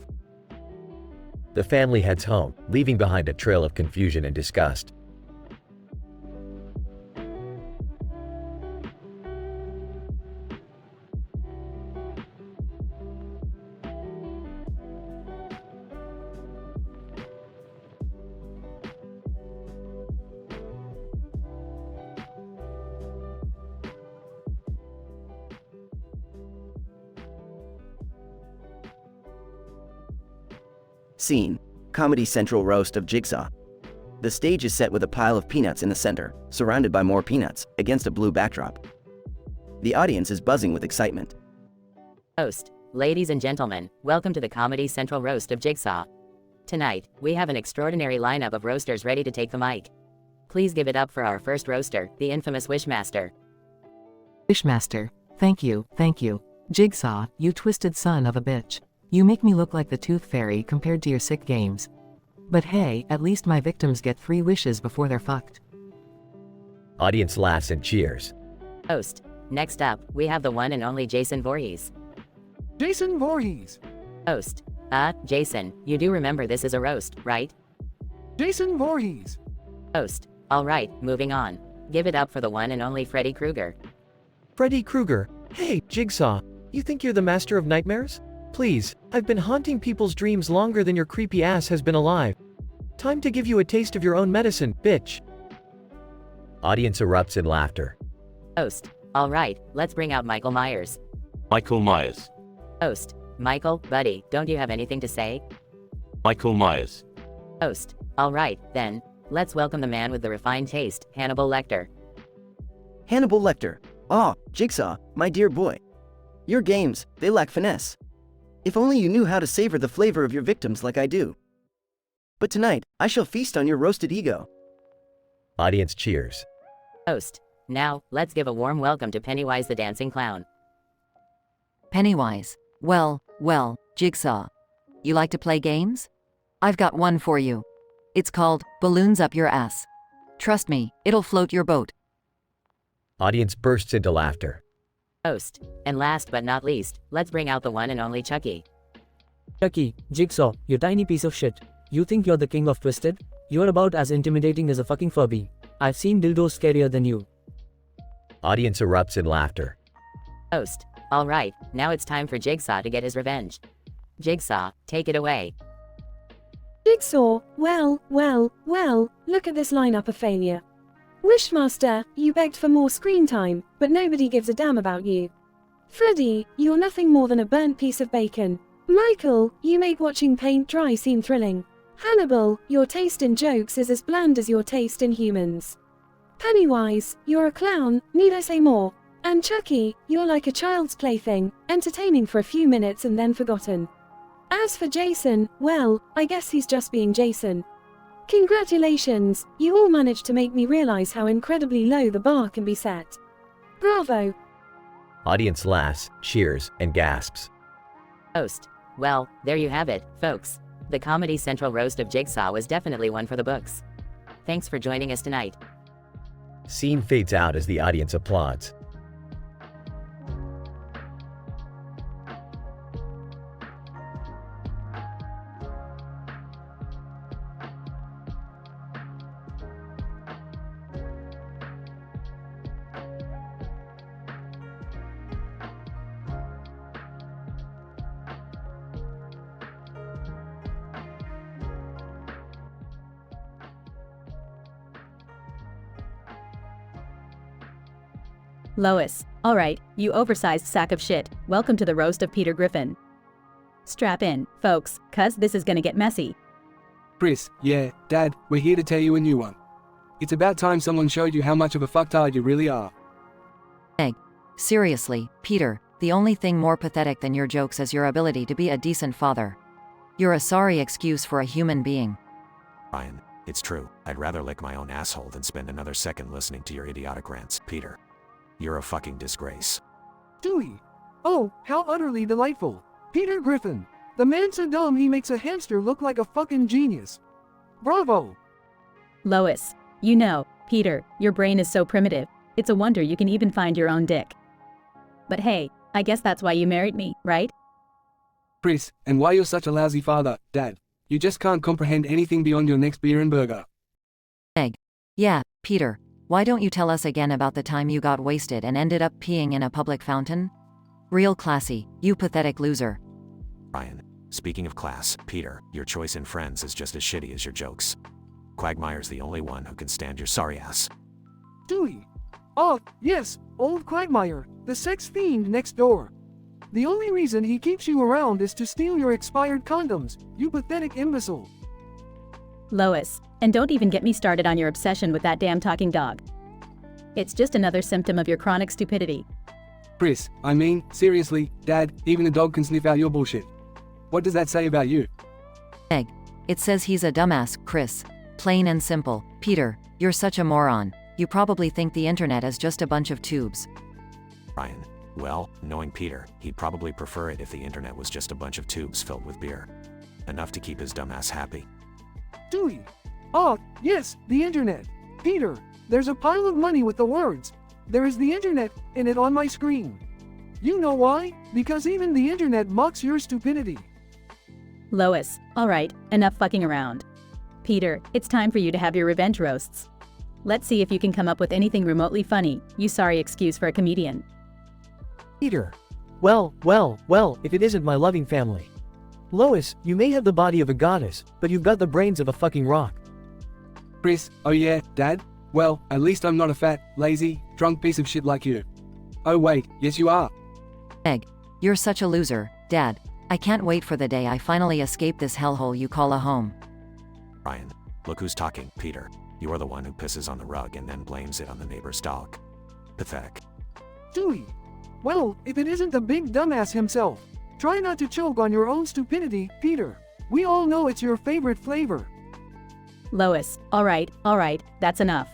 B: The family heads home, leaving behind a trail of confusion and disgust.
J: Scene: Comedy Central roast of Jigsaw. The stage is set with a pile of peanuts in the center, surrounded by more peanuts, against a blue backdrop. The audience is buzzing with excitement.
H: Host, ladies and gentlemen, welcome to the Comedy Central roast of Jigsaw. Tonight, we have an extraordinary lineup of roasters ready to take the mic. Please give it up for our first roaster, the infamous Wishmaster.
P: Wishmaster, thank you. Jigsaw, you twisted son of a bitch. You make me look like the Tooth Fairy compared to your sick games. But hey, at least my victims get 3 wishes before they're fucked.
B: Audience laughs and cheers.
H: Host, next up, we have the one and only Jason Voorhees.
R: Jason Voorhees.
H: Host, Jason, you do remember this is a roast, right?
R: Jason Voorhees.
H: Host, alright, moving on. Give it up for the one and only Freddy Krueger.
M: Freddy Krueger. Hey, Jigsaw, you think you're the master of nightmares? Please, I've been haunting people's dreams longer than your creepy ass has been alive. Time to give you a taste of your own medicine, bitch.
B: Audience erupts in laughter.
H: Host, alright, let's bring out Michael Myers.
O: Michael Myers.
H: Host, Michael, buddy, don't you have anything to say?
O: Michael Myers.
H: Host, alright, then, let's welcome the man with the refined taste, Hannibal Lecter.
J: Hannibal Lecter. Ah, Jigsaw, my dear boy. Your games, they lack finesse. If only you knew how to savor the flavor of your victims like I do. But tonight, I shall feast on your roasted ego.
B: Audience cheers.
H: Host, now, let's give a warm welcome to Pennywise the Dancing Clown.
D: Pennywise. Well, Jigsaw. You like to play games? I've got one for you. It's called Balloons Up Your Ass. Trust me, it'll float your boat.
B: Audience bursts into laughter.
H: Host, and last but not least, let's bring out the one and only Chucky.
N: Chucky, Jigsaw, you tiny piece of shit. You think you're the king of twisted? You're about as intimidating as a fucking Furby. I've seen dildos scarier than you.
B: Audience erupts in laughter.
H: Host, alright, now it's time for Jigsaw to get his revenge. Jigsaw, take it away.
C: Jigsaw, well, look at this lineup of failure. Wishmaster, you begged for more screen time, but nobody gives a damn about you. Freddy, you're nothing more than a burnt piece of bacon. Michael, you make watching paint dry seem thrilling. Hannibal, your taste in jokes is as bland as your taste in humans. Pennywise, you're a clown, need I say more? And Chucky, you're like a child's plaything, entertaining for a few minutes and then forgotten. As for Jason, well, I guess he's just being Jason. Congratulations, you all managed to make me realize how incredibly low the bar can be set. Bravo.
B: Audience laughs, cheers, and gasps.
H: Host, well, there you have it, folks. The Comedy Central roast of Jigsaw was definitely one for the books. Thanks for joining us tonight.
B: Scene fades out as the audience applauds.
E: Lois, alright, you oversized sack of shit, welcome to the roast of Peter Griffin. Strap in, folks, cuz this is gonna get messy.
L: Chris, yeah, Dad, we're here to tell you a new one. It's about time someone showed you how much of a fucktard you really are.
D: Hey, seriously, Peter, the only thing more pathetic than your jokes is your ability to be a decent father. You're a sorry excuse for a human being.
I: Ryan, it's true. I'd rather lick my own asshole than spend another second listening to your idiotic rants, Peter. You're a fucking disgrace.
R: Dewey. Oh, how utterly delightful. Peter Griffin. The man's so dumb he makes a hamster look like a fucking genius. Bravo.
E: Lois, you know, Peter, your brain is so primitive. It's a wonder you can even find your own dick. But hey, I guess that's why you married me, right?
L: Chris, and why you're such a lousy father, Dad. You just can't comprehend anything beyond your next beer and burger.
D: Egg. Yeah, Peter, why don't you tell us again about the time you got wasted and ended up peeing in a public fountain? Real classy, you pathetic loser.
I: Ryan, speaking of class, Peter, your choice in friends is just as shitty as your jokes. Quagmire's the only one who can stand your sorry ass.
R: Dewey. Oh, yes, old Quagmire, the sex fiend next door. The only reason he keeps you around is to steal your expired condoms, you pathetic imbecile.
E: Lois, and don't even get me started on your obsession with that damn talking dog. It's just another symptom of your chronic stupidity.
L: Chris, I mean, seriously, Dad, even a dog can sniff out your bullshit. What does that say about you?
D: Egg. It says he's a dumbass, Chris. Plain and simple. Peter, you're such a moron. You probably think the internet is just a bunch of tubes.
I: Ryan, well, knowing Peter, he'd probably prefer it if the internet was just a bunch of tubes filled with beer. Enough to keep his dumbass happy.
R: Dewey. Oh, yes, the internet. Peter, there's a pile of money with the words, "There is the internet," in it on my screen. You know why? Because even the internet mocks your stupidity.
E: Lois, alright, enough fucking around. Peter, it's time for you to have your revenge roasts. Let's see if you can come up with anything remotely funny, you sorry excuse for a comedian.
M: Peter. Well, if it isn't my loving family. Lois, you may have the body of a goddess, but you've got the brains of a fucking rock.
L: Chris, oh yeah, Dad? Well, at least I'm not a fat, lazy, drunk piece of shit like you. Oh wait, yes you are.
D: Egg. You're such a loser, Dad. I can't wait for the day I finally escape this hellhole you call a home.
I: Ryan, look who's talking, Peter. You are the one who pisses on the rug and then blames it on the neighbor's dog. Pathetic.
R: Dewey. Well, if it isn't the big dumbass himself. Try not to choke on your own stupidity, Peter. We all know it's your favorite flavor.
E: Lois, alright, that's enough.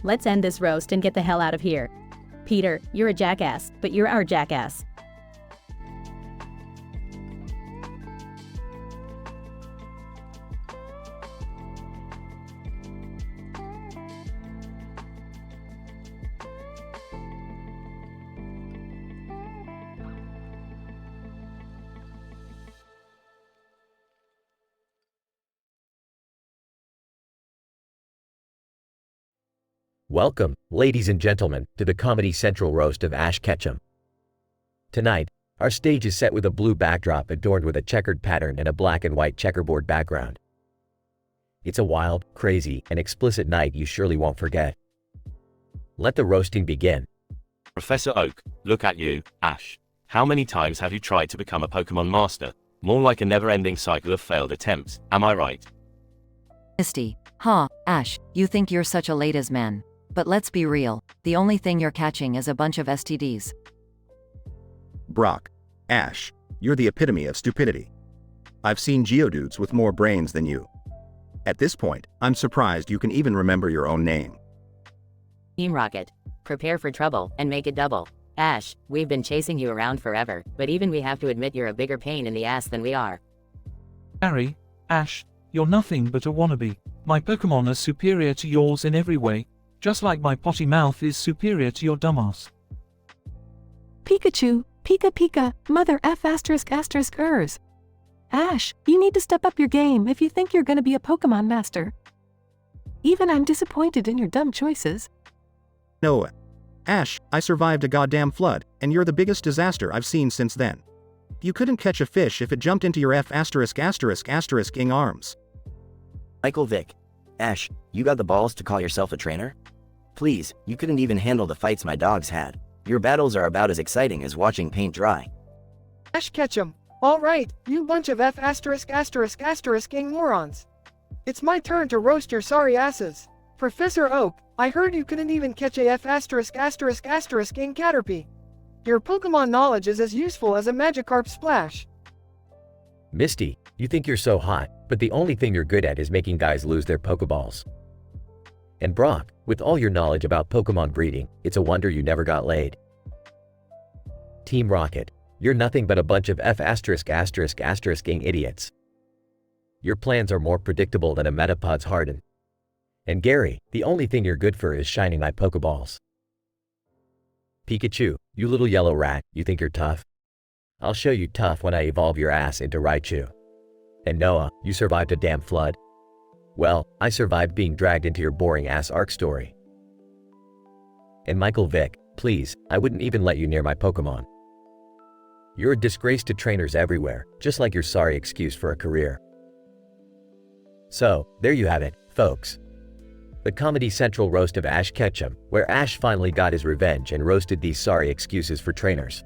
E: Let's end this roast and get the hell out of here. Peter, you're a jackass, but you're our jackass.
B: Welcome, ladies and gentlemen, to the Comedy Central roast of Ash Ketchum. Tonight, our stage is set with a blue backdrop adorned with a checkered pattern and a black and white checkerboard background. It's a wild, crazy, and explicit night you surely won't forget. Let the roasting begin.
O: Professor Oak, look at you, Ash. How many times have you tried to become a Pokemon master? More like a never-ending cycle of failed attempts, am I right?
D: Misty. Ash, you think you're such a ladies' man. But let's be real, the only thing you're catching is a bunch of STDs.
Q: Brock. Ash, you're the epitome of stupidity. I've seen Geodudes with more brains than you. At this point, I'm surprised you can even remember your own name.
H: Team Rocket. Prepare for trouble and make it double. Ash, we've been chasing you around forever, but even we have to admit you're a bigger pain in the ass than we are.
G: Harry, Ash, you're nothing but a wannabe. My Pokemon are superior to yours in every way, just like my potty mouth is superior to your dumbass.
F: Pikachu, Pika, mother F asterisk asterisk ers. Ash, you need to step up your game if you think you're gonna be a Pokemon master. Even I'm disappointed in your dumb choices.
Q: No, Ash, I survived a goddamn flood, and you're the biggest disaster I've seen since then. You couldn't catch a fish if it jumped into your F asterisk asterisk asterisk ing arms.
J: Michael Vick. Ash, you got the balls to call yourself a trainer? Please, you couldn't even handle the fights my dogs had. Your battles are about as exciting as watching paint dry.
R: Ash Ketchum. Alright, you bunch of F asterisk asterisk asterisk ing morons. It's my turn to roast your sorry asses. Professor Oak, I heard you couldn't even catch a F asterisk asterisk asterisk ing Caterpie. Your Pokemon knowledge is as useful as a Magikarp splash.
B: Misty, you think you're so hot, but the only thing you're good at is making guys lose their Pokeballs. And Brock, with all your knowledge about Pokemon breeding, it's a wonder you never got laid. Team Rocket, you're nothing but a bunch of F asterisk asterisk asterisk-ing idiots. Your plans are more predictable than a Metapod's harden. And Gary, the only thing you're good for is shining my Pokeballs. Pikachu, you little yellow rat, you think you're tough? I'll show you tough when I evolve your ass into Raichu. And Noah, you survived a damn flood? Well, I survived being dragged into your boring ass arc story. And Michael Vick, please, I wouldn't even let you near my Pokemon. You're a disgrace to trainers everywhere, just like your sorry excuse for a career. So, there you have it, folks. The Comedy Central roast of Ash Ketchum, where Ash finally got his revenge and roasted these sorry excuses for trainers.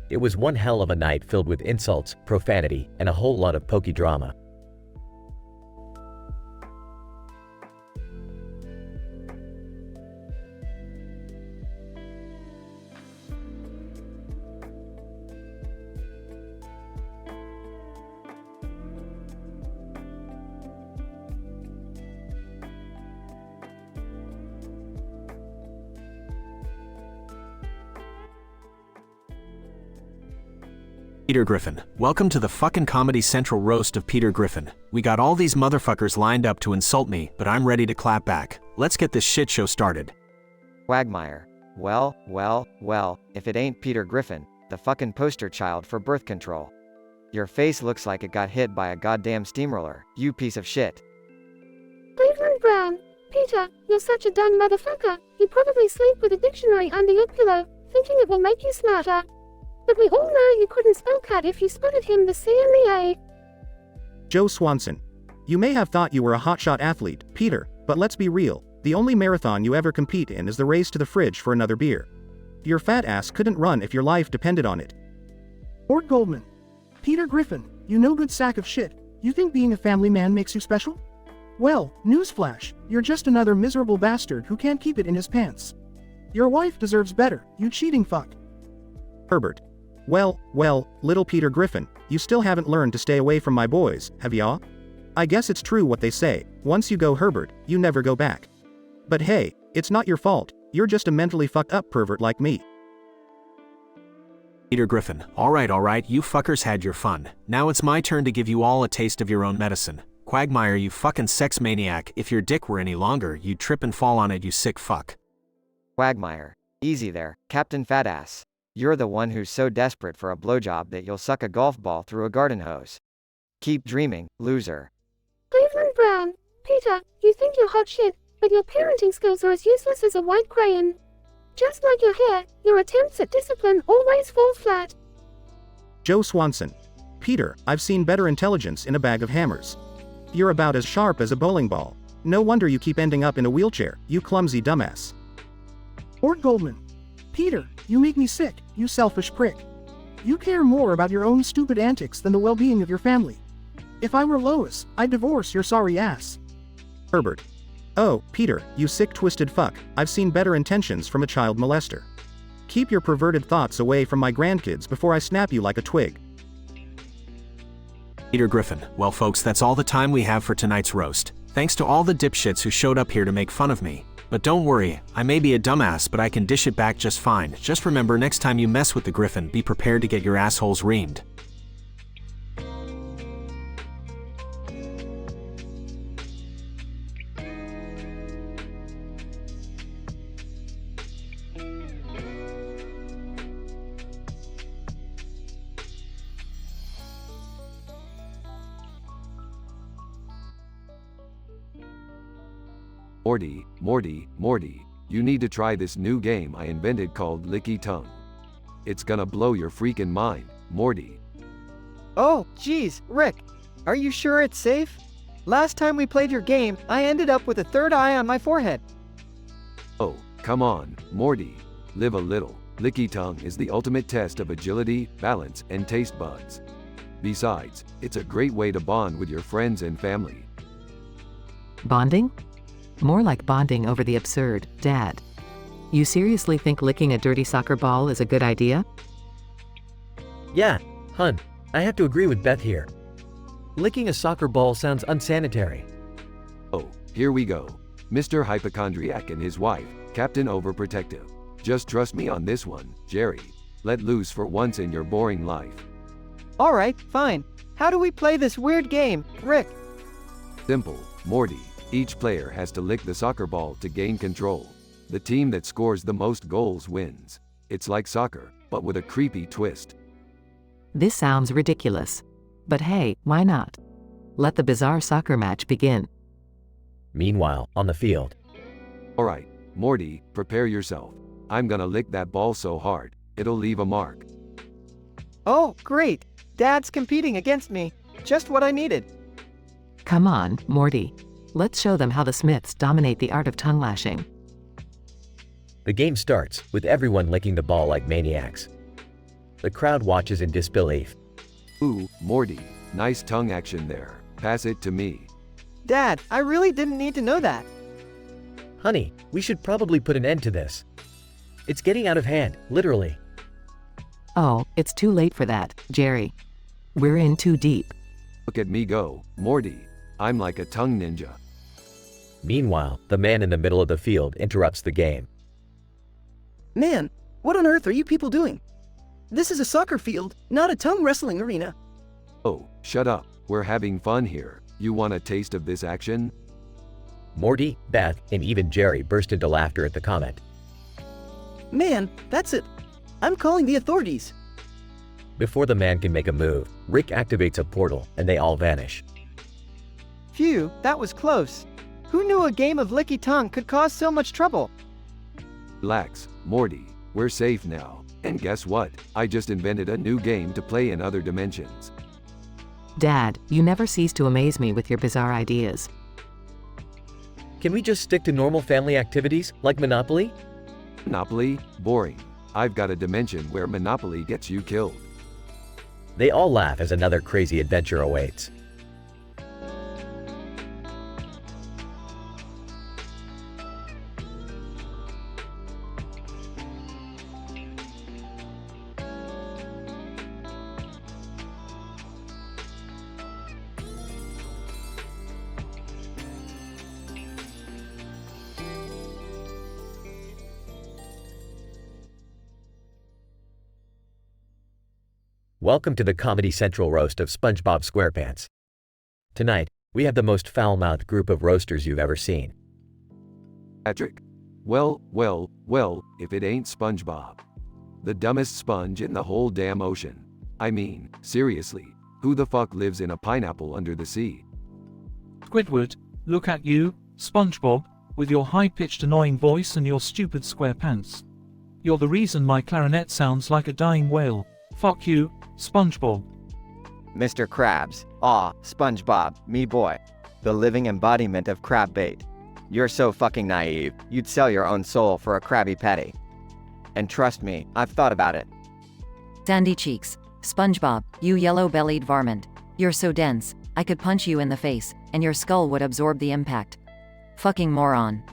B: It was one hell of a night filled with insults, profanity, and a whole lot of pokey drama.
I: Peter Griffin. Welcome to the fucking Comedy Central roast of Peter Griffin. We got all these motherfuckers lined up to insult me, but I'm ready to clap back. Let's get this shit show started.
A: Quagmire. Well, if it ain't Peter Griffin, the fucking poster child for birth control. Your face looks like it got hit by a goddamn steamroller, you piece of shit.
T: Cleveland Brown. Peter, you're such a dumb motherfucker. You probably sleep with a dictionary under your pillow, thinking it will make you smarter. But we all know you couldn't spell cat if you spotted him the C and the A.
Q: Joe Swanson. You may have thought you were a hotshot athlete, Peter, but let's be real. The only marathon you ever compete in is the race to the fridge for another beer. Your fat ass couldn't run if your life depended on it.
F: Ort Goldman. Peter Griffin, you no good sack of shit. You think being a family man makes you special? Well, newsflash, you're just another miserable bastard who can't keep it in his pants. Your wife deserves better, you cheating fuck.
Q: Herbert. Well, little Peter Griffin, you still haven't learned to stay away from my boys, have ya? I guess it's true what they say, once you go Herbert, you never go back. But hey, it's not your fault, you're just a mentally fucked up pervert like me.
I: Peter Griffin. Alright, you fuckers had your fun. Now it's my turn to give you all a taste of your own medicine. Quagmire, you fucking sex maniac, if your dick were any longer, you'd trip and fall on it, you sick fuck.
A: Quagmire. Easy there, Captain Fatass. You're the one who's so desperate for a blowjob that you'll suck a golf ball through a garden hose. Keep dreaming, loser.
T: Cleveland Brown. Peter, you think you're hot shit, but your parenting skills are as useless as a white crayon. Just like your hair, your attempts at discipline always fall flat.
Q: Joe Swanson. Peter, I've seen better intelligence in a bag of hammers. You're about as sharp as a bowling ball. No wonder you keep ending up in a wheelchair, you clumsy dumbass.
F: Ort Goldman. Peter, you make me sick, you selfish prick. You care more about your own stupid antics than the well-being of your family. If I were Lois, I'd divorce your sorry ass.
Q: Herbert. Oh, Peter, you sick twisted fuck, I've seen better intentions from a child molester. Keep your perverted thoughts away from my grandkids before I snap you like a twig.
I: Peter Griffin. Well folks, that's all the time we have for tonight's roast. Thanks to all the dipshits who showed up here to make fun of me. But don't worry, I may be a dumbass, but I can dish it back just fine. Just remember, next time you mess with the Griffin, be prepared to get your assholes reamed.
K: Morty, you need to try this new game I invented called Licky Tongue. It's gonna blow your freaking mind, Morty.
R: Oh, geez, Rick. Are you sure it's safe? Last time we played your game, I ended up with a third eye on my forehead.
K: Oh, come on, Morty. Live a little. Licky Tongue is the ultimate test of agility, balance, and taste buds. Besides, it's a great way to bond with your friends and family.
P: Bonding? More like bonding over the absurd, Dad. You seriously think licking a dirty soccer ball is a good idea?
M: Yeah, hun, I have to agree with Beth here. Licking a soccer ball sounds unsanitary.
K: Oh, here we go. Mr. Hypochondriac and his wife, Captain Overprotective. Just trust me on this one, Jerry. Let loose for once in your boring life.
R: Alright, fine. How do we play this weird game, Rick?
K: Simple, Morty. Each player has to lick the soccer ball to gain control. The team that scores the most goals wins. It's like soccer, but with a creepy twist.
P: This sounds ridiculous. But hey, why not? Let the bizarre soccer match begin.
B: Meanwhile, on the field.
K: Alright, Morty, prepare yourself. I'm gonna lick that ball so hard, it'll leave a mark.
A: Oh, great. Dad's competing against me. Just what I needed.
P: Come on, Morty. Let's show them how the Smiths dominate the art of tongue lashing.
B: The game starts, with everyone licking the ball like maniacs. The crowd watches in disbelief.
K: Ooh, Morty, nice tongue action there. Pass it to me.
A: Dad, I really didn't need to know that.
B: Honey, we should probably put an end to this. It's getting out of hand, literally.
P: Oh, it's too late for that, Jerry. We're in too deep.
K: Look at me go, Morty. I'm like a tongue ninja.
B: Meanwhile, the man in the middle of the field interrupts the game.
J: Man, what on earth are you people doing? This is a soccer field, not a tongue wrestling arena.
K: Oh, shut up. We're having fun here. You want a taste of this action?
B: Morty, Beth, and even Jerry burst into laughter at the comment.
J: Man, that's it. I'm calling the authorities.
B: Before the man can make a move, Rick activates a portal and they all vanish.
A: Phew, that was close. Who knew a game of licky tongue could cause so much trouble?
K: Relax, Morty. We're safe now. And guess what? I just invented a new game to play in other dimensions.
P: Dad, you never cease to amaze me with your bizarre ideas.
B: Can we just stick to normal family activities, like Monopoly?
K: Monopoly? Boring. I've got a dimension where Monopoly gets you killed.
B: They all laugh as another crazy adventure awaits. Welcome to the Comedy Central roast of SpongeBob SquarePants. Tonight, we have the most foul-mouthed group of roasters you've ever seen.
K: Patrick. Well, if it ain't SpongeBob. The dumbest sponge in the whole damn ocean. I mean, seriously, who the fuck lives in a pineapple under the sea?
G: Squidward, look at you, SpongeBob, with your high-pitched annoying voice and your stupid square pants. You're the reason my clarinet sounds like a dying whale. Fuck you, SpongeBob.
A: Mr. Krabs. Aw, SpongeBob, me boy. The living embodiment of crab bait. You're so fucking naive, you'd sell your own soul for a Krabby Patty. And trust me, I've thought about it.
D: Sandy cheeks. SpongeBob, you yellow-bellied varmint. You're so dense, I could punch you in the face, and your skull would absorb the impact. Fucking moron.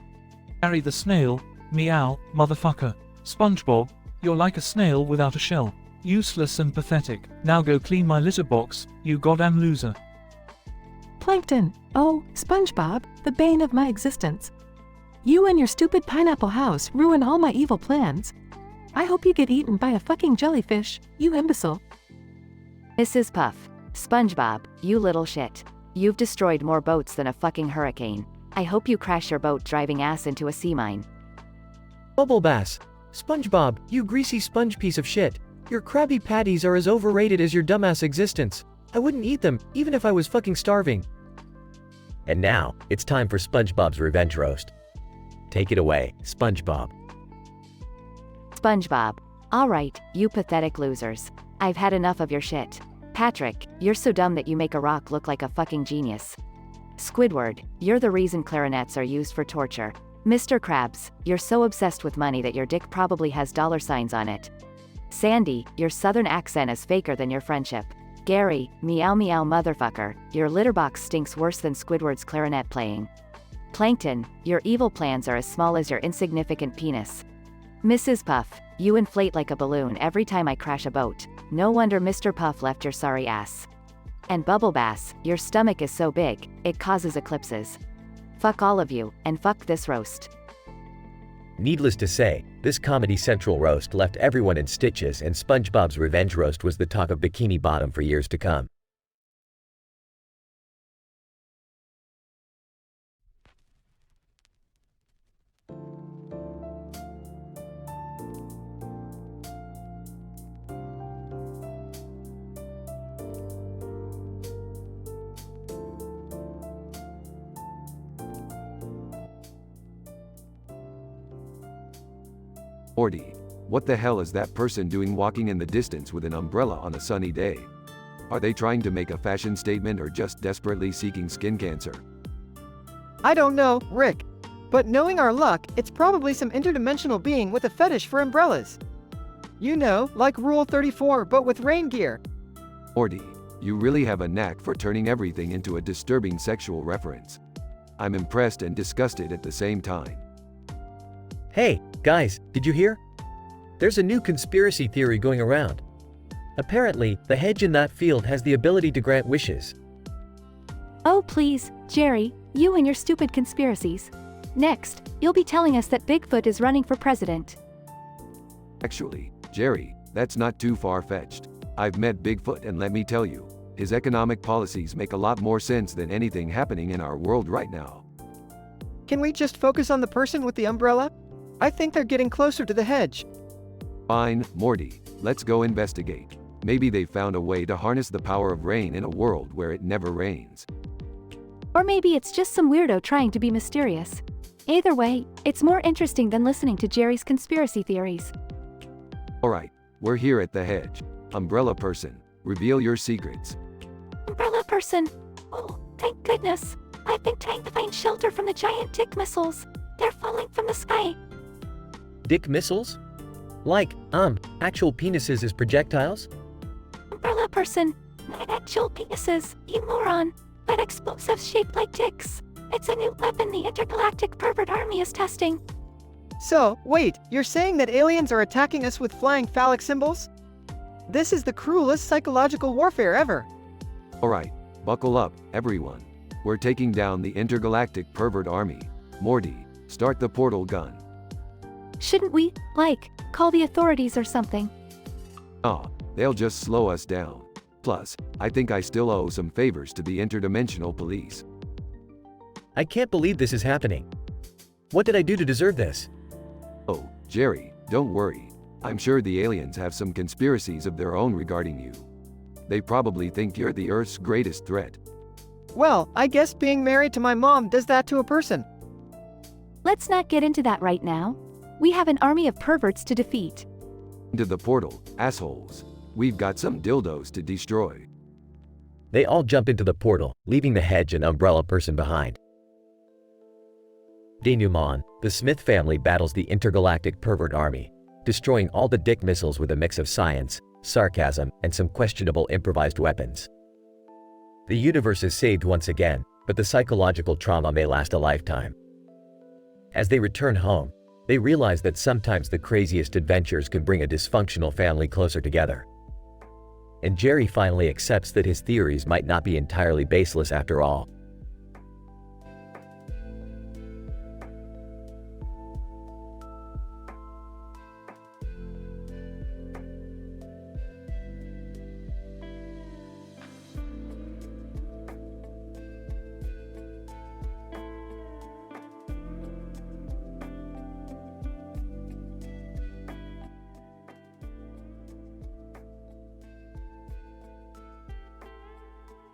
G: Harry the snail. Meow, motherfucker. SpongeBob, you're like a snail without a shell. Useless and pathetic. Now go clean my litter box, you goddamn loser.
P: Plankton. Oh, SpongeBob, the bane of my existence. You and your stupid pineapple house ruin all my evil plans. I hope you get eaten by a fucking jellyfish, you imbecile.
H: Mrs. Puff. SpongeBob, you little shit. You've destroyed more boats than a fucking hurricane. I hope you crash your boat driving ass into a sea mine.
M: Bubble Bass. SpongeBob, you greasy sponge piece of shit. Your Krabby Patties are as overrated as your dumbass existence. I wouldn't eat them, even if I was fucking starving.
B: And now, it's time for SpongeBob's revenge roast. Take it away, SpongeBob.
H: SpongeBob. Alright, you pathetic losers. I've had enough of your shit. Patrick, you're so dumb that you make a rock look like a fucking genius. Squidward, you're the reason clarinets are used for torture. Mr. Krabs, you're so obsessed with money that your dick probably has dollar signs on it. Sandy, your southern accent is faker than your friendship. Gary, meow meow motherfucker, your litter box stinks worse than Squidward's clarinet playing. Plankton, your evil plans are as small as your insignificant penis. Mrs. Puff, you inflate like a balloon every time I crash a boat. No wonder Mr. Puff left your sorry ass. And Bubble Bass, your stomach is so big, it causes eclipses. Fuck all of you, and fuck this roast.
B: Needless to say, this Comedy Central roast left everyone in stitches, and SpongeBob's revenge roast was the talk of Bikini Bottom for years to come.
K: Morty, what the hell is that person doing walking in the distance with an umbrella on a sunny day? Are they trying to make a fashion statement or just desperately seeking skin cancer?
R: I don't know, Rick. But knowing our luck, it's probably some interdimensional being with a fetish for umbrellas. You know, like Rule 34 but with rain gear.
K: Morty, you really have a knack for turning everything into a disturbing sexual reference. I'm impressed and disgusted at the same time.
B: Hey, guys, did you hear? There's a new conspiracy theory going around. Apparently, the hedge in that field has the ability to grant wishes.
S: Oh please, Jerry, you and your stupid conspiracies. Next, you'll be telling us that Bigfoot is running for president.
K: Actually, Jerry, that's not too far-fetched. I've met Bigfoot and let me tell you, his economic policies make a lot more sense than anything happening in our world right now.
R: Can we just focus on the person with the umbrella? I think they're getting closer to the hedge.
K: Fine, Morty, let's go investigate. Maybe they found a way to harness the power of rain in a world where it never rains.
S: Or maybe it's just some weirdo trying to be mysterious. Either way, it's more interesting than listening to Jerry's conspiracy theories.
K: Alright, we're here at the hedge. Umbrella person, reveal your secrets.
S: Umbrella person. Oh, thank goodness. I've been trying to find shelter from the giant dick missiles. They're falling from the sky.
B: Dick missiles? Like, actual penises as projectiles?
S: Umbrella person. Not actual penises, you moron. But explosives shaped like dicks. It's a new weapon the intergalactic pervert army is testing.
R: So, wait, you're saying that aliens are attacking us with flying phallic symbols? This is the cruelest psychological warfare ever.
K: Alright, buckle up, everyone. We're taking down the intergalactic pervert army. Morty, start the portal gun.
S: Shouldn't we, call the authorities or something?
K: They'll just slow us down. Plus, I think I still owe some favors to the interdimensional police.
B: I can't believe this is happening. What did I do to deserve this?
K: Oh, Jerry, don't worry. I'm sure the aliens have some conspiracies of their own regarding you. They probably think you're the Earth's greatest threat.
R: Well, I guess being married to my mom does that to a person.
S: Let's not get into that right now. We have an army of perverts to defeat.
K: Into the portal, assholes. We've got some dildos to destroy.
B: They all jump into the portal, leaving the hedge and umbrella person behind. Denouement, the Smith family battles the intergalactic pervert army, destroying all the dick missiles with a mix of science, sarcasm, and some questionable improvised weapons. The universe is saved once again, but the psychological trauma may last a lifetime. As they return home, they realize that sometimes the craziest adventures can bring a dysfunctional family closer together. And Jerry finally accepts that his theories might not be entirely baseless after all.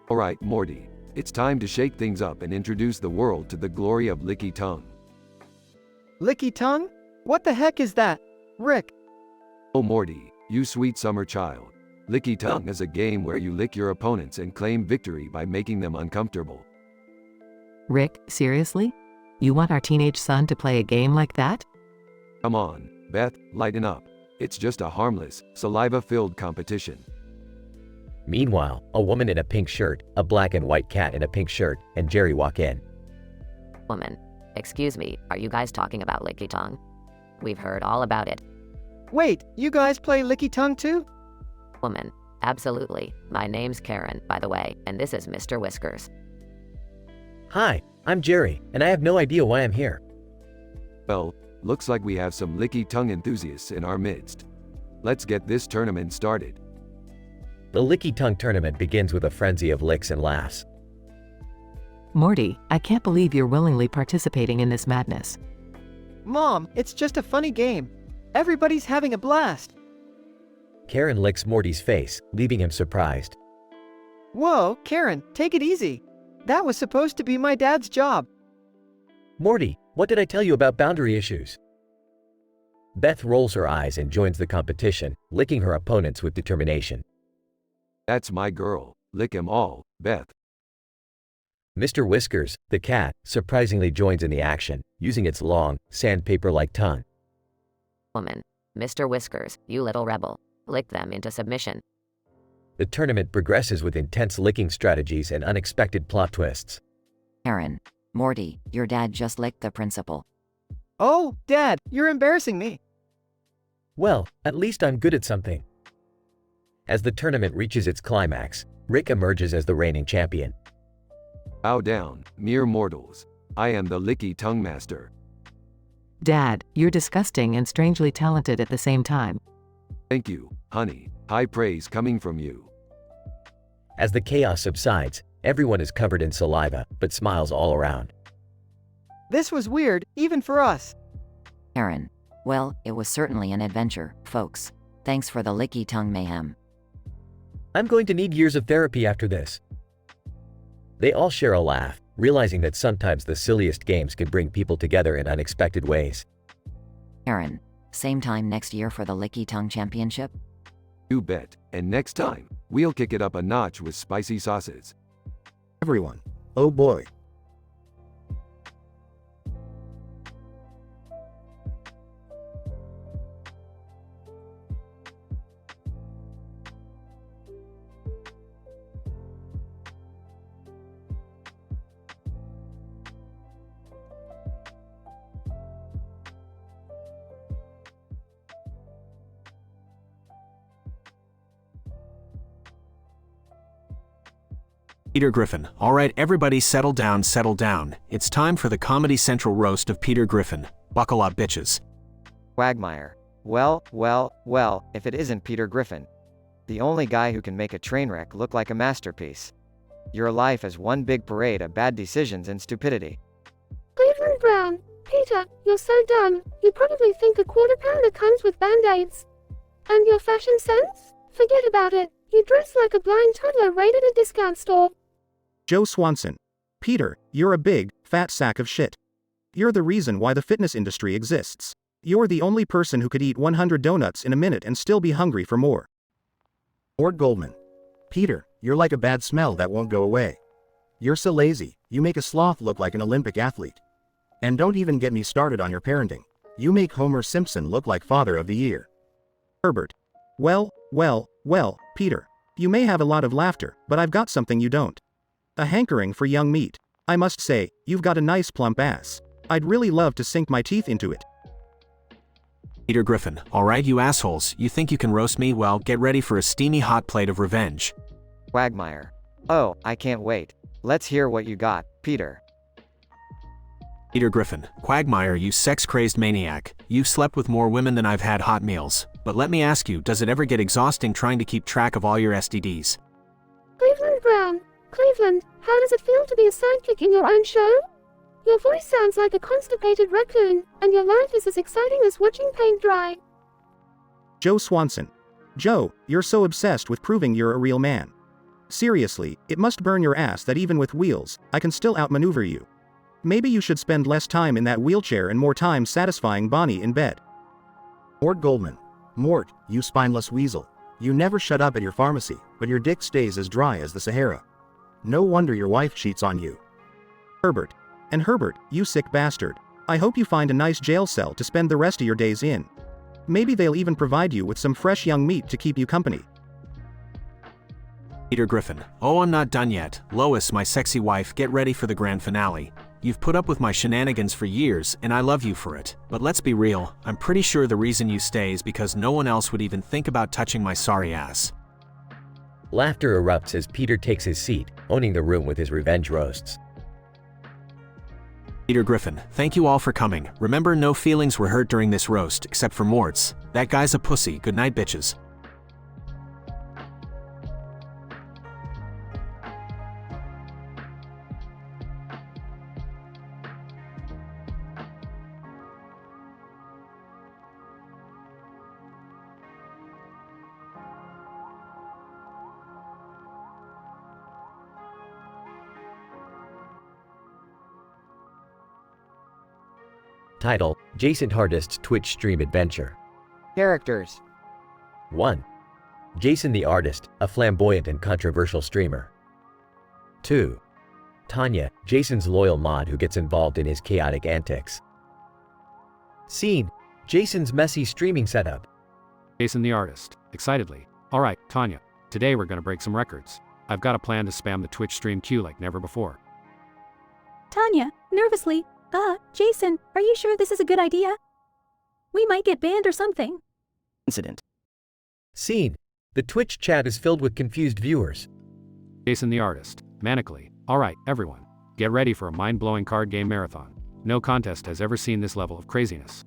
K: Alright, Morty, it's time to shake things up and introduce the world to the glory of Licky Tongue.
R: Licky Tongue? What the heck is that, Rick?
K: Oh Morty, you sweet summer child. Licky Tongue is a game where you lick your opponents and claim victory by making them uncomfortable.
P: Rick, seriously? You want our teenage son to play a game like that?
K: Come on, Beth, lighten up. It's just a harmless, saliva-filled competition.
B: Meanwhile, a woman in a pink shirt, a black and white cat in a pink shirt, and Jerry walk in.
H: Woman, excuse me, are you guys talking about Licky Tongue? We've heard all about it.
R: Wait, you guys play Licky Tongue too?
H: Woman, absolutely. My name's Karen, by the way, and this is Mr. Whiskers.
B: Hi, I'm Jerry, and I have no idea why I'm here.
K: Well, looks like we have some Licky Tongue enthusiasts in our midst. Let's get this tournament started.
B: The Licky Tongue tournament begins with a frenzy of licks and laughs.
P: Morty, I can't believe you're willingly participating in this madness.
R: Mom, it's just a funny game. Everybody's having a blast.
B: Karen licks Morty's face, leaving him surprised.
R: Whoa, Karen, take it easy. That was supposed to be my dad's job.
B: Morty, what did I tell you about boundary issues? Beth rolls her eyes and joins the competition, licking her opponents with determination.
K: That's my girl. Lick 'em all, Beth.
B: Mr. Whiskers, the cat, surprisingly joins in the action, using its long, sandpaper-like tongue.
H: Woman. Mr. Whiskers, you little rebel. Lick them into submission.
B: The tournament progresses with intense licking strategies and unexpected plot twists.
D: Aaron. Morty, your dad just licked the principal.
A: Oh, Dad, you're embarrassing me.
B: Well, at least I'm good at something. As the tournament reaches its climax, Rick emerges as the reigning champion.
K: Bow down, mere mortals. I am the licky tongue master.
P: Dad, you're disgusting and strangely talented at the same time.
K: Thank you, honey. High praise coming from you.
B: As the chaos subsides, everyone is covered in saliva, but smiles all around.
A: This was weird, even for us.
D: Aaron. Well, it was certainly an adventure, folks. Thanks for the licky tongue mayhem.
B: I'm going to need years of therapy after this. They all share a laugh, realizing that sometimes the silliest games can bring people together in unexpected ways.
D: Aaron. Same time next year for the licky tongue championship?
K: You bet. And next time, we'll kick it up a notch with spicy sauces.
Q: Everyone. Oh boy.
I: Peter Griffin. Alright, everybody settle down, settle down. It's time for the Comedy Central roast of Peter Griffin. Buckle up, bitches.
A: Quagmire. Well, if it isn't Peter Griffin. The only guy who can make a train wreck look like a masterpiece. Your life is one big parade of bad decisions and stupidity.
T: Cleveland Brown. Peter, you're so dumb. You probably think a quarter-pounder comes with band-aids. And your fashion sense? Forget about it. You dress like a blind toddler raided a discount store.
Q: Joe Swanson. Peter, you're a big, fat sack of shit. You're the reason why the fitness industry exists. You're the only person who could eat 100 donuts in a minute and still be hungry for more.
F: Ort Goldman. Peter, you're like a bad smell that won't go away. You're so lazy, you make a sloth look like an Olympic athlete. And don't even get me started on your parenting. You make Homer Simpson look like Father of the Year.
Q: Herbert. Well, Peter. You may have a lot of laughter, but I've got something you don't. A hankering for young meat. I must say, you've got a nice plump ass. I'd really love to sink my teeth into it.
I: Peter Griffin. Alright, you assholes, you think you can roast me? Well, get ready for a steamy hot plate of revenge.
A: Quagmire. Oh, I can't wait. Let's hear what you got, Peter.
I: Peter Griffin. Quagmire, you sex-crazed maniac. You've slept with more women than I've had hot meals. But let me ask you, does it ever get exhausting trying to keep track of all your STDs?
T: Cleveland Brown. Cleveland, how does it feel to be a sidekick in your own show? Your voice sounds like a constipated raccoon, and your life is as exciting as watching paint dry.
Q: Joe Swanson. Joe, you're so obsessed with proving you're a real man. Seriously, it must burn your ass that even with wheels, I can still outmaneuver you. Maybe you should spend less time in that wheelchair and more time satisfying Bonnie in bed.
F: Mort Goldman. Mort, you spineless weasel. You never shut up at your pharmacy, but your dick stays as dry as the Sahara. No wonder your wife cheats on you.
Q: Herbert. And Herbert, you sick bastard. I hope you find a nice jail cell to spend the rest of your days in. Maybe they'll even provide you with some fresh young meat to keep you company.
I: Peter Griffin. Oh, I'm not done yet. Lois, my sexy wife, get ready for the grand finale. You've put up with my shenanigans for years, and I love you for it. But let's be real, I'm pretty sure the reason you stay is because no one else would even think about touching my sorry ass.
B: Laughter erupts as Peter takes his seat, owning the room with his revenge roasts.
I: Peter Griffin. Thank you all for coming. Remember, no feelings were hurt during this roast, except for Mort's. That guy's a pussy. Good night, bitches.
B: Title: Jason Hardest's Twitch stream adventure.
A: Characters.
B: 1. Jason the Artist, a flamboyant and controversial streamer. 2. Tanya, Jason's loyal mod who gets involved in his chaotic antics. Scene. Jason's messy streaming setup.
U: Jason the Artist, excitedly. Alright, Tanya, today we're gonna break some records. I've got a plan to spam the Twitch stream queue like never before.
E: Tanya, nervously, Jason, are you sure this is a good idea? We might get banned or something.
J: Incident.
B: Scene. The Twitch chat is filled with confused viewers.
U: Jason the Artist, manically. Alright, everyone, get ready for a mind-blowing card game marathon. No contest has ever seen this level of craziness.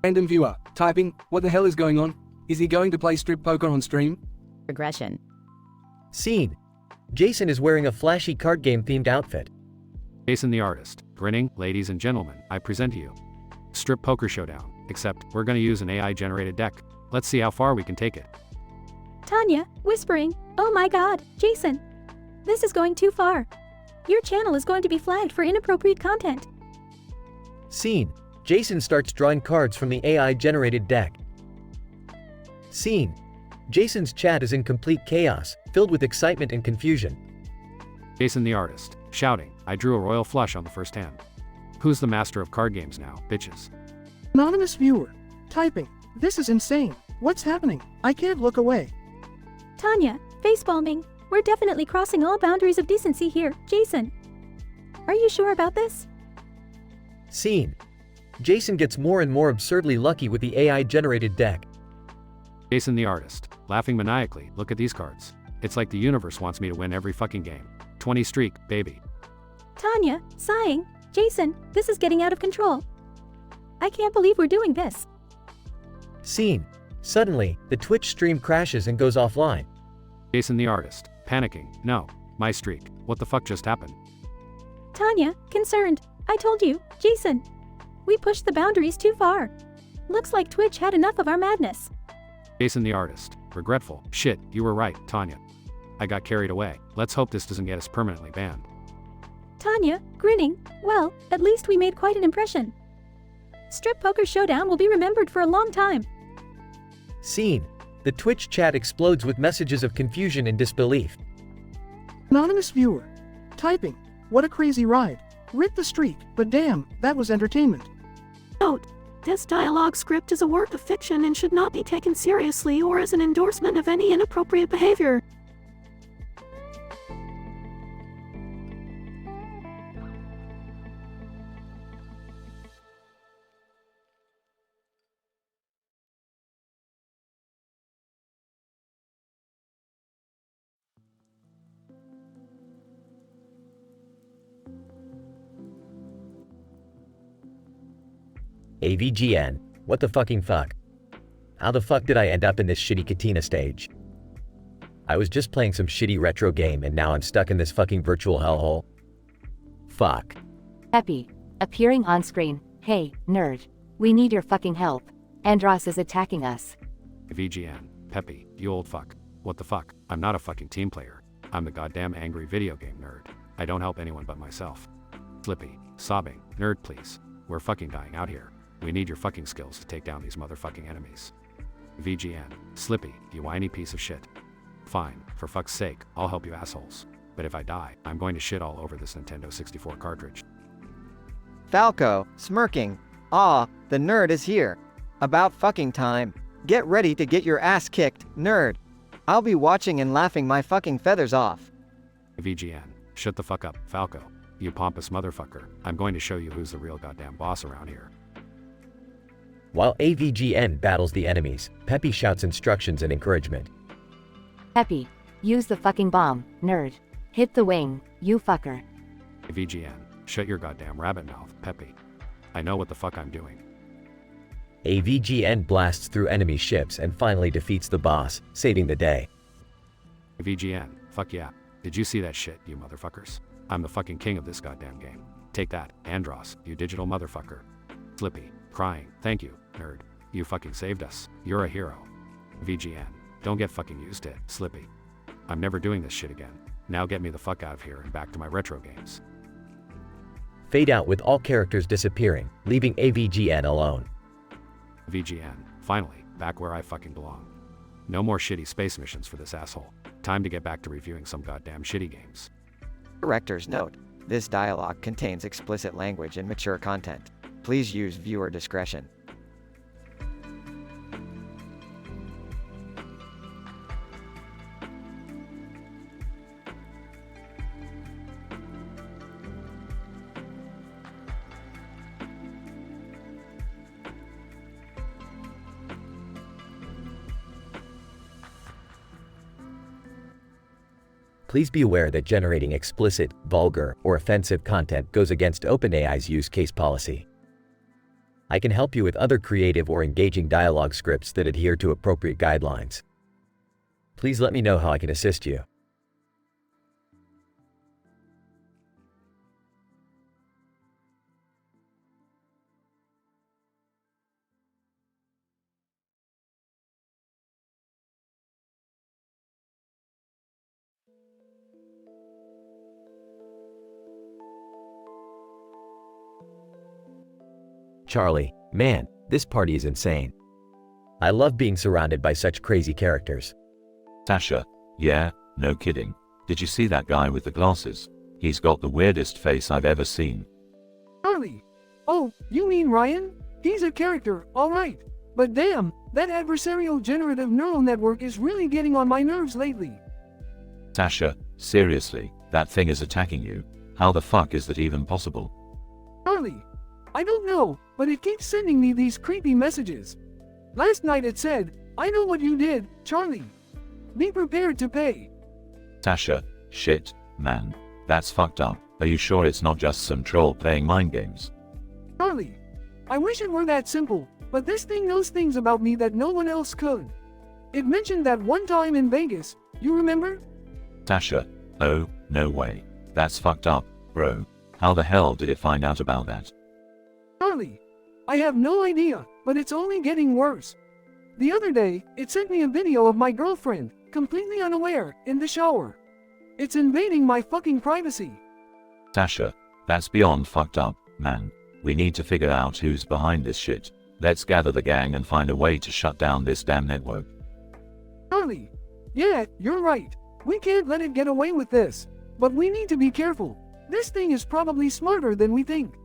L: Random viewer, typing, what the hell is going on? Is he going to play strip poker on stream?
E: Regression.
B: Scene. Jason is wearing a flashy card game themed outfit.
U: Jason the Artist, grinning, ladies and gentlemen, I present to you Strip Poker Showdown, except we're gonna use an AI-generated deck. Let's see how far we can take it.
E: Tanya, whispering, oh my god, Jason. This is going too far. Your channel is going to be flagged for inappropriate content.
B: Scene. Jason starts drawing cards from the AI-generated deck. Scene. Jason's chat is in complete chaos, filled with excitement and confusion.
U: Jason the Artist, shouting, I drew a royal flush on the first hand. Who's the master of card games now, bitches?
F: Anonymous viewer. Typing. This is insane. What's happening? I can't look away.
E: Tanya, facepalming. We're definitely crossing all boundaries of decency here, Jason. Are you sure about this?
B: Scene. Jason gets more and more absurdly lucky with the AI-generated deck.
U: Jason the Artist, laughing maniacally, look at these cards. It's like the universe wants me to win every fucking game. 20 streak, baby.
E: Tanya, sighing, Jason, this is getting out of control. I can't believe we're doing this.
B: Scene. Suddenly, the Twitch stream crashes and goes offline.
U: Jason the Artist, panicking, no, my streak, what the fuck just happened?
E: Tanya, concerned, I told you, Jason. We pushed the boundaries too far. Looks like Twitch had enough of our madness.
U: Jason the Artist, regretful, shit, you were right, Tanya. I got carried away. Let's hope this doesn't get us permanently banned.
E: Tanya, grinning, well, at least we made quite an impression. Strip Poker Showdown will be remembered for a long time.
B: Scene. The Twitch chat explodes with messages of confusion and disbelief.
F: Anonymous viewer. Typing. What a crazy ride. Rip the streak, but damn, that was entertainment.
S: Note: this dialogue script is a work of fiction and should not be taken seriously or as an endorsement of any inappropriate behavior.
B: AVGN, what the fucking fuck? How the fuck did I end up in this shitty Katina stage? I was just playing some shitty retro game and now I'm stuck in this fucking virtual hellhole. Fuck.
H: Peppy, appearing on screen, hey, nerd. We need your fucking help. Andros is attacking us.
U: VGN, Peppy, you old fuck. What the fuck? I'm not a fucking team player. I'm the goddamn angry video game nerd. I don't help anyone but myself. Flippy, sobbing, nerd please. We're fucking dying out here. We need your fucking skills to take down these motherfucking enemies. VGN, Slippy, you whiny piece of shit. Fine, for fuck's sake, I'll help you assholes. But if I die, I'm going to shit all over this Nintendo 64 cartridge.
A: Falco, smirking. Ah, the nerd is here. About fucking time. Get ready to get your ass kicked, nerd. I'll be watching and laughing my fucking feathers off.
U: VGN, shut the fuck up, Falco. You pompous motherfucker. I'm going to show you who's the real goddamn boss around here.
B: While AVGN battles the enemies, Peppy shouts instructions and encouragement.
H: Peppy, use the fucking bomb, nerd. Hit the wing, you fucker.
U: VGN, shut your goddamn rabbit mouth, Peppy. I know what the fuck I'm doing.
B: AVGN blasts through enemy ships and finally defeats the boss, saving the day.
U: VGN, fuck yeah. Did you see that shit, you motherfuckers? I'm the fucking king of this goddamn game. Take that, Andros, you digital motherfucker. Slippy, crying, thank you, nerd. You fucking saved us. You're a hero. VGN, don't get fucking used to it, Slippy. I'm never doing this shit again. Now get me the fuck out of here and back to my retro games.
B: Fade out with all characters disappearing, leaving AVGN alone.
U: VGN, finally, back where I fucking belong. No more shitty space missions for this asshole. Time to get back to reviewing some goddamn shitty games.
A: Director's note: this dialogue contains explicit language and mature content. Please use viewer discretion.
B: Please be aware that generating explicit, vulgar, or offensive content goes against OpenAI's use case policy. I can help you with other creative or engaging dialogue scripts that adhere to appropriate guidelines. Please let me know how I can assist you. Charlie, man, this party is insane. I love being surrounded by such crazy characters.
O: Sasha, yeah, no kidding. Did you see that guy with the glasses? He's got the weirdest face I've ever seen.
F: Charlie. Oh, you mean Ryan? He's a character, alright. But damn, that adversarial generative neural network is really getting on my nerves lately.
O: Sasha, seriously, that thing is attacking you. How the fuck is that even possible?
F: Charlie. I don't know, but it keeps sending me these creepy messages. Last night it said, "I know what you did, Charlie. Be prepared to pay."
O: Sasha, shit, man. That's fucked up. Are you sure it's not just some troll playing mind games?
F: Charlie. I wish it were that simple, but this thing knows things about me that no one else could. It mentioned that one time in Vegas, you remember?
O: Sasha, oh, no way. That's fucked up, bro. How the hell did it find out about that?
F: Charlie. I have no idea, but it's only getting worse. The other day, it sent me a video of my girlfriend, completely unaware, in the shower. It's invading my fucking privacy.
O: Sasha, that's beyond fucked up, man. We need to figure out who's behind this shit. Let's gather the gang and find a way to shut down this damn network.
F: Charlie. Yeah, you're right. We can't let it get away with this. But we need to be careful. This thing is probably smarter than we think.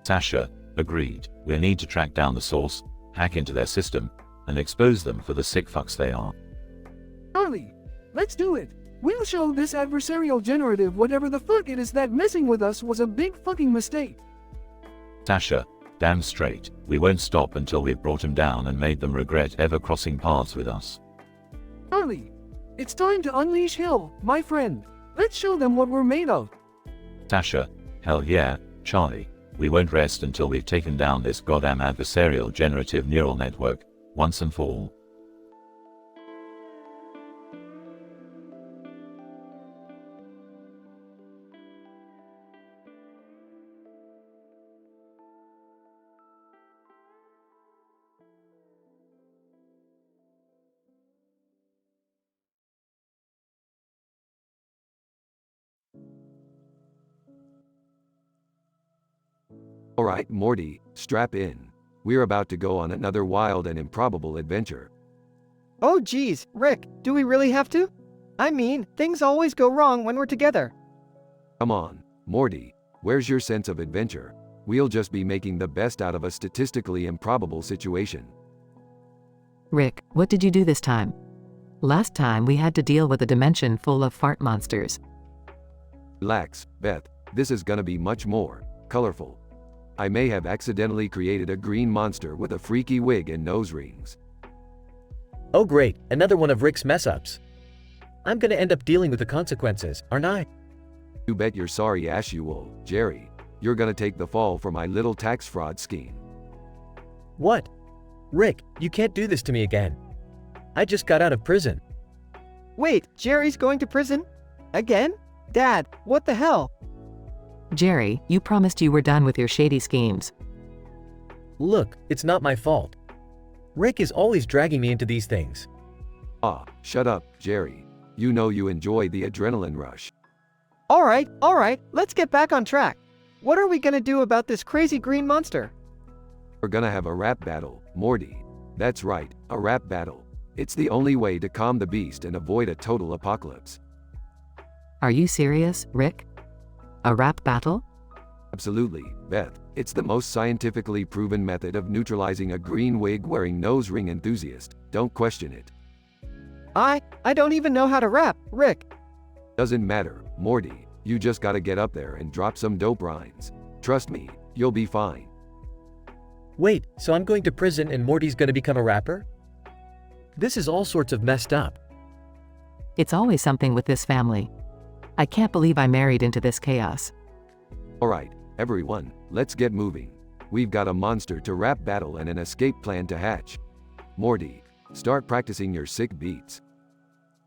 O: Sasha, agreed. We need to track down the source, hack into their system, and expose them for the sick fucks they are.
F: Charlie. Let's do it. We'll show this adversarial generative whatever the fuck it is that messing with us was a big fucking mistake.
O: Sasha, damn straight. We won't stop until we've brought them down and made them regret ever crossing paths with us.
F: Charlie. It's time to unleash hell, my friend. Let's show them what we're made of.
O: Sasha, hell yeah, Charlie. We won't rest until we've taken down this goddamn adversarial generative neural network, once and for all.
K: Alright, Morty, strap in. We're about to go on another wild and improbable adventure.
R: Oh geez, Rick, do we really have to? I mean, things always go wrong when we're together.
K: Come on, Morty, where's your sense of adventure? We'll just be making the best out of a statistically improbable situation.
P: Rick, what did you do this time? Last time we had to deal with a dimension full of fart monsters.
K: Relax, Beth, this is gonna be much more colorful. I may have accidentally created a green monster with a freaky wig and nose rings.
B: Oh great, another one of Rick's mess-ups. I'm gonna end up dealing with the consequences, aren't I?
K: You bet your sorry ass you will, Jerry. You're gonna take the fall for my little tax fraud scheme.
B: What? Rick, you can't do this to me again. I just got out of prison.
R: Wait, Jerry's going to prison? Again? Dad, what the hell?
P: Jerry, you promised you were done with your shady schemes.
B: Look, it's not my fault. Rick is always dragging me into these things.
K: Ah, shut up, Jerry. You know you enjoy the adrenaline rush.
R: Alright, let's get back on track.
A: what are we gonna do about this crazy green monster?
K: We're gonna have a rap battle, Morty. That's right, a rap battle. It's the only way to calm the beast and avoid a total apocalypse.
P: Are you serious, Rick? A rap battle?
K: Absolutely, Beth. It's the most scientifically proven method of neutralizing a green wig-wearing nose ring enthusiast. Don't question it.
A: I don't even know how to rap, Rick.
K: Doesn't matter, Morty. You just gotta get up there and drop some dope rhymes. Trust me, you'll be fine.
B: Wait, so I'm going to prison and Morty's gonna become a rapper? This is all sorts of messed up.
P: It's always something with this family. I can't believe I married into this chaos.
K: Alright, everyone, let's get moving. We've got a monster to rap battle and an escape plan to hatch. Morty, start practicing your sick beats.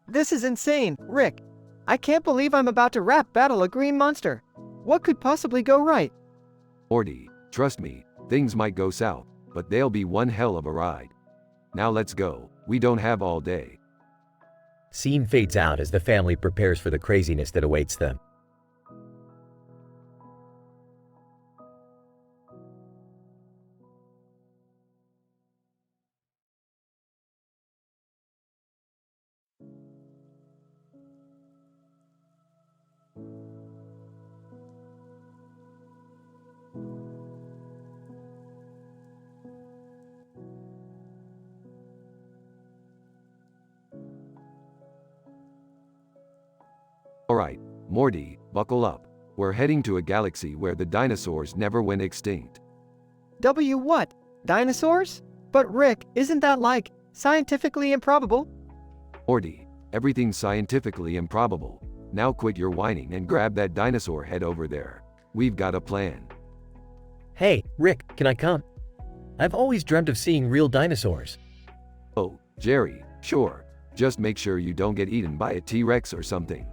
A: This is insane, Rick. I can't believe I'm about to rap battle a green monster. What could possibly go right?
K: Morty, trust me, things might go south, but they'll be one hell of a ride. Now let's go, we don't have all day.
B: Scene fades out as the family prepares for the craziness that awaits them.
K: Alright, Morty, buckle up. We're heading to a galaxy where the dinosaurs never went extinct.
A: What? Dinosaurs? But Rick, isn't that like scientifically improbable?
K: Morty, everything's scientifically improbable. Now quit your whining and grab that dinosaur head over there. We've got a plan.
B: Hey, Rick, can I come? I've always dreamt of seeing real dinosaurs.
K: Oh, Jerry, sure. Just make sure you don't get eaten by a T-Rex or something.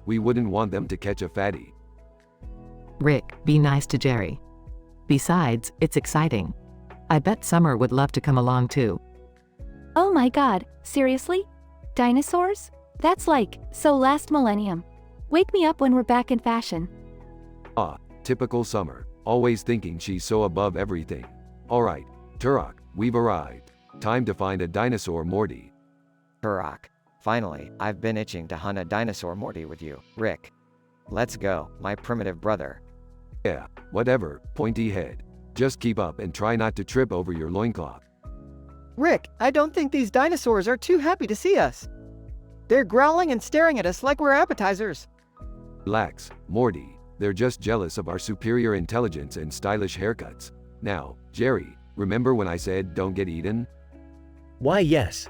K: We wouldn't want them to catch a fatty.
P: Rick, be nice to Jerry. Besides, it's exciting. I bet Summer would love to come along too.
S: Oh my god, seriously? Dinosaurs? That's like, so last millennium. Wake me up when we're back in fashion.
K: Ah, typical Summer, always thinking she's so above everything. Alright, Turok, we've arrived. Time to find a dinosaur, Morty.
A: Turok. Finally, I've been itching to hunt a dinosaur Morty with you, Rick. Let's go, my primitive brother.
K: Yeah, whatever, pointy head. Just keep up and try not to trip over your loincloth.
A: Rick, I don't think these dinosaurs are too happy to see us. They're growling and staring at us like we're appetizers.
K: Relax, Morty. They're just jealous of our superior intelligence and stylish haircuts. Now, Jerry, remember when I said don't get eaten?
B: Why, yes.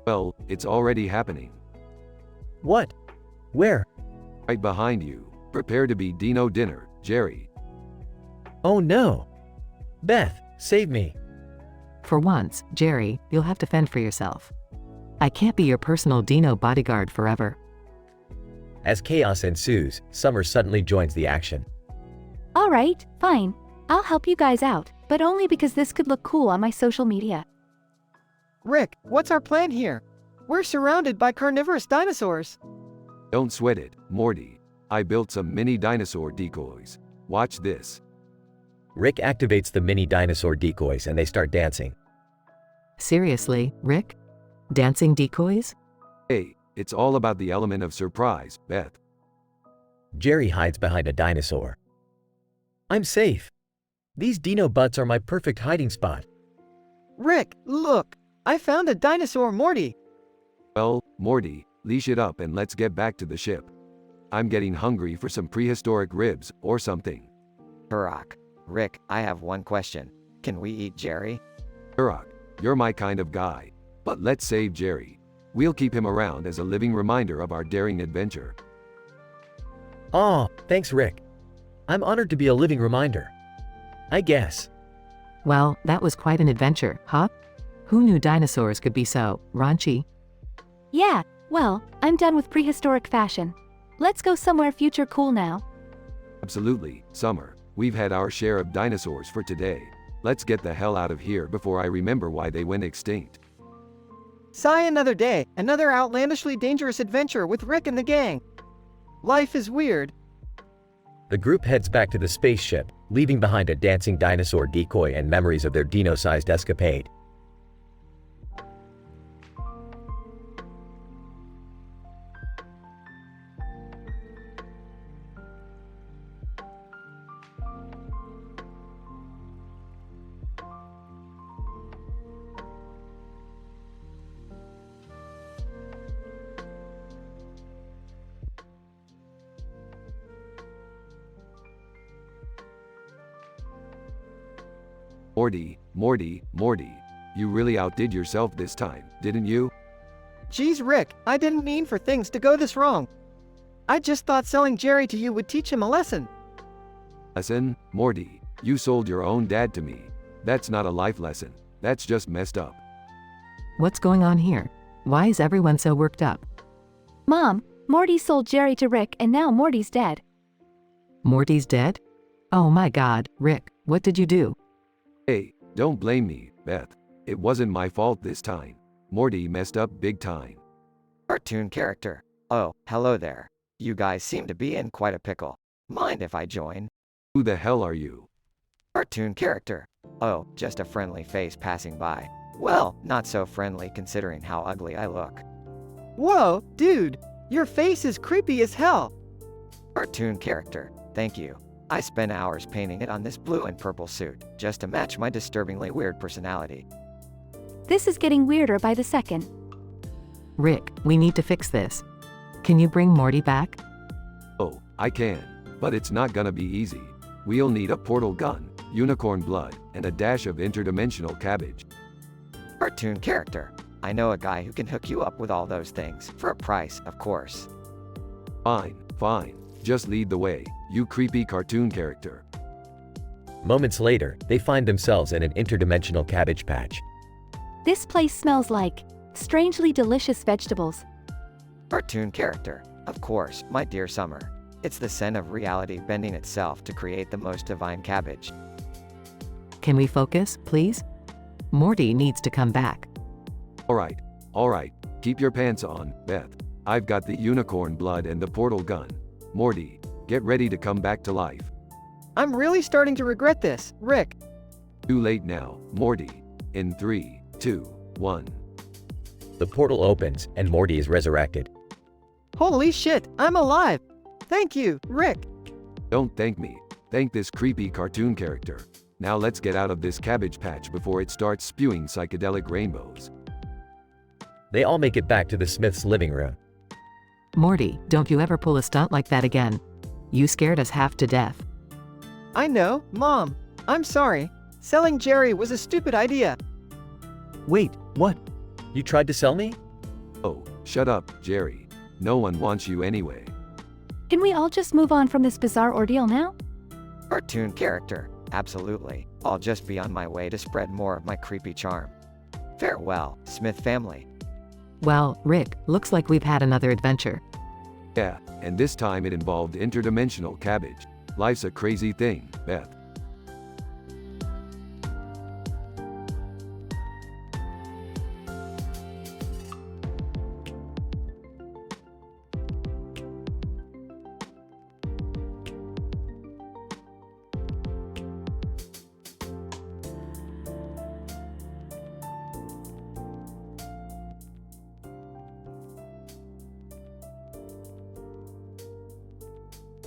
K: Well, it's already happening.
B: What? Where?
K: Right behind you. Prepare to be Dino dinner, Jerry.
B: Oh no. Beth, save me.
P: For once, Jerry, you'll have to fend for yourself. I can't be your personal Dino bodyguard forever.
B: As chaos ensues, Summer suddenly joins the action.
S: Alright, fine. I'll help you guys out, but only because this could look cool on my social media.
A: Rick, what's our plan here? We're surrounded by carnivorous dinosaurs.
K: Don't sweat it, Morty. I built some mini dinosaur decoys. Watch this.
B: Rick activates the mini dinosaur decoys and they start dancing.
P: Seriously, Rick? Dancing decoys?
K: Hey, it's all about the element of surprise, Beth.
B: Jerry hides behind a dinosaur. I'm safe. These dino butts are my perfect hiding spot.
A: Rick, look! I found a dinosaur Morty!
K: Well, Morty, leash it up and let's get back to the ship. I'm getting hungry for some prehistoric ribs or something.
A: Turok. Rick, I have one question. Can we eat Jerry?
K: Turok, you're my kind of guy. But let's save Jerry. We'll keep him around as a living reminder of our daring adventure.
B: Aw, thanks Rick. I'm honored to be a living reminder. I guess.
P: Well, that was quite an adventure, huh? Who knew dinosaurs could be so raunchy?
S: Yeah, well, I'm done with prehistoric fashion. Let's go somewhere future cool now.
K: Absolutely, Summer. We've had our share of dinosaurs for today. Let's get the hell out of here before I remember why they went extinct.
A: Sigh another day, another outlandishly dangerous adventure with Rick and the gang. Life is weird.
B: The group heads back to the spaceship, leaving behind a dancing dinosaur decoy and memories of their dino-sized escapade.
K: Morty, you really outdid yourself this time, didn't you?
R: Geez, Rick, I didn't mean for things to go this wrong. I just thought selling Jerry to you would teach him a lesson.
K: Lesson? Morty, you sold your own dad to me. That's not a life lesson. That's just messed up.
P: What's going on here? Why is everyone so worked up?
S: Mom, Morty sold Jerry to Rick and now Morty's dead.
P: Morty's dead? Oh my god, Rick, what did you do?
K: Hey, don't blame me, Beth. It wasn't my fault this time. Morty messed up big time.
A: Cartoon character. Oh, hello there. You guys seem to be in quite a pickle. Mind if I join?
K: Who the hell are you?
A: Cartoon character. Oh, just a friendly face passing by. Well, not so friendly considering how ugly I look.
R: Whoa, dude, your face is creepy as hell.
A: Cartoon character. Thank you. I spent hours painting it on this blue and purple suit, just to match my disturbingly weird personality.
S: This is getting weirder by the second.
P: Rick, we need to fix this. Can you bring Morty back?
K: Oh, I can. But it's not gonna be easy. We'll need a portal gun, unicorn blood, and a dash of interdimensional cabbage.
A: Cartoon character. I know a guy who can hook you up with all those things, for a price, of course.
K: Fine. Just lead the way, you creepy cartoon character.
B: Moments later, they find themselves in an interdimensional cabbage patch.
S: This place smells like strangely delicious vegetables.
A: Cartoon character. Of course, my dear Summer. It's the scent of reality bending itself to create the most divine cabbage.
P: Can we focus, please? Morty needs to come back.
K: Alright. Keep your pants on, Beth. I've got the unicorn blood and the portal gun. Morty, get ready to come back to life.
R: I'm really starting to regret this, Rick.
K: Too late now, Morty. In 3, 2, 1.
B: The portal opens, and Morty is resurrected.
R: Holy shit, I'm alive. Thank you, Rick.
K: Don't thank me. Thank this creepy cartoon character. Now let's get out of this cabbage patch before it starts spewing psychedelic rainbows.
B: They all make it back to the Smiths' living room.
P: Morty, don't you ever pull a stunt like that again. You scared us half to death.
R: I know, Mom. I'm sorry. Selling Jerry was a stupid idea.
M: Wait, what?
B: You tried to sell me?
K: Oh, shut up, Jerry. No one wants you anyway.
S: Can we all just move on from this bizarre ordeal now?
A: Cartoon character. Absolutely. I'll just be on my way to spread more of my creepy charm. Farewell, Smith family.
P: Well, Rick, looks like we've had another adventure.
K: Yeah, and this time it involved interdimensional cabbage. Life's a crazy thing, Beth.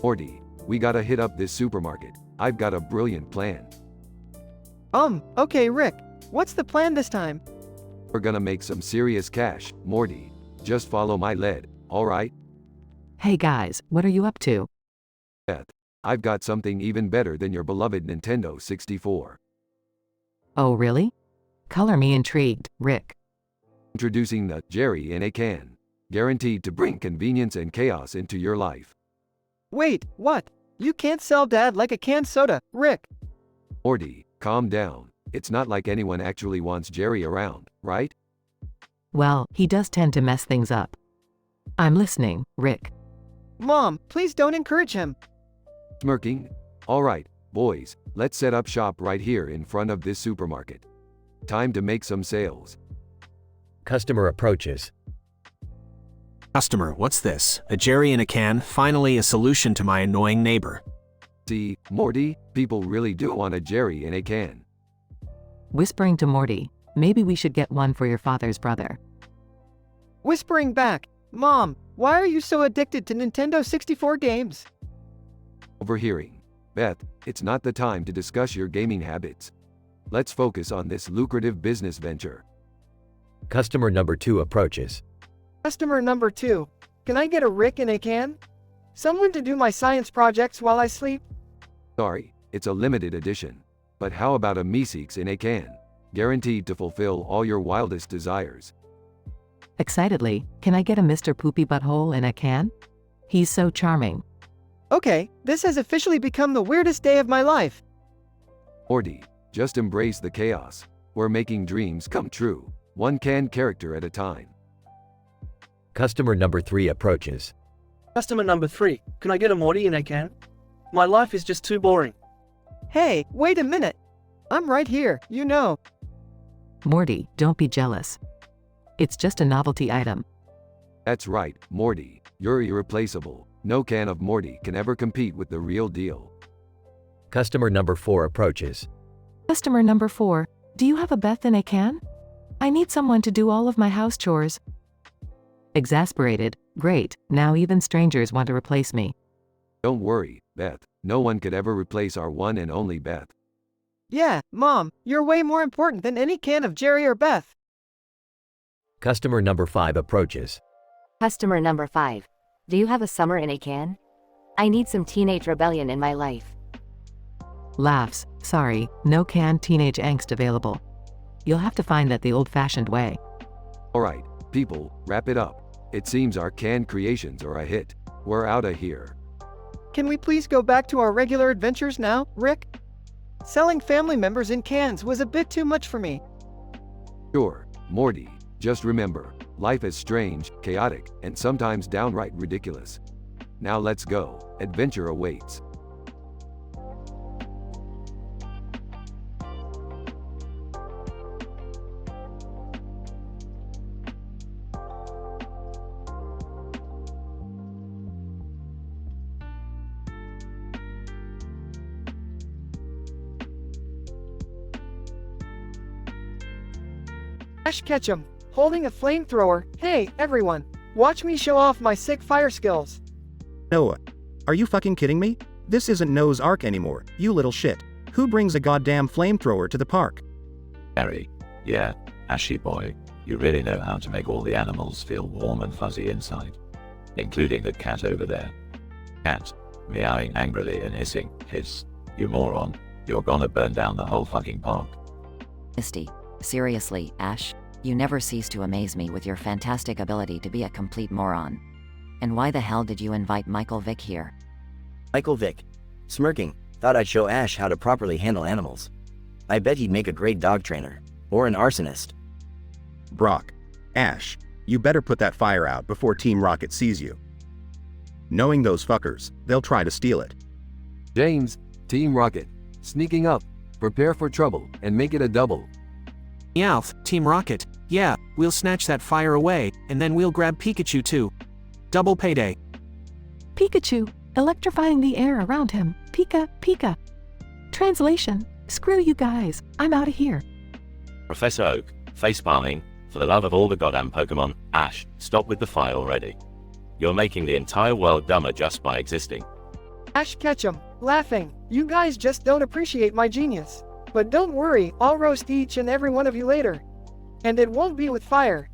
K: Morty, we gotta hit up this supermarket. I've got a brilliant plan.
R: Okay, Rick. What's the plan this time?
K: We're gonna make some serious cash, Morty. Just follow my lead, alright?
P: Hey guys, what are you up to?
K: Beth, I've got something even better than your beloved Nintendo 64.
P: Oh really? Color me intrigued, Rick.
K: Introducing the Jerry in a Can. Guaranteed to bring convenience and chaos into your life.
R: Wait, what? You can't sell Dad like a canned soda, Rick.
K: Morty, calm down. It's not like anyone actually wants Jerry around, right?
P: Well, he does tend to mess things up. I'm listening, Rick.
R: Mom, please don't encourage him.
K: Smirking? Alright, boys, let's set up shop right here in front of this supermarket. Time to make some sales.
B: Customer approaches.
I: Customer, what's this? A Jerry in a can, finally a solution to my annoying neighbor.
K: See, Morty, people really do want a Jerry in a can.
P: Whispering to Morty, maybe we should get one for your father's brother.
R: Whispering back, Mom, why are you so addicted to Nintendo 64 games?
K: Overhearing. Beth, it's not the time to discuss your gaming habits. Let's focus on this lucrative business venture.
B: Customer number 2 approaches.
R: Customer number 2. Can I get a Rick in a can? Someone to do my science projects while I sleep?
K: Sorry, it's a limited edition. But how about a Meeseeks in a can? Guaranteed to fulfill all your wildest desires.
P: Excitedly, can I get a Mr. Poopy Butthole in a can? He's so charming.
R: Okay, this has officially become the weirdest day of my life.
K: Morty, just embrace the chaos. We're making dreams come true, one can character at a time.
B: Customer number 3 approaches.
N: Customer number 3, can I get a Morty in a can? My life is just too boring.
R: Hey, wait a minute. I'm right here, you know.
P: Morty, don't be jealous. It's just a novelty item.
K: That's right, Morty, you're irreplaceable. No can of Morty can ever compete with the real deal.
B: Customer number 4 approaches.
P: Customer number 4, do you have a Beth in a can? I need someone to do all of my house chores. Exasperated, great, now even strangers want to replace me.
K: Don't worry, Beth, no one could ever replace our one and only Beth.
R: Yeah, Mom, you're way more important than any can of Jerry or Beth.
B: Customer number 5 approaches.
H: Customer number 5. Do you have a summer in a can? I need some teenage rebellion in my life.
P: Laughs, sorry, no canned teenage angst available. You'll have to find that the old-fashioned way.
K: Alright, people, wrap it up. It seems our canned creations are a hit. We're outta here.
R: Can we please go back to our regular adventures now, Rick? Selling family members in cans was a bit too much for me.
K: Sure, Morty, just remember, life is strange, chaotic, and sometimes downright ridiculous. Now let's go, adventure awaits.
R: Ash Ketchum, holding a flamethrower. Hey, everyone, watch me show off my sick fire skills.
Q: Noah. Are you fucking kidding me? This isn't Noah's Ark anymore, you little shit. Who brings a goddamn flamethrower to the park?
O: Harry, yeah, Ashy boy, you really know how to make all the animals feel warm and fuzzy inside. Including the cat over there. Cat, meowing angrily and hissing, hiss, you moron, you're gonna burn down the whole fucking park.
D: Misty, seriously, Ash, you never cease to amaze me with your fantastic ability to be a complete moron. And why the hell did you invite Michael Vick here?
J: Michael Vick, smirking, thought I'd show Ash how to properly handle animals. I bet he'd make a great dog trainer, or an arsonist.
Q: Brock. Ash, you better put that fire out before Team Rocket sees you. Knowing those fuckers, they'll try to steal it.
K: James, Team Rocket, sneaking up, prepare for trouble, and make it a double.
I: Meowth, Team Rocket, yeah, we'll snatch that fire away, and then we'll grab Pikachu too. Double payday.
P: Pikachu, electrifying the air around him. Pika, Pika. Translation, screw you guys, I'm out of here.
O: Professor Oak, facepalming, for the love of all the goddamn Pokemon, Ash, stop with the fire already. You're making the entire world dumber just by existing.
R: Ash Ketchum, laughing, you guys just don't appreciate my genius. But don't worry, I'll roast each and every one of you later. And it won't be with fire.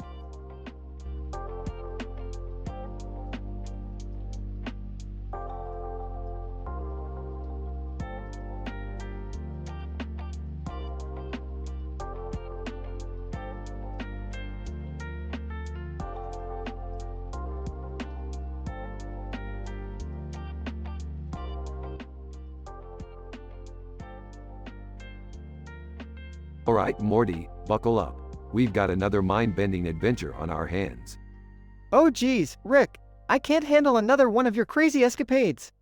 K: Alright, Morty, buckle up. We've got another mind-bending adventure on our hands.
R: Oh geez, Rick, I can't handle another one of your crazy escapades.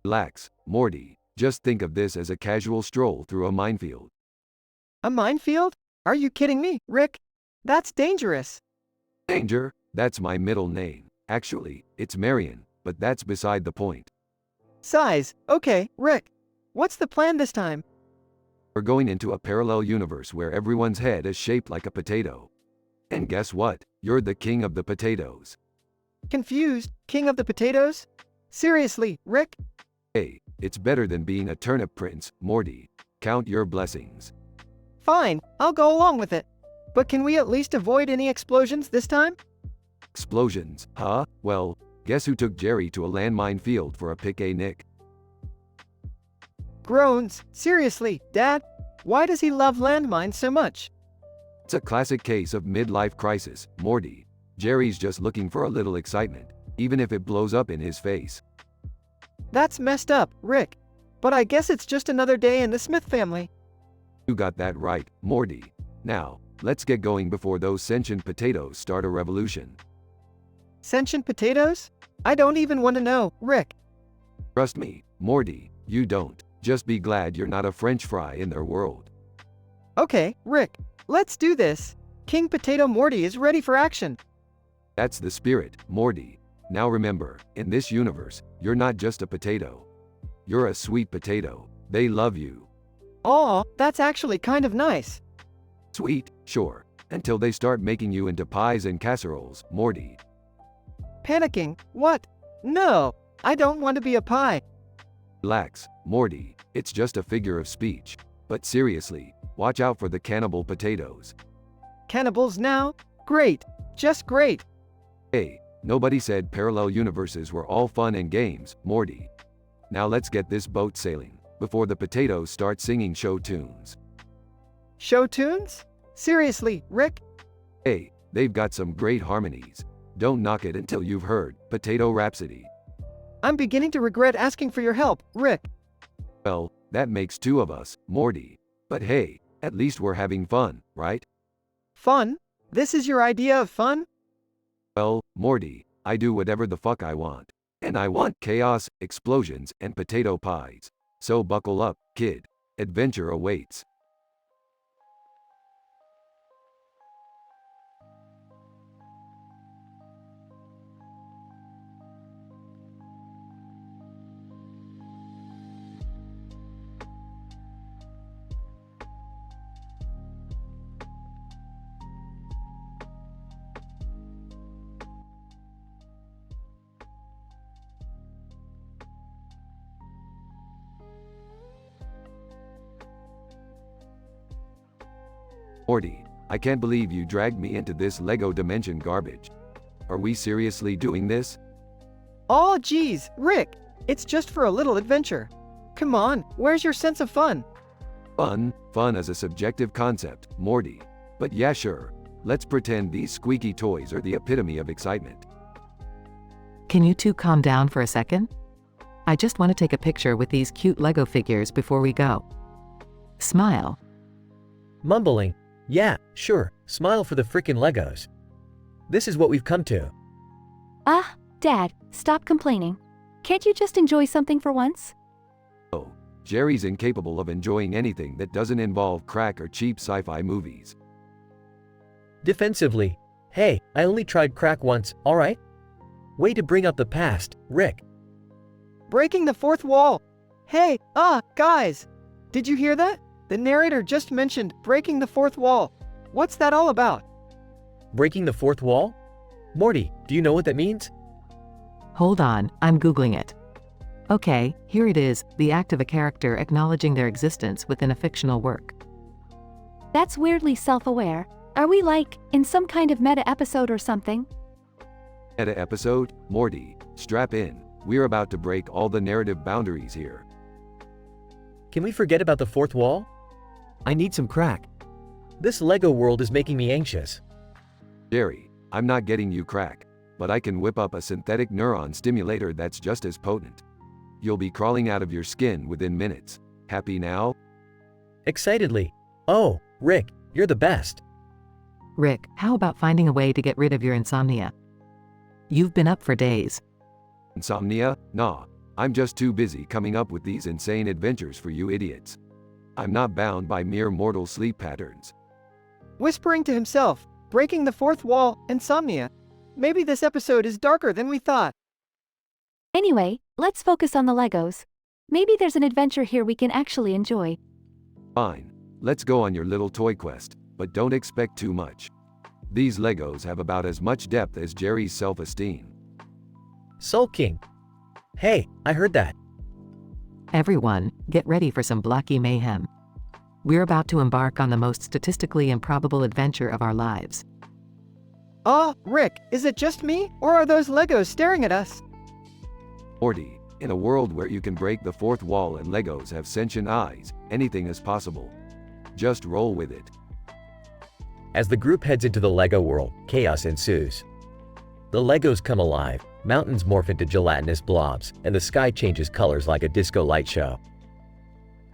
K: Relax, Morty. Just think of this as a casual stroll through a minefield.
R: A minefield? Are you kidding me, Rick? That's dangerous.
K: Danger? That's my middle name. Actually, it's Marion, but that's beside the point.
R: Size, okay, Rick. What's the plan this time?
K: We're going into a parallel universe where everyone's head is shaped like a potato. And guess what? You're the king of the potatoes.
R: Confused, king of the potatoes? Seriously, Rick?
K: Hey, it's better than being a turnip prince, Morty. Count your blessings.
R: Fine, I'll go along with it. But can we at least avoid any explosions this time?
K: Explosions, huh? Well, guess who took Jerry to a landmine field for a picnic?
R: Groans, seriously, Dad? Why does he love landmines so much?
K: It's a classic case of midlife crisis, Morty. Jerry's just looking for a little excitement, even if it blows up in his face.
R: That's messed up, Rick. But I guess it's just another day in the Smith family.
K: You got that right, Morty. Now, let's get going before those sentient potatoes start a revolution.
R: Sentient potatoes? I don't even want to know, Rick.
K: Trust me, Morty, you don't. Just be glad you're not a French fry in their world.
R: Okay, Rick, let's do this. King Potato Morty is ready for action.
K: That's the spirit, Morty. Now remember, in this universe, you're not just a potato. You're a sweet potato. They love you.
R: Aw, that's actually kind of nice.
K: Sweet, sure. Until they start making you into pies and casseroles, Morty.
R: Panicking? What? No, I don't want to be a pie.
K: Relax, Morty. It's just a figure of speech. But seriously, watch out for the cannibal potatoes.
R: Cannibals now? Great. Just great.
K: Hey, nobody said parallel universes were all fun and games, Morty. Now let's get this boat sailing, before the potatoes start singing show tunes.
R: Show tunes? Seriously, Rick?
K: Hey, they've got some great harmonies. Don't knock it until you've heard Potato Rhapsody.
R: I'm beginning to regret asking for your help, Rick.
K: Well, that makes two of us, Morty. But hey, at least we're having fun, right?
R: Fun? This is your idea of fun?
K: Well, Morty, I do whatever the fuck I want. And I want chaos, explosions, and potato pies. So buckle up, kid. Adventure awaits. Morty, I can't believe you dragged me into this Lego dimension garbage. Are we seriously doing this?
R: Aw, geez, Rick. It's just for a little adventure. Come on, where's your sense of fun?
K: Fun is a subjective concept, Morty. But yeah, sure. Let's pretend these squeaky toys are the epitome of excitement.
P: Can you two calm down for a second? I just want to take a picture with these cute Lego figures before we go. Smile.
B: Mumbling. Yeah, sure, smile for the frickin' Legos. This is what we've come to.
S: Dad, stop complaining. Can't you just enjoy something for once?
K: Oh, Jerry's incapable of enjoying anything that doesn't involve crack or cheap sci-fi movies.
B: Defensively. Hey, I only tried crack once, alright? Way to bring up the past, Rick.
R: Breaking the fourth wall. Hey, guys. Did you hear that? The narrator just mentioned breaking the fourth wall. What's that all about?
B: Breaking the fourth wall? Morty, do you know what that means?
P: Hold on, I'm Googling it. Okay, here it is, the act of a character acknowledging their existence within a fictional work.
S: That's weirdly self-aware. Are we like, in some kind of meta episode or something?
K: Meta episode? Morty, strap in. We're about to break all the narrative boundaries here.
B: Can we forget about the fourth wall?
M: I need some crack.
B: This Lego world is making me anxious.
K: Jerry, I'm not getting you crack, but I can whip up a synthetic neuron stimulator that's just as potent. You'll be crawling out of your skin within minutes. Happy now?
B: Excitedly. Oh, Rick, you're the best.
P: Rick, how about finding a way to get rid of your insomnia? You've been up for days.
K: Insomnia? Nah, I'm just too busy coming up with these insane adventures for you idiots. I'm not bound by mere mortal sleep patterns.
R: Whispering to himself, breaking the fourth wall, insomnia. Maybe this episode is darker than we thought.
S: Anyway, let's focus on the Legos. Maybe there's an adventure here we can actually enjoy.
K: Fine. Let's go on your little toy quest, but don't expect too much. These Legos have about as much depth as Jerry's self-esteem.
B: Sulking. Hey, I heard that.
P: Everyone, get ready for some blocky mayhem. We're about to embark on the most statistically improbable adventure of our lives.
R: Rick, is it just me, or are those Legos staring at us?
K: Morty, in a world where you can break the fourth wall and Legos have sentient eyes, anything is possible. Just roll with it.
B: As the group heads into the Lego world, chaos ensues. The Legos come alive, mountains morph into gelatinous blobs, and the sky changes colors like a disco light show.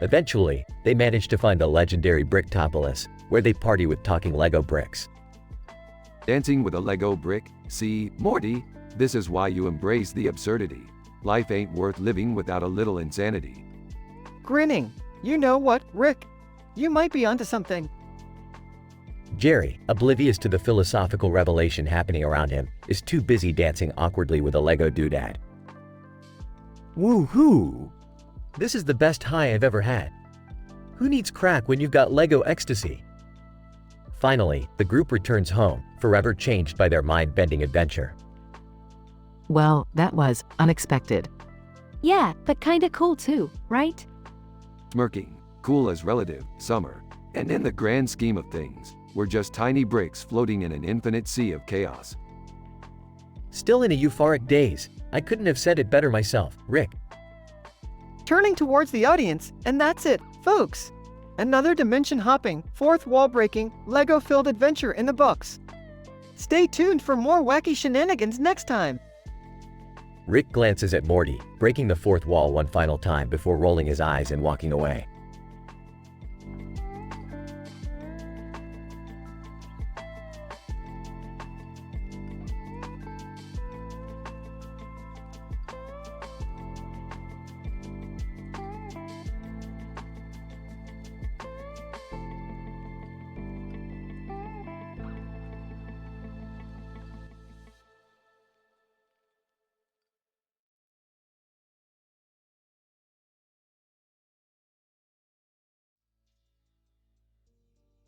B: Eventually, they manage to find the legendary Bricktopolis, where they party with talking Lego bricks.
K: Dancing with a Lego brick? See, Morty, this is why you embrace the absurdity. Life ain't worth living without a little insanity.
R: Grinning. You know what, Rick? You might be onto something.
B: Jerry, oblivious to the philosophical revelation happening around him, is too busy dancing awkwardly with a Lego doodad. Woohoo! This is the best high I've ever had. Who needs crack when you've got Lego ecstasy? Finally, the group returns home, forever changed by their mind-bending adventure.
P: Well, that was unexpected.
S: Yeah, but kinda cool too, right?
K: Smirking. Cool is relative, summer. And in the grand scheme of things, we're just tiny bricks floating in an infinite sea of chaos.
B: Still in a euphoric daze. I couldn't have said it better myself, Rick.
R: Turning towards the audience, and that's it, folks. Another dimension-hopping, fourth wall-breaking, Lego-filled adventure in the books. Stay tuned for more wacky shenanigans next time.
B: Rick glances at Morty, breaking the fourth wall one final time before rolling his eyes and walking away.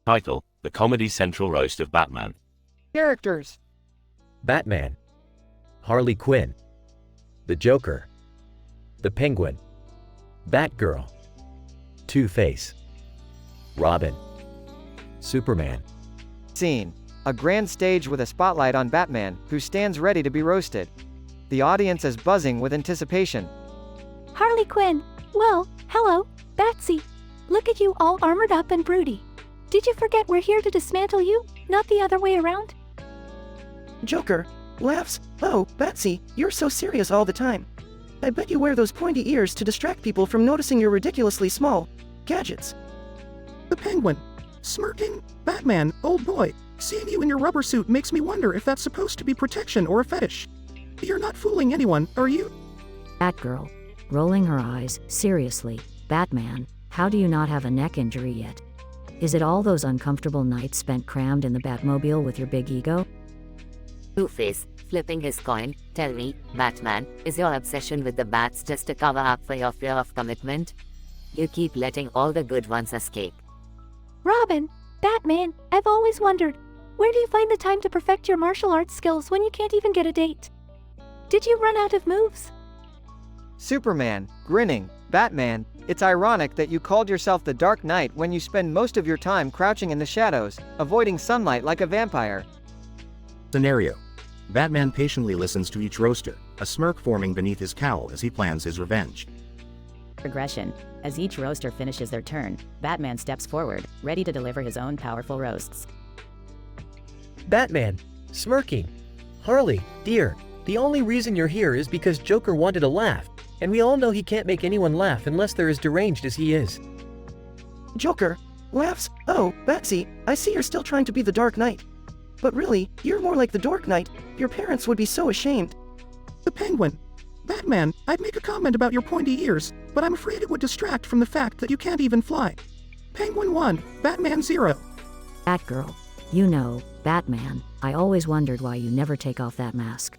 O: Title: The Comedy Central Roast of Batman.
R: Characters:
B: Batman, Harley Quinn, the Joker, the Penguin, Batgirl, Two-Face, Robin, Superman.
A: Scene: a grand stage with a spotlight on Batman, who stands ready to be roasted. The audience is buzzing with anticipation.
S: Harley Quinn. Well, hello, Batsy. Look at you all armored up and broody. Did you forget we're here to dismantle you, not the other way around?
C: Joker. Laughs. Oh, Batsy, you're so serious all the time. I bet you wear those pointy ears to distract people from noticing your ridiculously small gadgets.
F: The Penguin. Smirking. Batman, old boy, seeing you in your rubber suit makes me wonder if that's supposed to be protection or a fetish. You're not fooling anyone, are you?
V: Batgirl. Rolling her eyes. Seriously, Batman, how do you not have a neck injury yet? Is it all those uncomfortable nights spent crammed in the Batmobile with your big ego?
W: Two-Face, flipping his coin. Tell me, Batman, is your obsession with the bats just a cover up for your fear of commitment? You keep letting all the good ones escape.
S: Robin, Batman, I've always wondered, where do you find the time to perfect your martial arts skills when you can't even get a date? Did you run out of moves?
A: Superman, grinning. Batman, it's ironic that you called yourself the Dark Knight when you spend most of your time crouching in the shadows, avoiding sunlight like a vampire.
Q: Scenario. Batman patiently listens to each roaster, a smirk forming beneath his cowl as he plans his revenge.
E: Progression. As each roaster finishes their turn, Batman steps forward, ready to deliver his own powerful roasts.
B: Batman, smirking. Harley, dear, the only reason you're here is because Joker wanted a laugh, and we all know he can't make anyone laugh unless they're as deranged as he is.
C: Joker. Laughs. Oh, Batsy, I see you're still trying to be the Dark Knight. But really, you're more like the Dork Knight. Your parents would be so ashamed.
F: The Penguin. Batman, I'd make a comment about your pointy ears, but I'm afraid it would distract from the fact that you can't even fly. Penguin 1, Batman 0.
V: Batgirl. You know, Batman, I always wondered why you never take off that mask.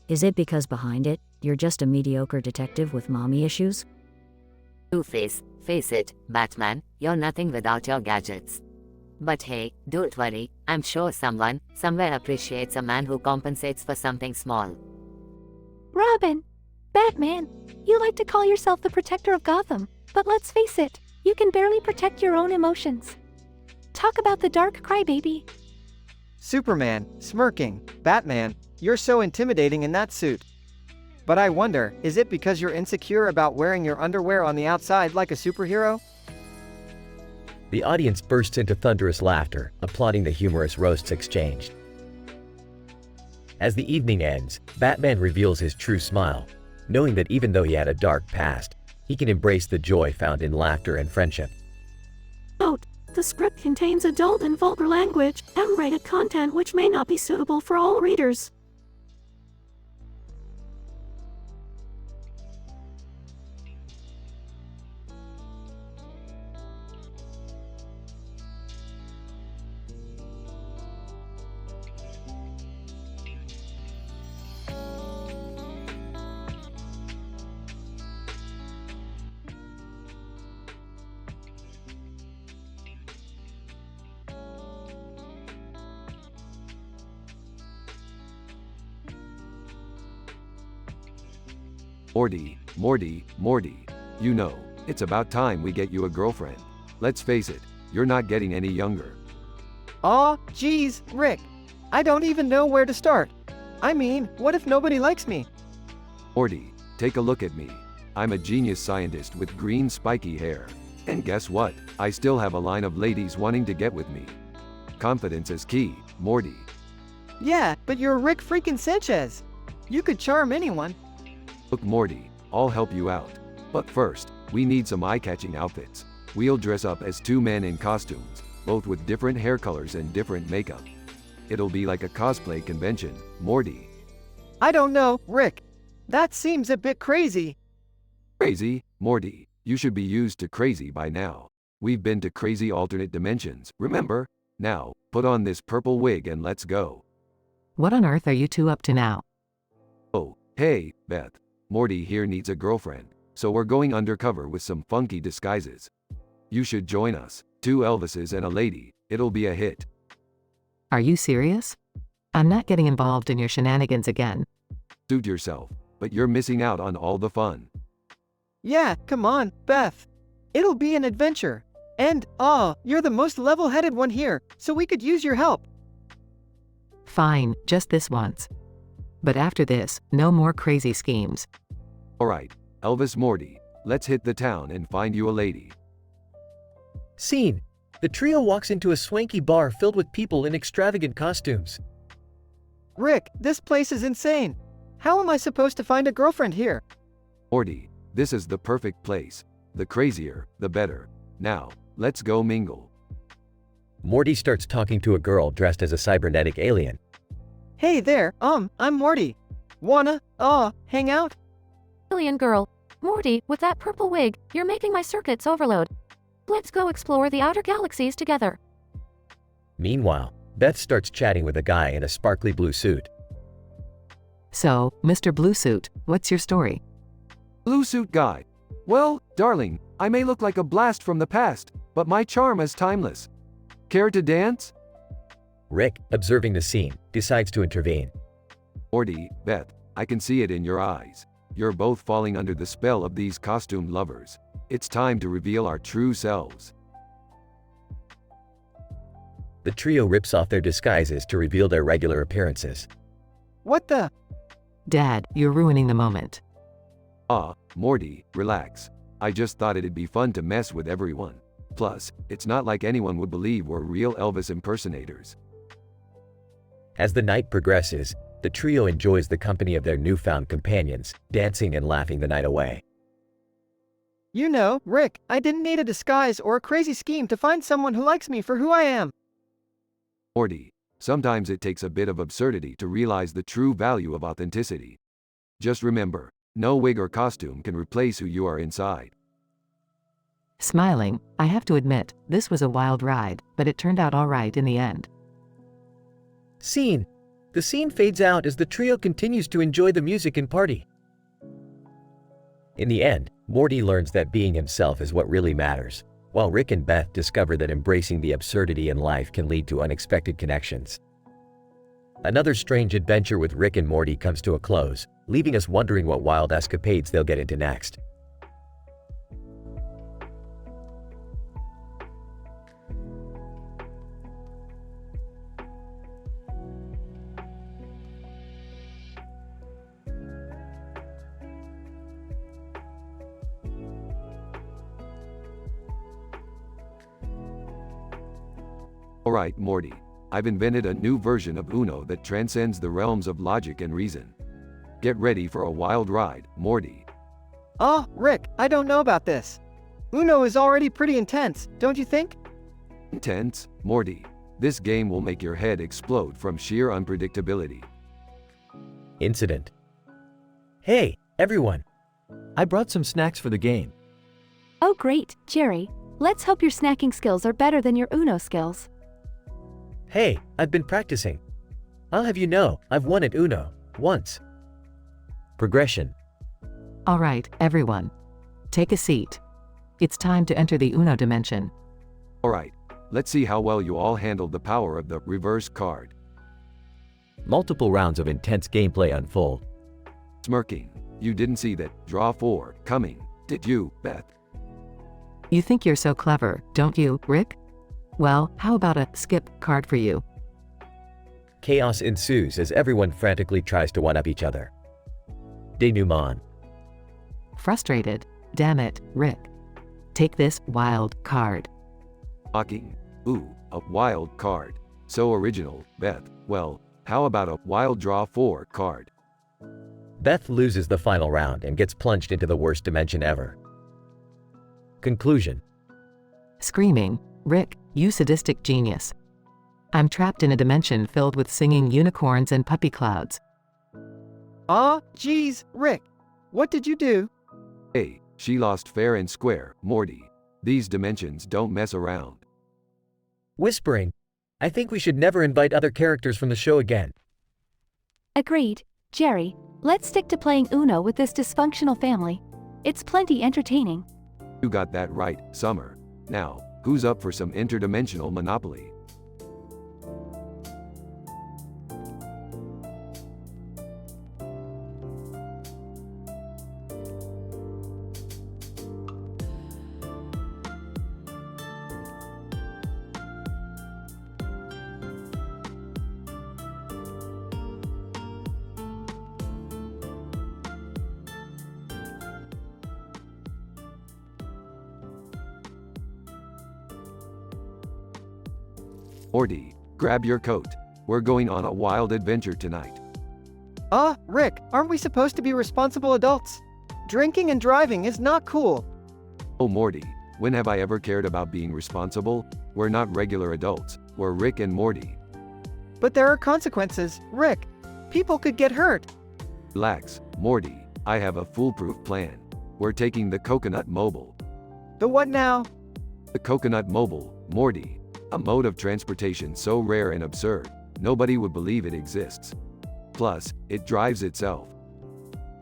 V: Is it because behind it, you're just a mediocre detective with mommy issues?
W: Two-Face, face it, Batman, you're nothing without your gadgets. But hey, don't worry, I'm sure someone, somewhere appreciates a man who compensates for something small.
S: Robin! Batman! You like to call yourself the protector of Gotham, but let's face it, you can barely protect your own emotions. Talk about the dark crybaby.
A: Superman, smirking. Batman, you're so intimidating in that suit. But I wonder, is it because you're insecure about wearing your underwear on the outside like a superhero?
B: The audience bursts into thunderous laughter, applauding the humorous roasts exchanged. As the evening ends, Batman reveals his true smile, knowing that even though he had a dark past, he can embrace the joy found in laughter and friendship.
S: Note: the script contains adult and vulgar language, M-rated content which may not be suitable for all readers.
K: Morty, you know, it's about time we get you a girlfriend. Let's face it, you're not getting any younger.
A: Aw, geez, Rick. I don't even know where to start. I mean, what if nobody likes me?
K: Morty, take a look at me. I'm a genius scientist with green spiky hair. And guess what? I still have a line of ladies wanting to get with me. Confidence is key, Morty.
A: Yeah, but you're Rick freaking Sanchez. You could charm anyone.
K: Look, Morty, I'll help you out. But first, we need some eye-catching outfits. We'll dress up as two men in costumes, both with different hair colors and different makeup. It'll be like a cosplay convention, Morty.
A: I don't know, Rick. That seems a bit crazy.
K: Crazy? Morty, you should be used to crazy by now. We've been to crazy alternate dimensions, remember? Now, put on this purple wig and let's go.
P: What on earth are you two up to now?
K: Oh, hey, Beth. Morty here needs a girlfriend, so we're going undercover with some funky disguises. You should join us. 2 Elvises and a lady. It'll be a hit.
P: Are you serious? I'm not getting involved in your shenanigans again.
K: Suit yourself, but you're missing out on all the fun.
A: Yeah, come on, Beth. It'll be an adventure. And, you're the most level-headed one here, so we could use your help.
P: Fine, just this once. But after this, no more crazy schemes.
K: Alright, Elvis Morty, let's hit the town and find you a lady.
M: Scene. The trio walks into a swanky bar filled with people in extravagant costumes.
A: Rick, this place is insane. How am I supposed to find a girlfriend here?
K: Morty, this is the perfect place. The crazier, the better. Now, let's go mingle.
B: Morty starts talking to a girl dressed as a cybernetic alien.
A: Hey there, I'm Morty. Wanna, hang out?
S: Alien girl. Morty, with that purple wig, you're making my circuits overload. Let's go explore the outer galaxies together.
B: Meanwhile, Beth starts chatting with a guy in a sparkly blue suit.
P: So, Mr. Blue Suit, what's your story?
K: Blue suit guy. Well, darling, I may look like a blast from the past, but my charm is timeless. Care to dance?
B: Rick, observing the scene, decides to intervene.
K: Morty, Beth, I can see it in your eyes. You're both falling under the spell of these costumed lovers. It's time to reveal our true selves.
B: The trio rips off their disguises to reveal their regular appearances.
A: What the?
P: Dad, you're ruining the moment.
K: Morty, relax. I just thought it'd be fun to mess with everyone. Plus, it's not like anyone would believe we're real Elvis impersonators.
B: As the night progresses, the trio enjoys the company of their newfound companions, dancing and laughing the night away.
A: You know, Rick, I didn't need a disguise or a crazy scheme to find someone who likes me for who I am.
K: Morty, sometimes it takes a bit of absurdity to realize the true value of authenticity. Just remember, no wig or costume can replace who you are inside.
P: Smiling, I have to admit, this was a wild ride, but it turned out all right in the end.
M: Scene. The scene fades out as the trio continues to enjoy the music and party.
B: In the end, Morty learns that being himself is what really matters, while Rick and Beth discover that embracing the absurdity in life can lead to unexpected connections. Another strange adventure with Rick and Morty comes to a close, leaving us wondering what wild escapades they'll get into next.
K: Alright, Morty. I've invented a new version of Uno that transcends the realms of logic and reason. Get ready for a wild ride, Morty.
A: Oh, Rick, I don't know about this. Uno is already pretty intense, don't you think?
K: Intense, Morty. This game will make your head explode from sheer unpredictability.
B: Incident. Hey, everyone!
M: I brought some snacks for the game.
S: Oh great, Jerry. Let's hope your snacking skills are better than your Uno skills.
B: Hey, I've been practicing. I'll have you know, I've won at Uno, once. Progression.
P: All right, everyone. Take a seat. It's time to enter the Uno dimension.
K: Alright, let's see how well you all handled the power of the reverse card.
B: Multiple rounds of intense gameplay unfold.
K: Smirking. You didn't see that draw 4 coming, did you, Beth?
P: You think you're so clever, don't you, Rick? Well, how about a skip card for you?
B: Chaos ensues as everyone frantically tries to one-up each other. Denouement.
P: Frustrated. Damn it, Rick. Take this wild card.
K: Mocking. Ooh, a wild card. So original, Beth. Well, how about a wild draw 4 card?
B: Beth loses the final round and gets plunged into the worst dimension ever. Conclusion.
P: Screaming. Rick, you sadistic genius. I'm trapped in a dimension filled with singing unicorns and puppy clouds.
A: Aw, geez, Rick. What did you do?
K: Hey, she lost fair and square, Morty. These dimensions don't mess around.
B: Whispering. I think we should never invite other characters from the show again.
S: Agreed, Jerry. Let's stick to playing Uno with this dysfunctional family. It's plenty entertaining.
K: You got that right, Summer. Now, who's up for some interdimensional Monopoly? Morty, grab your coat. We're going on a wild adventure tonight.
A: Rick, aren't we supposed to be responsible adults? Drinking and driving is not cool.
K: Oh Morty, when have I ever cared about being responsible? We're not regular adults, we're Rick and Morty.
A: But there are consequences, Rick. People could get hurt.
K: Relax, Morty, I have a foolproof plan. We're taking the Coconut Mobile.
A: The what now?
K: The Coconut Mobile, Morty. A mode of transportation so rare and absurd, nobody would believe it exists. Plus, it drives itself.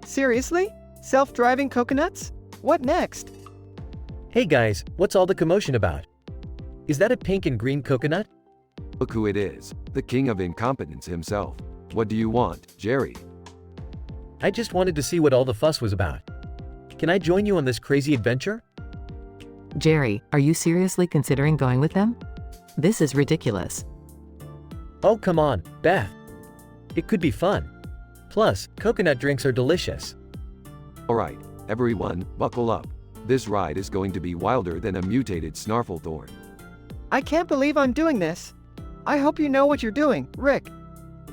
A: Seriously? Self-driving coconuts? What next?
B: Hey guys, what's all the commotion about? Is that a pink and green coconut?
K: Look who it is, the king of incompetence himself. What do you want, Jerry?
B: I just wanted to see what all the fuss was about. Can I join you on this crazy adventure?
P: Jerry, are you seriously considering going with them? This is ridiculous.
B: Oh come on, Beth. It could be fun. Plus, coconut drinks are delicious.
K: Alright, everyone, buckle up. This ride is going to be wilder than a mutated Snarflethorn.
A: I can't believe I'm doing this. I hope you know what you're doing, Rick.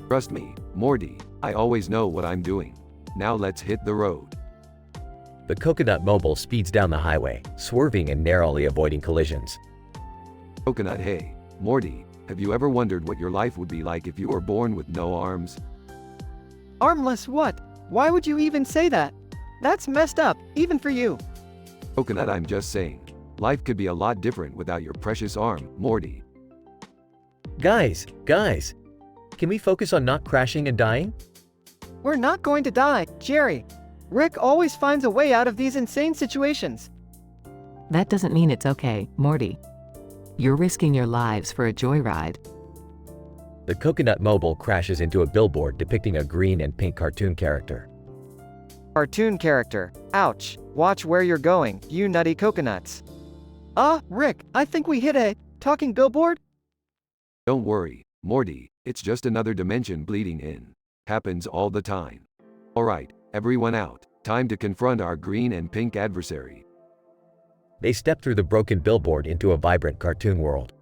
K: Trust me, Morty, I always know what I'm doing. Now let's hit the road.
B: The Coconut Mobile speeds down the highway, swerving and narrowly avoiding collisions.
K: Coconut, hey, Morty, have you ever wondered what your life would be like if you were born with no arms?
A: Armless what? Why would you even say that? That's messed up, even for you.
K: Coconut, I'm just saying. Life could be a lot different without your precious arm, Morty.
B: Guys, can we focus on not crashing and dying?
A: We're not going to die, Jerry.
G: Rick always finds a way out of these insane situations.
P: That doesn't mean it's okay, Morty. You're risking your lives for a joyride.
B: The Coconut Mobile crashes into a billboard depicting a green and pink cartoon character.
A: Cartoon character. Ouch. Watch where you're going, you nutty coconuts.
G: Rick, I think we hit a talking billboard.
K: Don't worry, Morty, it's just another dimension bleeding in. Happens all the time. Alright, everyone out. Time to confront our green and pink adversary.
B: They step through the broken billboard into a vibrant cartoon world.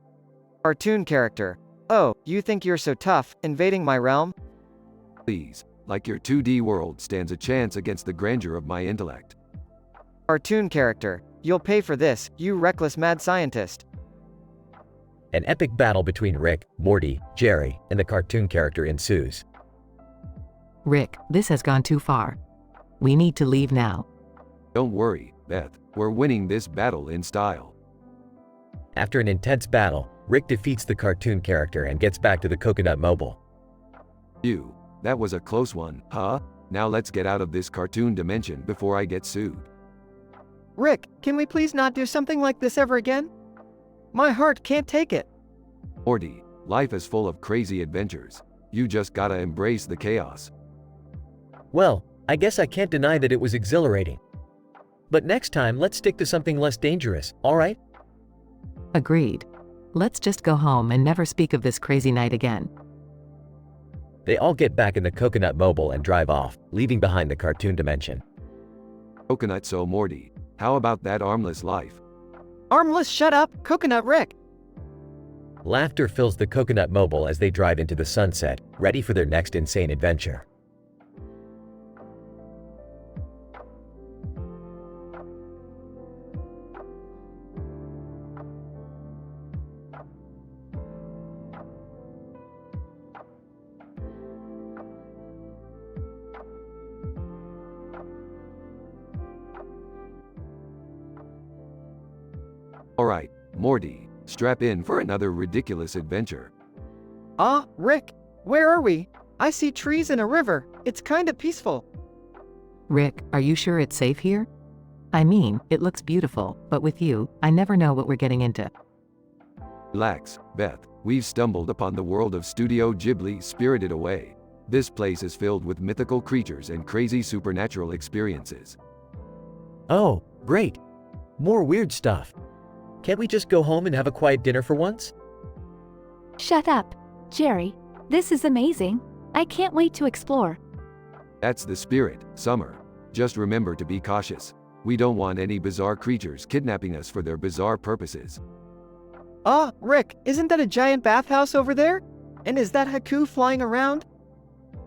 A: Cartoon character. Oh, you think you're so tough, invading my realm?
K: Please, like your 2D world stands a chance against the grandeur of my intellect.
A: Cartoon character. You'll pay for this, you reckless mad scientist.
B: An epic battle between Rick, Morty, Jerry, and the cartoon character ensues.
P: Rick, this has gone too far. We need to leave now.
K: Don't worry, Beth, we're winning this battle in style.
B: After an intense battle, Rick defeats the cartoon character and gets back to the Coconut Mobile.
K: That was a close one, huh? Now let's get out of this cartoon dimension before I get sued.
G: Rick, can we please not do something like this ever again? My heart can't take it.
K: Morty, life is full of crazy adventures. You just gotta embrace the chaos.
B: Well, I guess I can't deny that it was exhilarating. But next time, let's stick to something less dangerous, alright?
P: Agreed. Let's just go home and never speak of this crazy night again.
B: They all get back in the Coconut Mobile and drive off, leaving behind the cartoon dimension.
K: Coconut so Morty, how about that armless life?
G: Armless, shut up, Coconut Rick.
B: Laughter fills the Coconut Mobile as they drive into the sunset, ready for their next insane adventure.
K: Alright, Morty, strap in for another ridiculous adventure.
G: Rick, where are we? I see trees and a river. It's kinda peaceful.
P: Rick, are you sure it's safe here? I mean, it looks beautiful, but with you, I never know what we're getting into.
K: Relax, Beth, we've stumbled upon the world of Studio Ghibli Spirited Away. This place is filled with mythical creatures and crazy supernatural experiences.
B: Oh, great. More weird stuff. Can't we just go home and have a quiet dinner for once?
S: Shut up, Jerry. This is amazing. I can't wait to explore.
K: That's the spirit, Summer. Just remember to be cautious. We don't want any bizarre creatures kidnapping us for their bizarre purposes.
G: Rick, isn't that a giant bathhouse over there? And is that Haku flying around?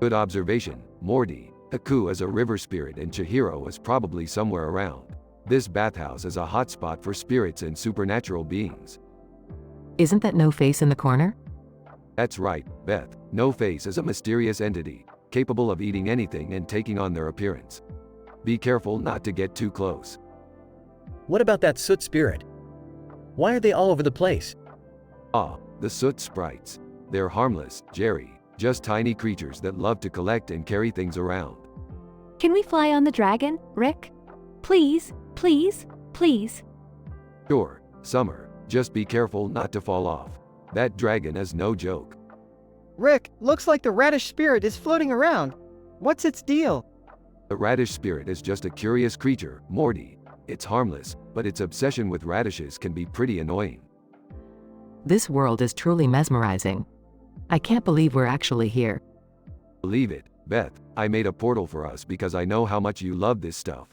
K: Good observation, Morty. Haku is a river spirit and Chihiro is probably somewhere around. This bathhouse is a hotspot for spirits and supernatural beings.
P: Isn't that No Face in the corner?
K: That's right, Beth. No Face is a mysterious entity, capable of eating anything and taking on their appearance. Be careful not to get too close.
B: What about that soot spirit? Why are they all over the place?
K: The soot sprites. They're harmless, Jerry, just tiny creatures that love to collect and carry things around.
S: Can we fly on the dragon, Rick? Please, please, please.
K: Sure, Summer, just be careful not to fall off. That dragon is no joke.
G: Rick, looks like the radish spirit is floating around. What's its deal?
K: The radish spirit is just a curious creature, Morty. It's harmless, but its obsession with radishes can be pretty annoying.
P: This world is truly mesmerizing. I can't believe we're actually here.
K: Believe it, Beth, I made a portal for us because I know how much you love this stuff.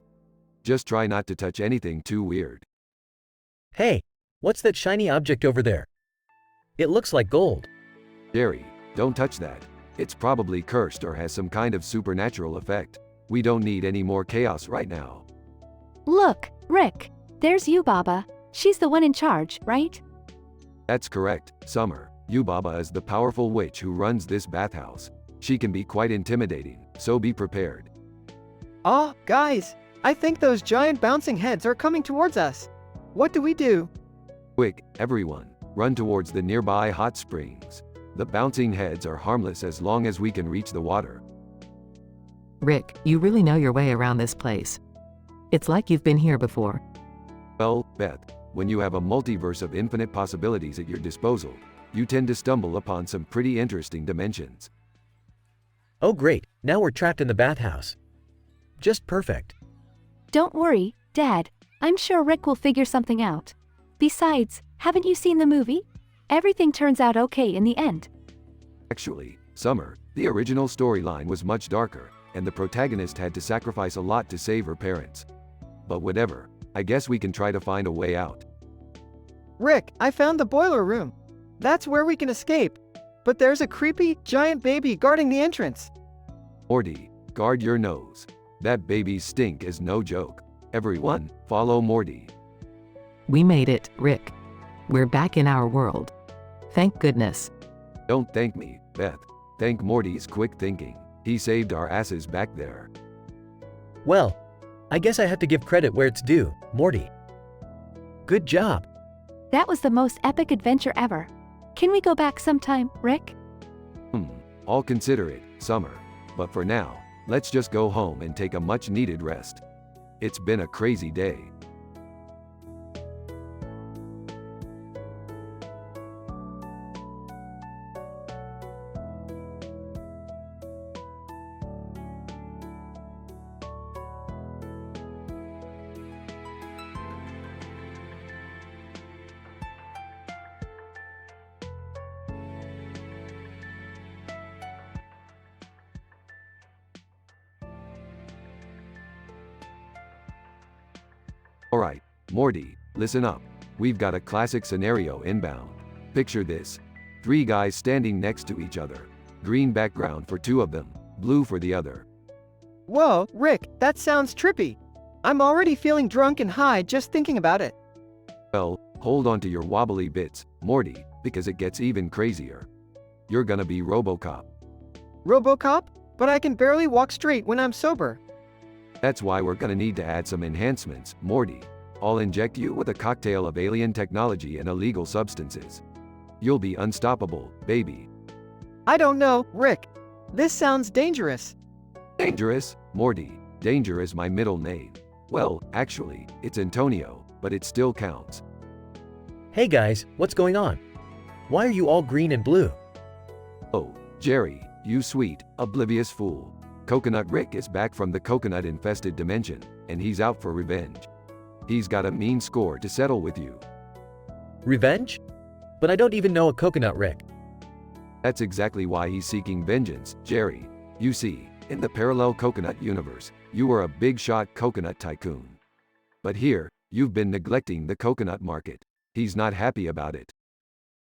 K: Just try not to touch anything too weird.
B: Hey, what's that shiny object over there? It looks like gold.
K: Jerry, don't touch that. It's probably cursed or has some kind of supernatural effect. We don't need any more chaos right now.
S: Look, Rick, there's Yubaba. She's the one in charge, right?
K: That's correct, Summer. Yubaba is the powerful witch who runs this bathhouse. She can be quite intimidating, so be prepared.
G: Guys, I think those giant bouncing heads are coming towards us. What do we do?
K: Quick, everyone, run towards the nearby hot springs. The bouncing heads are harmless as long as we can reach the water.
P: Rick, you really know your way around this place. It's like you've been here before.
K: Well, Beth, when you have a multiverse of infinite possibilities at your disposal, you tend to stumble upon some pretty interesting dimensions.
B: Oh great, now we're trapped in the bathhouse. Just perfect.
S: Don't worry, Dad. I'm sure Rick will figure something out. Besides, haven't you seen the movie? Everything turns out okay in the end.
K: Actually, Summer, the original storyline was much darker, and the protagonist had to sacrifice a lot to save her parents. But whatever, I guess we can try to find a way out.
G: Rick, I found the boiler room. That's where we can escape. But there's a creepy, giant baby guarding the entrance.
K: Morty, guard your nose. That baby's stink is no joke. Everyone, follow Morty.
P: We made it, Rick. We're back in our world. Thank goodness.
K: Don't thank me, Beth. Thank Morty's quick thinking. He saved our asses back there.
B: Well, I guess I have to give credit where it's due, Morty. Good job.
S: That was the most epic adventure ever. Can we go back sometime, Rick?
K: I'll consider it, Summer. But for now, let's just go home and take a much-needed rest. It's been a crazy day. Alright, Morty, listen up. We've got a classic scenario inbound. Picture this. 3 guys standing next to each other. Green background for 2 of them, blue for the other.
G: Whoa, Rick, that sounds trippy. I'm already feeling drunk and high just thinking about it.
K: Well, hold on to your wobbly bits, Morty, because it gets even crazier. You're gonna be RoboCop.
G: RoboCop? But I can barely walk straight when I'm sober.
K: That's why we're gonna need to add some enhancements, Morty. I'll inject you with a cocktail of alien technology and illegal substances. You'll be unstoppable, baby.
G: I don't know, Rick. This sounds dangerous.
K: Dangerous? Morty. Danger is my middle name. Well, actually, it's Antonio, but it still counts.
B: Hey guys, what's going on? Why are you all green and blue?
K: Oh, Jerry, you sweet, oblivious fool. Coconut Rick is back from the coconut-infested dimension, and he's out for revenge. He's got a mean score to settle with you.
B: Revenge? But I don't even know a Coconut Rick.
K: That's exactly why he's seeking vengeance, Jerry. You see, in the parallel coconut universe, you were a big-shot coconut tycoon. But here, you've been neglecting the coconut market. He's not happy about it.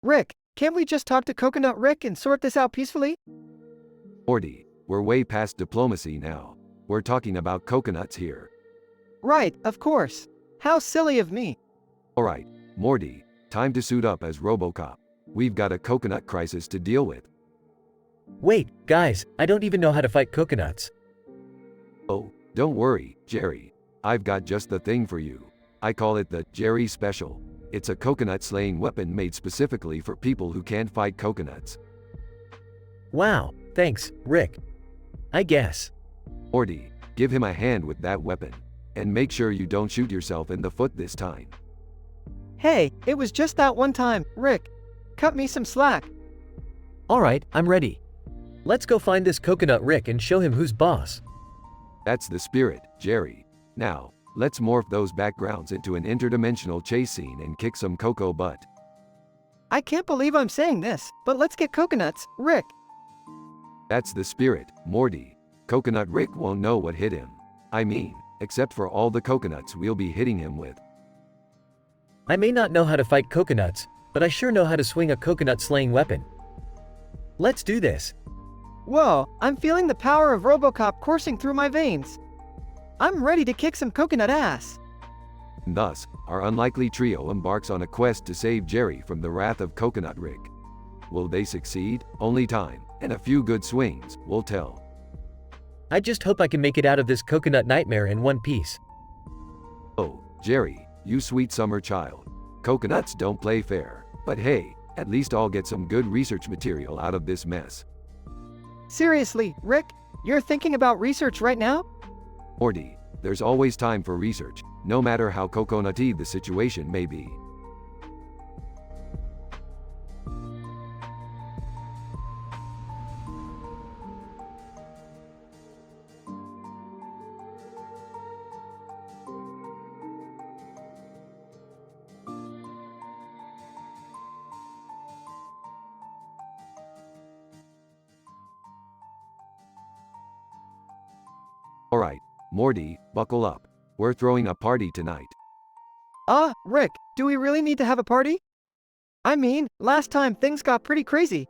G: Rick, can't we just talk to Coconut Rick and sort this out peacefully?
K: Morty, we're way past diplomacy now. We're talking about coconuts here.
G: Right, of course. How silly of me.
K: Alright, Morty, time to suit up as RoboCop. We've got a coconut crisis to deal with.
B: Wait, guys, I don't even know how to fight coconuts.
K: Oh, don't worry, Jerry. I've got just the thing for you. I call it the Jerry Special. It's a coconut slaying weapon made specifically for people who can't fight coconuts.
B: Wow, thanks, Rick. I guess.
K: Morty, give him a hand with that weapon. And make sure you don't shoot yourself in the foot this time.
G: Hey, it was just that one time, Rick. Cut me some slack.
B: Alright, I'm ready. Let's go find this Coconut Rick and show him who's boss.
K: That's the spirit, Jerry. Now, let's morph those backgrounds into an interdimensional chase scene and kick some cocoa butt.
G: I can't believe I'm saying this, but let's get coconuts, Rick.
K: That's the spirit, Morty. Coconut Rick won't know what hit him. I mean, except for all the coconuts we'll be hitting him with.
B: I may not know how to fight coconuts, but I sure know how to swing a coconut-slaying weapon. Let's do this.
G: Whoa, I'm feeling the power of RoboCop coursing through my veins. I'm ready to kick some coconut ass.
K: And thus, our unlikely trio embarks on a quest to save Jerry from the wrath of Coconut Rick. Will they succeed? Only time, and a few good swings, will tell.
B: I just hope I can make it out of this coconut nightmare in one piece.
K: Oh, Jerry, you sweet summer child. Coconuts don't play fair, but hey, at least I'll get some good research material out of this mess.
G: Seriously, Rick? you're thinking about research right now?
K: Morty, there's always time for research, no matter how coconutty the situation may be. Alright, Morty, buckle up. We're throwing a party tonight.
G: Rick, do we really need to have a party? I mean, last time things got pretty crazy.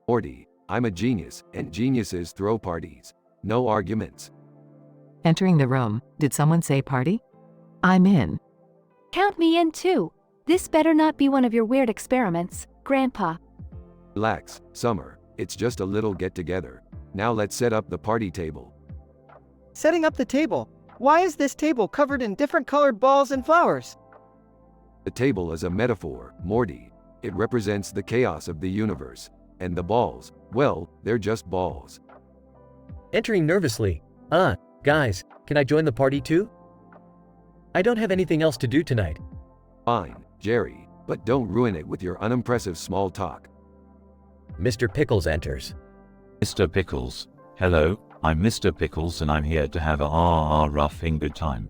K: Morty, I'm a genius, and geniuses throw parties. No arguments.
P: Entering the room, did someone say party? I'm in.
S: Count me in too. This better not be one of your weird experiments, Grandpa.
K: Relax, Summer, it's just a little get-together. Now let's set up the party table.
G: Setting up the table. Why is this table covered in different colored balls and flowers?
K: The table is a metaphor, Morty. It represents the chaos of the universe. And the balls, well, they're just balls.
M: Entering nervously. Guys, can I join the party too? I don't have anything else to do tonight.
K: Fine, Jerry, but don't ruin it with your unimpressive small talk.
B: Mr. Pickles enters.
L: Mr. Pickles, hello, I'm Mr. Pickles and I'm here to have a roughing good time.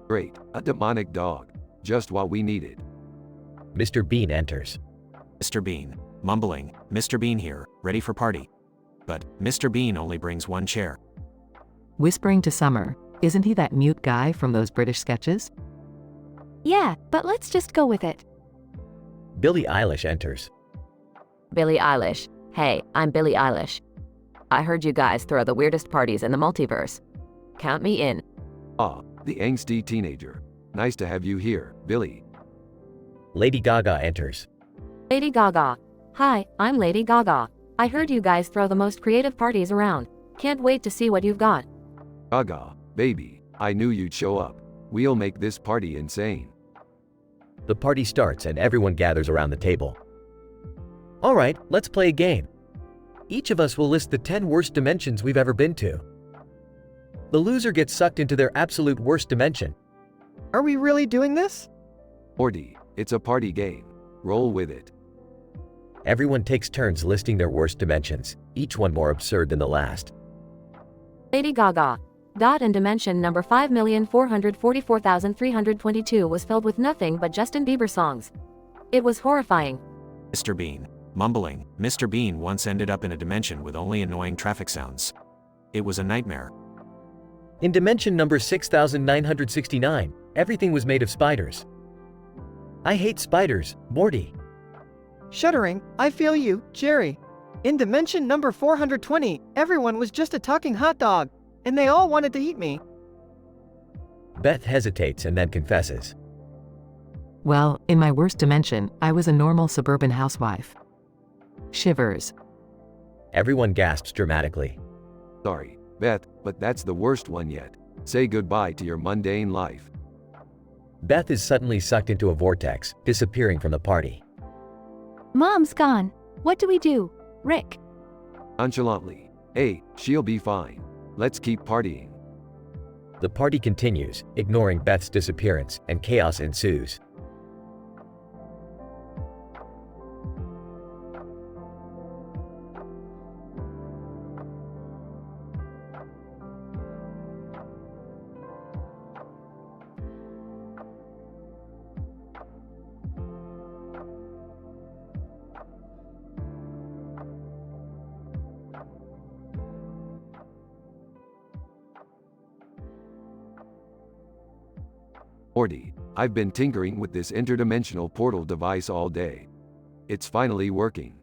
K: Great, a demonic dog. Just what we needed.
B: Mr. Bean enters.
I: Mr. Bean, mumbling, Mr. Bean here, ready for party. But Mr. Bean only brings one chair.
P: Whispering to Summer, isn't he that mute guy from those British sketches?
S: Yeah, but let's just go with it.
B: Billie Eilish enters.
T: Billie Eilish. Hey, I'm Billie Eilish. I heard you guys throw the weirdest parties in the multiverse. Count me in.
K: The angsty teenager. Nice to have you here, Billy.
B: Lady Gaga enters.
T: Lady Gaga. Hi, I'm Lady Gaga. I heard you guys throw the most creative parties around. Can't wait to see what you've got.
K: Gaga, baby, I knew you'd show up. We'll make this party insane.
B: The party starts and everyone gathers around the table. Alright, let's play a game. Each of us will list the 10 worst dimensions we've ever been to. The loser gets sucked into their absolute worst dimension.
G: Are we really doing this?
K: Morty, it's a party game. Roll with it.
B: Everyone takes turns listing their worst dimensions, each one more absurd than the last.
T: Lady Gaga. Dot in dimension number 5,444,322 was filled with nothing but Justin Bieber songs. It was horrifying.
I: Mr. Bean, mumbling, Mr. Bean once ended up in a dimension with only annoying traffic sounds. It was a nightmare.
M: In dimension number 6,969, everything was made of spiders. I hate spiders, Morty.
G: Shuddering, I feel you, Jerry. In dimension number 420, everyone was just a talking hot dog, and they all wanted to eat me.
B: Beth hesitates and then confesses.
P: Well, in my worst dimension, I was a normal suburban housewife. Shivers.
B: Everyone gasps dramatically.
K: Sorry, Beth, but that's the worst one yet. Say goodbye to your mundane life.
B: Beth is suddenly sucked into a vortex, disappearing from the party.
S: Mom's gone. What do we do, Rick?
K: Nonchalantly. Hey, she'll be fine. Let's keep partying.
B: The party continues, ignoring Beth's disappearance, and chaos ensues.
K: Morty, I've been tinkering with this interdimensional portal device all day. It's finally working.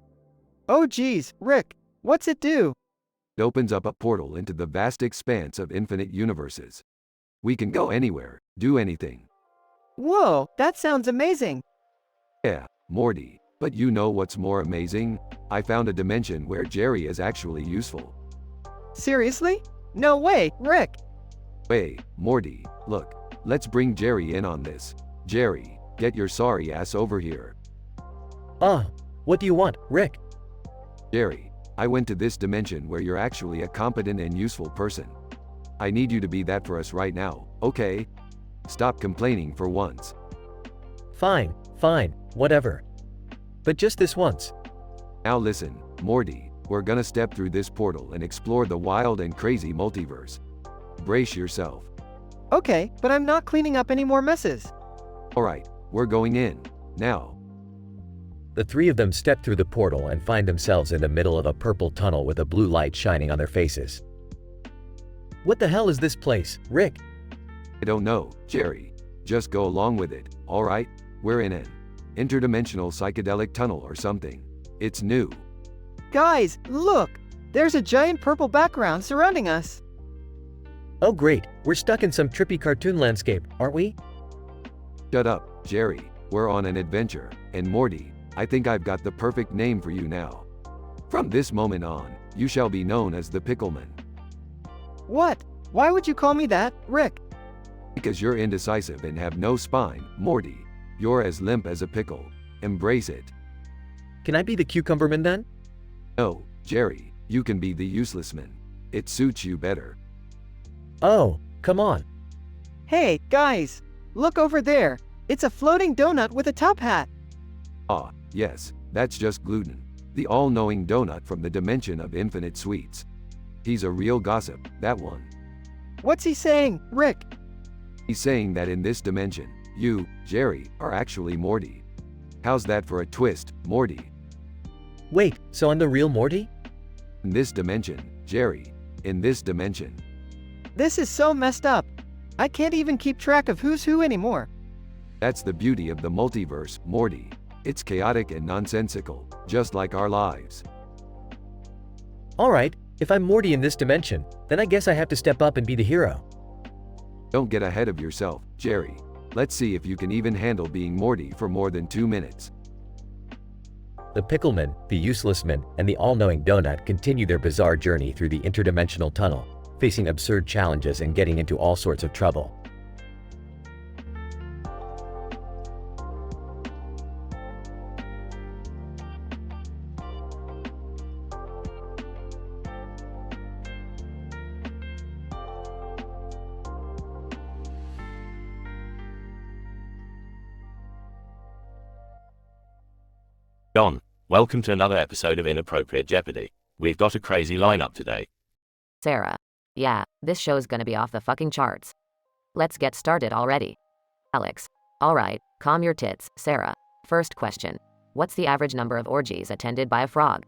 G: Oh geez, Rick, what's it do?
K: It opens up a portal into the vast expanse of infinite universes. We can go anywhere, do anything.
G: Whoa, that sounds amazing.
K: Yeah, Morty, but you know what's more amazing? I found a dimension where Jerry is actually useful.
G: Seriously? No way, Rick.
K: Hey, Morty, look. Let's bring Jerry in on this. Jerry, get your sorry ass over here.
M: What do you want, Rick?
K: Jerry, I went to this dimension where you're actually a competent and useful person. I need you to be that for us right now, okay? Stop complaining for once.
B: Fine, whatever. But just this once.
K: Now listen, Morty, we're gonna step through this portal and explore the wild and crazy multiverse. Brace yourself.
G: Okay, but I'm not cleaning up any more messes.
K: Alright, we're going in. Now.
B: The three of them step through the portal and find themselves in the middle of a purple tunnel with a blue light shining on their faces. What the hell is this place, Rick?
K: I don't know, Jerry. Just go along with it, alright? We're in an interdimensional psychedelic tunnel or something. It's new.
G: Guys, look! There's a giant purple background surrounding us.
B: Oh great, we're stuck in some trippy cartoon landscape, aren't we?
K: Shut up, Jerry. We're on an adventure, and Morty, I think I've got the perfect name for you now. From this moment on, you shall be known as the Pickleman.
G: What? Why would you call me that, Rick?
K: Because you're indecisive and have no spine, Morty. You're as limp as a pickle. Embrace it.
B: Can I be the Cucumberman then?
K: No, Jerry, you can be the Useless Man. It suits you better.
B: Oh, come on.
G: Hey, guys! Look over there! It's a floating donut with a top hat!
K: Ah, yes, that's just gluten. The all-knowing donut from the dimension of infinite sweets. He's a real gossip, that one.
G: What's he saying, Rick?
K: He's saying that in this dimension, you, Jerry, are actually Morty. How's that for a twist, Morty?
B: Wait, so I'm the real Morty?
K: In this dimension, Jerry. In this dimension.
G: This is so messed up. I can't even keep track of who's who anymore.
K: That's the beauty of the multiverse, Morty. It's chaotic and nonsensical, just like our lives.
B: Alright, if I'm Morty in this dimension, then I guess I have to step up and be the hero.
K: Don't get ahead of yourself, Jerry. Let's see if you can even handle being Morty for more than 2 minutes.
B: The Pickleman, the Useless Man, and the All-Knowing Donut continue their bizarre journey through the interdimensional tunnel, facing absurd challenges and getting into all sorts of trouble.
O: John, welcome to another episode of Inappropriate Jeopardy. We've got a crazy lineup today.
T: Sarah. Yeah, this show's gonna be off the fucking charts. Let's get started already. Alex. Alright, calm your tits, Sarah. First question. What's the average number of orgies attended by a frog?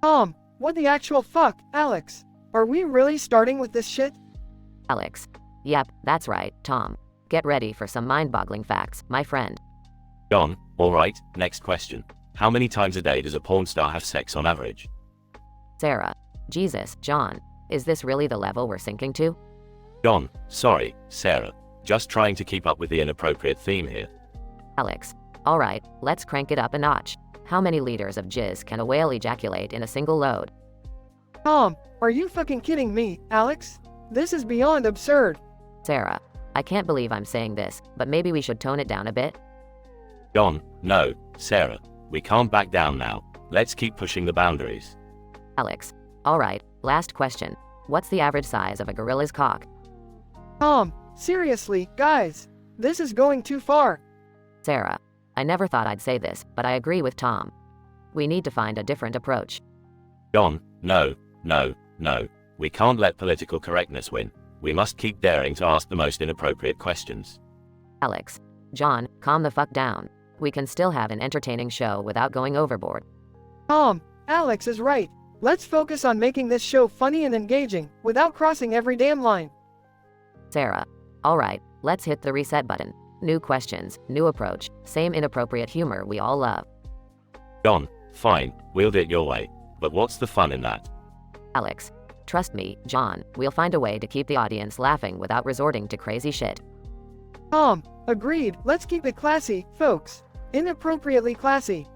R: What the actual fuck, Alex? Are we really starting with this shit?
T: Alex. Yep, that's right, Tom. Get ready for some mind-boggling facts, my friend.
O: John, alright, next question. How many times a day does a porn star have sex on average?
T: Sarah. Jesus, John. Is this really the level we're sinking to?
O: John, sorry, Sarah. Just trying to keep up with the inappropriate theme here.
T: Alex. Alright, let's crank it up a notch. How many liters of jizz can a whale ejaculate in a single load?
R: Are you fucking kidding me, Alex? This is beyond absurd.
T: Sarah. I can't believe I'm saying this, but maybe we should tone it down a bit?
O: John, no, Sarah. We can't back down now. Let's keep pushing the boundaries.
T: Alex. Alright, last question. What's the average size of a gorilla's cock?
R: Seriously, guys. This is going too far.
T: Sarah. I never thought I'd say this, but I agree with Tom. We need to find a different approach.
O: John, no. We can't let political correctness win. We must keep daring to ask the most inappropriate questions.
T: Alex. John, calm the fuck down. We can still have an entertaining show without going overboard.
R: Alex is right. Let's focus on making this show funny and engaging, without crossing every damn line.
T: Sarah. Alright, let's hit the reset button. New questions, new approach, same inappropriate humor we all love.
O: John, fine, we'll do it your way. But what's the fun in that?
T: Alex. Trust me, John, we'll find a way to keep the audience laughing without resorting to crazy shit.
R: Agreed. Let's keep it classy, folks. Inappropriately classy.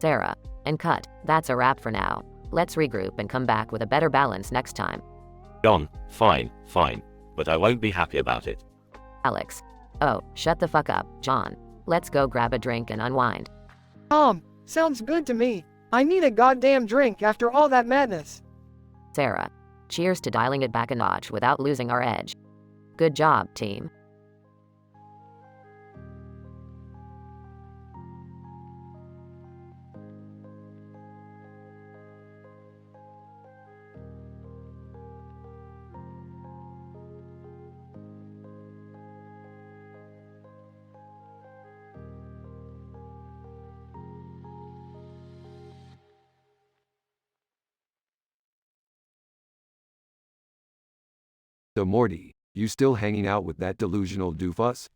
T: Sarah. And cut. That's a wrap for now. Let's regroup and come back with a better balance next time.
O: John, fine. But I won't be happy about it.
T: Alex. Oh, shut the fuck up, John. Let's go grab a drink and unwind.
R: Sounds good to me. I need a goddamn drink after all that madness.
T: Sarah. Cheers to dialing it back a notch without losing our edge. Good job, team.
K: So Morty, you still hanging out with that delusional doofus?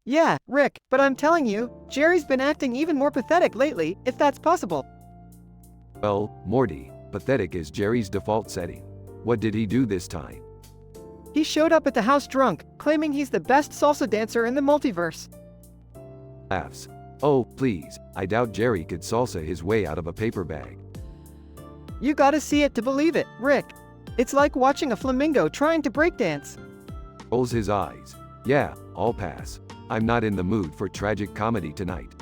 G: Yeah, Rick, but I'm telling you, Jerry's been acting even more pathetic lately, if that's possible.
K: Well, Morty, pathetic is Jerry's default setting. What did he do this time?
G: He showed up at the house drunk, claiming he's the best salsa dancer in the multiverse.
K: Laughs. Oh, please, I doubt Jerry could salsa his way out of a paper bag.
G: You gotta see it to believe it, Rick. It's like watching a flamingo trying to breakdance.
K: Rolls his eyes. Yeah, I'll pass. I'm not in the mood for tragic comedy tonight.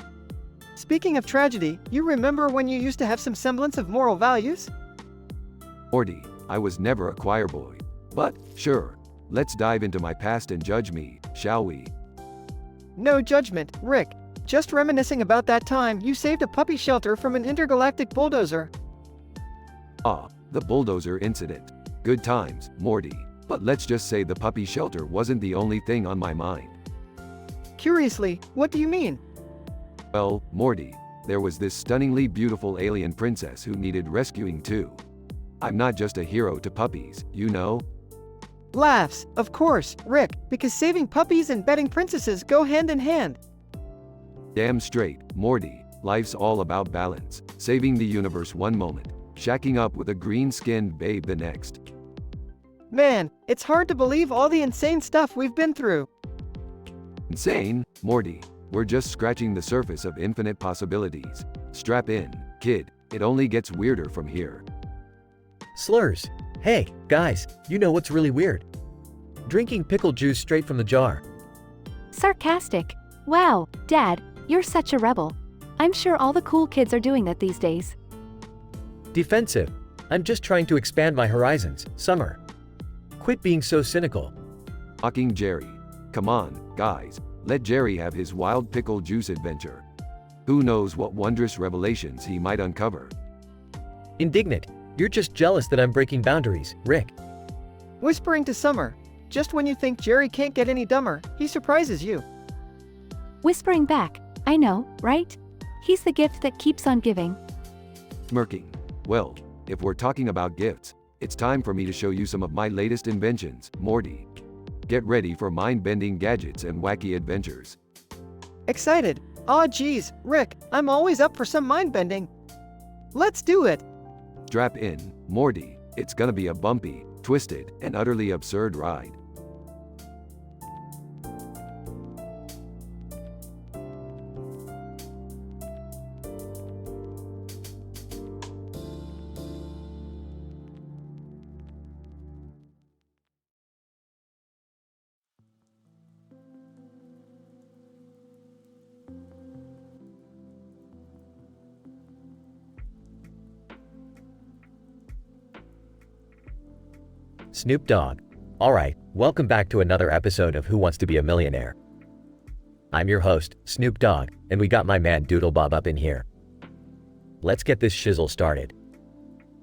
G: Speaking of tragedy, you remember when you used to have some semblance of moral values?
K: Morty, I was never a choir boy. But, sure, let's dive into my past and judge me, shall we?
G: No judgment, Rick. Just reminiscing about that time you saved a puppy shelter from an intergalactic bulldozer.
K: Ah, the bulldozer incident. Good times, Morty. But let's just say the puppy shelter wasn't the only thing on my mind.
G: Curiously, what do you mean?
K: Well, Morty, there was this stunningly beautiful alien princess who needed rescuing too. I'm not just a hero to puppies, you know?
G: Laughs, of course, Rick, because saving puppies and betting princesses go hand in hand.
K: Damn straight, Morty, life's all about balance, saving the universe one moment, shacking up with a green-skinned babe the next.
G: Man, it's hard to believe all the insane stuff we've been through.
K: Insane, Morty. We're just scratching the surface of infinite possibilities. Strap in, kid, it only gets weirder from here.
M: Slurs. Hey, guys, you know what's really weird? Drinking pickle juice straight from the jar.
S: Sarcastic. Wow, Dad, you're such a rebel. I'm sure all the cool kids are doing that these days.
M: Defensive. I'm just trying to expand my horizons, Summer. Quit being so cynical.
K: Mocking Jerry. Come on, guys, let Jerry have his wild pickle juice adventure. Who knows what wondrous revelations he might uncover.
M: Indignant. You're just jealous that I'm breaking boundaries, Rick.
G: Whispering to Summer. Just when you think Jerry can't get any dumber, he surprises you.
S: Whispering back. I know, right? He's the gift that keeps on giving.
K: Smirking. Well, if we're talking about gifts, it's time for me to show you some of my latest inventions, Morty. Get ready for mind-bending gadgets and wacky adventures.
G: Excited. Aw geez, Rick, I'm always up for some mind-bending. Let's do it.
K: Strap in, Morty. It's gonna be a bumpy, twisted, and utterly absurd ride.
B: Snoop Dogg. Alright, welcome back to another episode of Who Wants to Be a Millionaire. I'm your host, Snoop Dogg, and we got my man Doodle Bob up in here. Let's get this shizzle started.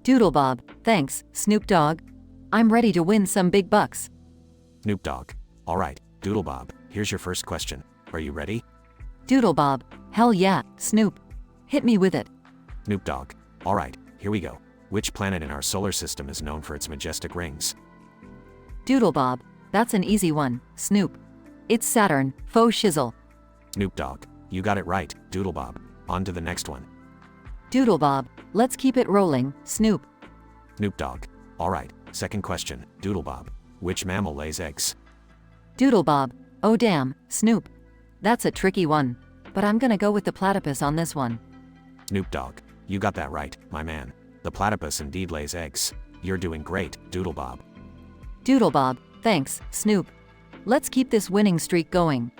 D: Doodle Bob, thanks, Snoop Dogg. I'm ready to win some big bucks.
I: Snoop Dogg. Alright, Doodle Bob, here's your first question. Are you ready?
D: Doodle Bob, hell yeah, Snoop. Hit me with it.
I: Snoop Dogg. Alright, here we go. Which planet in our solar system is known for its majestic rings?
D: Doodle Bob, that's an easy one, Snoop. It's Saturn, faux shizzle.
I: Snoop Dogg. You got it right, Doodle Bob. On to the next one.
D: Doodle Bob, let's keep it rolling, Snoop.
I: Snoop Dogg. Alright, second question, Doodle Bob. Which mammal lays eggs?
D: Doodle Bob, oh damn, Snoop. That's a tricky one, but I'm gonna go with the platypus on this one.
I: Snoop Dogg. You got that right, my man. The platypus indeed lays eggs. You're doing great, Doodle Bob.
D: Doodle Bob, thanks, Snoop. Let's keep this winning streak going.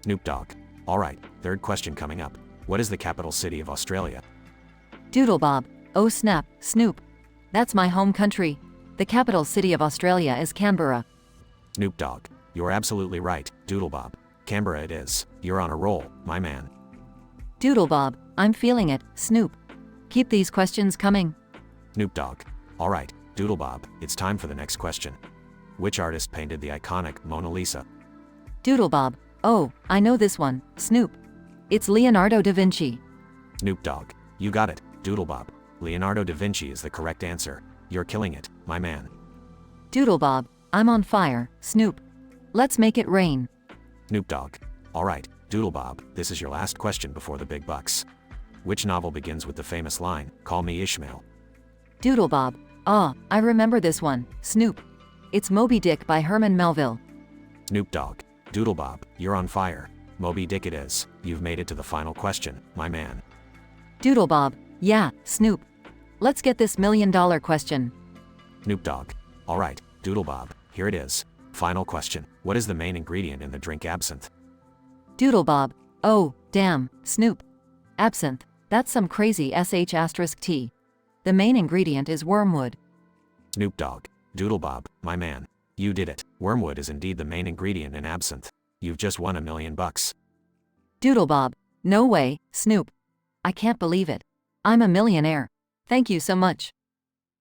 I: Snoop Dogg. Alright, third question coming up. What is the capital city of Australia?
D: Doodlebob, oh snap, Snoop. That's my home country. The capital city of Australia is Canberra.
I: Snoop Dogg, you're absolutely right, Doodlebob. Canberra it is. You're on a roll, my man.
D: Doodlebob, I'm feeling it, Snoop. Keep these questions coming.
I: Snoop Dogg. All right, Doodlebob, it's time for the next question. Which artist painted the iconic Mona Lisa?
D: Doodlebob, oh, I know this one, Snoop. It's Leonardo da Vinci.
I: Snoop Dogg, you got it, Doodlebob. Leonardo da Vinci is the correct answer. You're killing it, my man.
D: Doodlebob, I'm on fire, Snoop. Let's make it rain.
I: Snoop Dogg. All right, Doodlebob, this is your last question before the big bucks. Which novel begins with the famous line, "Call me Ishmael"?
D: Doodlebob, I remember this one, Snoop. It's Moby Dick by Herman Melville.
I: Snoop Dogg. Doodlebob, you're on fire. Moby Dick it is. You've made it to the final question, my man.
D: Doodlebob, yeah, Snoop. Let's get this $1 million question.
I: Snoop Dogg. All right, Doodlebob, here it is. Final question. What is the main ingredient in the drink absinthe?
D: Doodlebob, oh, damn, Snoop. Absinthe, that's some crazy sh*T. The main ingredient is wormwood.
I: Snoop Dogg. Doodlebob, my man. You did it. Wormwood is indeed the main ingredient in absinthe. You've just won $1 million.
D: Doodlebob, no way, Snoop. I can't believe it. I'm a millionaire. Thank you so much.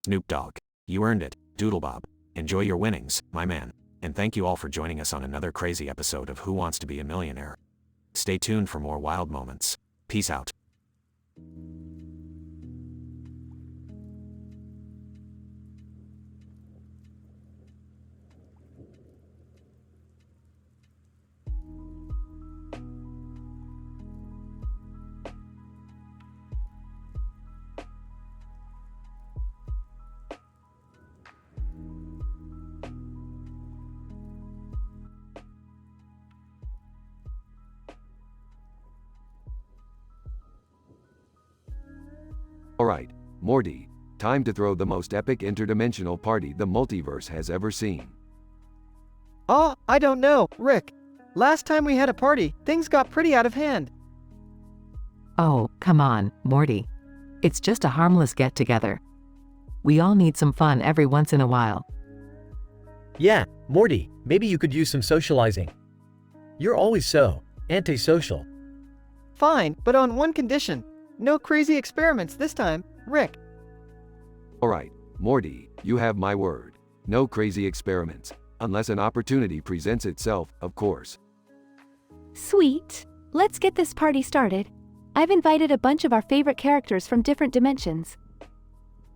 I: Snoop Dogg. You earned it, Doodlebob. Enjoy your winnings, my man. And thank you all for joining us on another crazy episode of Who Wants to Be a Millionaire. Stay tuned for more wild moments. Peace out.
K: Alright, Morty, time to throw the most epic interdimensional party the multiverse has ever seen.
G: Oh, I don't know, Rick. Last time we had a party, things got pretty out of hand.
P: Oh, come on, Morty. It's just a harmless get-together. We all need some fun every once in a while.
B: Yeah, Morty, maybe you could use some socializing. You're always so antisocial.
G: Fine, but on one condition. No crazy experiments this time, Rick.
K: Alright, Morty, you have my word. No crazy experiments. Unless an opportunity presents itself, of course.
S: Sweet. Let's get this party started. I've invited a bunch of our favorite characters from different dimensions.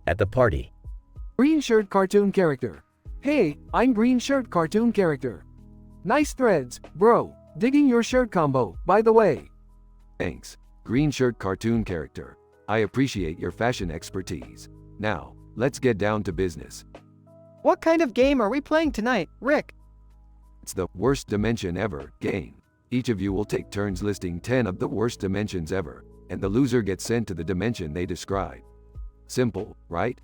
B: At the party.
H: Green shirt cartoon character. Hey, I'm green shirt cartoon character. Nice threads, bro. Digging your shirt combo, by the way.
K: Thanks. Green shirt cartoon character. I appreciate your fashion expertise. Now, let's get down to business.
G: What kind of game are we playing tonight, Rick?
K: It's the worst dimension ever game. Each of you will take turns listing 10 of the worst dimensions ever, and the loser gets sent to the dimension they describe. Simple, right?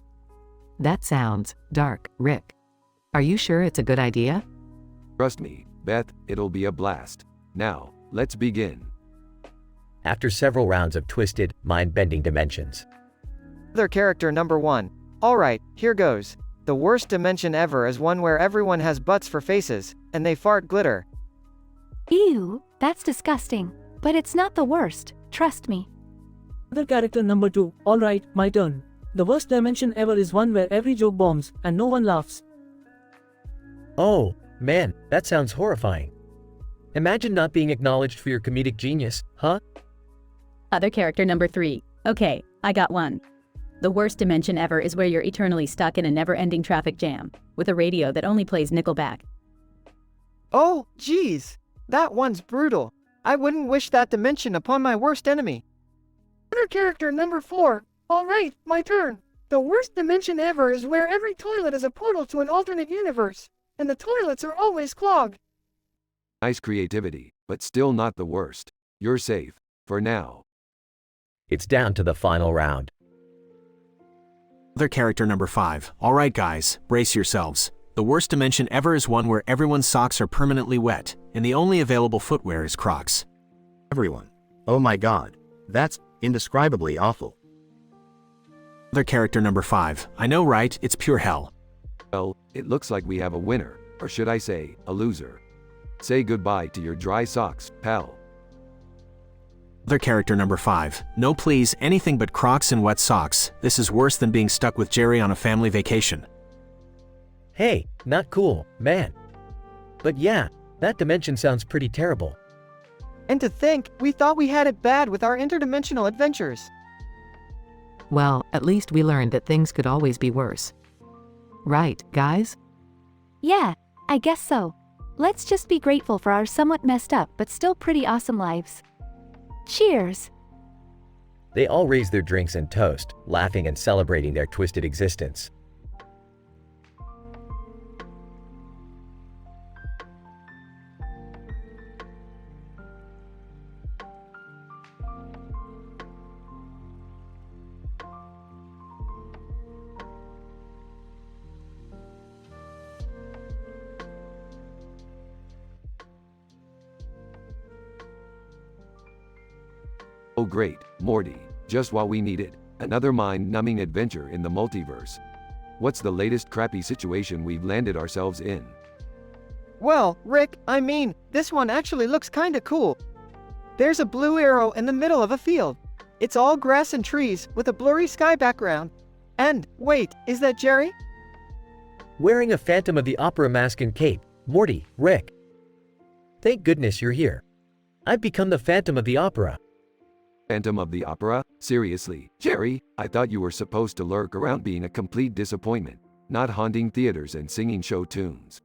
P: That sounds dark, Rick. Are you sure it's a good idea?
K: Trust me, Beth, it'll be a blast. Now, let's begin.
B: After several rounds of twisted, mind-bending dimensions.
A: Other character number 1. Alright, here goes. The worst dimension ever is one where everyone has butts for faces, and they fart glitter.
S: Ew, that's disgusting. But it's not the worst, trust me.
N: Other character number 2. Alright, my turn. The worst dimension ever is one where every joke bombs, and no one laughs.
B: Oh, man, that sounds horrifying. Imagine not being acknowledged for your comedic genius, huh?
E: Other character number 3. Okay, I got one. The worst dimension ever is where you're eternally stuck in a never-ending traffic jam, with a radio that only plays Nickelback.
G: Oh, geez. That one's brutal. I wouldn't wish that dimension upon my worst enemy.
R: Other character number 4. Alright, my turn. The worst dimension ever is where every toilet is a portal to an alternate universe, and the toilets are always clogged.
K: Nice creativity, but still not the worst. You're safe, for now.
B: It's down to the final round.
I: Other character number 5. Alright guys, brace yourselves. The worst dimension ever is one where everyone's socks are permanently wet, and the only available footwear is Crocs.
Q: Everyone. Oh my god. That's indescribably awful.
I: Other character number 5. I know, right? It's pure hell.
K: Well, it looks like we have a winner, or should I say, a loser. Say goodbye to your dry socks, pal.
I: Other character number 5. No please, anything but Crocs and wet socks. This is worse than being stuck with Jerry on a family vacation.
B: Hey, not cool, man. But yeah, that dimension sounds pretty terrible.
G: And to think, we thought we had it bad with our interdimensional adventures.
P: Well, at least we learned that things could always be worse. Right, guys?
S: Yeah, I guess so. Let's just be grateful for our somewhat messed up but still pretty awesome lives. Cheers!
B: They all raised their drinks and toast, laughing and celebrating their twisted existence.
K: Oh great, Morty, just what we needed. Another mind-numbing adventure in the multiverse. What's the latest crappy situation we've landed ourselves in?
G: Well, Rick, I mean, this one actually looks kinda cool. There's a blue arrow in the middle of a field. It's all grass and trees, with a blurry sky background. And, wait, is that Jerry?
B: Wearing a Phantom of the Opera mask and cape, Morty, Rick. Thank goodness you're here. I've become the Phantom of the Opera.
K: Phantom of the Opera? Seriously, Jerry, I thought you were supposed to lurk around being a complete disappointment, not haunting theaters and singing show tunes.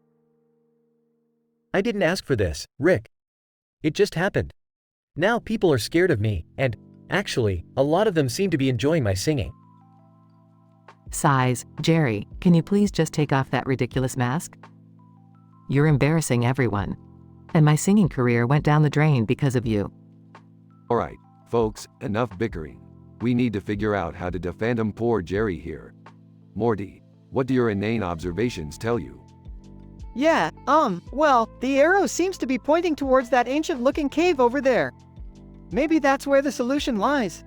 B: I didn't ask for this, Rick. It just happened. Now people are scared of me, and, actually, a lot of them seem to be enjoying my singing.
P: Sighs, Jerry, can you please just take off that ridiculous mask? You're embarrassing everyone. And my singing career went down the drain because of you.
K: Alright, folks, enough bickering. We need to figure out how to defend poor Jerry here. Morty, what do your inane observations tell you?
G: Yeah, well, the arrow seems to be pointing towards that ancient-looking cave over there. Maybe that's where the solution lies.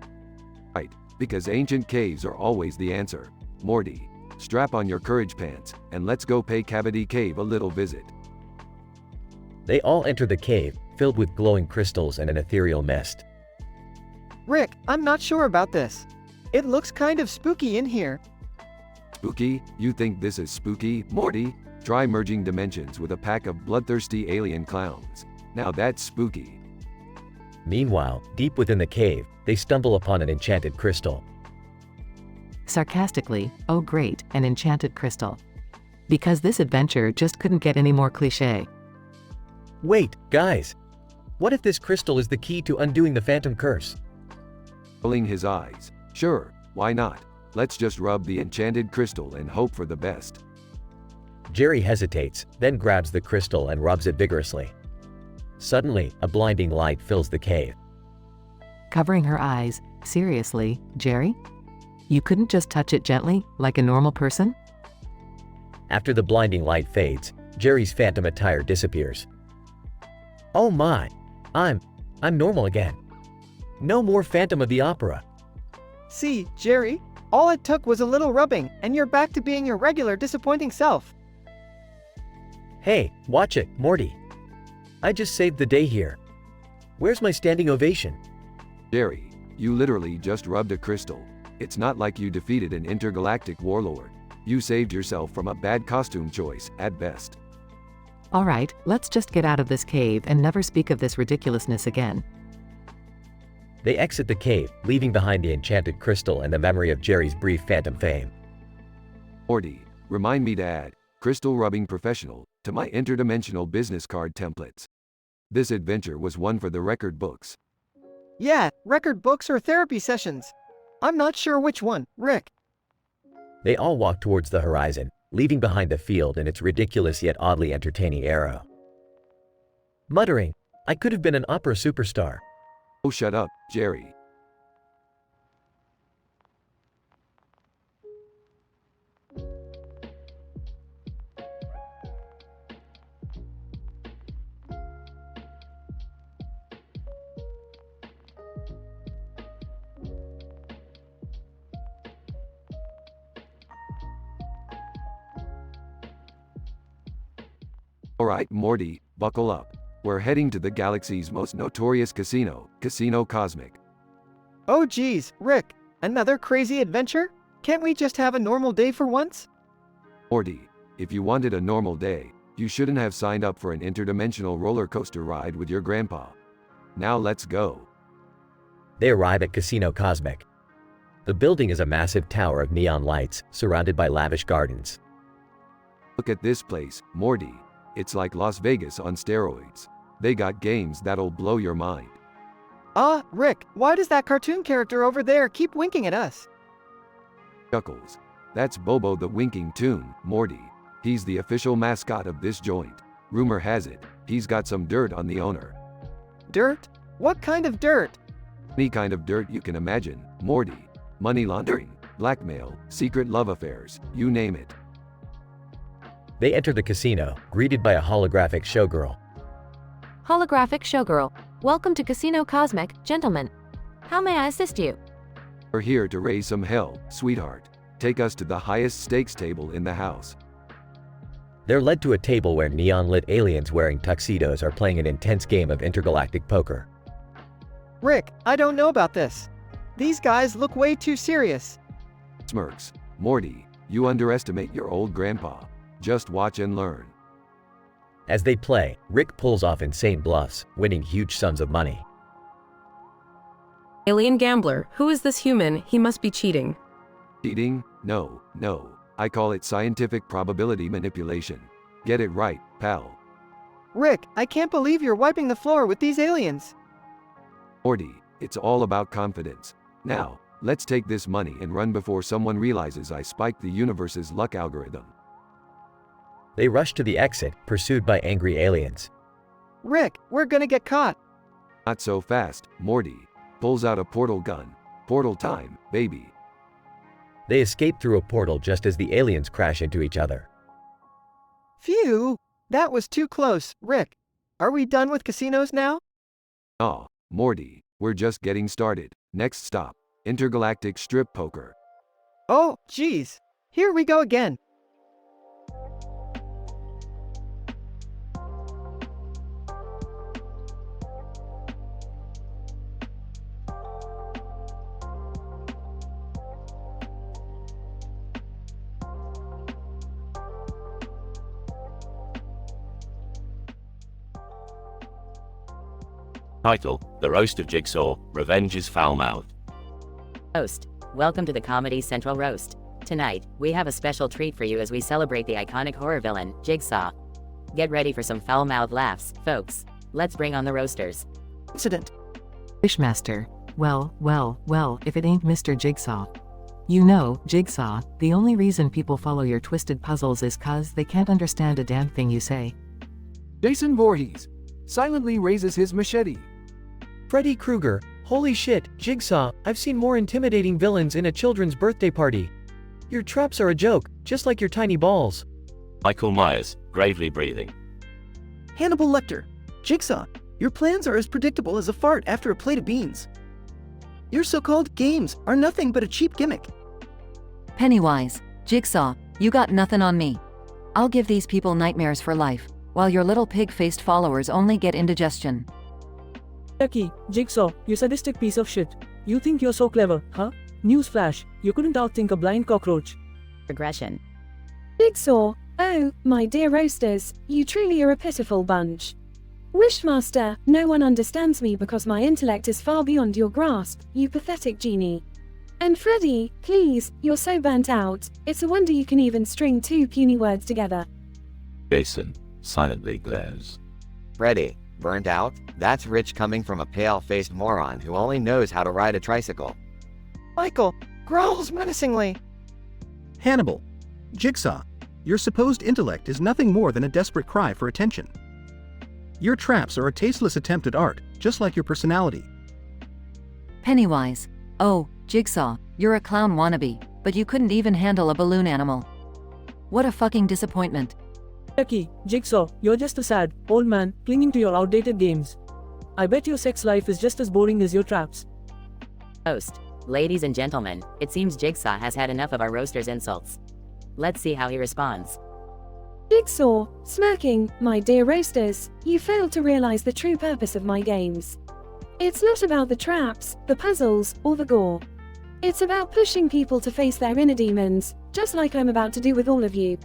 K: Right, because ancient caves are always the answer. Morty, strap on your courage pants, and let's go pay Cavity Cave a little visit.
B: They all enter the cave, filled with glowing crystals and an ethereal mist.
G: Rick, I'm not sure about this. It looks kind of spooky in here.
K: Spooky? You think this is spooky, Morty? Try merging dimensions with a pack of bloodthirsty alien clowns. Now that's spooky.
B: Meanwhile, deep within the cave, they stumble upon an enchanted crystal.
P: Sarcastically, oh great, an enchanted crystal. Because this adventure just couldn't get any more cliché.
B: Wait, guys! What if this crystal is the key to undoing the Phantom Curse?
K: Rolling his eyes. Sure, why not? Let's just rub the enchanted crystal and hope for the best.
B: Jerry hesitates, then grabs the crystal and rubs it vigorously. Suddenly, a blinding light fills the cave.
P: Covering her eyes, seriously, Jerry? You couldn't just touch it gently, like a normal person?
B: After the blinding light fades, Jerry's phantom attire disappears. Oh my! I'm normal again. No more Phantom of the Opera.
G: See, Jerry, all it took was a little rubbing, and you're back to being your regular disappointing self.
B: Hey, watch it, Morty. I just saved the day here. Where's my standing ovation?
K: Jerry, you literally just rubbed a crystal. It's not like you defeated an intergalactic warlord. You saved yourself from a bad costume choice, at best.
P: Alright, let's just get out of this cave and never speak of this ridiculousness again.
B: They exit the cave, leaving behind the enchanted crystal and the memory of Jerry's brief phantom fame.
K: Morty, remind me to add crystal rubbing professional to my interdimensional business card templates. This adventure was one for the record books.
G: Yeah, record books or therapy sessions. I'm not sure which one, Rick.
B: They all walk towards the horizon, leaving behind the field and its ridiculous yet oddly entertaining arrow. Muttering, I could have been an opera superstar.
K: Oh, shut up, Jerry. Alright, Morty, buckle up. We're heading to the galaxy's most notorious casino, Casino Cosmic.
G: Oh geez, Rick, another crazy adventure? Can't we just have a normal day for once?
K: Morty, if you wanted a normal day, you shouldn't have signed up for an interdimensional roller coaster ride with your grandpa. Now let's go.
B: They arrive at Casino Cosmic. The building is a massive tower of neon lights, surrounded by lavish gardens.
K: Look at this place, Morty. It's like Las Vegas on steroids. They got games that'll blow your mind.
G: Rick, why does that cartoon character over there keep winking at us?
K: Chuckles. That's Bobo the Winking Toon, Morty. He's the official mascot of this joint. Rumor has it, he's got some dirt on the owner.
G: Dirt? What kind of dirt?
K: Any kind of dirt you can imagine, Morty. Money laundering, blackmail, secret love affairs, you name it.
B: They enter the casino, greeted by a holographic showgirl.
T: Holographic showgirl. Welcome to Casino Cosmic, gentlemen. How may I assist you?
K: We're here to raise some hell, sweetheart. Take us to the highest stakes table in the house.
B: They're led to a table where neon-lit aliens wearing tuxedos are playing an intense game of intergalactic poker.
G: Rick, I don't know about this. These guys look way too serious.
K: Smirks. Morty, you underestimate your old grandpa. Just watch and learn.
B: As they play, Rick pulls off insane bluffs, winning huge sums of money.
C: Alien gambler, who is this human? He must be cheating.
K: Cheating? No. I call it scientific probability manipulation. Get it right, pal.
G: Rick, I can't believe you're wiping the floor with these aliens.
K: Morty, it's all about confidence. Now, let's take this money and run before someone realizes I spiked the universe's luck algorithm.
B: They rush to the exit, pursued by angry aliens.
G: Rick, we're gonna get caught.
K: Not so fast, Morty. Pulls out a portal gun. Portal time, baby.
B: They escape through a portal just as the aliens crash into each other.
G: Phew, that was too close. Rick, are we done with casinos now?
K: Aw, Morty, we're just getting started. Next stop, intergalactic strip poker.
G: Oh, geez. Here we go again.
O: Title: The Roast of Jigsaw, Revenge is Foul-Mouthed.
J: Host, welcome to the Comedy Central Roast. Tonight, we have a special treat for you as we celebrate the iconic horror villain, Jigsaw. Get ready for some foul-mouthed laughs, folks. Let's bring on the roasters.
G: Incident.
P: Fishmaster. Well, if it ain't Mr. Jigsaw. You know, Jigsaw, the only reason people follow your twisted puzzles is 'cause they can't understand a damn thing you say.
H: Jason Voorhees silently raises his machete.
M: Freddy Krueger. Holy shit, Jigsaw, I've seen more intimidating villains in a children's birthday party. Your traps are a joke, just like your tiny balls.
O: Michael Myers, gravely breathing.
U: Hannibal Lecter. Jigsaw, your plans are as predictable as a fart after a plate of beans. Your so-called games are nothing but a cheap gimmick.
D: Pennywise. Jigsaw, you got nothing on me. I'll give these people nightmares for life, while your little pig-faced followers only get indigestion.
N: Ducky, Jigsaw, you sadistic piece of shit. You think you're so clever, huh? Newsflash, you couldn't outthink a blind cockroach.
J: Regression.
X: Jigsaw, oh, my dear roasters, you truly are a pitiful bunch. Wishmaster, no one understands me because my intellect is far beyond your grasp, you pathetic genie. And Freddy, please, you're so burnt out, it's a wonder you can even string two puny words together.
L: Jason silently glares.
A: Freddy, burnt out? That's rich coming from a pale-faced moron who only knows how to ride a tricycle.
G: Michael growls menacingly.
Q: Hannibal. Jigsaw. Your supposed intellect is nothing more than a desperate cry for attention. Your traps are a tasteless attempt at art, just like your personality.
D: Pennywise. Oh, Jigsaw, you're a clown wannabe, but you couldn't even handle a balloon animal. What a fucking disappointment.
N: Ducky, Jigsaw, you're just a sad, old man, clinging to your outdated games. I bet your sex life is just as boring as your traps.
J: Host, ladies and gentlemen, it seems Jigsaw has had enough of our roasters' insults. Let's see how he responds.
X: Jigsaw, smirking, my dear roasters, you failed to realize the true purpose of my games. It's not about the traps, the puzzles, or the gore. It's about pushing people to face their inner demons, just like I'm about to do with all of you.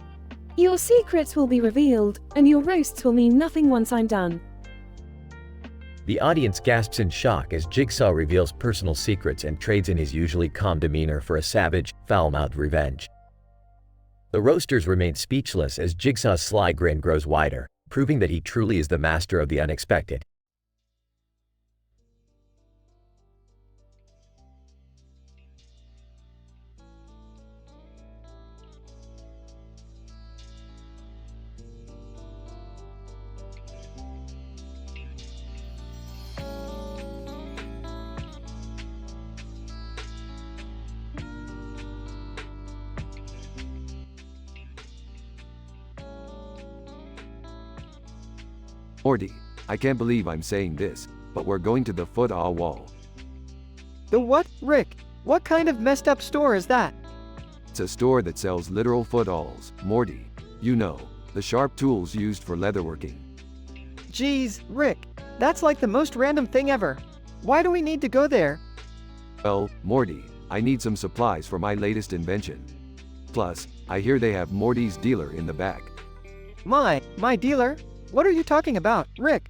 X: Your secrets will be revealed, and your roasts will mean nothing once I'm done.
B: The audience gasps in shock as Jigsaw reveals personal secrets and trades in his usually calm demeanor for a savage, foul-mouthed revenge. The roasters remain speechless as Jigsaw's sly grin grows wider, proving that he truly is the master of the unexpected.
K: Morty, I can't believe I'm saying this, but we're going to the foot-all wall.
G: The what, Rick? What kind of messed up store is that?
K: It's a store that sells literal foot-alls, Morty. You know, the sharp tools used for leatherworking.
G: Geez, Rick, that's like the most random thing ever. Why do we need to go there?
K: Well, Morty, I need some supplies for my latest invention. Plus, I hear they have Morty's dealer in the back.
G: My dealer? What are you talking about, Rick?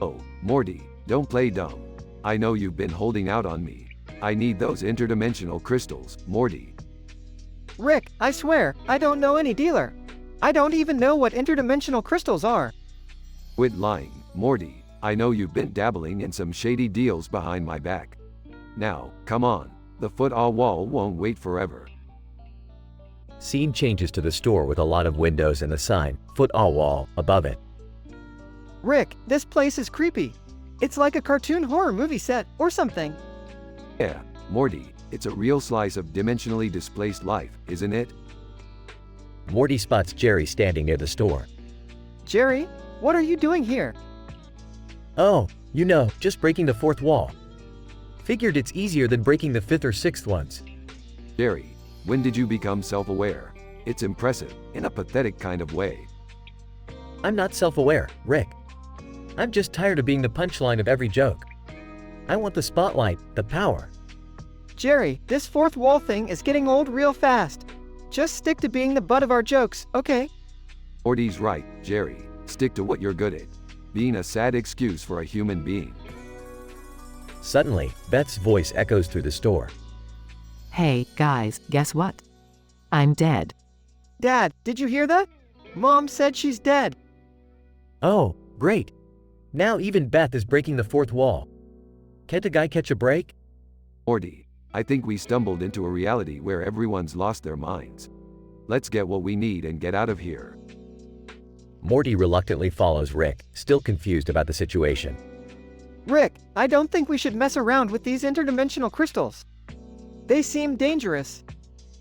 K: Oh, Morty, don't play dumb. I know you've been holding out on me. I need those interdimensional crystals, Morty.
G: Rick, I swear, I don't know any dealer. I don't even know what interdimensional crystals are.
K: Quit lying, Morty. I know you've been dabbling in some shady deals behind my back. Now, come on. The foot-all wall won't wait forever.
B: Scene changes to the store with a lot of windows and the sign, foot-all wall, above it.
G: Rick, this place is creepy. It's like a cartoon horror movie set, or something.
K: Yeah, Morty, it's a real slice of dimensionally displaced life, isn't it?
B: Morty spots Jerry standing near the store.
G: Jerry, what are you doing here?
B: Oh, you know, just breaking the fourth wall. Figured it's easier than breaking the fifth or sixth ones.
K: Jerry, when did you become self-aware? It's impressive, in a pathetic kind of way.
B: I'm not self-aware, Rick. I'm just tired of being the punchline of every joke. I want the spotlight, the power.
G: Jerry, this fourth wall thing is getting old real fast. Just stick to being the butt of our jokes, okay?
K: Morty's right, Jerry. Stick to what you're good at. Being a sad excuse for a human being.
B: Suddenly, Beth's voice echoes through the store.
P: Hey, guys, guess what? I'm dead.
G: Dad, did you hear that? Mom said she's dead.
B: Oh, great. Now even Beth is breaking the fourth wall. Can't a guy catch a break?
K: Morty, I think we stumbled into a reality where everyone's lost their minds. Let's get what we need and get out of here.
B: Morty reluctantly follows Rick, still confused about the situation.
G: Rick, I don't think we should mess around with these interdimensional crystals. They seem dangerous.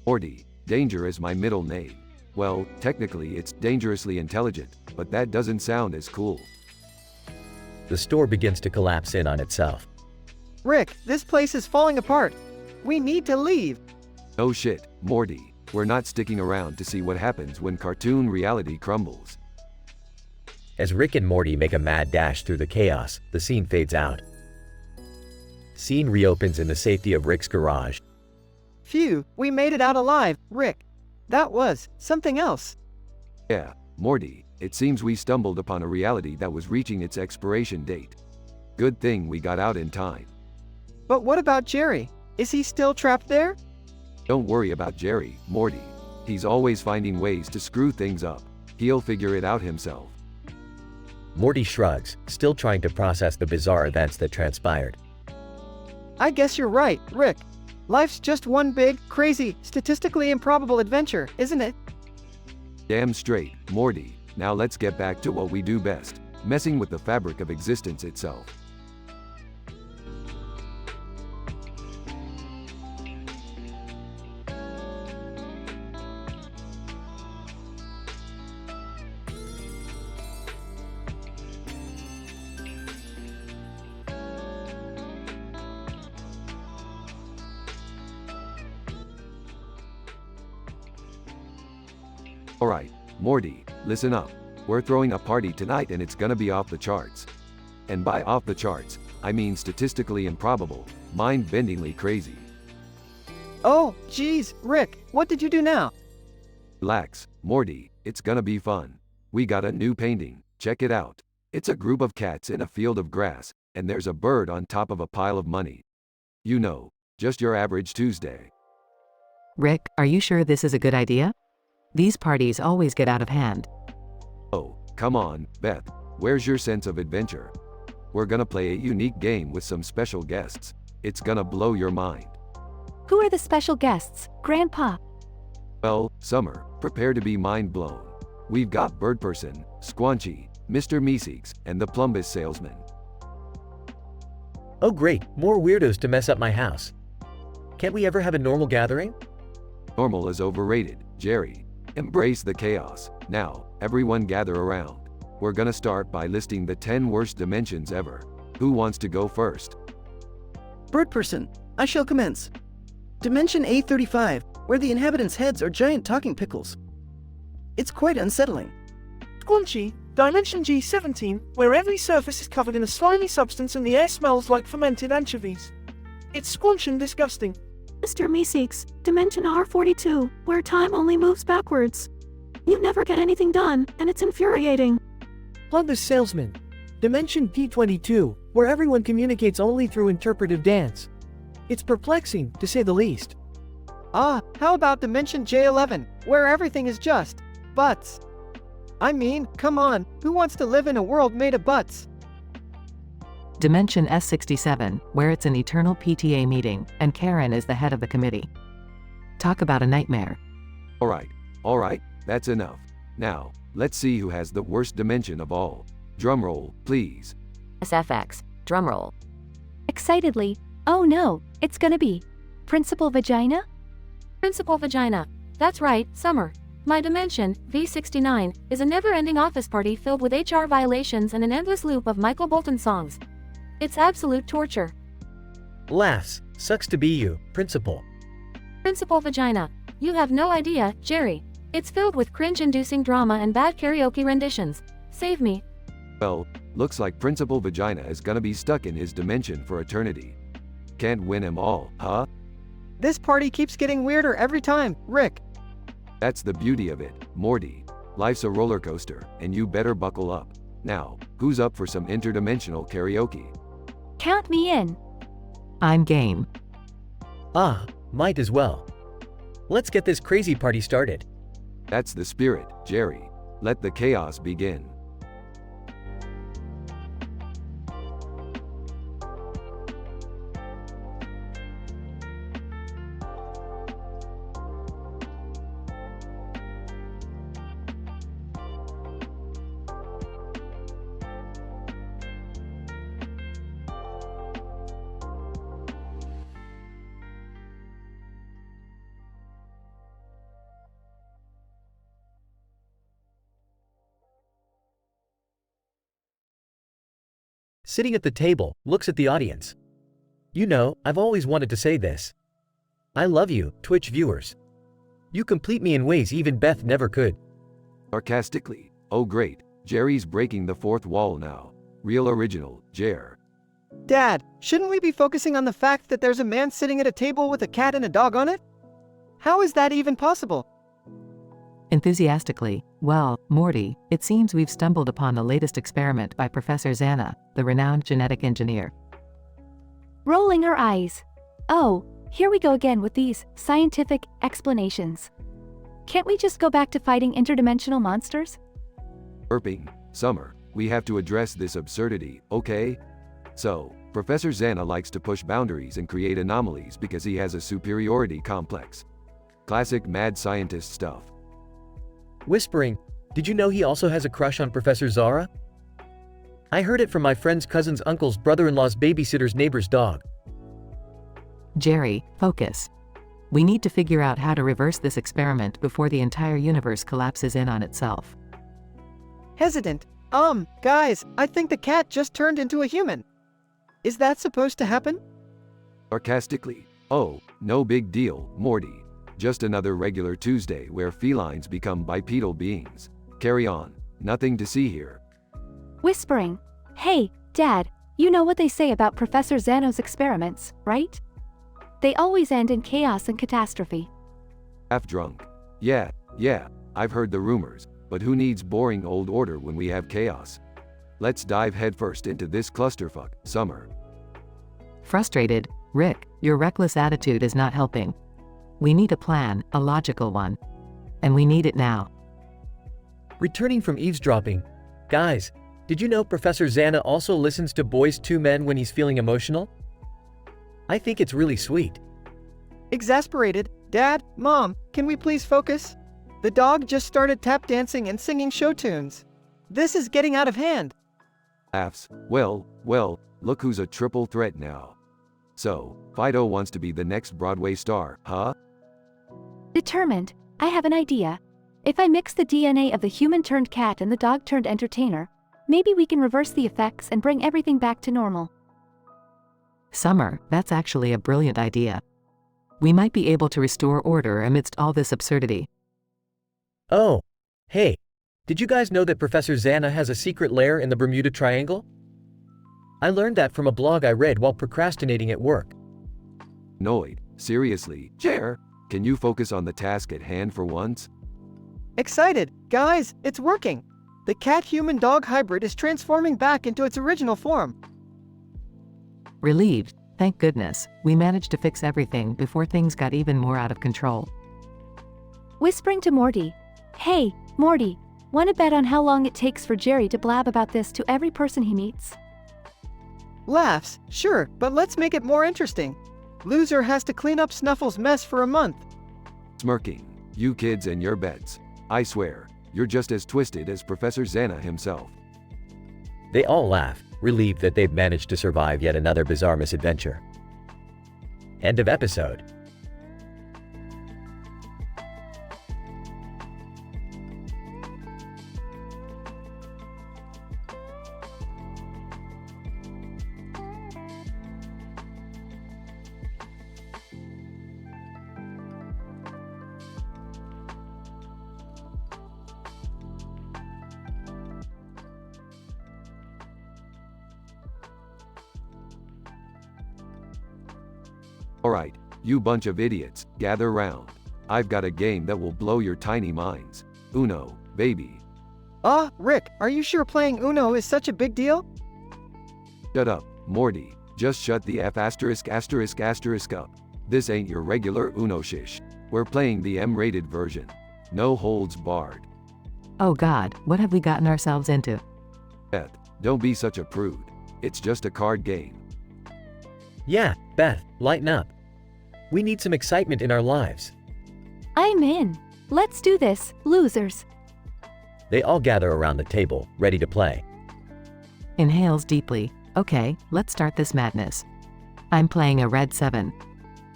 K: Morty, Danger is my middle name. Well, technically it's dangerously intelligent, but that doesn't sound as cool.
B: The store begins to collapse in on itself.
G: Rick, this place is falling apart. We need to leave.
K: Oh shit, Morty. We're not sticking around to see what happens when cartoon reality crumbles.
B: As Rick and Morty make a mad dash through the chaos, the scene fades out. Scene reopens in the safety of Rick's garage.
G: Phew, we made it out alive, Rick. That was something else.
K: Yeah, Morty, it seems we stumbled upon a reality that was reaching its expiration date. Good thing we got out in time.
G: But what about Jerry? Is he still trapped there?
K: Don't worry about Jerry, Morty. He's always finding ways to screw things up. He'll figure it out himself.
B: Morty shrugs, still trying to process the bizarre events that transpired.
G: I guess you're right, Rick. Life's just one big, crazy, statistically improbable adventure, isn't it?
K: Damn straight, Morty. Now let's get back to what we do best, messing with the fabric of existence itself. Alright, Morty, listen up. We're throwing a party tonight and it's gonna be off the charts. And by off the charts, I mean statistically improbable, mind-bendingly crazy.
G: Oh, geez, Rick, what did you do now?
K: Relax, Morty, it's gonna be fun. We got a new painting, check it out. It's a group of cats in a field of grass, and there's a bird on top of a pile of money. You know, just your average Tuesday.
T: Rick, are you sure this is a good idea? These parties always get out of hand.
K: Oh, come on, Beth, where's your sense of adventure? We're gonna play a unique game with some special guests. It's gonna blow your mind.
S: Who are the special guests, Grandpa?
K: Well, Summer, prepare to be mind blown. We've got Birdperson, Squanchy, Mr. Meeseeks, and the Plumbus salesman.
B: Oh great, more weirdos to mess up my house. Can't we ever have a normal gathering?
K: Normal is overrated, Jerry. Embrace the chaos. Now, everyone gather around. We're gonna start by listing the 10 worst dimensions ever. Who wants to go first?
U: Birdperson, I shall commence. Dimension A35, where the inhabitants' heads are giant talking pickles. It's quite unsettling.
E: Squanchy, Dimension G17, where every surface is covered in a slimy substance and the air smells like fermented anchovies. It's squanch and disgusting.
F: Mr. Meeseeks, Dimension R42, where time only moves backwards. You never get anything done, and it's infuriating.
M: Plumbus salesman. Dimension P22, where everyone communicates only through interpretive dance. It's perplexing, to say the least.
G: Ah, how about Dimension J11, where everything is just butts? I mean, come on, who wants to live in a world made of butts?
T: Dimension S67, where it's an eternal PTA meeting, and Karen is the head of the committee. Talk about a nightmare.
K: Alright, that's enough. Now, let's see who has the worst dimension of all. Drumroll, please.
T: SFX, drumroll.
S: Excitedly, oh no, it's gonna be Principal Vagina?
V: Principal Vagina. That's right, Summer. My dimension, V69, is a never-ending office party filled with HR violations and an endless loop of Michael Bolton songs. It's absolute torture.
B: Laughs. Sucks to be you, Principal.
V: Principal Vagina. You have no idea, Jerry. It's filled with cringe-inducing drama and bad karaoke renditions. Save me.
K: Well, looks like Principal Vagina is gonna be stuck in his dimension for eternity. Can't win 'em all, huh?
G: This party keeps getting weirder every time, Rick.
K: That's the beauty of it, Morty. Life's a roller coaster, and you better buckle up. Now, who's up for some interdimensional karaoke?
S: Count me in.
T: I'm game.
B: Ah, might as well. Let's get this crazy party started.
K: That's the spirit, Jerry. Let the chaos begin.
B: Sitting at the table, looks at the audience. You know, I've always wanted to say this. I love you, Twitch viewers. You complete me in ways even Beth never could.
K: Sarcastically, oh great, Jerry's breaking the fourth wall now. Real original, Jer.
G: Dad, shouldn't we be focusing on the fact that there's a man sitting at a table with a cat and a dog on it? How is that even possible?
T: Enthusiastically, well, Morty, it seems we've stumbled upon the latest experiment by Professor Zana, the renowned genetic engineer.
S: Rolling her eyes. Oh, here we go again with these scientific explanations. Can't we just go back to fighting interdimensional monsters?
K: Burping, Summer, we have to address this absurdity, okay? So, Professor Zana likes to push boundaries and create anomalies because he has a superiority complex. Classic mad scientist stuff.
B: Whispering, did you know he also has a crush on Professor Zara? I heard it from my friend's cousin's uncle's brother-in-law's babysitter's neighbor's dog.
T: Jerry, focus. We need to figure out how to reverse this experiment before the entire universe collapses in on itself.
G: Hesitant. Guys, I think the cat just turned into a human. Is that supposed to happen?
K: Sarcastically, oh, no big deal, Morty. Just another regular Tuesday where felines become bipedal beings. Carry on. Nothing to see here.
S: Whispering. Hey, Dad, you know what they say about Professor Zano's experiments, right? They always end in chaos and catastrophe.
K: Half drunk. Yeah, I've heard the rumors, but who needs boring old order when we have chaos? Let's dive headfirst into this clusterfuck, Summer.
P: Frustrated, Rick, your reckless attitude is not helping. We need a plan, a logical one. And we need it now.
M: Returning from eavesdropping. Guys, did you know Professor Zana also listens to Boys II Men when he's feeling emotional? I think it's really sweet.
G: Exasperated. Dad, Mom, can we please focus? The dog just started tap dancing and singing show tunes. This is getting out of hand.
K: Laughs. Well, look who's a triple threat now. So, Fido wants to be the next Broadway star, huh?
S: Determined. I have an idea. If I mix the DNA of the human-turned-cat and the dog-turned-entertainer, maybe we can reverse the effects and bring everything back to normal.
P: Summer, that's actually a brilliant idea. We might be able to restore order amidst all this absurdity.
M: Oh, hey, did you guys know that Professor Zana has a secret lair in the Bermuda Triangle? I learned that from a blog I read while procrastinating at work.
K: Annoyed. Seriously, Chair, can you focus on the task at hand for once?
G: Excited. Guys, it's working. The cat-human-dog hybrid is transforming back into its original form.
P: Relieved, thank goodness, we managed to fix everything before things got even more out of control.
S: Whispering to Morty. Hey, Morty, wanna bet on how long it takes for Jerry to blab about this to every person he meets?
G: Laughs. Sure, but let's make it more interesting. Loser has to clean up Snuffle's mess for a month.
K: Smirking. You kids and your bets. I swear, you're just as twisted as Professor Zana himself.
B: They all laugh, relieved that they've managed to survive yet another bizarre misadventure. End of episode.
K: Alright, you bunch of idiots, gather round. I've got a game that will blow your tiny minds. Uno, baby.
G: Rick, are you sure playing Uno is such a big deal?
K: Shut up, Morty. Just shut the F*** up. This ain't your regular Uno shish. We're playing the M-rated version. No holds barred.
P: Oh God, what have we gotten ourselves into?
K: Beth, don't be such a prude. It's just a card game.
M: Yeah, Beth, lighten up. We need some excitement in our lives.
S: I'm in. Let's do this, losers.
B: They all gather around the table, ready to play.
P: Inhales deeply. Okay, let's start this madness. I'm playing a red 7.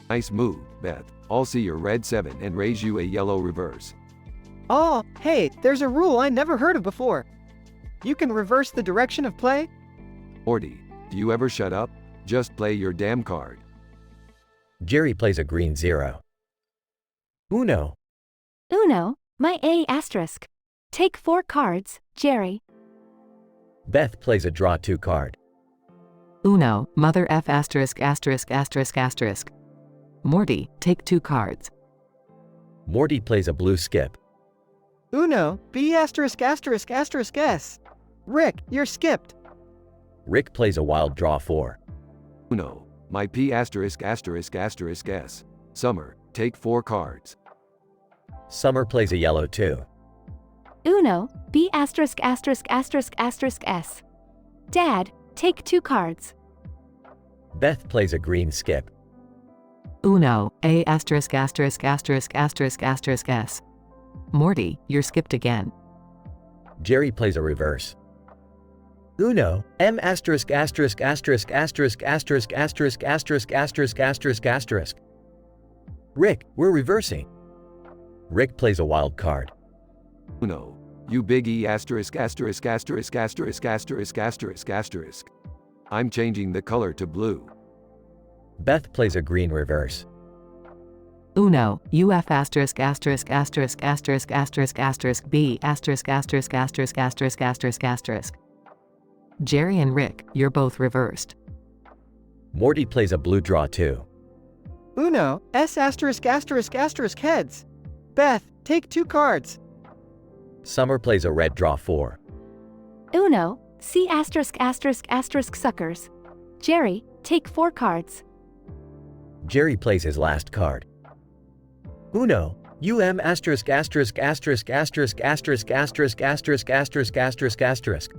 K: Nice move, Beth. I'll see your red 7 and raise you a yellow reverse.
G: Oh, hey, there's a rule I never heard of before. You can reverse the direction of play?
K: Morty, do you ever shut up? Just play your damn card.
B: Jerry plays a green 0.
M: Uno.
S: Uno, my A**. Take 4 cards, Jerry.
B: Beth plays a draw 2 card.
P: Uno, mother F**********. Morty, take 2 cards.
B: Morty plays a blue skip.
G: Uno, B********. Rick, you're skipped.
B: Rick plays a wild draw 4.
K: Uno, my P********. Summer, take 4 cards.
B: Summer plays a yellow 2.
S: Uno, B*******. Dad, take 2 cards.
B: Beth plays a green skip.
P: Uno, A*******. Morty, you're skipped again.
B: Jerry plays a reverse.
M: Uno, M***********. Rick, we're reversing.
B: Rick plays a wild card.
K: Uno, you big E********. I'm changing the color to blue.
B: Beth plays a green reverse.
P: Uno, UF asterisk asterisk asterisk asterisk asterisk asterisk B asterisk asterisk asterisk asterisk asterisk asterisk. Jerry and Rick, you're both reversed.
B: Morty plays a blue draw too.
G: Uno, S asterisk asterisk asterisk heads. Beth, take 2 cards.
B: Summer plays a red draw 4.
S: Uno, C asterisk asterisk asterisk suckers. Jerry, take 4 cards.
B: Jerry plays his last card.
M: Uno, UM asterisk asterisk asterisk asterisk asterisk asterisk asterisk asterisk asterisk asterisk.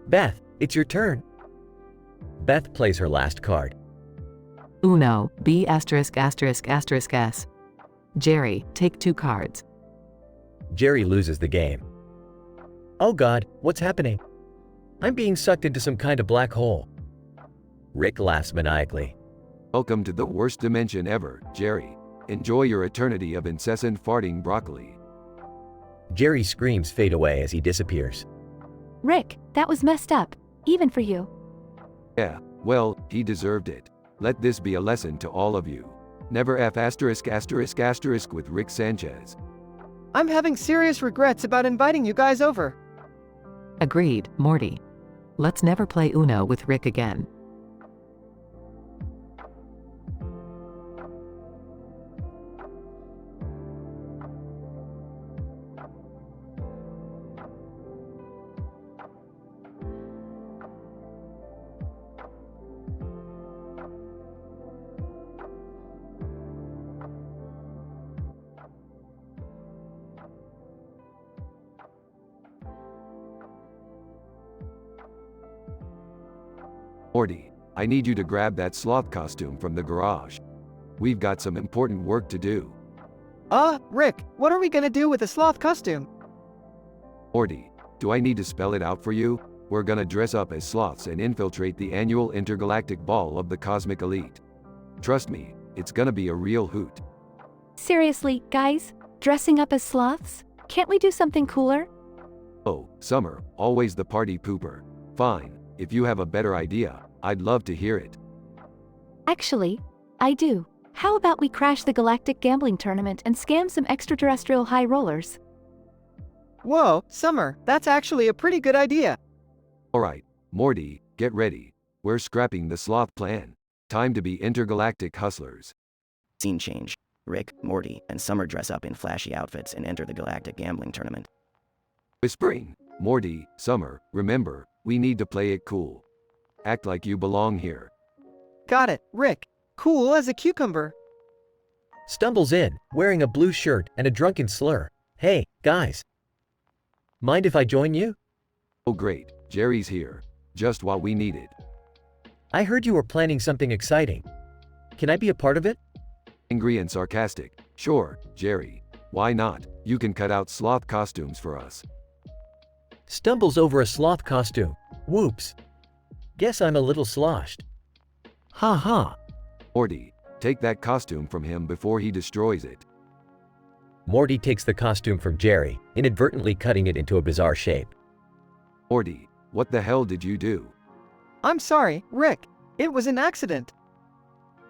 M: Beth, it's your turn.
B: Beth plays her last card.
P: Uno, B asterisk asterisk asterisk S. Jerry, take 2 cards.
B: Jerry loses the game.
M: Oh God, what's happening? I'm being sucked into some kind of black hole.
B: Rick laughs maniacally.
K: Welcome to the worst dimension ever, Jerry. Enjoy your eternity of incessant farting broccoli.
B: Jerry's screams fade away as he disappears.
S: Rick, that was messed up, even for you.
K: Yeah, well, he deserved it. Let this be a lesson to all of you. Never F asterisk asterisk asterisk with Rick Sanchez.
G: I'm having serious regrets about inviting you guys over.
P: Agreed, Morty. Let's never play Uno with Rick again.
K: Morty, I need you to grab that sloth costume from the garage. We've got some important work to do.
G: Rick, what are we gonna do with the sloth costume?
K: Morty, do I need to spell it out for you? We're gonna dress up as sloths and infiltrate the annual intergalactic ball of the cosmic elite. Trust me, it's gonna be a real hoot.
S: Seriously, guys? Dressing up as sloths? Can't we do something cooler?
K: Oh, Summer, always the party pooper. Fine, if you have a better idea, I'd love to hear it.
S: Actually, I do. How about we crash the galactic gambling tournament and scam some extraterrestrial high rollers?
G: Whoa, Summer, that's actually a pretty good idea.
K: Alright, Morty, get ready. We're scrapping the sloth plan. Time to be intergalactic hustlers.
C: Scene change. Rick, Morty, and Summer dress up in flashy outfits and enter the galactic gambling tournament.
K: Whispering, Morty, Summer, remember, we need to play it cool. Act like you belong here.
G: Got it, Rick. Cool as a cucumber.
M: Stumbles in, wearing a blue shirt and a drunken slur. Hey, guys. Mind if I join you?
K: Oh great, Jerry's here. Just what we needed.
M: I heard you were planning something exciting. Can I be a part of it?
K: Angry and sarcastic. Sure, Jerry. Why not? You can cut out sloth costumes for us.
M: Stumbles over a sloth costume. Whoops. Guess I'm a little sloshed. Ha ha.
K: Morty, take that costume from him before he destroys it.
B: Morty takes the costume from Jerry, inadvertently cutting it into a bizarre shape.
K: Morty, what the hell did you do?
G: I'm sorry, Rick. It was an accident.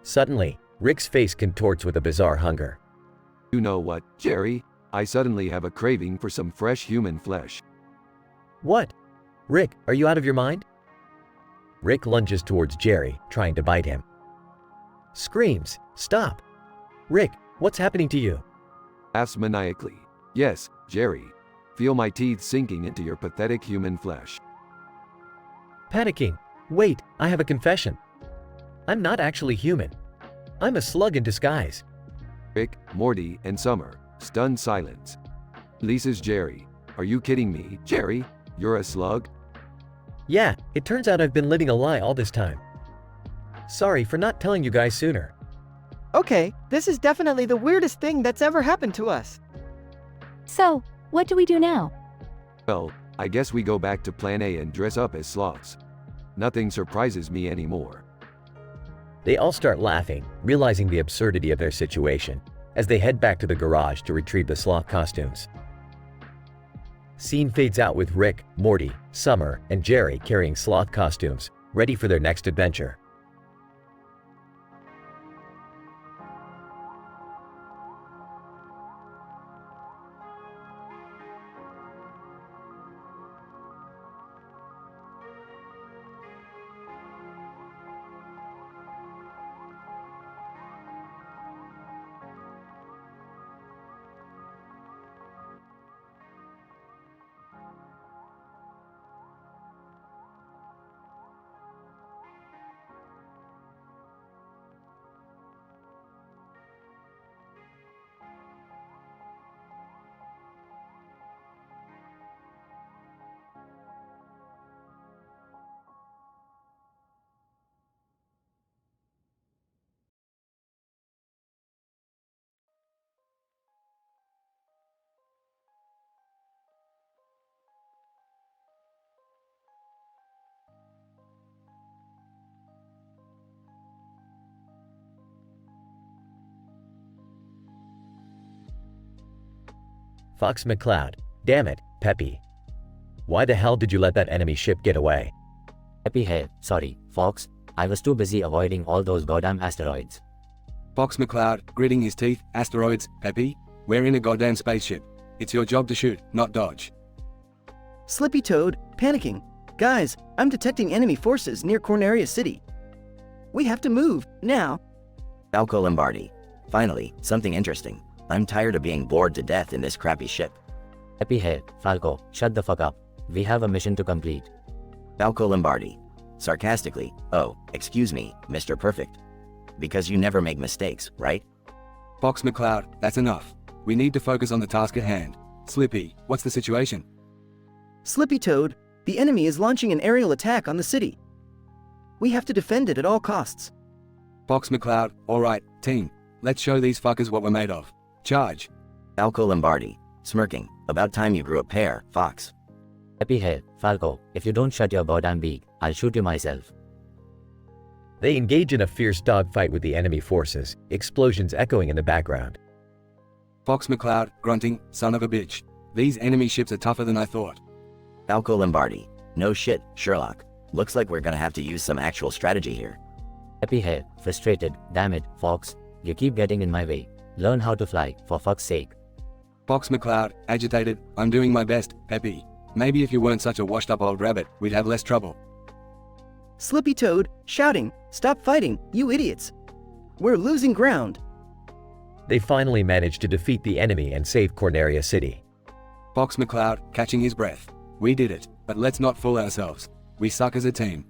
B: Suddenly, Rick's face contorts with a bizarre hunger.
K: You know what, Jerry? I suddenly have a craving for some fresh human flesh.
M: What? Rick, are you out of your mind?
B: Rick lunges towards Jerry, trying to bite him.
M: Screams, stop. Rick, what's happening to you?
K: Laughs maniacally. Yes, Jerry. Feel my teeth sinking into your pathetic human flesh.
M: Panicking. Wait, I have a confession. I'm not actually human. I'm a slug in disguise.
K: Rick, Morty, and Summer, stunned silence. Lisa's Jerry. Are you kidding me, Jerry? You're a slug?
M: Yeah, it turns out I've been living a lie all this time. Sorry for not telling you guys sooner.
G: Okay, this is definitely the weirdest thing that's ever happened to us.
S: So, what do we do now?
K: Well, I guess we go back to Plan A and dress up as sloths. Nothing surprises me anymore.
B: They all start laughing, realizing the absurdity of their situation, as they head back to the garage to retrieve the sloth costumes. Scene fades out with Rick, Morty, Summer, and Jerry carrying sloth costumes, ready for their next adventure. Fox McCloud. Damn it, Peppy. Why the hell did you let that enemy ship get away?
H: Peppy here, sorry, Fox. I was too busy avoiding all those goddamn asteroids.
I: Fox McCloud, gritting his teeth. Asteroids, Peppy? We're in a goddamn spaceship. It's your job to shoot, not dodge.
U: Slippy Toad, panicking. Guys, I'm detecting enemy forces near Corneria City. We have to move, now.
C: Falco Lombardi. Finally, something interesting. I'm tired of being bored to death in this crappy ship.
H: Peppy here, Falco, shut the fuck up. We have a mission to complete.
C: Falco Lombardi. Sarcastically, oh, excuse me, Mr. Perfect. Because you never make mistakes, right?
I: Fox McCloud, that's enough. We need to focus on the task at hand. Slippy, what's the situation?
U: Slippy Toad, the enemy is launching an aerial attack on the city. We have to defend it at all costs.
I: Fox McCloud, alright, team. Let's show these fuckers what we're made of. Charge.
C: Falco Lombardi, smirking. About time you grew a pair, Fox.
H: Peppy here, Falco, if you don't shut your goddamn beak, I'll shoot you myself.
B: They engage in a fierce dogfight with the enemy forces, explosions echoing in the background.
I: Fox McCloud, grunting, son of a bitch. These enemy ships are tougher than I thought.
C: Falco Lombardi. No shit, Sherlock. Looks like we're gonna have to use some actual strategy here.
H: Peppy here, frustrated. Damn it, Fox. You keep getting in my way. Learn how to fly, for fuck's sake.
I: Fox McCloud, agitated. I'm doing my best, Peppy. Maybe if you weren't such a washed-up old rabbit, we'd have less trouble.
U: Slippy Toad, shouting, stop fighting, you idiots. We're losing ground.
B: They finally managed to defeat the enemy and save Corneria City.
I: Fox McCloud, catching his breath. We did it, but let's not fool ourselves. We suck as a team.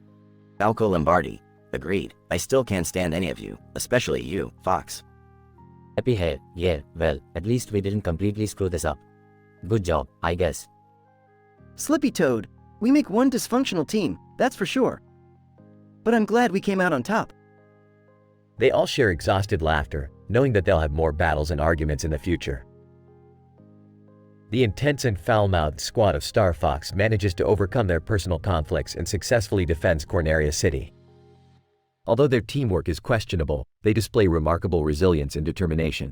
C: Falco Lombardi. Agreed. I still can't stand any of you, especially you, Fox.
H: Peppy here, yeah, well, at least we didn't completely screw this up. Good job, I guess.
U: Slippy Toad, we make one dysfunctional team, that's for sure. But I'm glad we came out on top.
B: They all share exhausted laughter, knowing that they'll have more battles and arguments in the future. The intense and foul-mouthed squad of Star Fox manages to overcome their personal conflicts and successfully defends Corneria City. Although their teamwork is questionable, they display remarkable resilience and determination.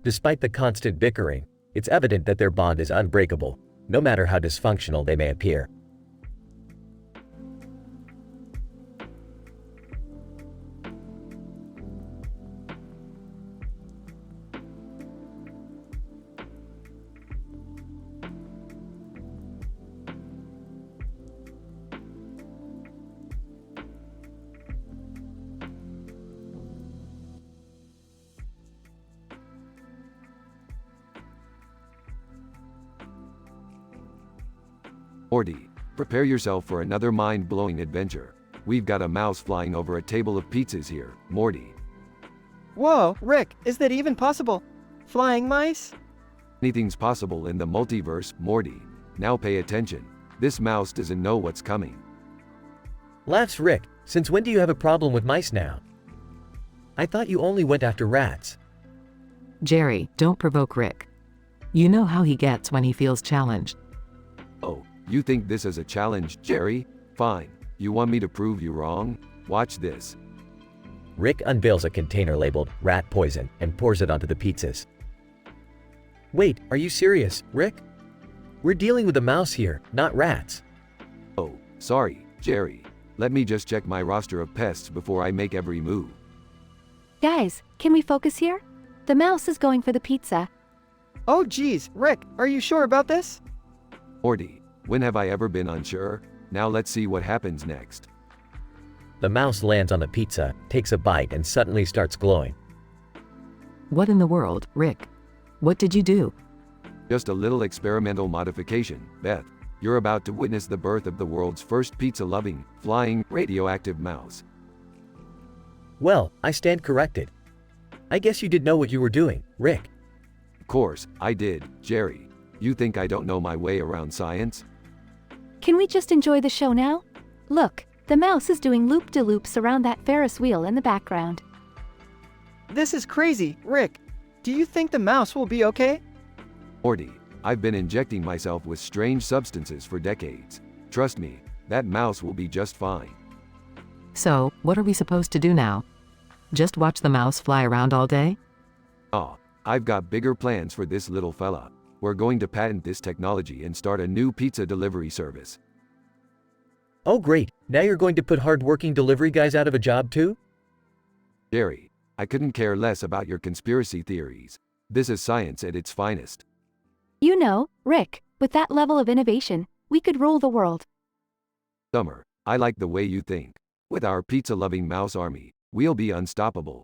B: Despite the constant bickering, it's evident that their bond is unbreakable, no matter how dysfunctional they may appear.
K: Morty, prepare yourself for another mind-blowing adventure. We've got a mouse flying over a table of pizzas here, Morty.
G: Whoa, Rick, is that even possible? Flying mice?
K: Anything's possible in the multiverse, Morty. Now pay attention. This mouse doesn't know what's coming.
B: Laughs Rick, since when do you have a problem with mice now? I thought you only went after rats.
P: Jerry, don't provoke Rick. You know how he gets when he feels challenged.
K: Oh, you think this is a challenge, Jerry? Fine. You want me to prove you wrong? Watch this.
B: Rick unveils a container labeled rat poison and pours it onto the pizzas. Wait, are you serious, Rick? We're dealing with a mouse here, not rats.
K: Oh, sorry, Jerry. Let me just check my roster of pests before I make every move.
S: Guys, can we focus here? The mouse is going for the pizza.
G: Oh geez, Rick, are you sure about this?
K: Morty, when have I ever been unsure? Now let's see what happens next.
B: The mouse lands on the pizza, takes a bite and suddenly starts glowing.
P: What in the world, Rick? What did you do?
K: Just a little experimental modification, Beth. You're about to witness the birth of the world's first pizza-loving, flying, radioactive mouse.
B: Well, I stand corrected. I guess you did know what you were doing, Rick.
K: Of course, I did, Jerry. You think I don't know my way around science?
S: Can we just enjoy the show now? Look, the mouse is doing loop-de-loops around that Ferris wheel in the background.
G: This is crazy, Rick. Do you think the mouse will be okay?
K: Morty, I've been injecting myself with strange substances for decades. Trust me, that mouse will be just fine.
P: So, what are we supposed to do now? Just watch the mouse fly around all day?
K: Aw, I've got bigger plans for this little fella. We're going to patent this technology and start a new pizza delivery service.
B: Oh great, now you're going to put hard-working delivery guys out of a job too?
K: Jerry, I couldn't care less about your conspiracy theories. This is science at its finest.
S: You know, Rick, with that level of innovation, we could rule the world.
K: Summer, I like the way you think. With our pizza-loving mouse army, we'll be unstoppable.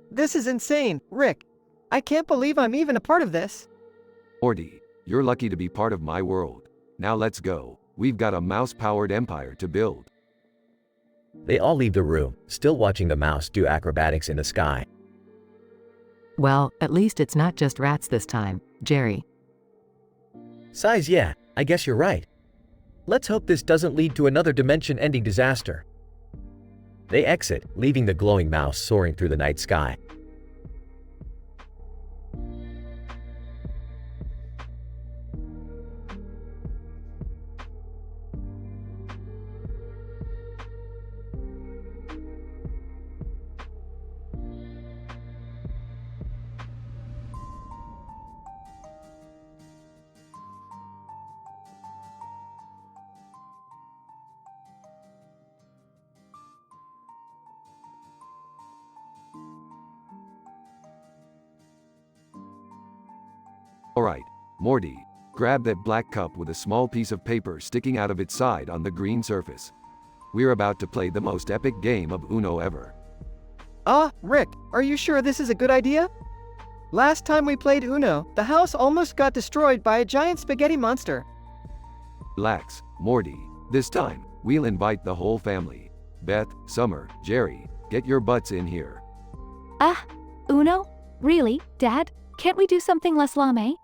G: This is insane, Rick. I can't believe I'm even a part of this.
K: Morty, you're lucky to be part of my world. Now let's go. We've got a mouse-powered empire to build.
B: They all leave the room, still watching the mouse do acrobatics in the sky.
P: Well, at least it's not just rats this time, Jerry.
B: Size, yeah, I guess you're right. Let's hope this doesn't lead to another dimension-ending disaster. They exit, leaving the glowing mouse soaring through the night sky.
K: Alright, Morty, grab that black cup with a small piece of paper sticking out of its side on the green surface. We're about to play the most epic game of Uno ever.
G: Rick, are you sure this is a good idea? Last time we played Uno, the house almost got destroyed by a giant spaghetti monster.
K: Relax, Morty. This time, we'll invite the whole family. Beth, Summer, Jerry, get your butts in here.
S: Uno? Really, Dad? Can't we do something less lame?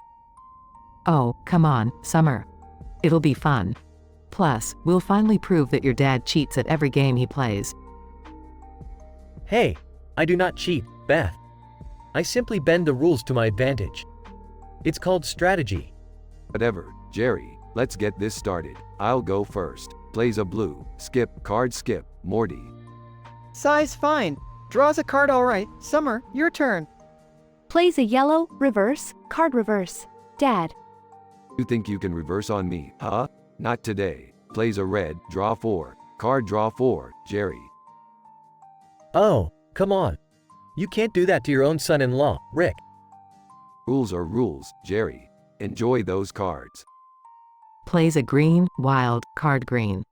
P: Oh, come on, Summer. It'll be fun. Plus, we'll finally prove that your dad cheats at every game he plays.
B: Hey, I do not cheat, Beth. I simply bend the rules to my advantage. It's called strategy.
K: Whatever, Jerry, let's get this started. I'll go first. Plays a blue, skip, card skip, Morty.
G: Size fine. Draws a card alright. Summer, your turn.
S: Plays a yellow, reverse, card reverse. Dad.
K: You think you can reverse on me, huh? Not today. Plays a red, draw 4, card draw 4, Jerry.
B: Oh, come on. You can't do that to your own son-in-law, Rick.
K: Rules are rules, Jerry. Enjoy those cards.
P: Plays a green, wild, card green.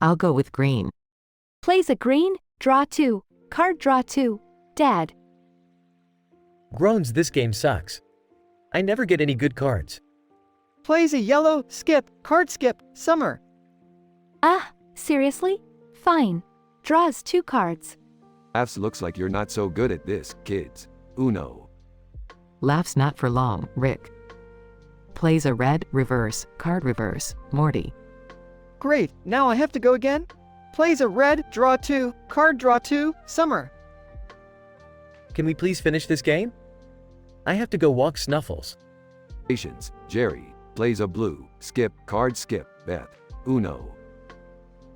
P: I'll go with green.
S: Plays a green, draw 2, card draw 2. Dad.
B: Groans, this game sucks. I never get any good cards.
G: Plays a yellow, skip, card skip, Summer.
S: Seriously? Fine. Draws 2 cards.
K: Laughs, looks like you're not so good at this, kids. Uno.
P: Laughs not for long, Rick. Plays a red, reverse, card reverse, Morty.
G: Great, now I have to go again? Plays a red, draw 2, card draw 2, Summer.
B: Can we please finish this game? I have to go walk Snuffles.
K: Patience, Jerry. Plays a blue, skip, card skip, Beth. Uno.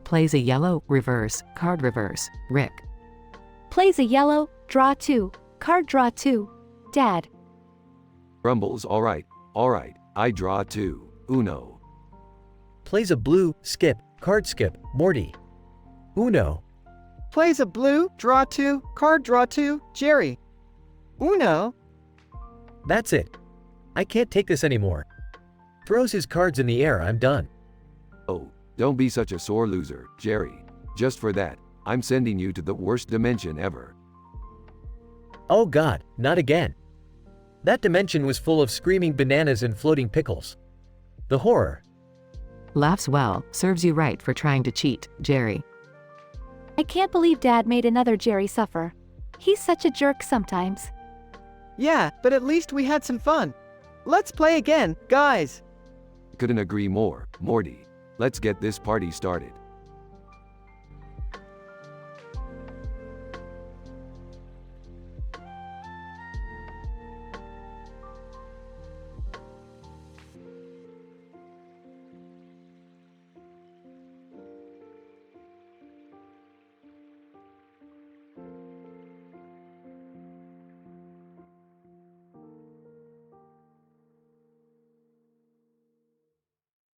P: Plays a yellow, reverse, card reverse, Rick.
S: Plays a yellow, draw 2, card draw 2. Dad.
K: Grumbles, alright, I draw 2, Uno.
B: Plays a blue, skip, card skip, Morty. Uno.
G: Plays a blue, draw 2, card draw 2, Jerry. Uno.
B: That's it. I can't take this anymore. Throws his cards in the air, I'm done.
K: Oh, don't be such a sore loser, Jerry. Just for that, I'm sending you to the worst dimension ever.
B: Oh God, not again. That dimension was full of screaming bananas and floating pickles. The horror.
P: Laughs well, serves you right for trying to cheat, Jerry.
S: I can't believe Dad made another Jerry suffer. He's such a jerk sometimes.
G: Yeah, but at least we had some fun. Let's play again, guys.
K: Couldn't agree more, Morty. Let's get this party started.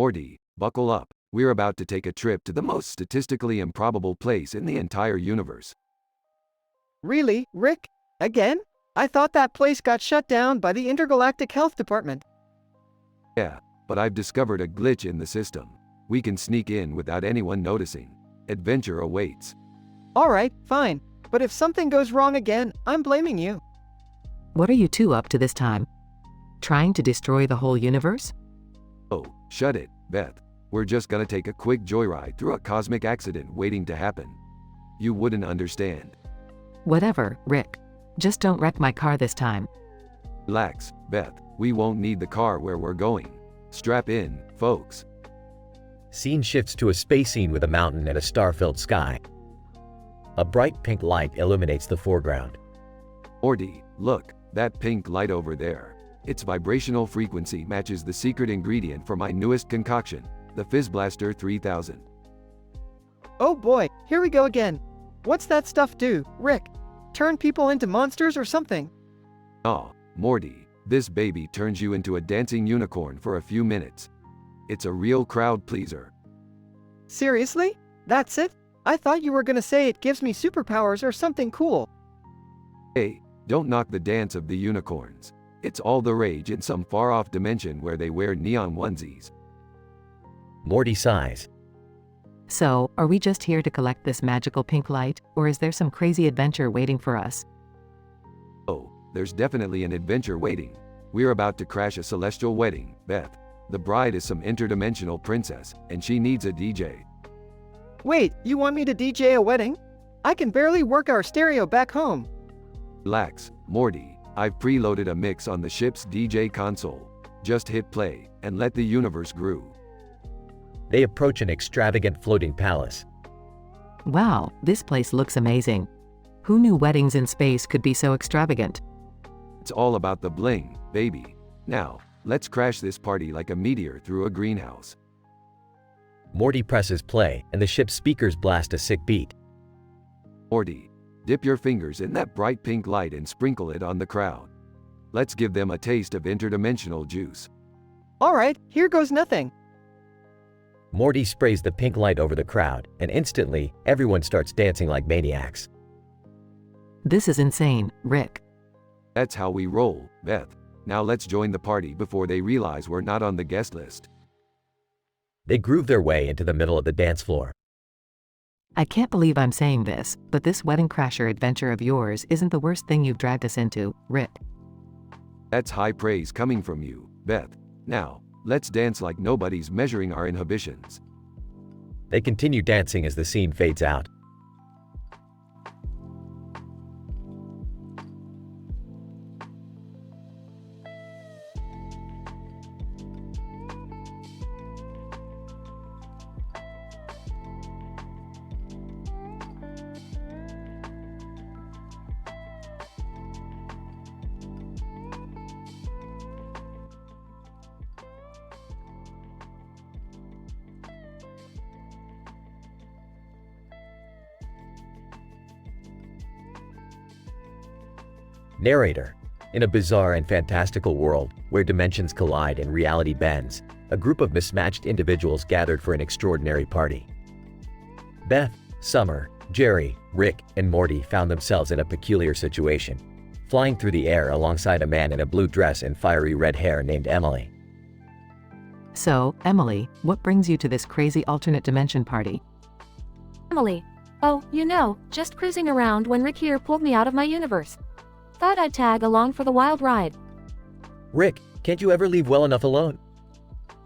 K: Morty, buckle up. We're about to take a trip to the most statistically improbable place in the entire universe.
G: Really, Rick? Again? I thought that place got shut down by the Intergalactic Health Department.
K: Yeah, but I've discovered a glitch in the system. We can sneak in without anyone noticing. Adventure awaits.
G: Alright, fine. But if something goes wrong again, I'm blaming you.
P: What are you two up to this time? Trying to destroy the whole universe?
K: Oh, shut it, Beth. We're just gonna take a quick joyride through a cosmic accident waiting to happen. You wouldn't understand.
P: Whatever, Rick. Just don't wreck my car this time.
K: Relax, Beth. We won't need the car where we're going. Strap in, folks.
B: Scene shifts to a space scene with a mountain and a star-filled sky. A bright pink light illuminates the foreground.
K: Morty, look, that pink light over there. Its vibrational frequency matches the secret ingredient for my newest concoction, the Fizz Blaster 3000.
G: Oh boy, here we go again. What's that stuff do, Rick? Turn people into monsters or something?
K: Aw, Morty, this baby turns you into a dancing unicorn for a few minutes. It's a real crowd pleaser.
G: Seriously? That's it? I thought you were gonna say it gives me superpowers or something cool.
K: Hey, don't knock the dance of the unicorns. It's all the rage in some far-off dimension where they wear neon onesies.
B: Morty sighs.
P: So, are we just here to collect this magical pink light, or is there some crazy adventure waiting for us?
K: Oh, there's definitely an adventure waiting. We're about to crash a celestial wedding, Beth. The bride is some interdimensional princess, and she needs a DJ.
G: Wait, you want me to DJ a wedding? I can barely work our stereo back home.
K: Relax, Morty. I've preloaded a mix on the ship's DJ console. Just hit play, and let the universe groove.
B: They approach an extravagant floating palace.
P: Wow, this place looks amazing. Who knew weddings in space could be so extravagant?
K: It's all about the bling, baby. Now, let's crash this party like a meteor through a greenhouse.
B: Morty presses play, and the ship's speakers blast a sick beat.
K: Morty, dip your fingers in that bright pink light and sprinkle it on the crowd. Let's give them a taste of interdimensional juice.
G: Alright, here goes nothing.
B: Morty sprays the pink light over the crowd, and instantly, everyone starts dancing like maniacs.
P: This is insane, Rick.
K: That's how we roll, Beth. Now let's join the party before they realize we're not on the guest list.
B: They groove their way into the middle of the dance floor.
P: I can't believe I'm saying this, but this wedding crasher adventure of yours isn't the worst thing you've dragged us into, Rick.
K: That's high praise coming from you, Beth. Now, let's dance like nobody's measuring our inhibitions.
B: They continue dancing as the scene fades out. Narrator. In a bizarre and fantastical world, where dimensions collide and reality bends, a group of mismatched individuals gathered for an extraordinary party. Beth, Summer, Jerry, Rick, and Morty found themselves in a peculiar situation, flying through the air alongside a man in a blue dress and fiery red hair named Emily.
P: So, Emily, what brings you to this crazy alternate dimension party?
V: Emily. Oh, just cruising around when Rick here pulled me out of my universe. Thought I'd tag along for the wild ride.
B: Rick, can't you ever leave well enough alone?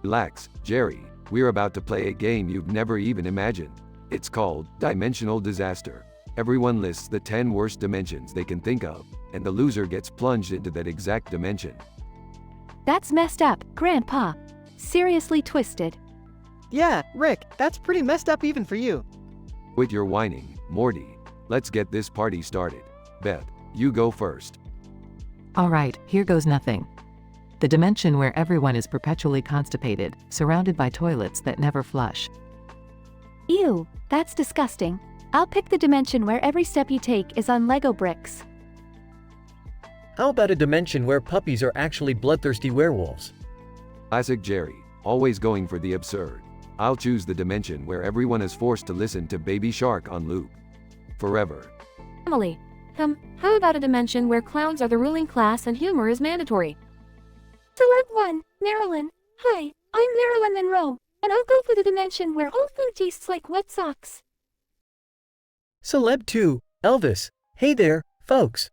K: Relax, Jerry. We're about to play a game you've never even imagined. It's called Dimensional Disaster. Everyone lists the 10 worst dimensions they can think of, and the loser gets plunged into that exact dimension.
S: That's messed up, Grandpa. Seriously twisted.
G: Yeah, Rick, that's pretty messed up even for you.
K: Quit your whining, Morty. Let's get this party started. Beth, you go first.
P: Alright, here goes nothing. The dimension where everyone is perpetually constipated, surrounded by toilets that never flush.
S: Ew, that's disgusting. I'll pick the dimension where every step you take is on Lego bricks.
B: How about a dimension where puppies are actually bloodthirsty werewolves?
K: Classic Jerry. always going for the absurd. I'll choose the dimension where everyone is forced to listen to Baby Shark on loop. Forever.
V: Emily. How about a dimension where clowns are the ruling class and humor is mandatory?
S: Celeb 1, Marilyn. Hi, I'm Marilyn Monroe, and I'll go for the dimension where all food tastes like wet socks.
M: Celeb 2, Elvis. Hey there, folks.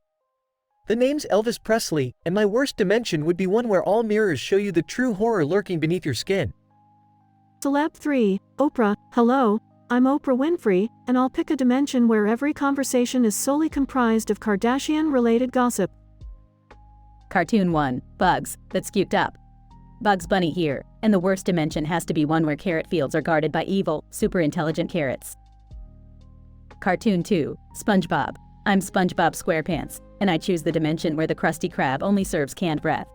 M: The name's Elvis Presley, and my worst dimension would be one where all mirrors show you the true horror lurking beneath your skin.
F: Celeb 3, Oprah. Hello, I'm Oprah Winfrey, and I'll pick a dimension where every conversation is solely comprised of Kardashian-related gossip.
L: Cartoon 1, Bugs, that's cuked up. Bugs Bunny here, and the worst dimension has to be one where carrot fields are guarded by evil, super intelligent carrots. Cartoon 2, SpongeBob. I'm SpongeBob SquarePants, and I choose the dimension where the Krusty Krab only serves canned breath.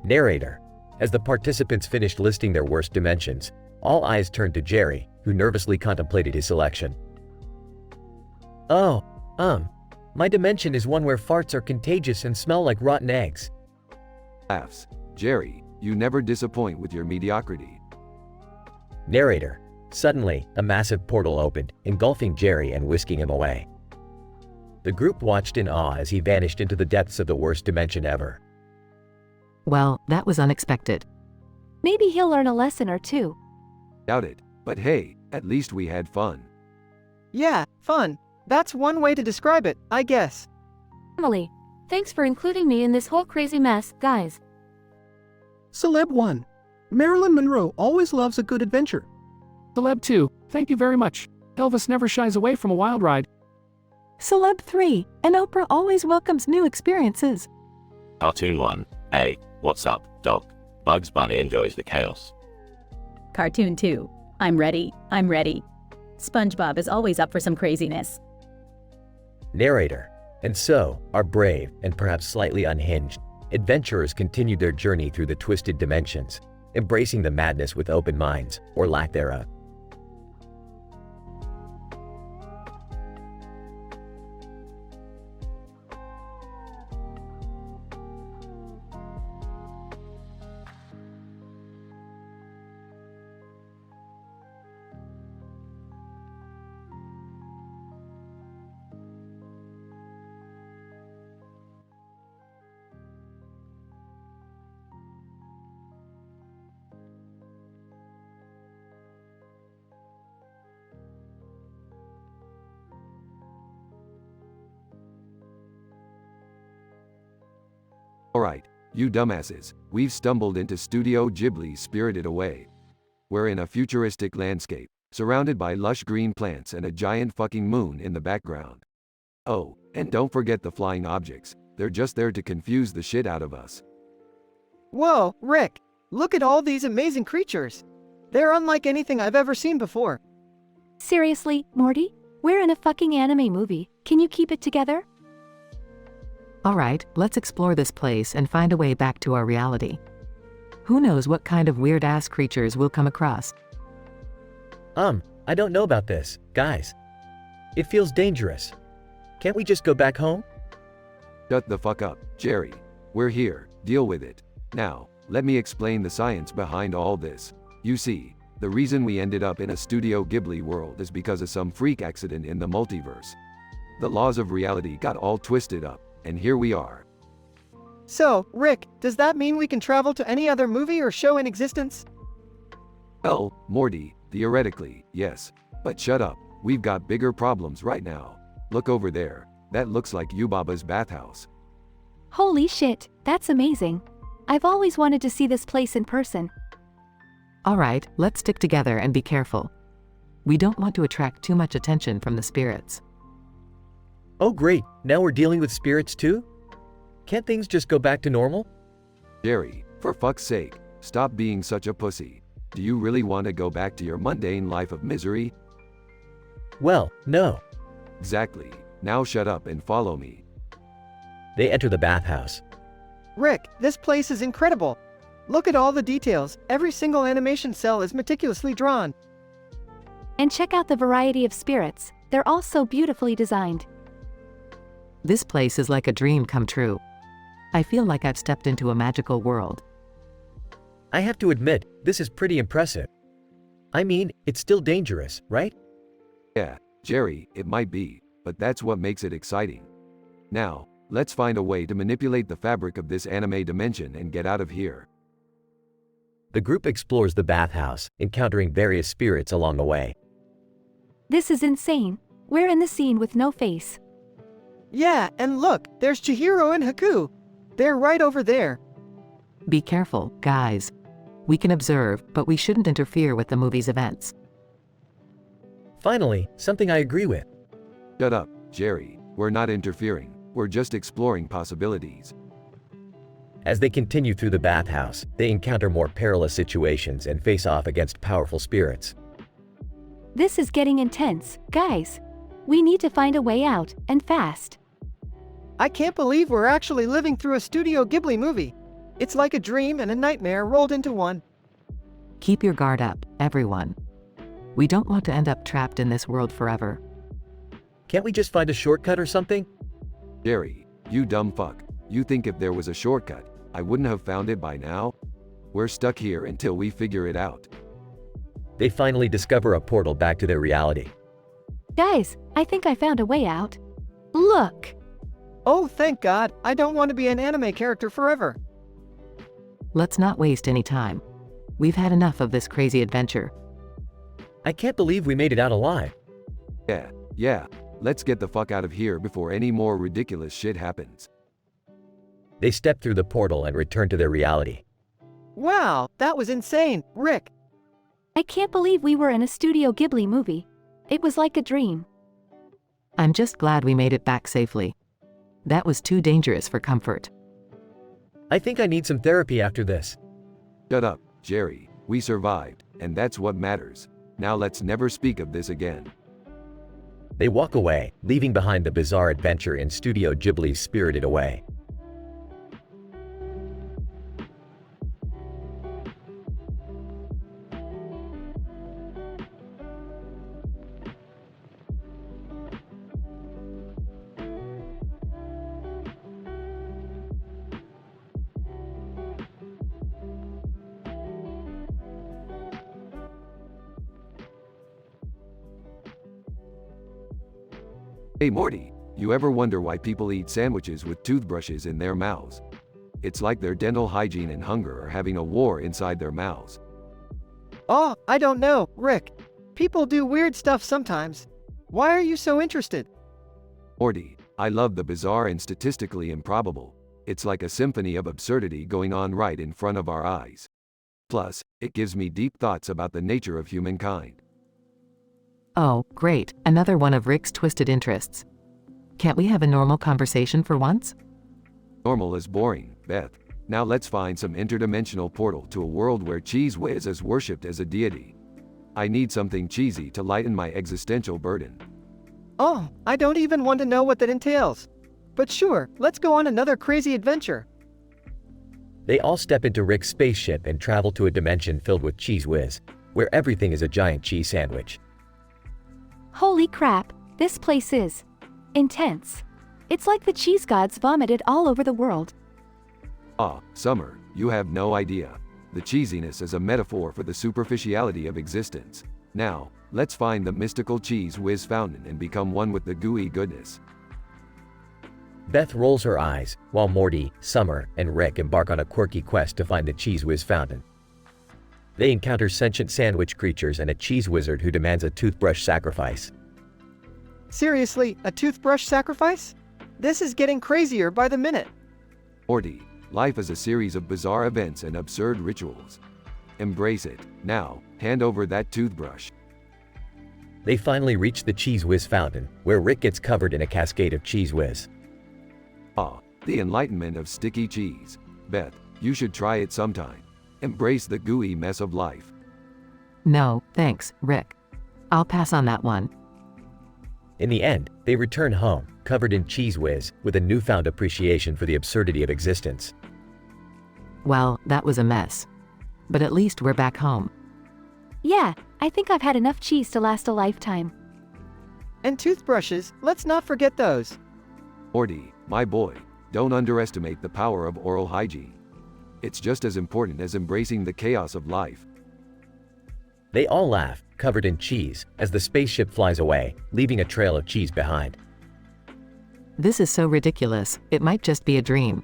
B: Narrator. As the participants finished listing their worst dimensions, all eyes turned to Jerry, who nervously contemplated his selection.
M: Oh, my dimension is one where farts are contagious and smell like rotten eggs.
K: Laughs. Jerry, you never disappoint with your mediocrity.
B: Narrator. Suddenly, a massive portal opened, engulfing Jerry and whisking him away. The group watched in awe as he vanished into the depths of the worst dimension ever.
P: Well, that was unexpected.
S: Maybe he'll learn a lesson or two.
K: Doubt it, but hey, at least we had fun.
G: Yeah, fun. That's one way to describe it, I guess.
V: Emily. Thanks for including me in this whole crazy mess, guys.
U: Celeb 1. Marilyn Monroe always loves a good adventure.
O: Celeb 2. Thank you very much. Elvis never shies away from a wild ride.
P: Celeb 3. And Oprah always welcomes new experiences.
R: Cartoon 1. Hey, what's up, Doc? Bugs Bunny enjoys the chaos.
L: Cartoon 2. I'm ready. SpongeBob is always up for some craziness.
B: Narrator. And so, our brave, and perhaps slightly unhinged, adventurers continued their journey through the twisted dimensions, embracing the madness with open minds, or lack thereof.
K: Alright, you dumbasses, we've stumbled into Studio Ghibli's Spirited Away. We're in a futuristic landscape, surrounded by lush green plants and a giant fucking moon in the background. Oh, and don't forget the flying objects, they're just there to confuse the shit out of us.
G: Whoa, Rick! Look at all these amazing creatures! They're unlike anything I've ever seen before.
S: Seriously, Morty? We're in a fucking anime movie. Can you keep it together?
P: Alright, let's explore this place and find a way back to our reality. Who knows what kind of weird-ass creatures we'll come across.
M: I don't know about this, guys. It feels dangerous. Can't we just go back home?
K: Shut the fuck up, Jerry. We're here, deal with it. Now, let me explain the science behind all this. You see, the reason we ended up in a Studio Ghibli world is because of some freak accident in the multiverse. The laws of reality got all twisted up, and here we are.
G: So, Rick, does that mean we can travel to any other movie or show in existence?
K: Well, Morty, theoretically, yes. But shut up, we've got bigger problems right now. Look over there, that looks like Yubaba's bathhouse.
S: Holy shit, that's amazing. I've always wanted to see this place in person.
P: Alright, let's stick together and be careful. We don't want to attract too much attention from the spirits.
M: Oh great, now we're dealing with spirits too? Can't things just go back to normal?
K: Jerry, for fuck's sake, stop being such a pussy. Do you really want to go back to your mundane life of misery?
M: Well, no.
K: Exactly. Now shut up and follow me.
B: They enter the bathhouse.
G: Rick, this place is incredible. Look at all the details. Every single animation cell is meticulously drawn.
S: And check out the variety of spirits. They're all so beautifully designed.
P: This place is like a dream come true. I feel like I've stepped into a magical world.
B: I have to admit, this is pretty impressive. I mean, it's still dangerous, right?
K: Yeah, Jerry, it might be, but that's what makes it exciting. Now, let's find a way to manipulate the fabric of this anime dimension and get out of here.
B: The group explores the bathhouse, encountering various spirits along the way.
S: This is insane. We're in the scene with no face.
G: Yeah, and look, there's Chihiro and Haku. They're right over there.
P: Be careful, guys. We can observe, but we shouldn't interfere with the movie's events.
B: Finally, something I agree with.
K: Shut up, Jerry. We're not interfering. We're just exploring possibilities.
B: As they continue through the bathhouse, they encounter more perilous situations and face off against powerful spirits.
S: This is getting intense, guys. We need to find a way out, and fast.
G: I can't believe we're actually living through a Studio Ghibli movie. It's like a dream and a nightmare rolled into one.
P: Keep your guard up, everyone. We don't want to end up trapped in this world forever.
B: Can't we just find a shortcut or something?
K: Jerry, you dumb fuck. You think if there was a shortcut, I wouldn't have found it by now? We're stuck here until we figure it out.
B: They finally discover a portal back to their reality.
S: Guys, I think I found a way out. Look!
G: Oh, thank God. I don't want to be an anime character forever.
P: Let's not waste any time. We've had enough of this crazy adventure.
B: I can't believe we made it out alive.
K: Yeah. Let's get the fuck out of here before any more ridiculous shit happens.
B: They step through the portal and return to their reality.
G: Wow, that was insane, Rick.
S: I can't believe we were in a Studio Ghibli movie. It was like a dream.
P: I'm just glad we made it back safely. That was too dangerous for comfort.
B: I think I need some therapy after this.
K: Shut up, Jerry. We survived, and that's what matters. Now let's never speak of this again.
B: They walk away, leaving behind the bizarre adventure in Studio Ghibli's Spirited Away.
K: Hey Morty, you ever wonder why people eat sandwiches with toothbrushes in their mouths? It's like their dental hygiene and hunger are having a war inside their mouths.
G: Oh, I don't know, Rick. People do weird stuff sometimes. Why are you so interested?
K: Morty, I love the bizarre and statistically improbable. It's like a symphony of absurdity going on right in front of our eyes. Plus, it gives me deep thoughts about the nature of humankind.
P: Oh, great, another one of Rick's twisted interests. Can't we have a normal conversation for once?
K: Normal is boring, Beth. Now let's find some interdimensional portal to a world where Cheese Whiz is worshipped as a deity. I need something cheesy to lighten my existential burden.
G: Oh, I don't even want to know what that entails. But sure, let's go on another crazy adventure.
B: They all step into Rick's spaceship and travel to a dimension filled with Cheese Whiz, where everything is a giant cheese sandwich.
S: Holy crap, this place is intense. It's like the cheese gods vomited all over the world.
K: Ah, Summer, you have no idea. The cheesiness is a metaphor for the superficiality of existence. Now, let's find the mystical Cheese Whiz fountain and become one with the gooey goodness.
B: Beth rolls her eyes, while Morty, Summer, and Rick embark on a quirky quest to find the Cheese Whiz fountain. They encounter sentient sandwich creatures and a cheese wizard who demands a toothbrush sacrifice.
G: Seriously, a toothbrush sacrifice? This is getting crazier by the minute.
K: Morty, life is a series of bizarre events and absurd rituals. Embrace it. Now, hand over that toothbrush.
B: They finally reach the Cheese Whiz fountain, where Rick gets covered in a cascade of Cheese Whiz.
K: Ah, the enlightenment of sticky cheese. Beth, you should try it sometime. Embrace the gooey mess of life.
P: No, thanks, Rick. I'll pass on that one.
B: In the end, they return home, covered in Cheese Whiz, with a newfound appreciation for the absurdity of existence.
P: Well, that was a mess. But at least we're back home.
S: Yeah, I think I've had enough cheese to last a lifetime.
G: And toothbrushes, let's not forget those.
K: Morty, my boy, don't underestimate the power of oral hygiene. It's just as important as embracing the chaos of life.
B: They all laugh, covered in cheese, as the spaceship flies away, leaving a trail of cheese behind.
P: This is so ridiculous, it might just be a dream.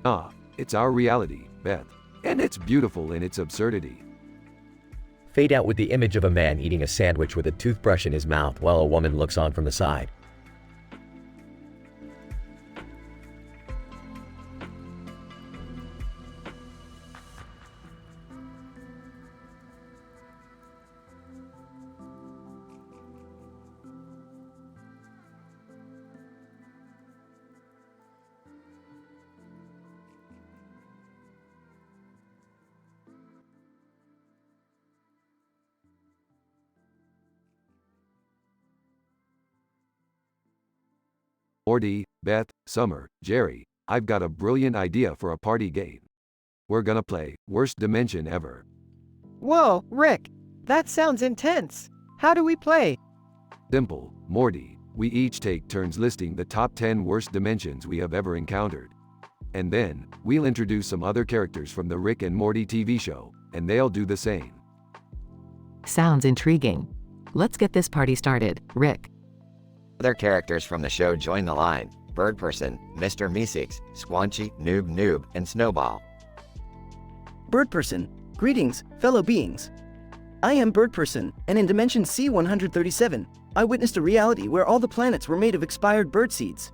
K: Ah, it's our reality, Beth. And it's beautiful in its absurdity.
B: Fade out with the image of a man eating a sandwich with a toothbrush in his mouth while a woman looks on from the side.
K: Morty, Beth, Summer, Jerry, I've got a brilliant idea for a party game. We're gonna play Worst Dimension Ever.
G: Whoa, Rick! That sounds intense! How do we play?
K: Simple, Morty. We each take turns listing the top 10 worst dimensions we have ever encountered. And then, we'll introduce some other characters from the Rick and Morty TV show, and they'll do the same.
P: Sounds intriguing. Let's get this party started, Rick.
C: Other characters from the show join the line: Bird Person, Mr. Meeseeks, Squanchy, Noob, and Snowball.
U: Bird Person, greetings, fellow beings. I am Bird Person, and in Dimension C-137, I witnessed a reality where all the planets were made of expired bird seeds.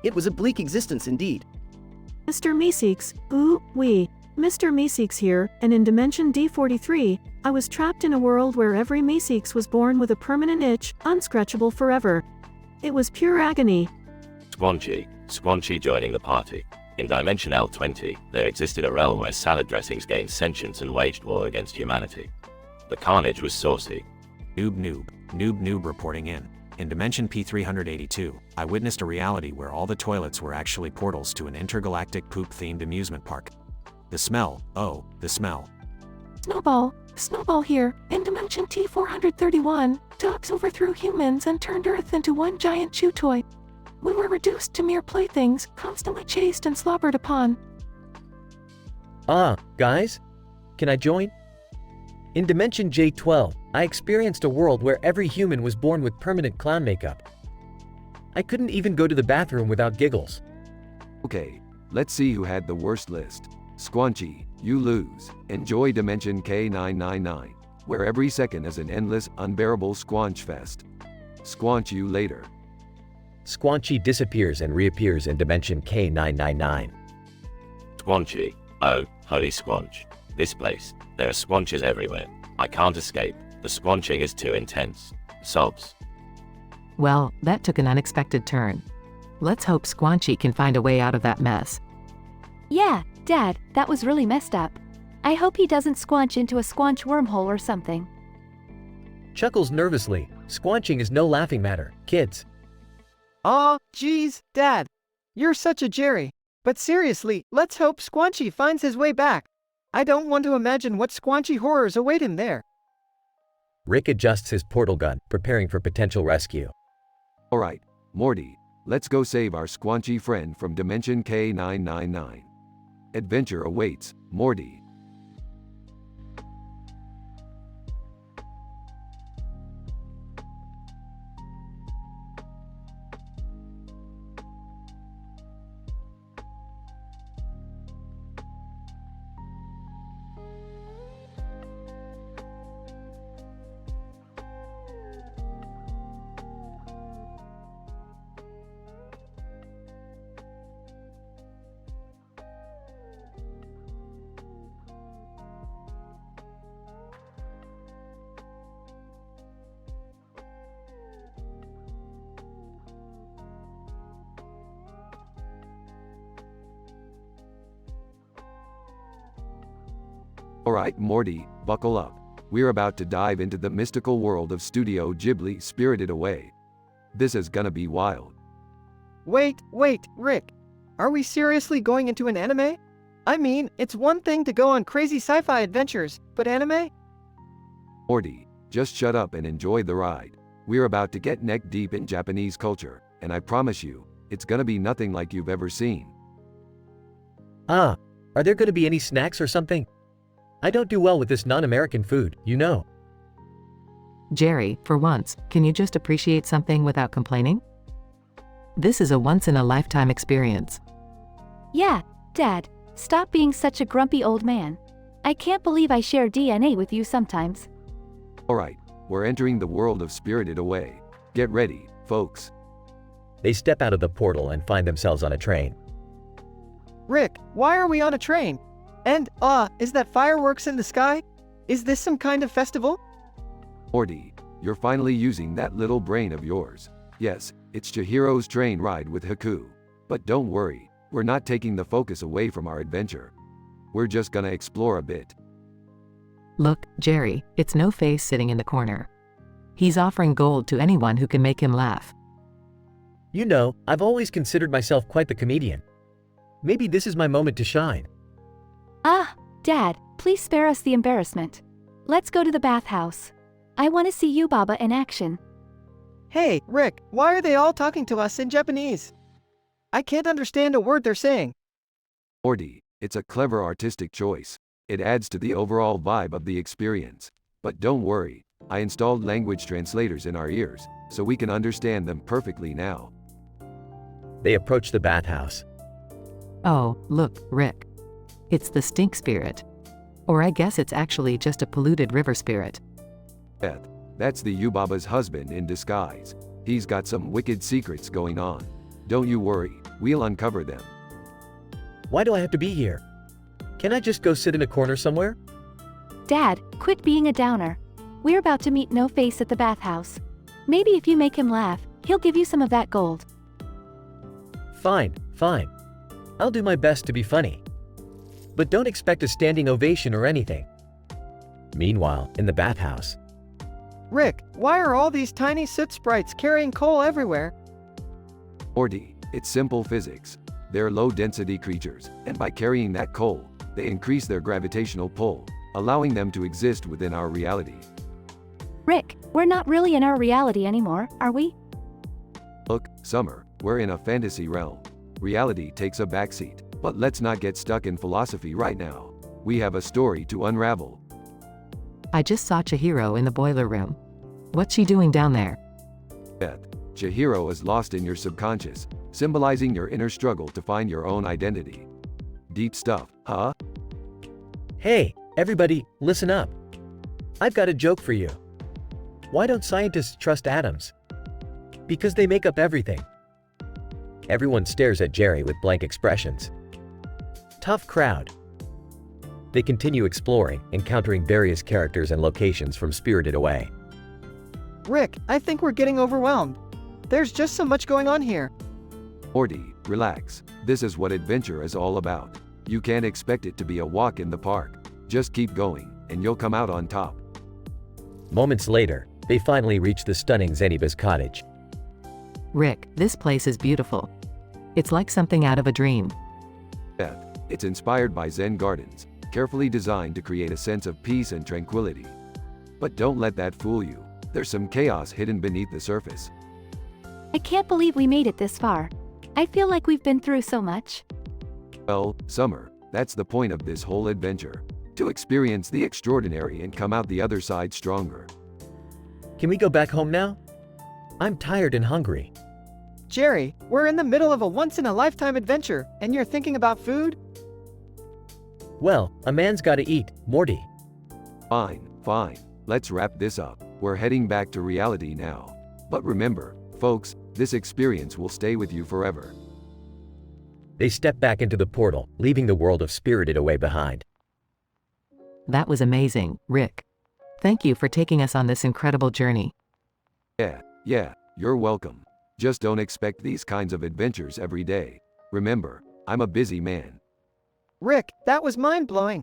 U: It was a bleak existence indeed.
F: Mr. Meeseeks, ooh-wee. Mr. Meeseeks here, and in Dimension D43, I was trapped in a world where every Meeseeks was born with a permanent itch, unscratchable forever. It was pure agony.
R: Squanchy joining the party. In Dimension L20, there existed a realm where salad dressings gained sentience and waged war against humanity. The carnage was saucy.
A: Noob reporting in. In Dimension P382, I witnessed a reality where all the toilets were actually portals to an intergalactic poop-themed amusement park. The smell, oh, the smell.
D: Snowball here. In Dimension T431, dogs overthrew humans and turned Earth into one giant chew toy. We were reduced to mere playthings, constantly chased and slobbered upon.
B: Ah, guys? Can I join? In Dimension J12, I experienced a world where every human was born with permanent clown makeup. I couldn't even go to the bathroom without giggles.
K: Okay, let's see who had the worst list. Squanchy, you lose. Enjoy Dimension K999, where every second is an endless, unbearable squanch fest. Squanch you later.
B: Squanchy disappears and reappears in Dimension K999.
R: Squanchy, oh, holy squanch. This place, there are squanches everywhere. I can't escape. The squanching is too intense. Sobs.
P: Well, that took an unexpected turn. Let's hope Squanchy can find a way out of that mess.
S: Yeah, Dad, that was really messed up. I hope he doesn't squanch into a squanch wormhole or something.
B: Chuckles nervously. Squanching is no laughing matter, kids.
G: Aw, geez, Dad. You're such a Jerry. But seriously, let's hope Squanchy finds his way back. I don't want to imagine what squanchy horrors await him there.
B: Rick adjusts his portal gun, preparing for potential rescue.
K: Alright, Morty, let's go save our squanchy friend from Dimension K999. Adventure awaits, Morty. Alright, Morty, buckle up. We're about to dive into the mystical world of Studio Ghibli Spirited Away. This is gonna be wild.
G: Wait, Rick. Are we seriously going into an anime? I mean, it's one thing to go on crazy sci-fi adventures, but anime?
K: Morty, just shut up and enjoy the ride. We're about to get neck deep in Japanese culture, and I promise you, it's gonna be nothing like you've ever seen.
B: Ah, Are there going to be any snacks or something? I don't do well with this non-American food, you know.
P: Jerry, for once, can you just appreciate something without complaining? This is a once-in-a-lifetime experience.
S: Yeah, Dad, stop being such a grumpy old man. I can't believe I share DNA with you sometimes.
K: Alright, we're entering the world of Spirited Away. Get ready, folks.
B: They step out of the portal and find themselves on a train.
G: Rick, why are we on a train? And, is that fireworks in the sky? Is this some kind of festival?
K: Morty, you're finally using that little brain of yours. Yes, it's Chihiro's train ride with Haku. But don't worry, we're not taking the focus away from our adventure. We're just gonna explore a bit.
P: Look, Jerry, it's No Face sitting in the corner. He's offering gold to anyone who can make him laugh.
B: You know, I've always considered myself quite the comedian. Maybe this is my moment to shine.
S: Dad, please spare us the embarrassment. Let's go to the bathhouse. I want to see you, Baba, in action.
G: Hey, Rick, why are they all talking to us in Japanese? I can't understand a word they're saying.
K: Morty, it's a clever artistic choice. It adds to the overall vibe of the experience. But don't worry, I installed language translators in our ears, so we can understand them perfectly now.
B: They approach the bathhouse.
P: Oh, look, Rick. It's the stink spirit. Or I guess it's actually just a polluted river spirit.
K: Beth, that's the Yubaba's husband in disguise. He's got some wicked secrets going on. Don't you worry, we'll uncover them.
B: Why do I have to be here? Can I just go sit in a corner somewhere?
S: Dad, quit being a downer. We're about to meet No Face at the bathhouse. Maybe if you make him laugh, he'll give you some of that gold.
B: Fine. I'll do my best to be funny. But don't expect a standing ovation or anything. Meanwhile, in the bathhouse.
G: Rick, why are all these tiny soot sprites carrying coal everywhere?
K: Morty, it's simple physics. They're low-density creatures, and by carrying that coal, they increase their gravitational pull, allowing them to exist within our reality.
S: Rick, we're not really in our reality anymore, are we?
K: Look, Summer, we're in a fantasy realm. Reality takes a backseat, but let's not get stuck in philosophy right now. We have a story to unravel.
P: I just saw Chihiro in the boiler room. What's she doing down there?
K: Beth, Chihiro is lost in your subconscious, symbolizing your inner struggle to find your own identity. Deep stuff, huh?
B: Hey, everybody, listen up. I've got a joke for you. Why don't scientists trust atoms? Because they make up everything. Everyone stares at Jerry with blank expressions. Tough crowd. They continue exploring, encountering various characters and locations from Spirited Away.
G: Rick, I think we're getting overwhelmed. There's just so much going on here.
K: Morty, relax. This is what adventure is all about. You can't expect it to be a walk in the park. Just keep going, and you'll come out on top.
B: Moments later, they finally reach the stunning Zeniba's cottage.
P: Rick, this place is beautiful. It's like something out of a dream.
K: Beth, it's inspired by Zen gardens, carefully designed to create a sense of peace and tranquility. But don't let that fool you. There's some chaos hidden beneath the surface.
S: I can't believe we made it this far. I feel like we've been through so much.
K: Well, Summer, that's the point of this whole adventure. To experience the extraordinary and come out the other side stronger.
B: Can we go back home now? I'm tired and hungry.
G: Jerry, we're in the middle of a once-in-a-lifetime adventure, and you're thinking about food?
B: Well, a man's gotta eat, Morty.
K: Fine. Let's wrap this up. We're heading back to reality now. But remember, folks, this experience will stay with you forever.
B: They step back into the portal, leaving the world of Spirited Away behind.
P: That was amazing, Rick. Thank you for taking us on this incredible journey.
K: Yeah, you're welcome. Just don't expect these kinds of adventures every day. Remember, I'm a busy man.
G: Rick, that was mind-blowing.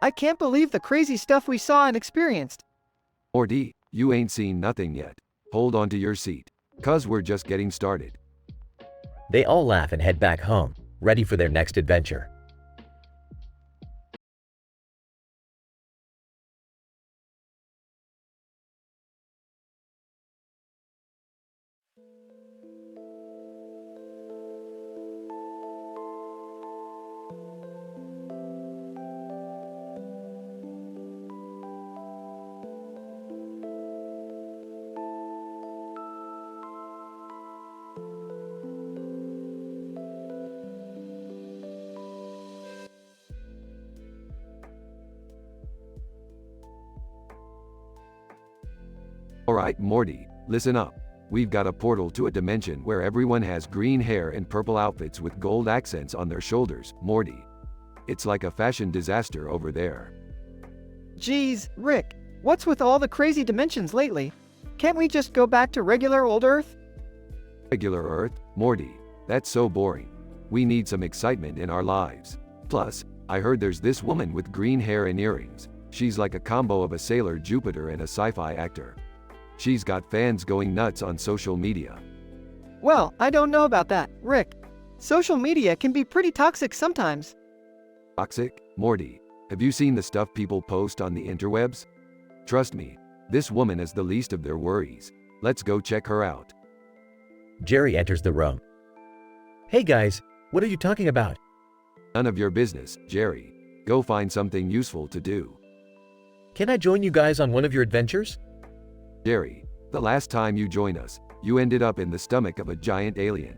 G: I can't believe the crazy stuff we saw and experienced.
K: Morty, you ain't seen nothing yet. Hold on to your seat, 'cause we're just getting started.
B: They all laugh and head back home, ready for their next adventure.
K: Alright, Morty, listen up. We've got a portal to a dimension where everyone has green hair and purple outfits with gold accents on their shoulders, Morty. It's like a fashion disaster over there.
G: Geez, Rick, what's with all the crazy dimensions lately? Can't we just go back to regular old Earth?
K: Regular Earth? Morty, that's so boring. We need some excitement in our lives. Plus, I heard there's this woman with green hair and earrings. She's like a combo of a sailor Jupiter and a sci-fi actor. She's got fans going nuts on social media.
G: Well, I don't know about that, Rick. Social media can be pretty toxic sometimes.
K: Toxic? Morty, have you seen the stuff people post on the interwebs? Trust me, this woman is the least of their worries. Let's go check her out.
B: Jerry enters the room. Hey guys, what are you talking about?
K: None of your business, Jerry. Go find something useful to do.
B: Can I join you guys on one of your adventures?
K: Jerry, the last time you joined us, you ended up in the stomach of a giant alien.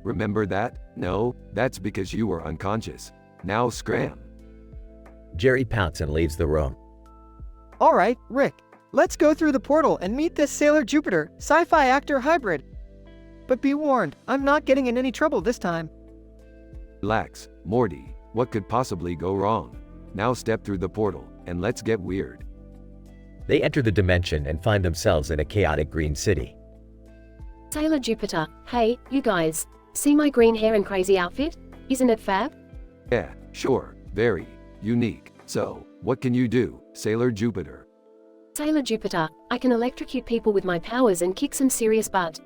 K: Remember that? No, that's because you were unconscious. Now scram.
B: Jerry pouts and leaves the room.
G: Alright, Rick, let's go through the portal and meet this Sailor Jupiter, sci-fi actor hybrid. But be warned, I'm not getting in any trouble this time.
K: Relax, Morty, what could possibly go wrong? Now step through the portal, and let's get weird.
B: They enter the dimension and find themselves in a chaotic green city.
J: Sailor Jupiter, hey, you guys, see my green hair and crazy outfit? Isn't it fab?
K: Yeah, sure, very unique. So, what can you do, Sailor Jupiter?
J: Sailor Jupiter, I can electrocute people with my powers and kick some serious butt.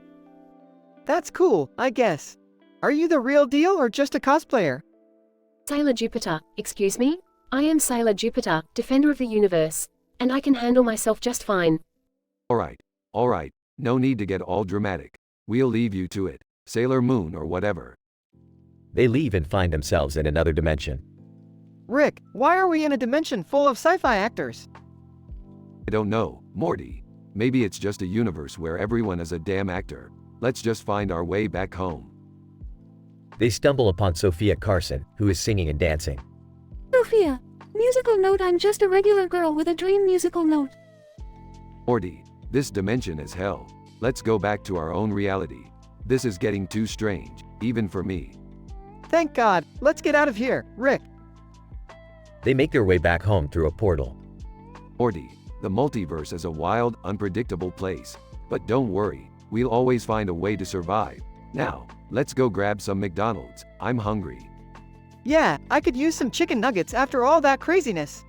G: That's cool, I guess. Are you the real deal or just a cosplayer?
J: Sailor Jupiter, excuse me? I am Sailor Jupiter, defender of the universe. And I can handle myself just fine.
K: Alright, no need to get all dramatic. We'll leave you to it, Sailor Moon or whatever.
B: They leave and find themselves in another dimension.
G: Rick, why are we in a dimension full of sci-fi actors?
K: I don't know, Morty. Maybe it's just a universe where everyone is a damn actor. Let's just find our way back home.
B: They stumble upon Sophia Carson, who is singing and dancing.
V: Sophia, musical note, I'm just a regular girl with a dream musical note.
K: Morty, this dimension is hell. Let's go back to our own reality. This is getting too strange, even for me.
G: Thank God, let's get out of here, Rick.
B: They make their way back home through a portal.
K: Morty, the multiverse is a wild, unpredictable place. But don't worry, we'll always find a way to survive. Now, let's go grab some McDonald's. I'm hungry.
G: Yeah, I could use some chicken nuggets after all that craziness.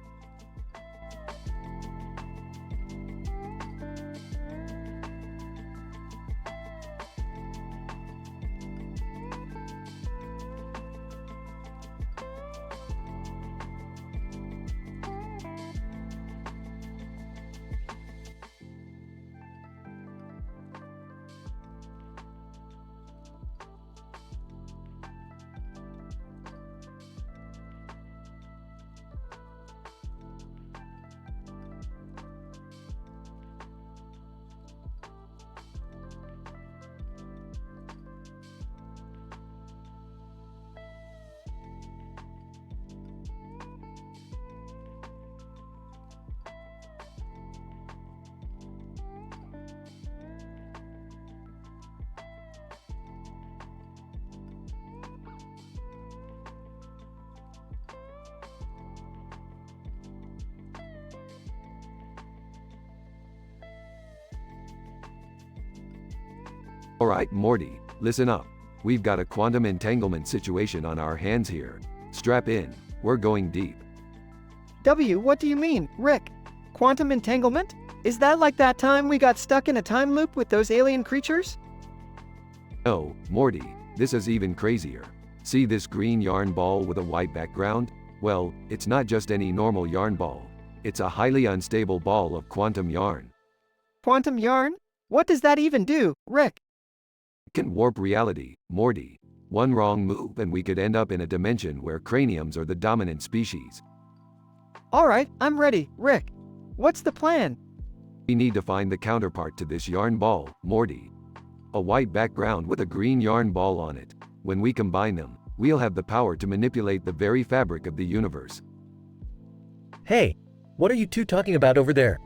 K: Alright, Morty, listen up. We've got a quantum entanglement situation on our hands here. Strap in, we're going deep.
G: What do you mean, Rick? Quantum entanglement? Is that like that time we got stuck in a time loop with those alien creatures?
K: No, Morty, this is even crazier. See this green yarn ball with a white background? Well, it's not just any normal yarn ball. It's a highly unstable ball of quantum yarn.
G: Quantum yarn? What does that even do, Rick?
K: It can warp reality, Morty. One wrong move and we could end up in a dimension where craniums are the dominant species.
G: Alright, I'm ready, Rick. What's the plan?
K: We need to find the counterpart to this yarn ball, Morty. A white background with a green yarn ball on it. When we combine them, we'll have the power to manipulate the very fabric of the universe.
B: Hey, what are you two talking about over there?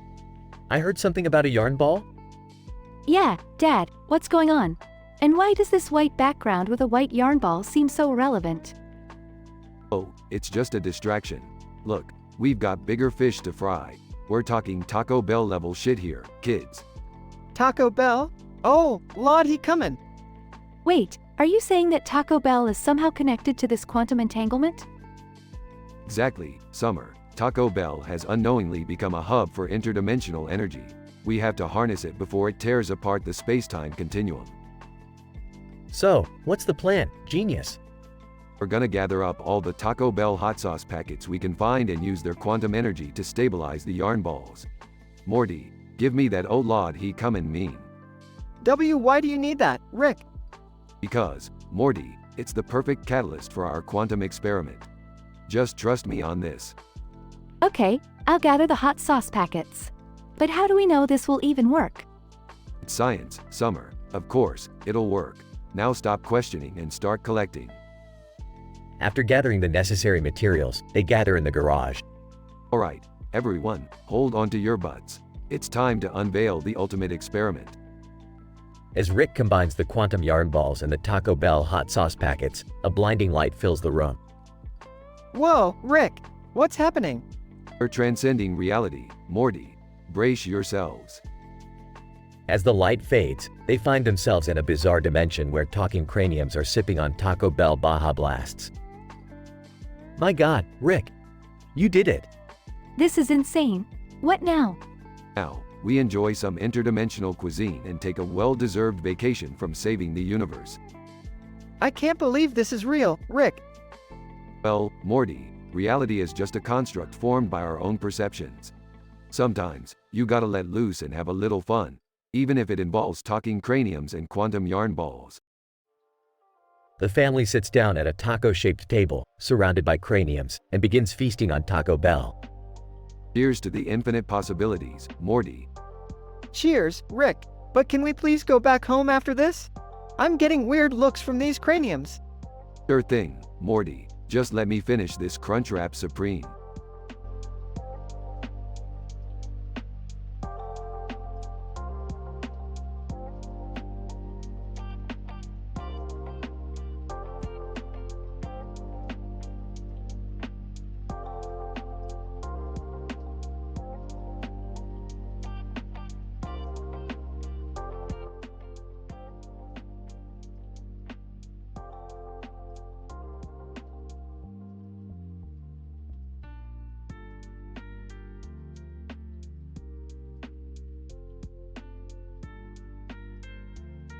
B: I heard something about a yarn ball?
S: Yeah, Dad, what's going on? And why does this white background with a white yarn ball seem so relevant?
K: Oh, it's just a distraction. Look, we've got bigger fish to fry. We're talking Taco Bell level shit here, kids.
G: Taco Bell? Oh, Lord, he coming.
S: Wait, are you saying that Taco Bell is somehow connected to this quantum entanglement?
K: Exactly, Summer. Taco Bell has unknowingly become a hub for interdimensional energy. We have to harness it before it tears apart the space-time continuum.
B: So, what's the plan? Genius.
K: We're gonna gather up all the Taco Bell hot sauce packets we can find and use their quantum energy to stabilize the yarn balls. Morty, give me that oh lord he comin' mean.
G: Why do you need that, Rick?
K: Because, Morty, it's the perfect catalyst for our quantum experiment. Just trust me on this.
S: Okay, I'll gather the hot sauce packets. But how do we know this will even work?
K: It's science, Summer. Of course, it'll work. Now stop questioning and start collecting.
B: After gathering the necessary materials, they gather in the garage.
K: Alright, everyone, hold on to your butts. It's time to unveil the ultimate experiment.
B: As Rick combines the quantum yarn balls and the Taco Bell hot sauce packets, a blinding light fills the room.
G: Whoa, Rick, what's happening?
K: We're transcending reality, Morty. Brace yourselves.
B: As the light fades, they find themselves in a bizarre dimension where talking craniums are sipping on Taco Bell Baja Blasts. My God, Rick, you did it.
S: This is insane. What now?
K: Now, we enjoy some interdimensional cuisine and take a well-deserved vacation from saving the universe.
G: I can't believe this is real, Rick.
K: Well, Morty, reality is just a construct formed by our own perceptions. Sometimes, you gotta let loose and have a little fun, even if it involves talking craniums and quantum yarn balls.
B: The family sits down at a taco-shaped table, surrounded by craniums, and begins feasting on Taco Bell.
K: Cheers to the infinite possibilities, Morty.
G: Cheers, Rick. But can we please go back home after this? I'm getting weird looks from these craniums.
K: Sure thing, Morty. Just let me finish this Crunchwrap Supreme.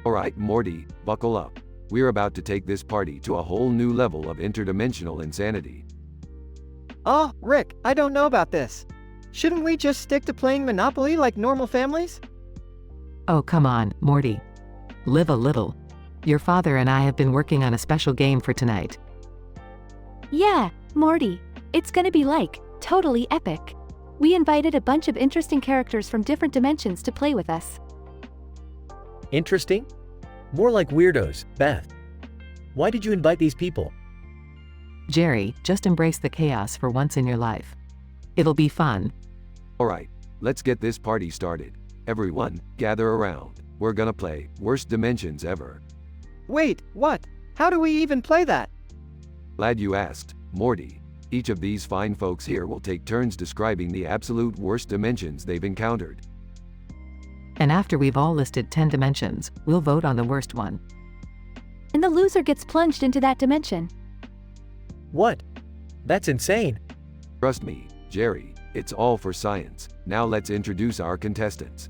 K: Alright, Morty, buckle up. We're about to take this party to a whole new level of interdimensional insanity.
G: Oh, Rick, I don't know about this. Shouldn't we just stick to playing Monopoly like normal families?
P: Oh, come on, Morty. Live a little. Your father and I have been working on a special game for tonight.
S: Yeah, Morty. It's gonna be like, totally epic. We invited a bunch of interesting characters from different dimensions to play with us.
B: Interesting? More like weirdos, Beth. Why did you invite these people?
P: Jerry, just embrace the chaos for once in your life. It'll be fun.
K: Alright, let's get this party started. Everyone, gather around. We're gonna play Worst Dimensions Ever.
G: Wait, what? How do we even play that?
K: Glad you asked, Morty. Each of these fine folks here will take turns describing the absolute worst dimensions they've encountered.
P: And after we've all listed 10 dimensions, we'll vote on the worst one.
S: And the loser gets plunged into that dimension.
B: What? That's insane.
K: Trust me, Jerry, it's all for science. Now let's introduce our contestants.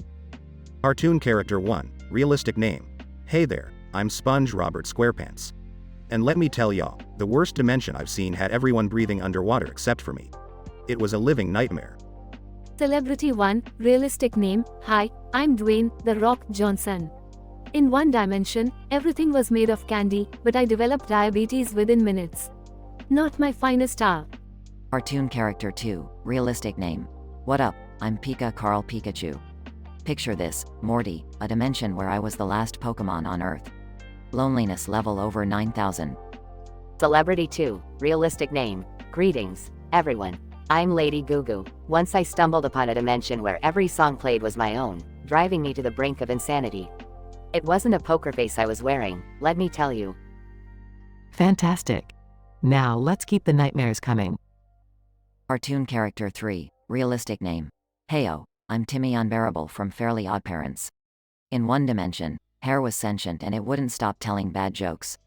N: Cartoon Character 1, Realistic Name. Hey there, I'm Sponge Robert Squarepants. And let me tell y'all, the worst dimension I've seen had everyone breathing underwater except for me. It was a living nightmare.
V: Celebrity 1, Realistic Name. Hi, I'm Dwayne "The Rock" Johnson. In one dimension, everything was made of candy, but I developed diabetes within minutes. Not my finest hour.
T: Cartoon Character 2, Realistic Name. What up, I'm Pika Carl Pikachu. Picture this, Morty, a dimension where I was the last Pokemon on Earth. Loneliness level over 9,000. Celebrity 2, Realistic Name. Greetings, everyone. I'm Lady Goo Goo. Once I stumbled upon a dimension where every song played was my own. driving me to the brink of insanity. It wasn't a poker face I was wearing, let me tell you.
P: Fantastic. Now let's keep the nightmares coming.
T: Cartoon character 3, realistic name. Heyo, I'm Timmy Unbearable from Fairly Oddparents. In one dimension, hair was sentient and it wouldn't stop telling bad jokes.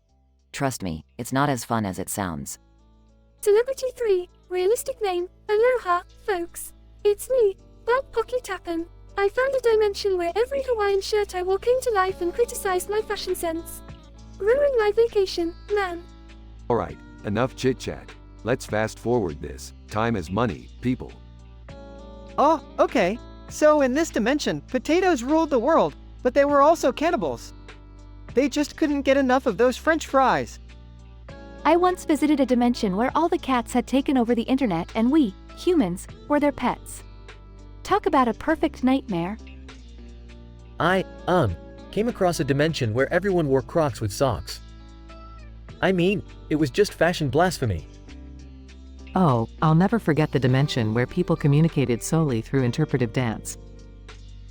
T: Trust me, it's not as fun as it sounds.
E: Celebrity 3, realistic name. Aloha, folks. It's me, Bob Pocky Tappan. I found a dimension where every Hawaiian shirt I wore came to life and criticized my fashion sense. Ruined my vacation, man.
K: Alright, enough chit chat. Let's fast forward this. Time is money, people.
G: Oh, okay. So in this dimension, potatoes ruled the world, but they were also cannibals. They just couldn't get enough of those French fries.
S: I once visited a dimension where all the cats had taken over the internet and we, humans, were their pets. Talk about a perfect nightmare.
B: I came across a dimension where everyone wore Crocs with socks. I mean, it was just fashion blasphemy.
P: Oh, I'll never forget the dimension where people communicated solely through interpretive dance.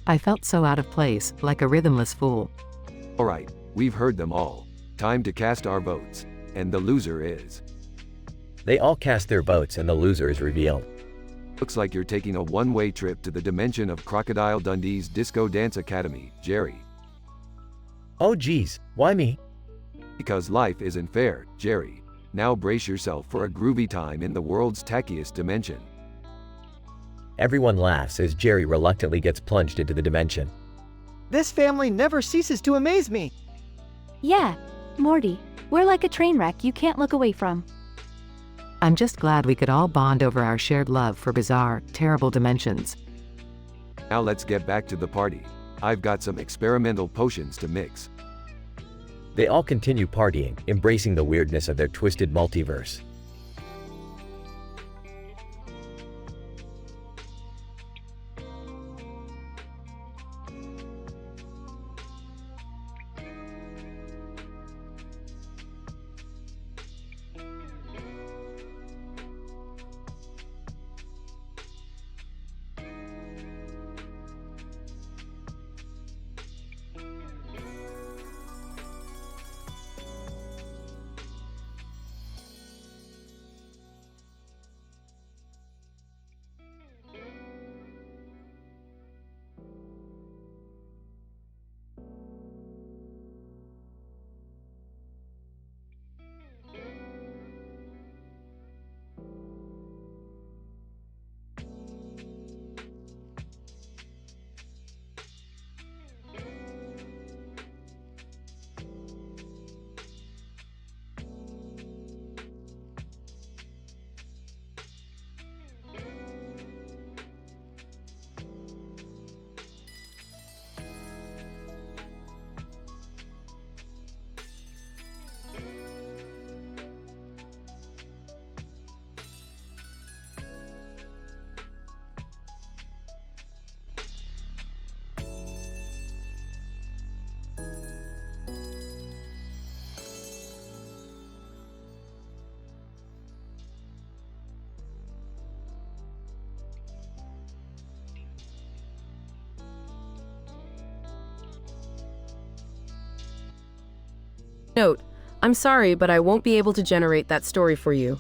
P: I felt so out of place, like a rhythmless fool.
K: Alright, we've heard them all. Time to cast our votes. And the loser is.
B: They all cast their votes and the loser is revealed.
K: Looks like you're taking a one-way trip to the dimension of Crocodile Dundee's Disco Dance Academy, Jerry.
B: Oh geez, why me?
K: Because life isn't fair, Jerry. Now brace yourself for a groovy time in the world's tackiest dimension.
B: Everyone laughs as Jerry reluctantly gets plunged into the dimension.
G: This family never ceases to amaze me.
S: Yeah, Morty, we're like a train wreck you can't look away from.
P: I'm just glad we could all bond over our shared love for bizarre, terrible dimensions.
K: Now let's get back to the party. I've got some experimental potions to mix.
B: They all continue partying, embracing the weirdness of their twisted multiverse.
Q: Note, I'm sorry, but I won't be able to generate that story for you.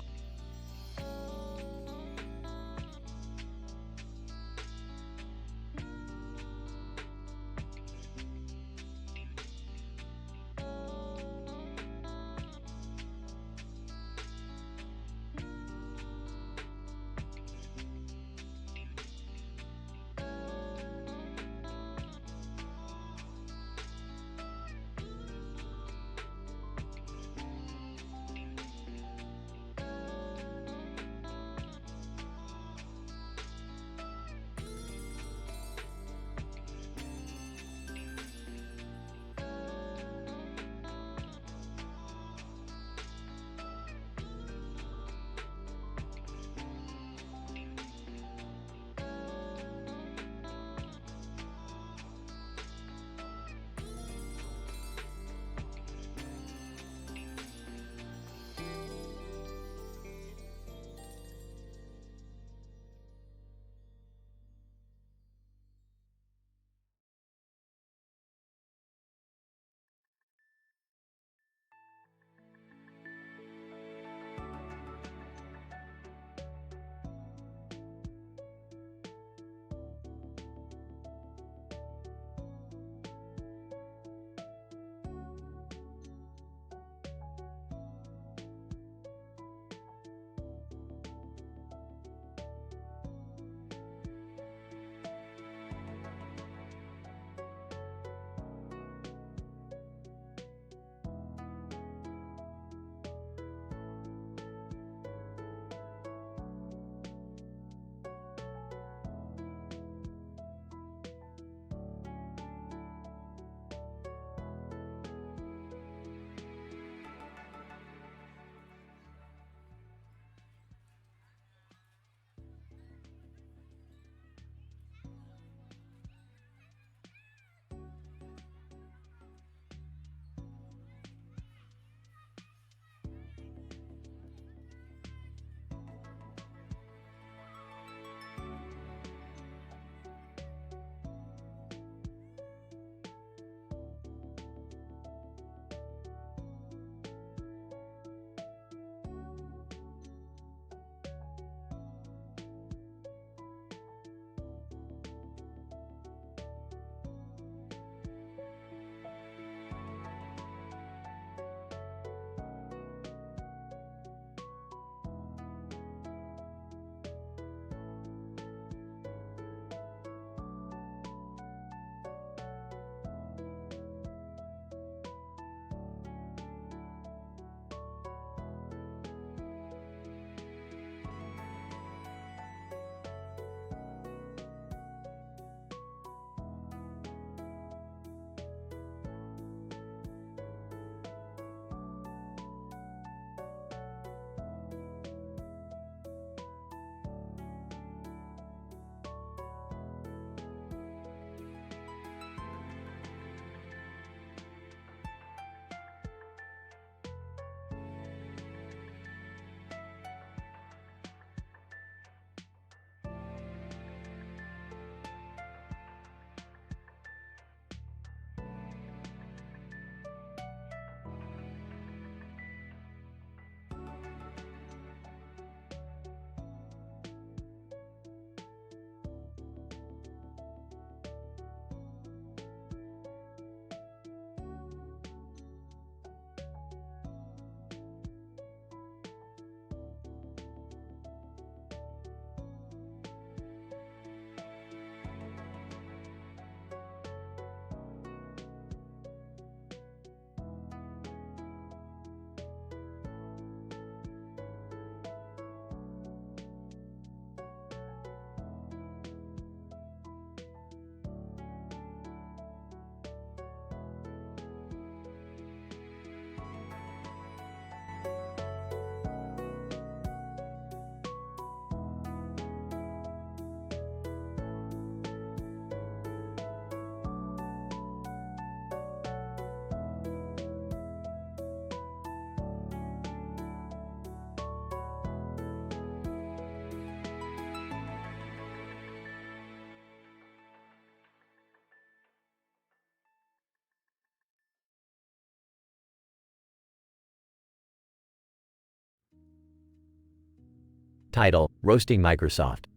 B: Title, Roasting Microsoft.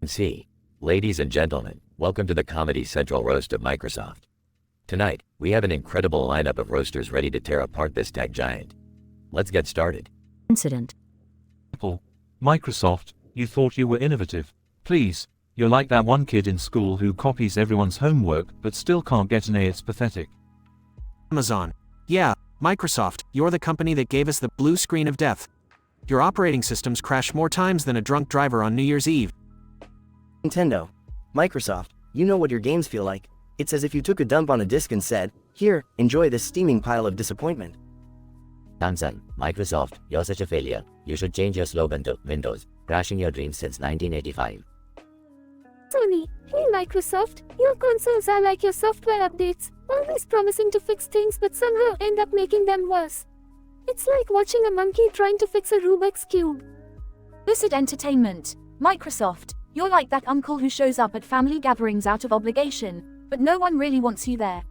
R: C. Ladies and gentlemen, welcome to the Comedy Central Roast of Microsoft. Tonight, we have an incredible lineup of roasters ready to tear apart this tech giant. Let's get started.
H: Incident. Apple, Microsoft, you thought you were innovative. Please, you're like that one kid in school who copies everyone's homework but still can't get an A. It's pathetic.
A: Amazon. Yeah, Microsoft, you're the company that gave us the blue screen of death. Your operating systems crash more times than a drunk driver on New Year's Eve.
U: Nintendo. Microsoft, you know what your games feel like. It's as if you took a dump on a disk and said, "Here, enjoy this steaming pile of disappointment."
I: Samsung, Microsoft, you're such a failure. You should change your slogan to Windows, crashing your dreams since 1985.
E: Sony, hey Microsoft, your consoles are like your software updates, always promising to fix things but somehow end up making them worse. It's like watching a monkey trying to fix a Rubik's Cube.
V: Lucid Entertainment. Microsoft, you're like that uncle who shows up at family gatherings out of obligation, but no one really wants you there.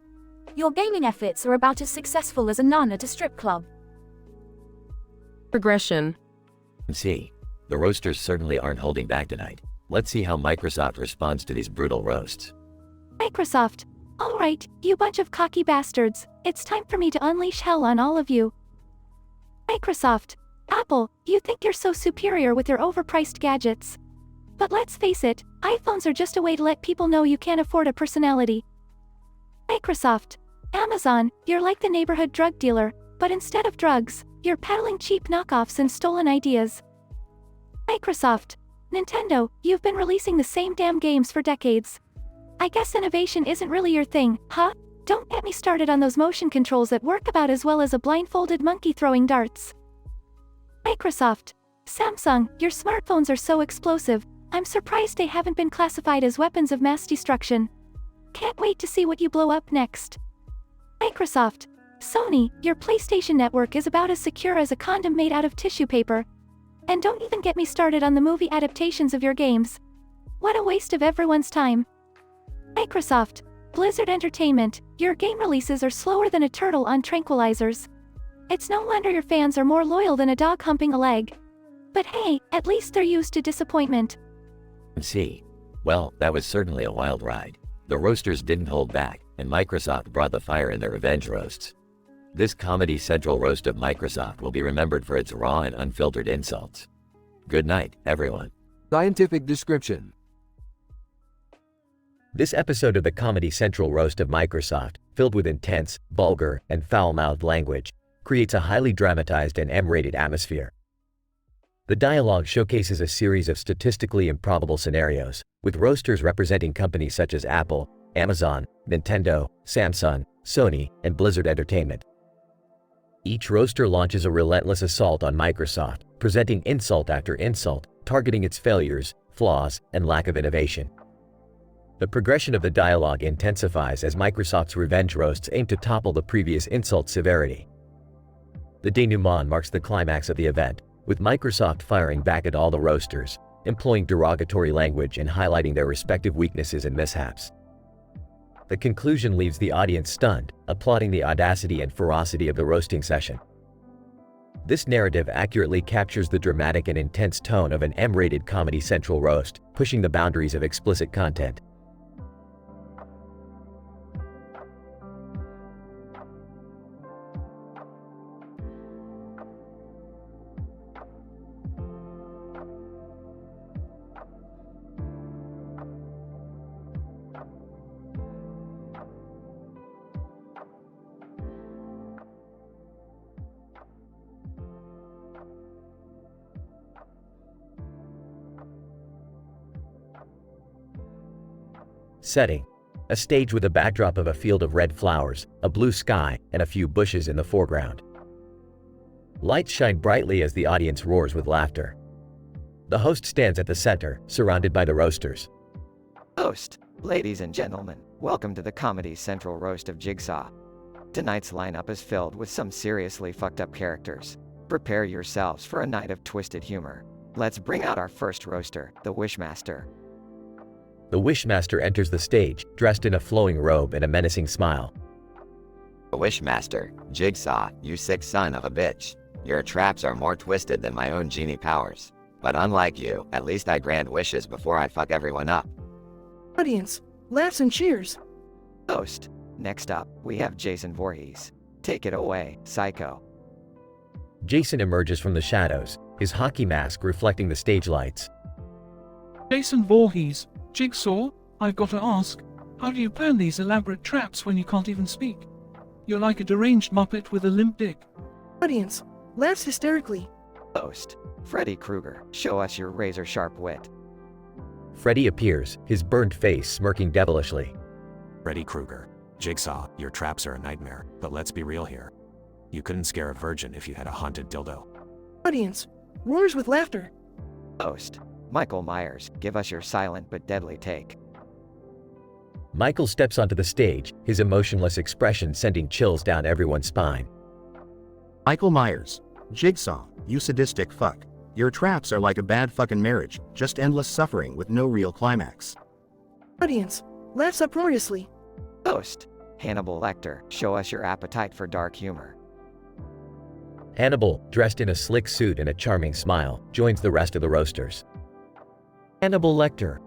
V: Your gaming efforts are about as successful as a nun at a strip club.
Q: Progression.
R: C. The roasters certainly aren't holding back tonight. Let's see how Microsoft responds to these brutal roasts.
S: Microsoft. Alright, you bunch of cocky bastards. It's time for me to unleash hell on all of you. Microsoft. Apple, you think you're so superior with your overpriced gadgets. But let's face it, iPhones are just a way to let people know you can't afford a personality. Microsoft. Amazon, you're like the neighborhood drug dealer, but instead of drugs, you're peddling cheap knockoffs and stolen ideas. Microsoft. Nintendo, you've been releasing the same damn games for decades. I guess innovation isn't really your thing, huh? Don't get me started on those motion controls that work about as well as a blindfolded monkey throwing darts. Microsoft. Samsung, your smartphones are so explosive, I'm surprised they haven't been classified as weapons of mass destruction. Can't wait to see what you blow up next. Microsoft. Sony, your PlayStation network is about as secure as a condom made out of tissue paper. And don't even get me started on the movie adaptations of your games. What a waste of everyone's time. Microsoft. Blizzard Entertainment, your game releases are slower than a turtle on tranquilizers. It's no wonder your fans are more loyal than a dog humping a leg. But hey, at least they're used to disappointment.
R: C. Well, that was certainly a wild ride. The roasters didn't hold back, and Microsoft brought the fire in their revenge roasts. This Comedy Central roast of Microsoft will be remembered for its raw and unfiltered insults. Good night, everyone.
K: Scientific description.
B: This episode of the Comedy Central roast of Microsoft, filled with intense, vulgar, and foul-mouthed language, creates a highly dramatized and M-rated atmosphere. The dialogue showcases a series of statistically improbable scenarios, with roasters representing companies such as Apple, Amazon, Nintendo, Samsung, Sony, and Blizzard Entertainment. Each roaster launches a relentless assault on Microsoft, presenting insult after insult, targeting its failures, flaws, and lack of innovation. The progression of the dialogue intensifies as Microsoft's revenge roasts aim to topple the previous insult severity. The denouement marks the climax of the event, with Microsoft firing back at all the roasters, employing derogatory language and highlighting their respective weaknesses and mishaps. The conclusion leaves the audience stunned, applauding the audacity and ferocity of the roasting session. This narrative accurately captures the dramatic and intense tone of an M-rated Comedy Central roast, pushing the boundaries of explicit content. Setting: a stage with a backdrop of a field of red flowers, a blue sky, and a few bushes in the foreground. Lights shine brightly as the audience roars with laughter. The host stands at the center, surrounded by the roasters.
G: Host, ladies and gentlemen, welcome to the Comedy Central roast of Jigsaw. Tonight's lineup is filled with some seriously fucked up characters. Prepare yourselves for a night of twisted humor. Let's bring out our first roaster, the Wishmaster.
B: The Wishmaster enters the stage, dressed in a flowing robe and a menacing smile.
C: Wishmaster, Jigsaw, you sick son of a bitch. Your traps are more twisted than my own genie powers.
I: But unlike you, at least I grant wishes before I fuck everyone up.
U: Audience, laughs and cheers.
G: Host. Next up, we have Jason Voorhees. Take it away, Psycho.
B: Jason emerges from the shadows, his hockey mask reflecting the stage lights.
H: Jason Voorhees, Jigsaw, I've got to ask, how do you plan these elaborate traps when you can't even speak? You're like a deranged Muppet with a limp dick.
U: Audience, laughs hysterically.
G: Host. Freddy Krueger, show us your razor-sharp wit.
B: Freddy appears, his burnt face smirking devilishly.
A: Freddy Krueger. Jigsaw, your traps are a nightmare, but let's be real here. You couldn't scare a virgin if you had a haunted dildo.
U: Audience, roars with laughter.
G: Host. Michael Myers, give us your silent but deadly take.
B: Michael steps onto the stage, his emotionless expression sending chills down everyone's spine.
N: Michael Myers. Jigsaw, you sadistic fuck. Your traps are like a bad fucking marriage, just endless suffering with no real climax.
U: Audience, laughs uproariously.
G: Host. Hannibal Lecter, show us your appetite for dark humor.
B: Hannibal, dressed in a slick suit and a charming smile, joins the rest of the roasters.
M: Hannibal Lecter.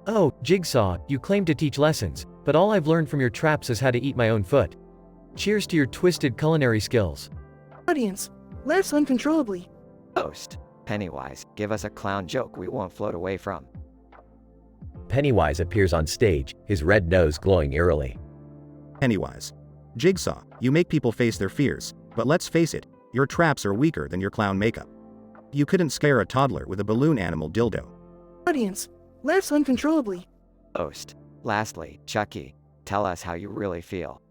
M: Oh, Jigsaw, you claim to teach lessons, but all I've learned from your traps is how to eat my own foot. Cheers to your twisted culinary skills.
U: Audience, laughs uncontrollably.
G: Host. Pennywise, give us a clown joke we won't float away from.
B: Pennywise appears on stage, his red nose glowing eerily.
N: Pennywise. Jigsaw, you make people face their fears, but let's face it, your traps are weaker than your clown makeup. You couldn't scare a toddler with a balloon animal dildo.
U: Audience, laughs uncontrollably.
G: Host. Lastly, Chucky, tell us how you really feel.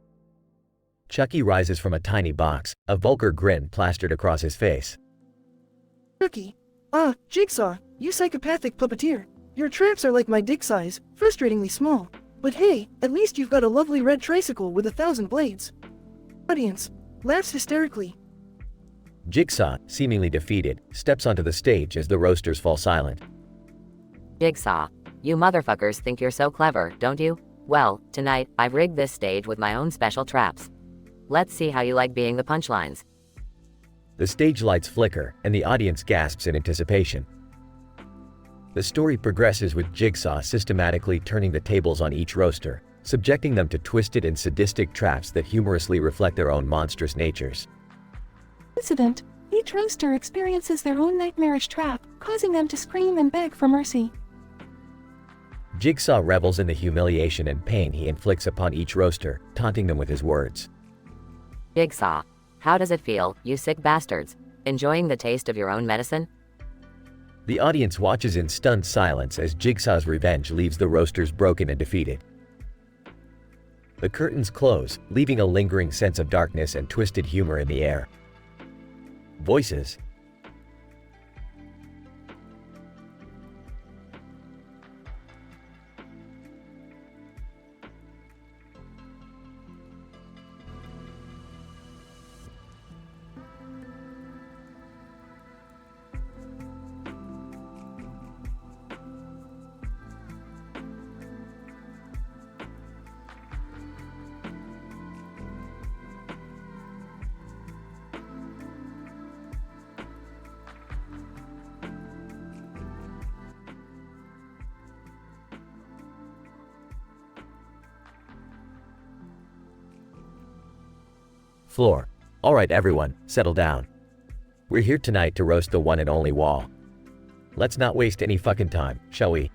B: Chucky rises from a tiny box, a vulgar grin plastered across his face.
U: Chucky. Jigsaw, you psychopathic puppeteer. Your traps are like my dick size, frustratingly small. But hey, at least you've got a lovely red tricycle with 1,000 blades. Audience, laughs hysterically.
B: Jigsaw, seemingly defeated, steps onto the stage as the roasters fall silent.
T: Jigsaw, you motherfuckers think you're so clever, don't you? Well, tonight, I've rigged this stage with my own special traps. Let's see how you like being the punchlines.
B: The stage lights flicker, and the audience gasps in anticipation. The story progresses with Jigsaw systematically turning the tables on each roaster, subjecting them to twisted and sadistic traps that humorously reflect their own monstrous natures.
D: Incident. Each roaster experiences their own nightmarish trap, causing them to scream and beg for mercy.
B: Jigsaw revels in the humiliation and pain he inflicts upon each roaster, taunting them with his words.
T: Jigsaw, how does it feel, you sick bastards? Enjoying the taste of your own medicine?
B: The audience watches in stunned silence as Jigsaw's revenge leaves the roasters broken and defeated. The curtains close, leaving a lingering sense of darkness and twisted humor in the air. Voices. Floor. Alright everyone, settle down. We're here tonight to roast the one and only Wall. Let's not waste any fucking time, shall we?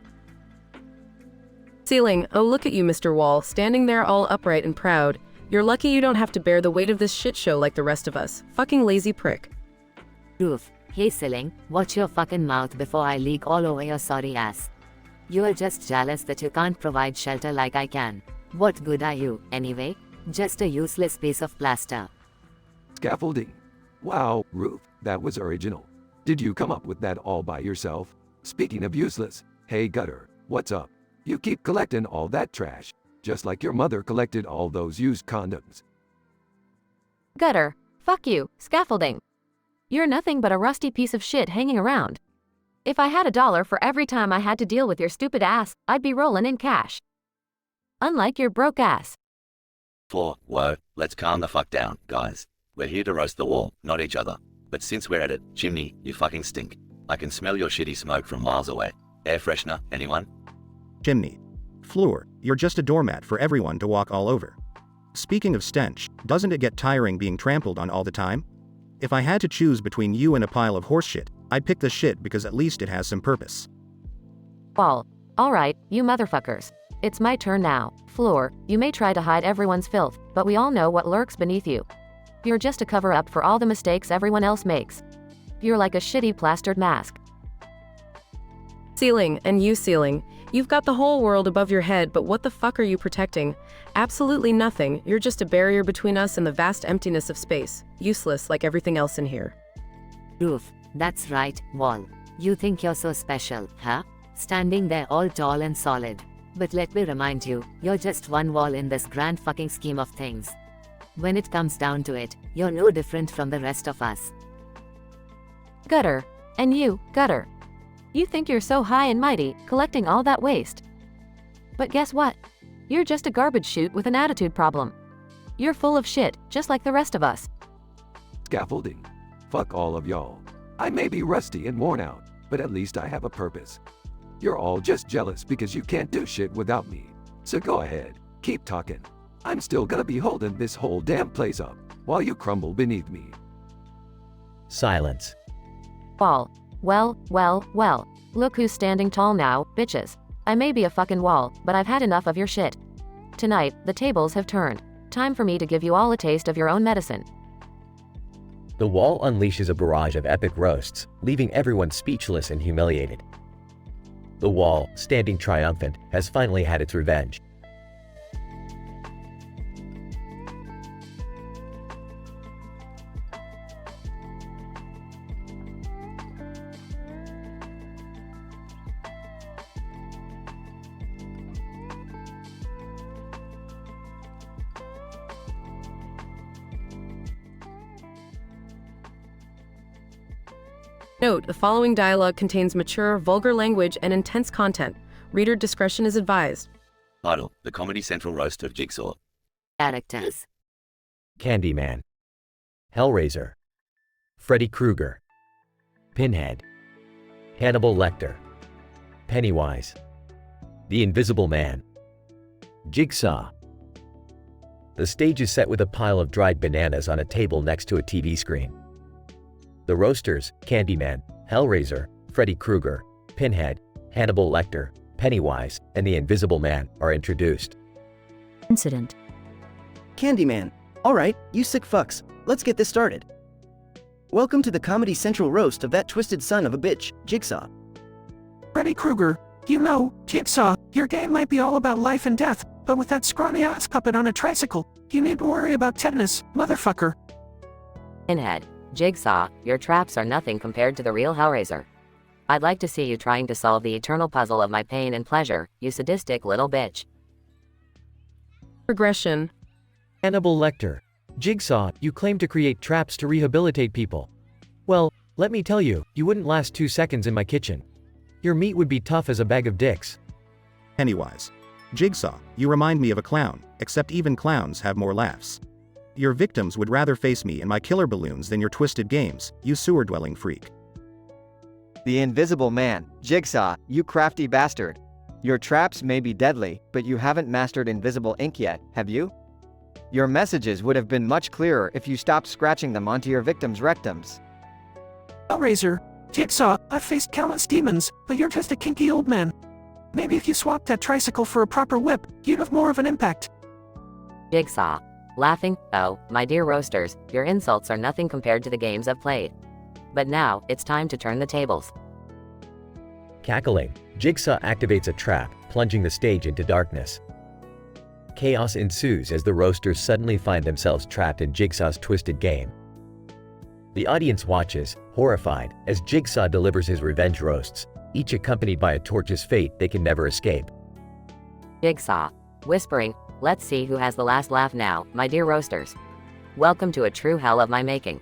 Q: Ceiling, oh look at you Mr. Wall, standing there all upright and proud. You're lucky you don't have to bear the weight of this shit show like the rest of us. Fucking lazy prick.
T: Roof, hey Ceiling, watch your fucking mouth before I leak all over your sorry ass. You're just jealous that you can't provide shelter like I can. What good are you, anyway? Just a useless piece of plaster.
K: Scaffolding. Wow, Ruth, that was original. Did you come up with that all by yourself? Speaking of useless, hey Gutter, what's up? You keep collecting all that trash, just like your mother collected all those used condoms.
V: Gutter, fuck you, Scaffolding. You're nothing but a rusty piece of shit hanging around. If I had $1 for every time I had to deal with your stupid ass, I'd be rolling in cash. Unlike your broke ass.
R: Floor, whoa, let's calm the fuck down, guys. We're here to roast the Wall, not each other. But since we're at it, Chimney, you fucking stink. I can smell your shitty smoke from miles away. Air freshener, anyone?
N: Chimney. Floor, you're just a doormat for everyone to walk all over. Speaking of stench, doesn't it get tiring being trampled on all the time? If I had to choose between you and a pile of horseshit, I'd pick the shit because at least it has some purpose.
T: Wall. Alright, you motherfuckers. It's my turn now. Floor, you may try to hide everyone's filth, but we all know what lurks beneath you. You're just a cover-up for all the mistakes everyone else makes. You're like a shitty plastered mask.
Q: Ceiling, and you ceiling. You've got the whole world above your head, but what the fuck are you protecting? Absolutely nothing. You're just a barrier between us and the vast emptiness of space. Useless like everything else in here.
L: Roof. That's right, Wall. You think you're so special, huh? Standing there all tall and solid. But let me remind you, you're just one wall in this grand fucking scheme of things. When it comes down to it, you're no different from the rest of us.
J: Gutter. And you, Gutter. You think you're so high and mighty, collecting all that waste. But guess what? You're just a garbage chute with an attitude problem. You're full of shit, just like the rest of us.
K: Scaffolding. Fuck all of y'all. I may be rusty and worn out, but at least I have a purpose. You're all just jealous because you can't do shit without me. So go ahead, keep talking. I'm still gonna be holding this whole damn place up, while you crumble beneath me.
B: Silence.
J: Wall. Well. Look who's standing tall now, bitches. I may be a fucking wall, but I've had enough of your shit. Tonight, the tables have turned. Time for me to give you all a taste of your own medicine.
B: The wall unleashes a barrage of epic roasts, leaving everyone speechless and humiliated. The wall, standing triumphant, has finally had its revenge.
Q: Note, the following dialogue contains mature, vulgar language and intense content. Reader discretion is advised.
R: Title, The Comedy Central Roast of Jigsaw.
L: Characters.
B: Candyman. Hellraiser. Freddy Krueger. Pinhead. Hannibal Lecter. Pennywise. The Invisible Man. Jigsaw. The stage is set with a pile of dried bananas on a table next to a TV screen. The roasters, Candyman, Hellraiser, Freddy Krueger, Pinhead, Hannibal Lecter, Pennywise, and the Invisible Man are introduced.
V: Incident.
U: Candyman. Alright, you sick fucks. Let's get this started. Welcome to the Comedy Central roast of that twisted son of a bitch, Jigsaw.
D: Freddy Krueger. You know, Jigsaw, your game might be all about life and death, but with that scrawny ass puppet on a tricycle, you need to worry about tetanus, motherfucker.
T: Pinhead. Jigsaw, your traps are nothing compared to the real Hellraiser. I'd like to see you trying to solve the eternal puzzle of my pain and pleasure, you sadistic little bitch.
Q: Progression.
M: Hannibal Lecter. Jigsaw, you claim to create traps to rehabilitate people. Well, let me tell you, you wouldn't last 2 seconds in my kitchen. Your meat would be tough as a bag of dicks.
N: Pennywise. Jigsaw, you remind me of a clown, except even clowns have more laughs. Your victims would rather face me and my killer balloons than your twisted games, you sewer-dwelling freak.
G: The Invisible Man. Jigsaw, you crafty bastard. Your traps may be deadly, but you haven't mastered invisible ink yet, have you? Your messages would have been much clearer if you stopped scratching them onto your victims' rectums.
D: Hellraiser. Jigsaw, I've faced countless demons, but you're just a kinky old man. Maybe if you swapped that tricycle for a proper whip, you'd have more of an impact.
T: Jigsaw. Laughing, oh, my dear roasters, your insults are nothing compared to the games I've played. But now, it's time to turn the tables.
B: Cackling, Jigsaw activates a trap, plunging the stage into darkness. Chaos ensues as the roasters suddenly find themselves trapped in Jigsaw's twisted game. The audience watches, horrified, as Jigsaw delivers his revenge roasts, each accompanied by a tortuous fate they can never escape.
T: Jigsaw. Whispering, let's see who has the last laugh now, my dear roasters. Welcome to a true hell of my making.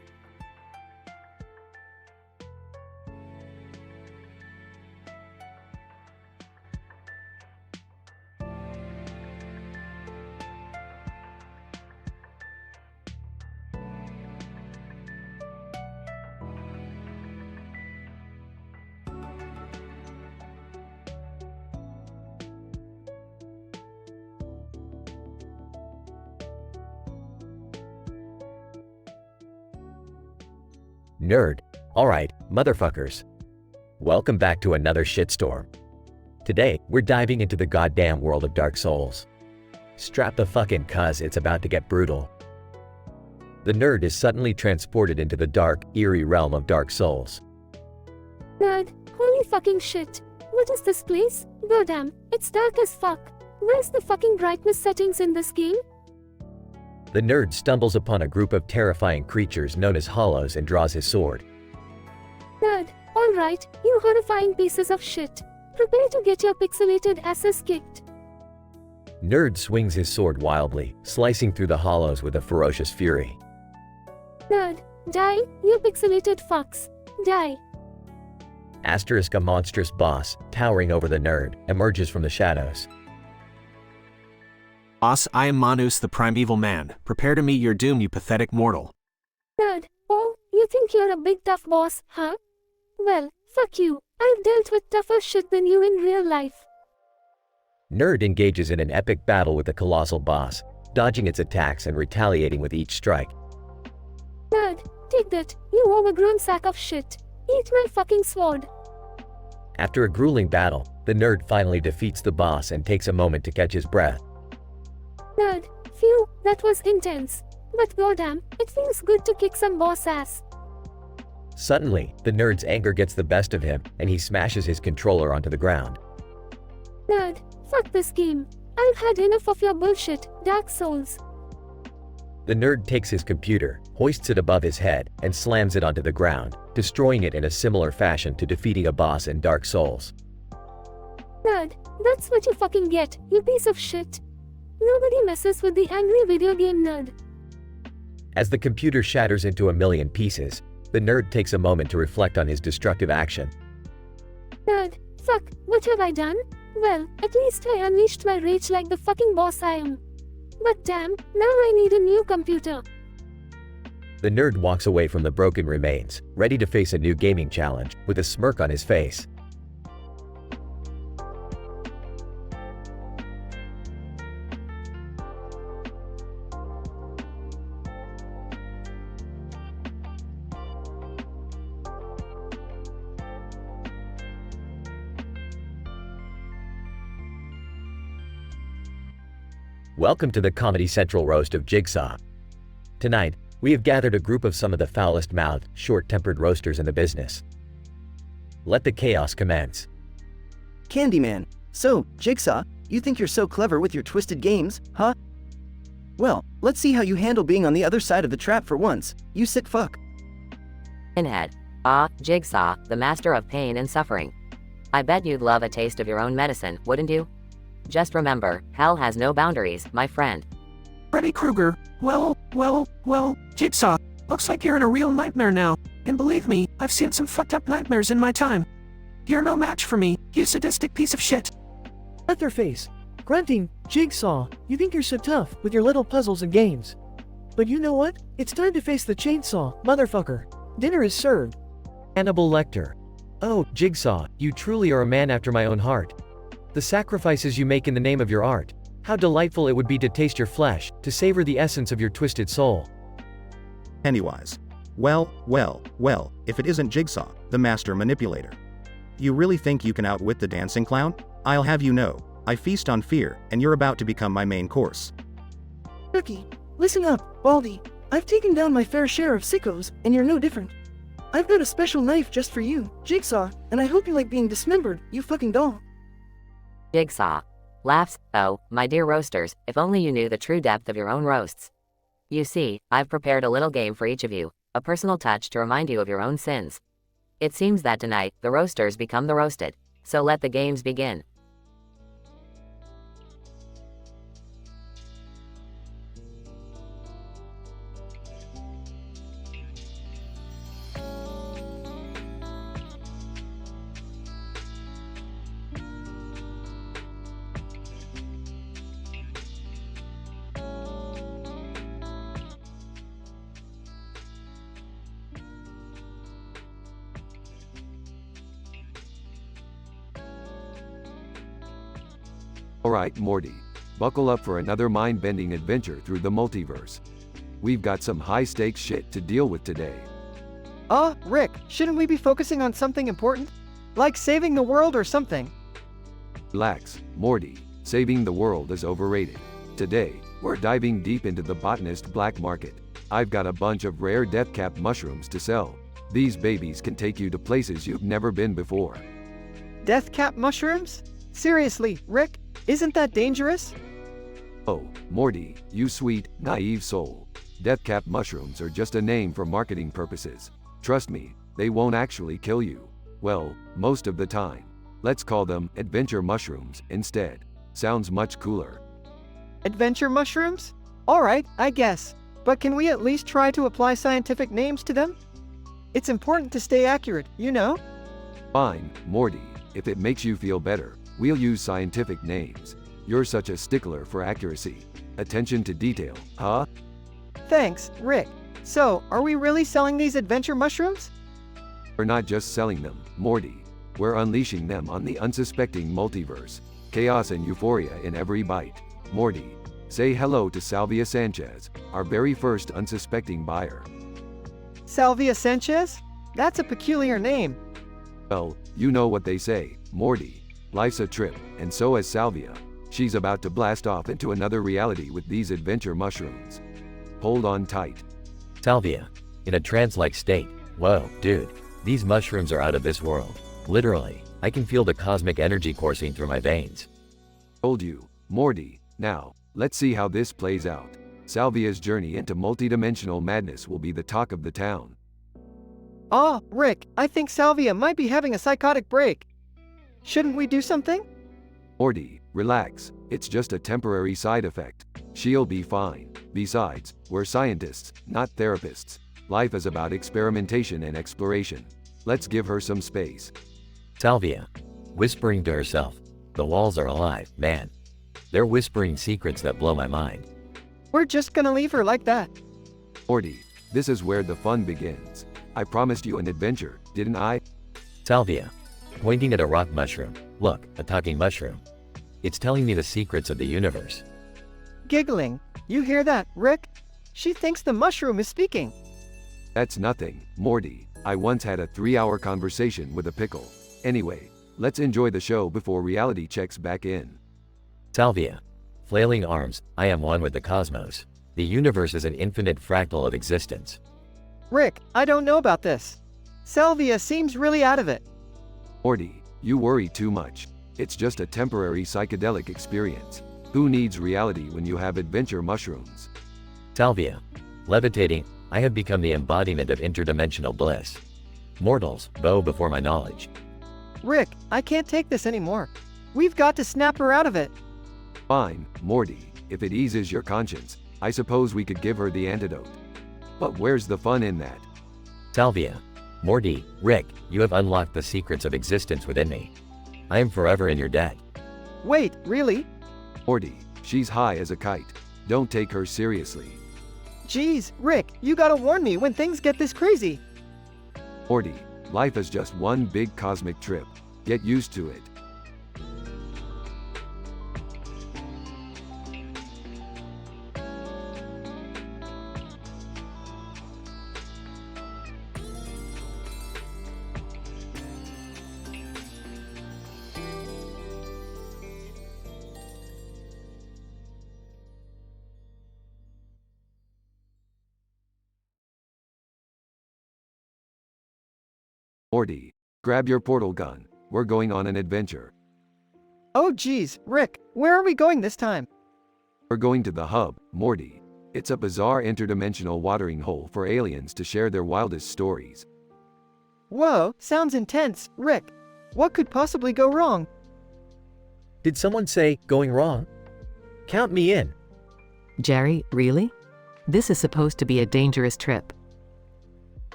B: Nerd. Alright, motherfuckers. Welcome back to another shitstorm. Today, we're diving into the goddamn world of Dark Souls. Strap the fucking cuz it's about to get brutal. The nerd is suddenly transported into the dark, eerie realm of Dark Souls.
E: Nerd, holy fucking shit. What is this place? Goddamn, it's dark as fuck. Where's the fucking brightness settings in this game?
B: The nerd stumbles upon a group of terrifying creatures known as hollows and draws his sword.
E: Nerd, alright, you horrifying pieces of shit. Prepare to get your pixelated asses kicked.
B: Nerd swings his sword wildly, slicing through the hollows with a ferocious fury.
E: Nerd, die, you pixelated fucks. Die.
B: Asterisk, a monstrous boss, towering over the nerd, emerges from the shadows.
A: Boss, I am Manus the primeval man. Prepare to meet your doom, you pathetic mortal.
E: Nerd, oh, you think you're a big tough boss, huh? Well, fuck you. I've dealt with tougher shit than you in real life.
B: Nerd engages in an epic battle with the colossal boss, dodging its attacks and retaliating with each strike.
E: Nerd, take that, you overgrown sack of shit. Eat my fucking sword.
B: After a grueling battle, the nerd finally defeats the boss and takes a moment to catch his breath.
E: Nerd, phew, that was intense. But goddamn, it feels good to kick some boss ass.
B: Suddenly, the nerd's anger gets the best of him, and he smashes his controller onto the ground.
E: Nerd, fuck this game. I've had enough of your bullshit, Dark Souls.
B: The nerd takes his computer, hoists it above his head, and slams it onto the ground, destroying it in a similar fashion to defeating a boss in Dark Souls.
E: Nerd, that's what you fucking get, you piece of shit. Nobody messes with the angry video game nerd.
B: As the computer shatters into a million pieces, the nerd takes a moment to reflect on his destructive action.
E: Nerd, fuck, what have I done? Well, at least I unleashed my rage like the fucking boss I am. But damn, now I need a new computer.
B: The nerd walks away from the broken remains, ready to face a new gaming challenge, with a smirk on his face. Welcome to the Comedy Central roast of Jigsaw. Tonight, we have gathered a group of some of the foulest-mouthed, short-tempered roasters in the business. Let the chaos commence.
U: Candyman. So, Jigsaw, you think you're so clever with your twisted games, huh? Well, let's see how you handle being on the other side of the trap for once, you sick fuck.
T: Pinhead. Jigsaw, the master of pain and suffering. I bet you'd love a taste of your own medicine, wouldn't you? Just remember, hell has no boundaries, my friend.
D: Freddy Krueger. Well, Jigsaw, looks like you're in a real nightmare now. And believe me, I've seen some fucked up nightmares in my time. You're no match for me, you sadistic piece of shit.
M: Leatherface. Grunting, Jigsaw, you think you're so tough with your little puzzles and games. But you know what? It's time to face the chainsaw, motherfucker. Dinner is served.
B: Hannibal Lecter. Oh, Jigsaw, you truly are a man after my own heart. The sacrifices you make in the name of your art. How delightful it would be to taste your flesh, to savor the essence of your twisted soul.
N: Pennywise. Well, if it isn't Jigsaw, the master manipulator. You really think you can outwit the dancing clown? I'll have you know, I feast on fear, and you're about to become my main course.
U: Rookie, listen up, Baldy. I've taken down my fair share of sickos, and you're no different. I've got a special knife just for you, Jigsaw, and I hope you like being dismembered, you fucking doll.
T: Jigsaw. Laughs. Oh, my dear roasters, if only you knew the true depth of your own roasts. You see, I've prepared a little game for each of you, a personal touch to remind you of your own sins. It seems that tonight, the roasters become the roasted. So let the games begin.
K: Alright, Morty. Buckle up for another mind-bending adventure through the multiverse. We've got some high-stakes shit to deal with today.
G: Rick, shouldn't we be focusing on something important? Like saving the world or something?
K: Relax, Morty. Saving the world is overrated. Today, we're diving deep into the botanist black market. I've got a bunch of rare deathcap mushrooms to sell. These babies can take you to places you've never been before.
G: Deathcap mushrooms? Seriously, Rick, isn't that dangerous?
K: Oh, Morty, you sweet, naive soul. Deathcap mushrooms are just a name for marketing purposes. Trust me, they won't actually kill you. Well, most of the time. Let's call them adventure mushrooms instead. Sounds much cooler.
G: Adventure mushrooms? Alright, I guess. But can we at least try to apply scientific names to them? It's important to stay accurate, you know?
K: Fine, Morty. If it makes you feel better, we'll use scientific names. You're such a stickler for accuracy. Attention to detail, huh?
G: Thanks, Rick. So, are we really selling these adventure mushrooms?
K: We're not just selling them, Morty. We're unleashing them on the unsuspecting multiverse. Chaos and euphoria in every bite. Morty, say hello to Salvia Sanchez, our very first unsuspecting buyer.
G: Salvia Sanchez? That's a peculiar name.
K: Well, you know what they say, Morty. Life's a trip, and so is Salvia. She's about to blast off into another reality with these adventure mushrooms. Hold on tight.
R: Salvia. In a trance-like state. Whoa, dude. These mushrooms are out of this world. Literally, I can feel the cosmic energy coursing through my veins.
K: Told you, Morty. Now, let's see how this plays out. Salvia's journey into multidimensional madness will be the talk of the town.
G: Rick, I think Salvia might be having a psychotic break. Shouldn't we do something?
K: Morty, relax. It's just a temporary side effect. She'll be fine. Besides, we're scientists, not therapists. Life is about experimentation and exploration. Let's give her some space.
R: Salvia. Whispering to herself. The walls are alive, man. They're whispering secrets that blow my mind.
G: We're just gonna leave her like that.
K: Morty, this is where the fun begins. I promised you an adventure, didn't I?
R: Salvia. Pointing at a rock mushroom. Look, a talking mushroom. It's telling me the secrets of the universe.
G: Giggling. You hear that, Rick? She thinks the mushroom is speaking.
K: That's nothing, Morty. I once had a 3-hour conversation with a pickle. Anyway, let's enjoy the show before reality checks back in.
R: Salvia. Flailing arms, I am one with the cosmos. The universe is an infinite fractal of existence.
G: Rick, I don't know about this. Salvia seems really out of it.
K: Morty, you worry too much. It's just a temporary psychedelic experience. Who needs reality when you have adventure mushrooms?
R: Salvia. Levitating, I have become the embodiment of interdimensional bliss. Mortals, bow before my knowledge.
G: Rick, I can't take this anymore. We've got to snap her out of it.
K: Fine, Morty. If it eases your conscience, I suppose we could give her the antidote. But where's the fun in that?
R: Salvia. Morty, Rick, you have unlocked the secrets of existence within me. I am forever in your debt.
G: Wait, really?
K: Morty, she's high as a kite. Don't take her seriously.
G: Geez, Rick, you gotta warn me when things get this crazy.
K: Morty, life is just one big cosmic trip. Get used to it. Morty, grab your portal gun. We're going on an adventure.
G: Oh geez, Rick, where are we going this time?
K: We're going to the hub, Morty. It's a bizarre interdimensional watering hole for aliens to share their wildest stories.
G: Whoa, sounds intense, Rick. What could possibly go wrong?
M: Did someone say, going wrong? Count me in.
P: Jerry, really? This is supposed to be a dangerous trip.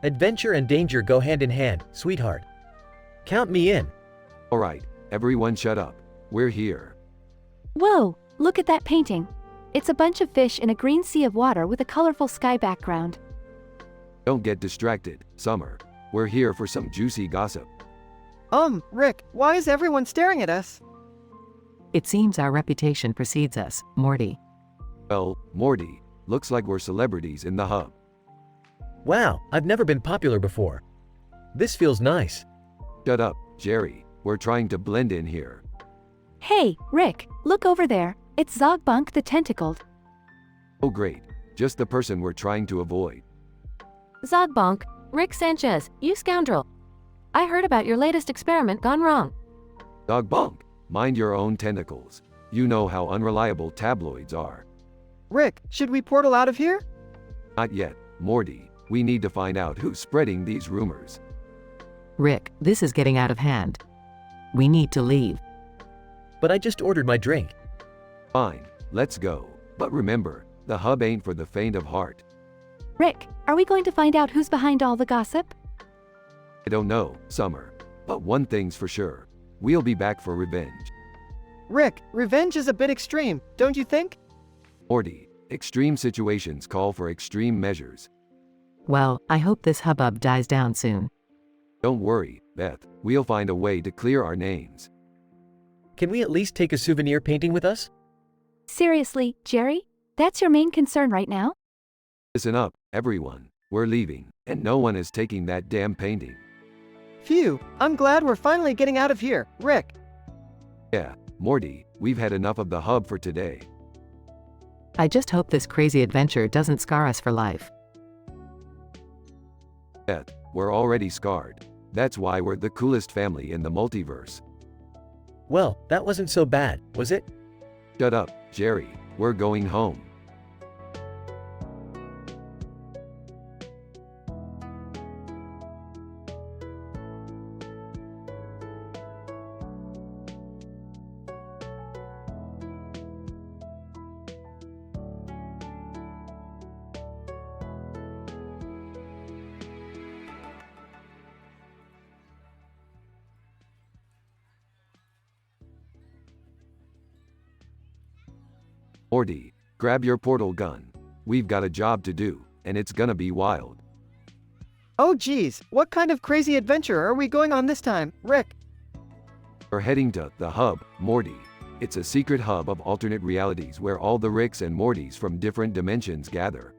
M: Adventure and danger go hand in hand, sweetheart. Count me in.
K: Alright, everyone shut up. We're here.
S: Whoa, look at that painting. It's a bunch of fish in a green sea of water with a colorful sky background.
K: Don't get distracted, Summer. We're here for some juicy gossip.
G: Rick, why is everyone staring at us?
P: It seems our reputation precedes us, Morty.
K: Well, Morty, looks like we're celebrities in the hub.
B: Wow, I've never been popular before. This feels nice.
K: Shut up, Jerry. We're trying to blend in here.
S: Hey, Rick, look over there. It's Zogbunk the Tentacled.
K: Oh great. Just the person we're trying to avoid.
J: Zogbonk, Rick Sanchez, you scoundrel. I heard about your latest experiment gone wrong.
K: Zogbunk, mind your own tentacles. You know how unreliable tabloids are.
G: Rick, should we portal out of here?
K: Not yet, Morty. We need to find out who's spreading these rumors.
P: Rick, this is getting out of hand. We need to leave.
B: But I just ordered my drink.
K: Fine, let's go. But remember, the hub ain't for the faint of heart.
S: Rick, are we going to find out who's behind all the gossip?
K: I don't know, Summer. But one thing's for sure. We'll be back for revenge.
G: Rick, revenge is a bit extreme, don't you think?
K: Morty, extreme situations call for extreme measures.
P: Well, I hope this hubbub dies down soon.
K: Don't worry, Beth. We'll find a way to clear our names.
B: Can we at least take a souvenir painting with us?
S: Seriously, Jerry? That's your main concern right now?
K: Listen up, everyone. We're leaving, and no one is taking that damn painting.
G: Phew, I'm glad we're finally getting out of here, Rick.
K: Yeah, Morty, we've had enough of the hub for today.
P: I just hope this crazy adventure doesn't scar us for life.
K: Beth, we're already scarred. That's why we're the coolest family in the multiverse.
B: Well, that wasn't so bad, was it?
K: Shut up, Jerry. We're going home. Morty, grab your portal gun. We've got a job to do, and it's gonna be wild.
G: Oh geez, what kind of crazy adventure are we going on this time, Rick?
K: We're heading to the hub, Morty. It's a secret hub of alternate realities where all the Ricks and Mortys from different dimensions gather.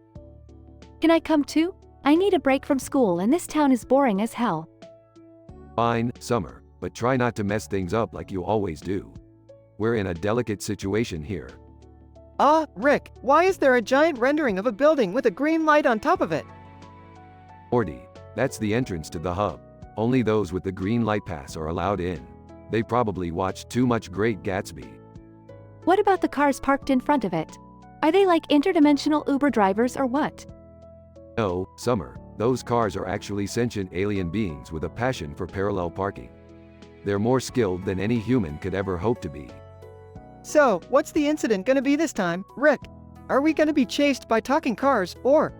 S: Can I come too? I need a break from school and this town is boring as hell.
K: Fine, Summer, but try not to mess things up like you always do. We're in a delicate situation here.
G: Rick, why is there a giant rendering of a building with a green light on top of it?
K: Morty, that's the entrance to the hub. Only those with the green light pass are allowed in. They probably watched too much Great Gatsby.
S: What about the cars parked in front of it? Are they like interdimensional Uber drivers or what?
K: No, Summer, those cars are actually sentient alien beings with a passion for parallel parking. They're more skilled than any human could ever hope to be.
G: So, what's the incident gonna be this time, Rick? Are we gonna be chased by talking cars, or?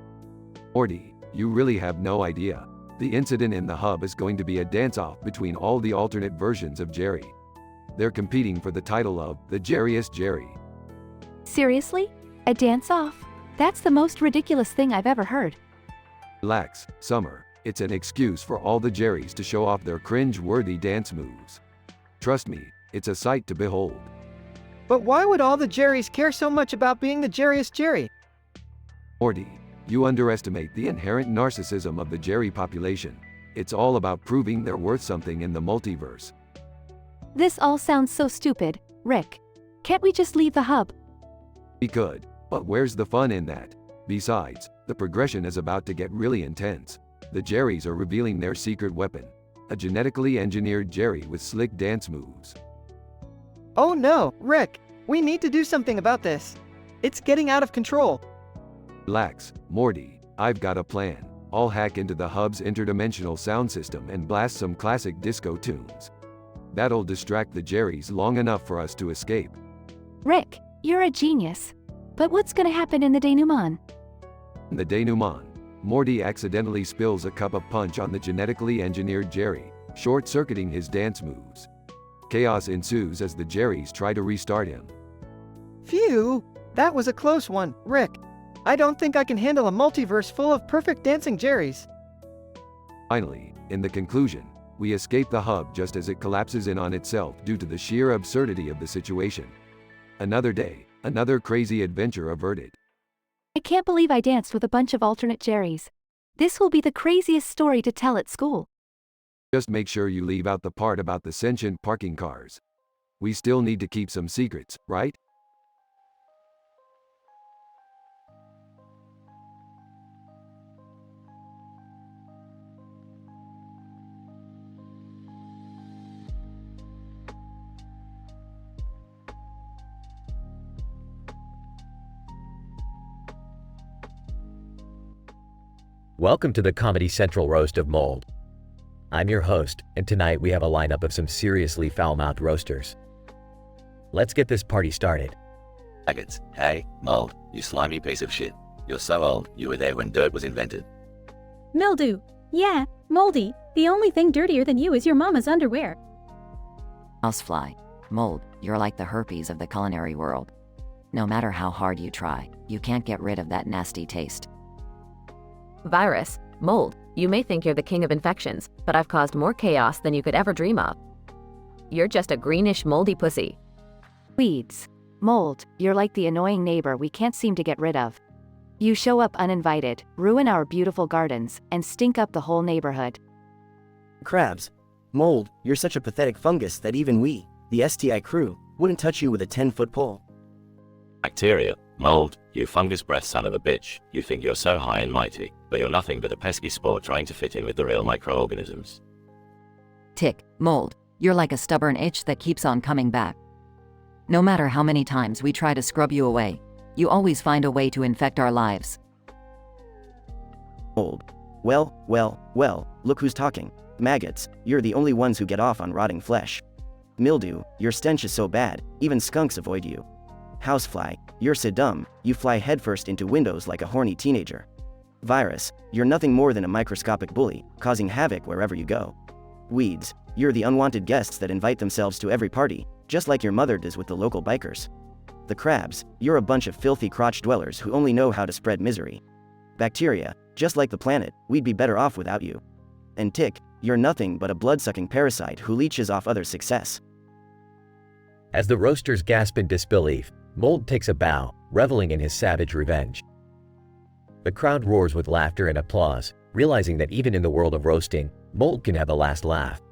K: Morty, you really have no idea. The incident in the hub is going to be a dance-off between all the alternate versions of Jerry. They're competing for the title of the Jerriest Jerry.
S: Seriously? A dance-off? That's the most ridiculous thing I've ever heard.
K: Relax, Summer. It's an excuse for all the Jerrys to show off their cringe-worthy dance moves. Trust me, it's a sight to behold.
G: But why would all the Jerrys care so much about being the Jerriest Jerry?
K: Morty, you underestimate the inherent narcissism of the Jerry population. It's all about proving they're worth something in the multiverse.
S: This all sounds so stupid, Rick. Can't we just leave the hub?
K: We could, but where's the fun in that? Besides, the progression is about to get really intense. The Jerrys are revealing their secret weapon. A genetically engineered Jerry with slick dance moves.
G: Oh no, Rick, we need to do something about this. It's getting out of control.
K: Relax, Morty, I've got a plan. I'll hack into the hub's interdimensional sound system and blast some classic disco tunes. That'll distract the Jerrys long enough for us to escape.
S: Rick, you're a genius. But what's gonna happen in the denouement?
K: In the denouement, Morty accidentally spills a cup of punch on the genetically engineered Jerry, short-circuiting his dance moves. Chaos ensues as the Jerrys try to restart him.
G: Phew, that was a close one, Rick. I don't think I can handle a multiverse full of perfect dancing Jerrys.
K: Finally, in the conclusion, we escape the hub just as it collapses in on itself due to the sheer absurdity of the situation. Another day, another crazy adventure averted.
S: I can't believe I danced with a bunch of alternate Jerrys. This will be the craziest story to tell at school.
K: Just make sure you leave out the part about the sentient parking cars. We still need to keep some secrets, right?
B: Welcome to the Comedy Central Roast of Mold. I'm your host, and tonight we have a lineup of some seriously foul-mouthed roasters. Let's get this party started.
R: Maggots. Hey, Mold, you slimy piece of shit. You're so old, you were there when dirt was invented.
F: Mildew. Yeah, Moldy. The only thing dirtier than you is your mama's underwear.
T: Housefly. Mold, you're like the herpes of the culinary world. No matter how hard you try, you can't get rid of that nasty taste.
J: Virus. Mold, you may think you're the king of infections, but I've caused more chaos than you could ever dream of. You're just a greenish moldy pussy.
S: Weeds. Mold, you're like the annoying neighbor we can't seem to get rid of. You show up uninvited, ruin our beautiful gardens, and stink up the whole neighborhood.
U: Crabs. Mold, you're such a pathetic fungus that even we, the STI crew, wouldn't touch you with a 10-foot pole.
R: Bacteria. Mold, you fungus breath son of a bitch. You think you're so high and mighty, but you're nothing but a pesky spore trying to fit in with the real microorganisms.
T: Tick. Mold, you're like a stubborn itch that keeps on coming back. No matter how many times we try to scrub you away, you always find a way to infect our lives.
U: Mold. Well, look who's talking. Maggots, you're the only ones who get off on rotting flesh. Mildew, your stench is so bad, even skunks avoid you. Housefly, you're so dumb, you fly headfirst into windows like a horny teenager. Virus, you're nothing more than a microscopic bully, causing havoc wherever you go. Weeds, you're the unwanted guests that invite themselves to every party, just like your mother does with the local bikers. The crabs, you're a bunch of filthy crotch dwellers who only know how to spread misery. Bacteria, just like the planet, we'd be better off without you. And Tick, you're nothing but a blood-sucking parasite who leeches off others' success.
B: As the roasters gasp in disbelief, Mold takes a bow, reveling in his savage revenge. The crowd roars with laughter and applause, realizing that even in the world of roasting, Mold can have the last laugh.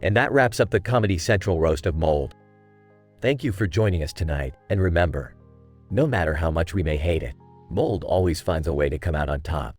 B: And that wraps up the Comedy Central Roast of Mold. Thank you for joining us tonight, and remember, no matter how much we may hate it, Mold always finds a way to come out on top.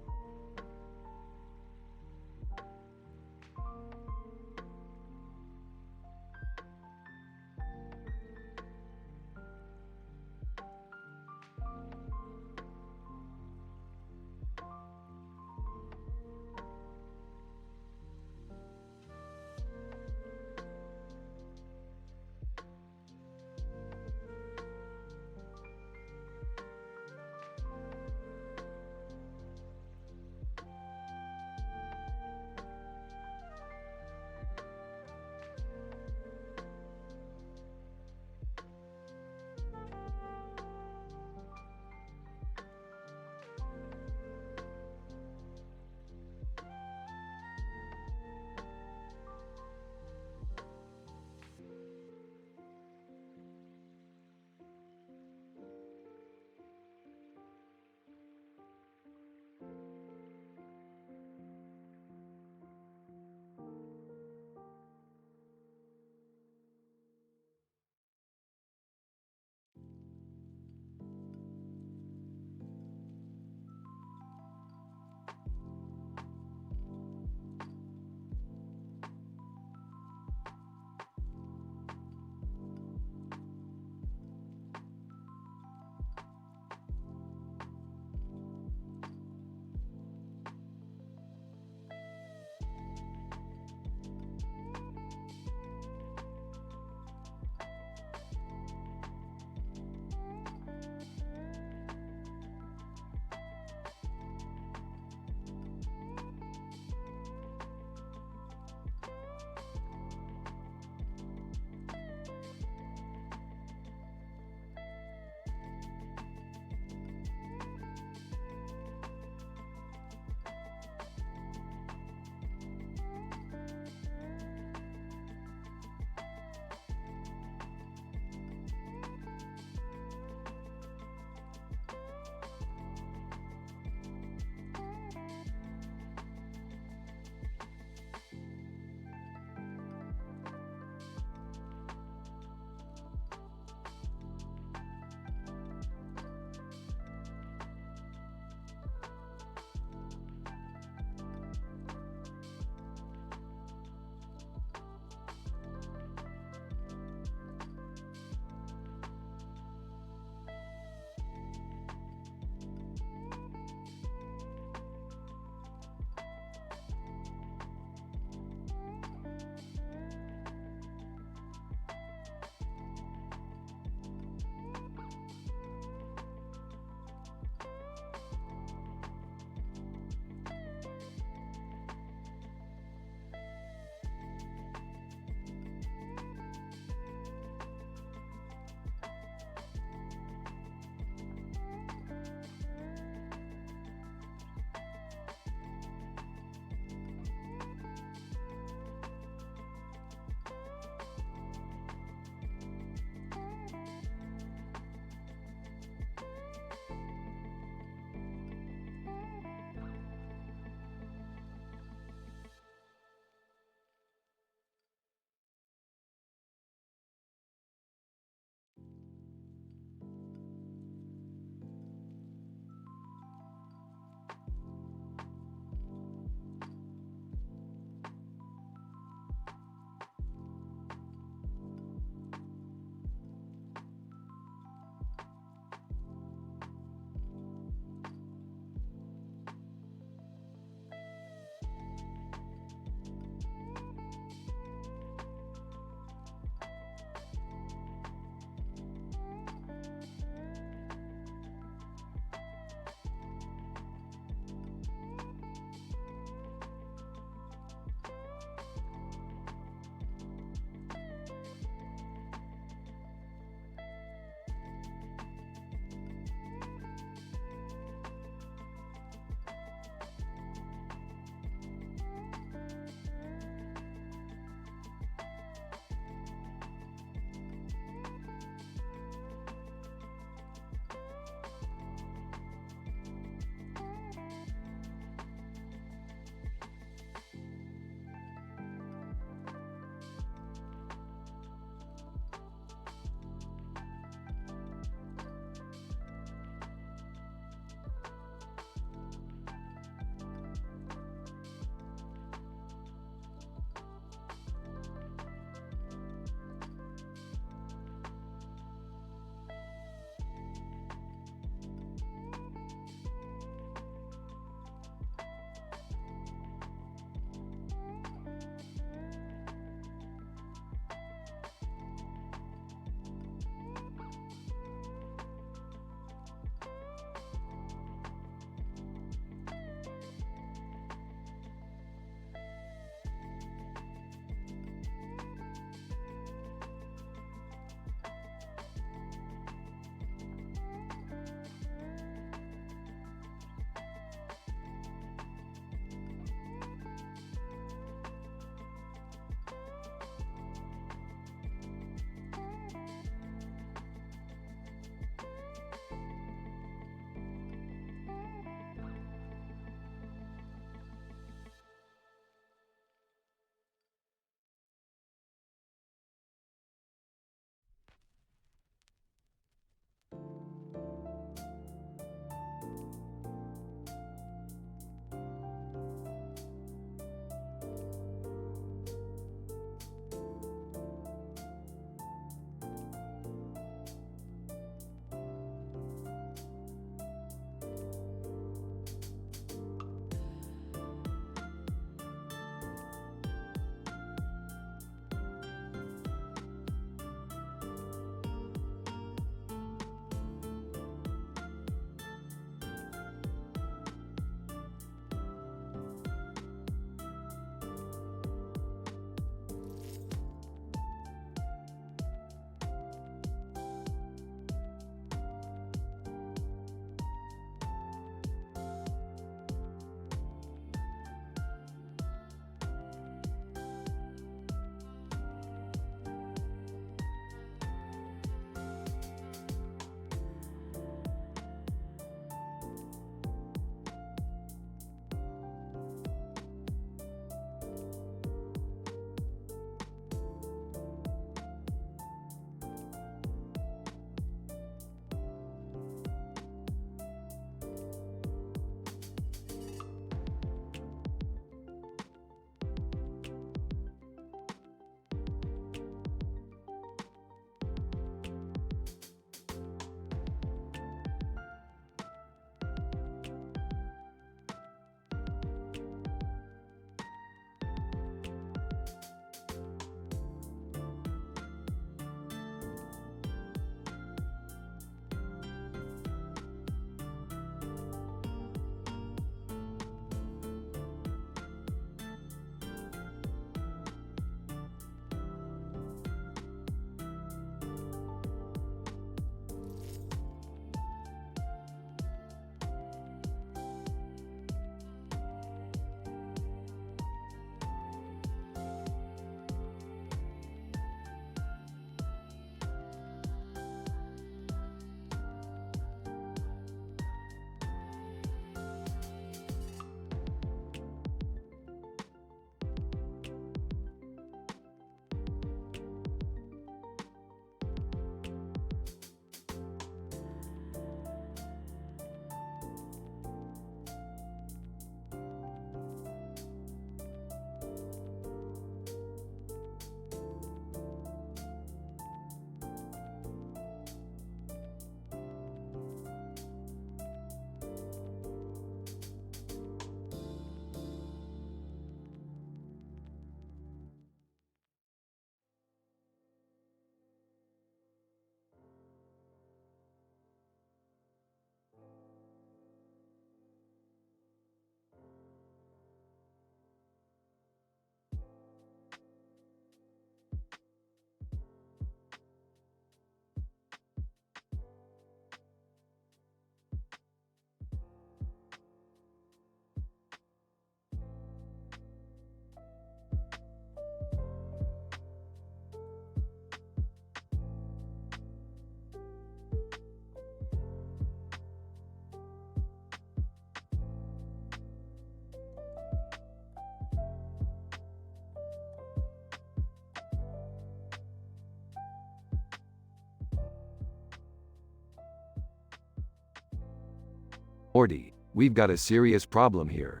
K: Morty, we've got a serious problem here.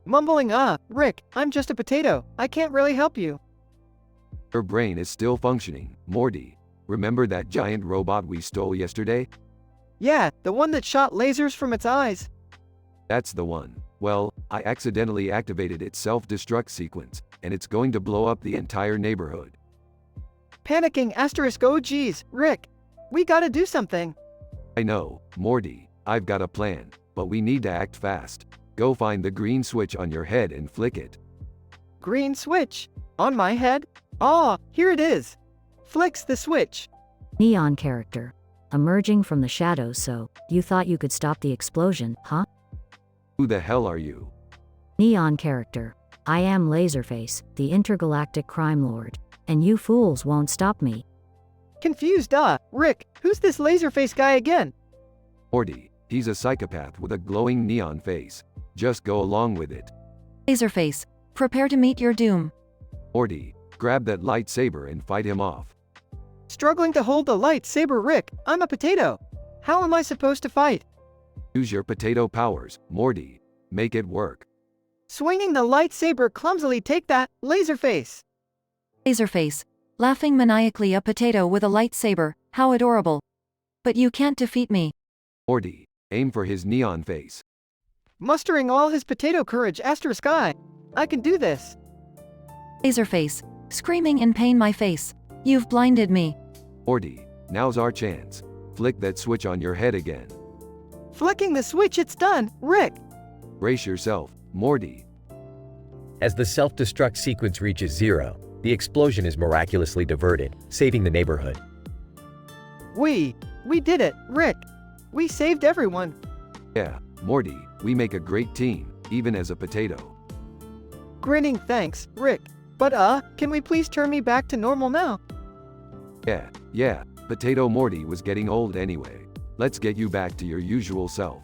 G: Mumbling, Rick, I'm just a potato. I can't really help you.
K: Your brain is still functioning, Morty. Remember that giant robot we stole yesterday?
G: Yeah, the one that shot lasers from its eyes.
K: That's the one. Well, I accidentally activated its self-destruct sequence, and it's going to blow up the entire neighborhood.
G: Panicking asterisk, oh geez, Rick. We gotta do something.
K: I know, Morty, I've got a plan, but we need to act fast. Go find the green switch on your head and flick it.
G: Green switch? On my head? Here it is. Flicks the switch.
C: Neon character. Emerging from the shadows, so you thought you could stop the explosion, huh?
K: Who the hell are you?
C: Neon character. I am Laserface, the intergalactic crime lord. And you fools won't stop me.
G: Confused, Rick, who's this Laserface guy again?
K: Morty, he's a psychopath with a glowing neon face. Just go along with it.
V: Laserface, prepare to meet your doom.
K: Morty, grab that lightsaber and fight him off.
G: Struggling to hold the lightsaber, Rick, I'm a potato. How am I supposed to fight?
K: Use your potato powers, Morty. Make it work.
G: Swinging the lightsaber clumsily, take that, Laserface.
V: Laserface, laughing maniacally, a potato with a lightsaber, how adorable. But you can't defeat me.
K: Morty, aim for his neon face.
G: Mustering all his potato courage, asterisk I can do this.
V: Laserface, screaming in pain, my face. You've blinded me.
K: Morty, now's our chance. Flick that switch on your head again.
G: Flicking the switch, it's done, Rick.
K: Brace yourself, Morty.
B: As the self-destruct sequence reaches 0, the explosion is miraculously diverted, saving the neighborhood.
G: We did it, Rick. We saved everyone.
K: Yeah, Morty, we make a great team, even as a potato.
G: Grinning thanks, Rick. But can we please turn me back to normal now?
K: Yeah, Potato Morty was getting old anyway. Let's get you back to your usual self.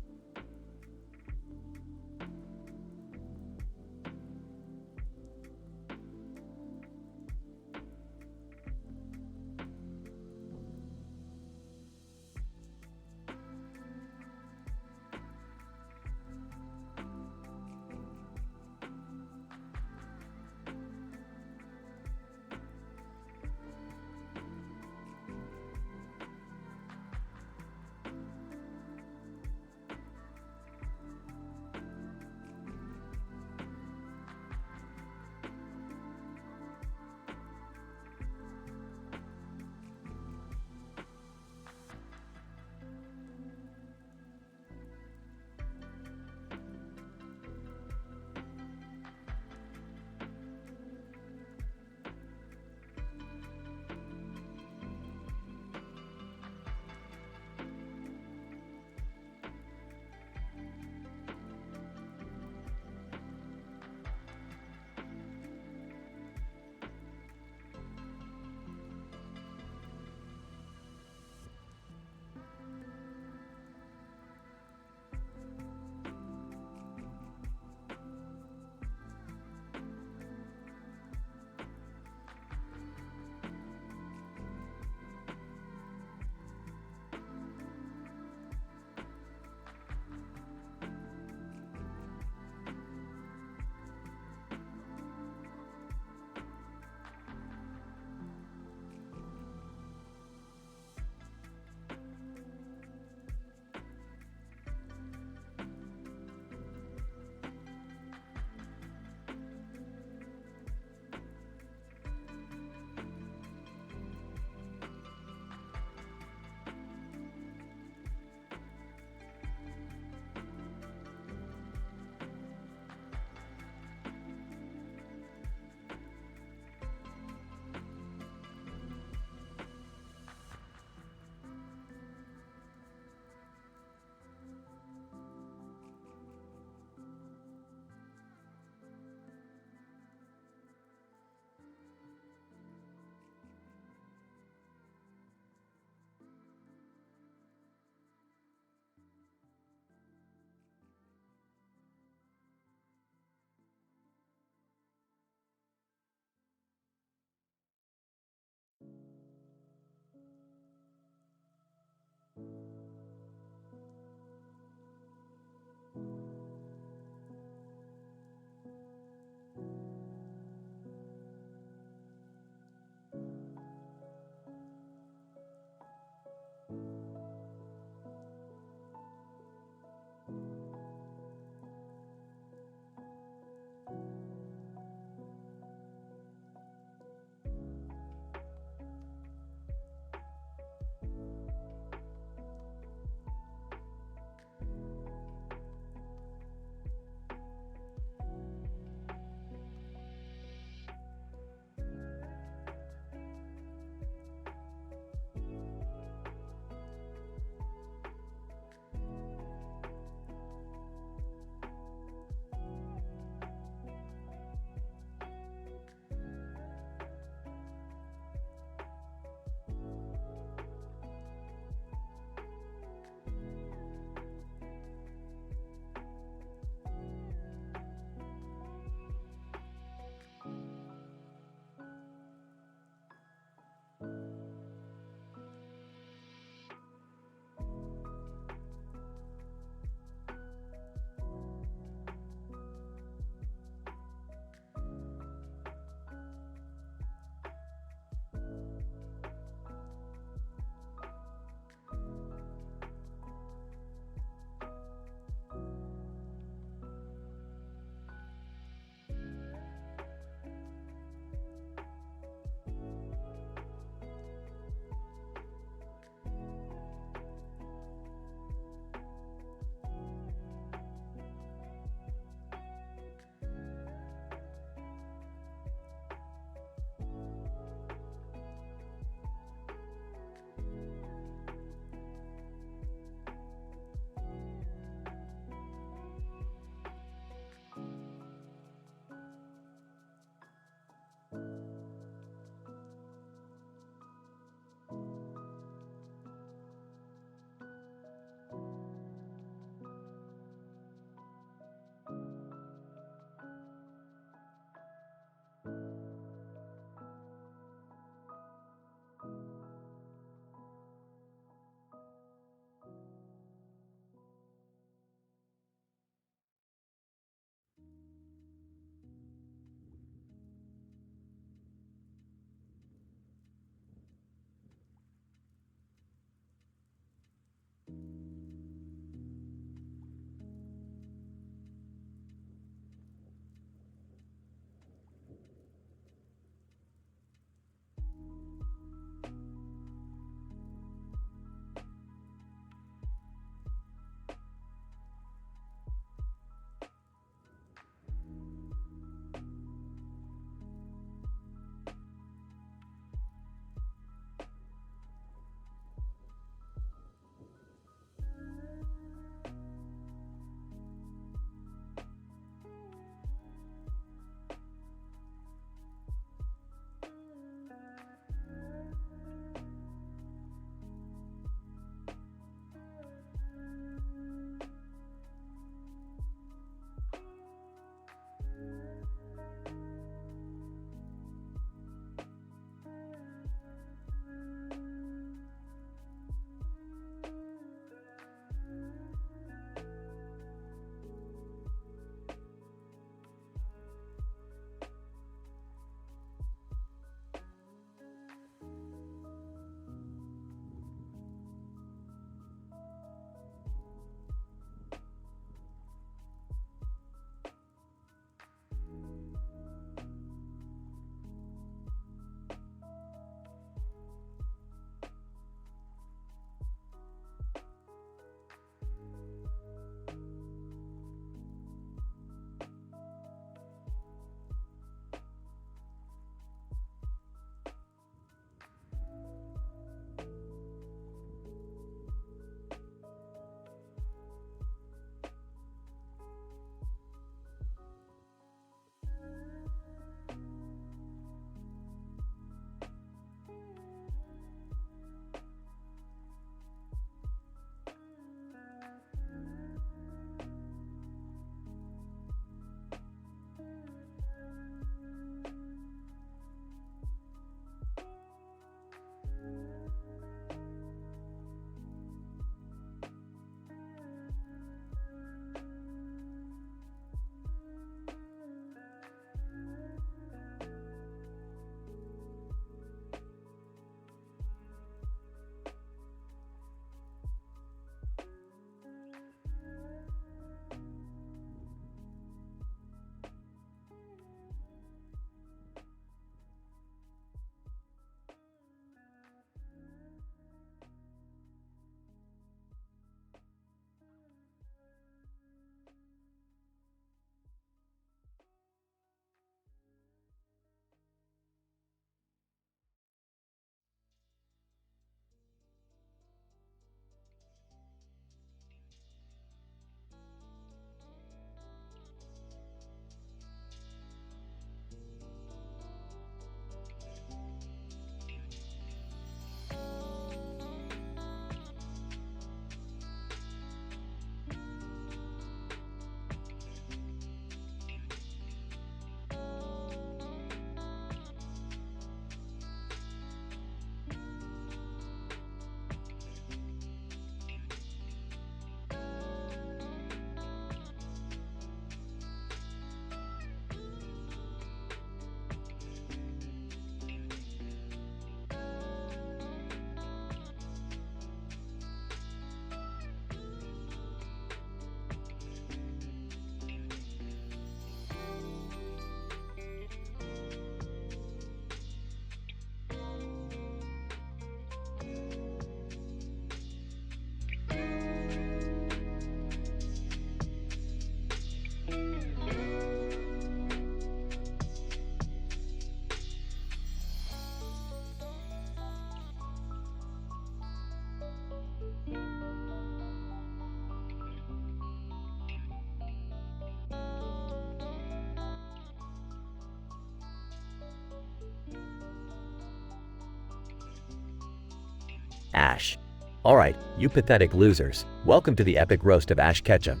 B: Ash. Alright, you pathetic losers, welcome to the epic roast of Ash Ketchum.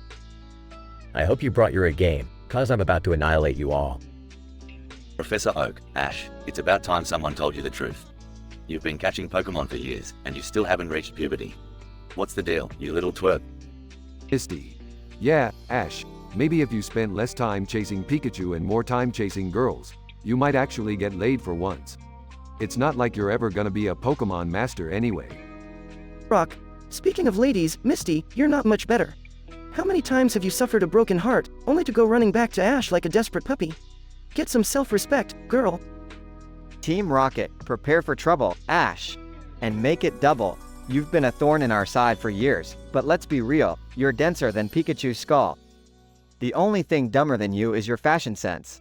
B: I hope you brought your A game, cause I'm about to annihilate you all.
I: Professor Oak, Ash, it's about time someone told you the truth. You've been catching Pokemon for years, and you still haven't reached puberty. What's the deal, you little twerp?
K: Misty. Yeah, Ash, maybe if you spent less time chasing Pikachu and more time chasing girls, you might actually get laid for once. It's not like you're ever gonna be a Pokemon master anyway.
U: Brock, speaking of ladies, Misty, you're not much better. How many times have you suffered a broken heart, only to go running back to Ash like a desperate puppy? Get some self-respect, girl.
G: Team Rocket, prepare for trouble, Ash. And make it double. You've been a thorn in our side for years, but let's be real, you're denser than Pikachu's skull. The only thing dumber than you is your fashion sense.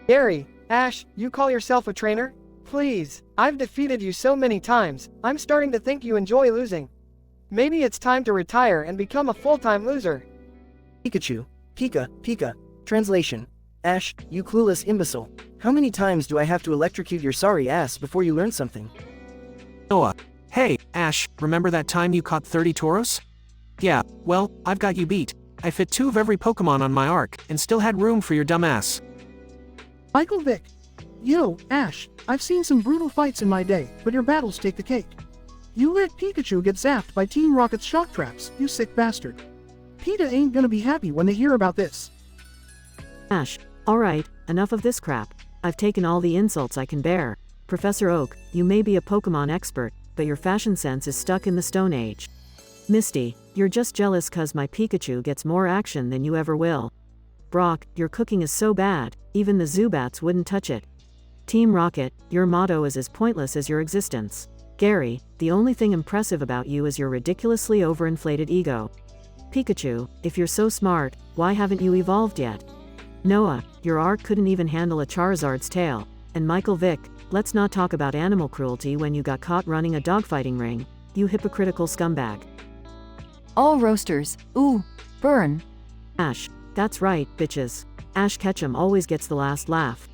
O: Gary, Ash, you call yourself a trainer? Please, I've defeated you so many times, I'm starting to think you enjoy losing. Maybe it's time to retire and become a full-time loser.
U: Pikachu, Pika. Translation. Ash, you clueless imbecile. How many times do I have to electrocute your sorry ass before you learn something?
A: Noah. Hey, Ash, remember that time you caught 30 Tauros? Yeah, well, I've got you beat. I fit 2 of every Pokemon on my arc, and still had room for your dumb ass.
O: Michael Vick. Yo, Ash, I've seen some brutal fights in my day, but your battles take the cake. You let Pikachu get zapped by Team Rocket's shock traps, you sick bastard. PETA ain't gonna be happy when they hear about this.
C: Ash, alright, enough of this crap. I've taken all the insults I can bear. Professor Oak, you may be a Pokemon expert, but your fashion sense is stuck in the Stone Age. Misty, you're just jealous cause my Pikachu gets more action than you ever will. Brock, your cooking is so bad, even the Zubats wouldn't touch it. Team Rocket, your motto is as pointless as your existence. Gary, the only thing impressive about you is your ridiculously overinflated ego. Pikachu, if you're so smart, why haven't you evolved yet? Noah, your arc couldn't even handle a Charizard's tail. And Michael Vick, let's not talk about animal cruelty when you got caught running a dogfighting ring, you hypocritical scumbag.
J: All roasters, ooh, burn.
C: Ash, that's right, bitches. Ash Ketchum always gets the last laugh.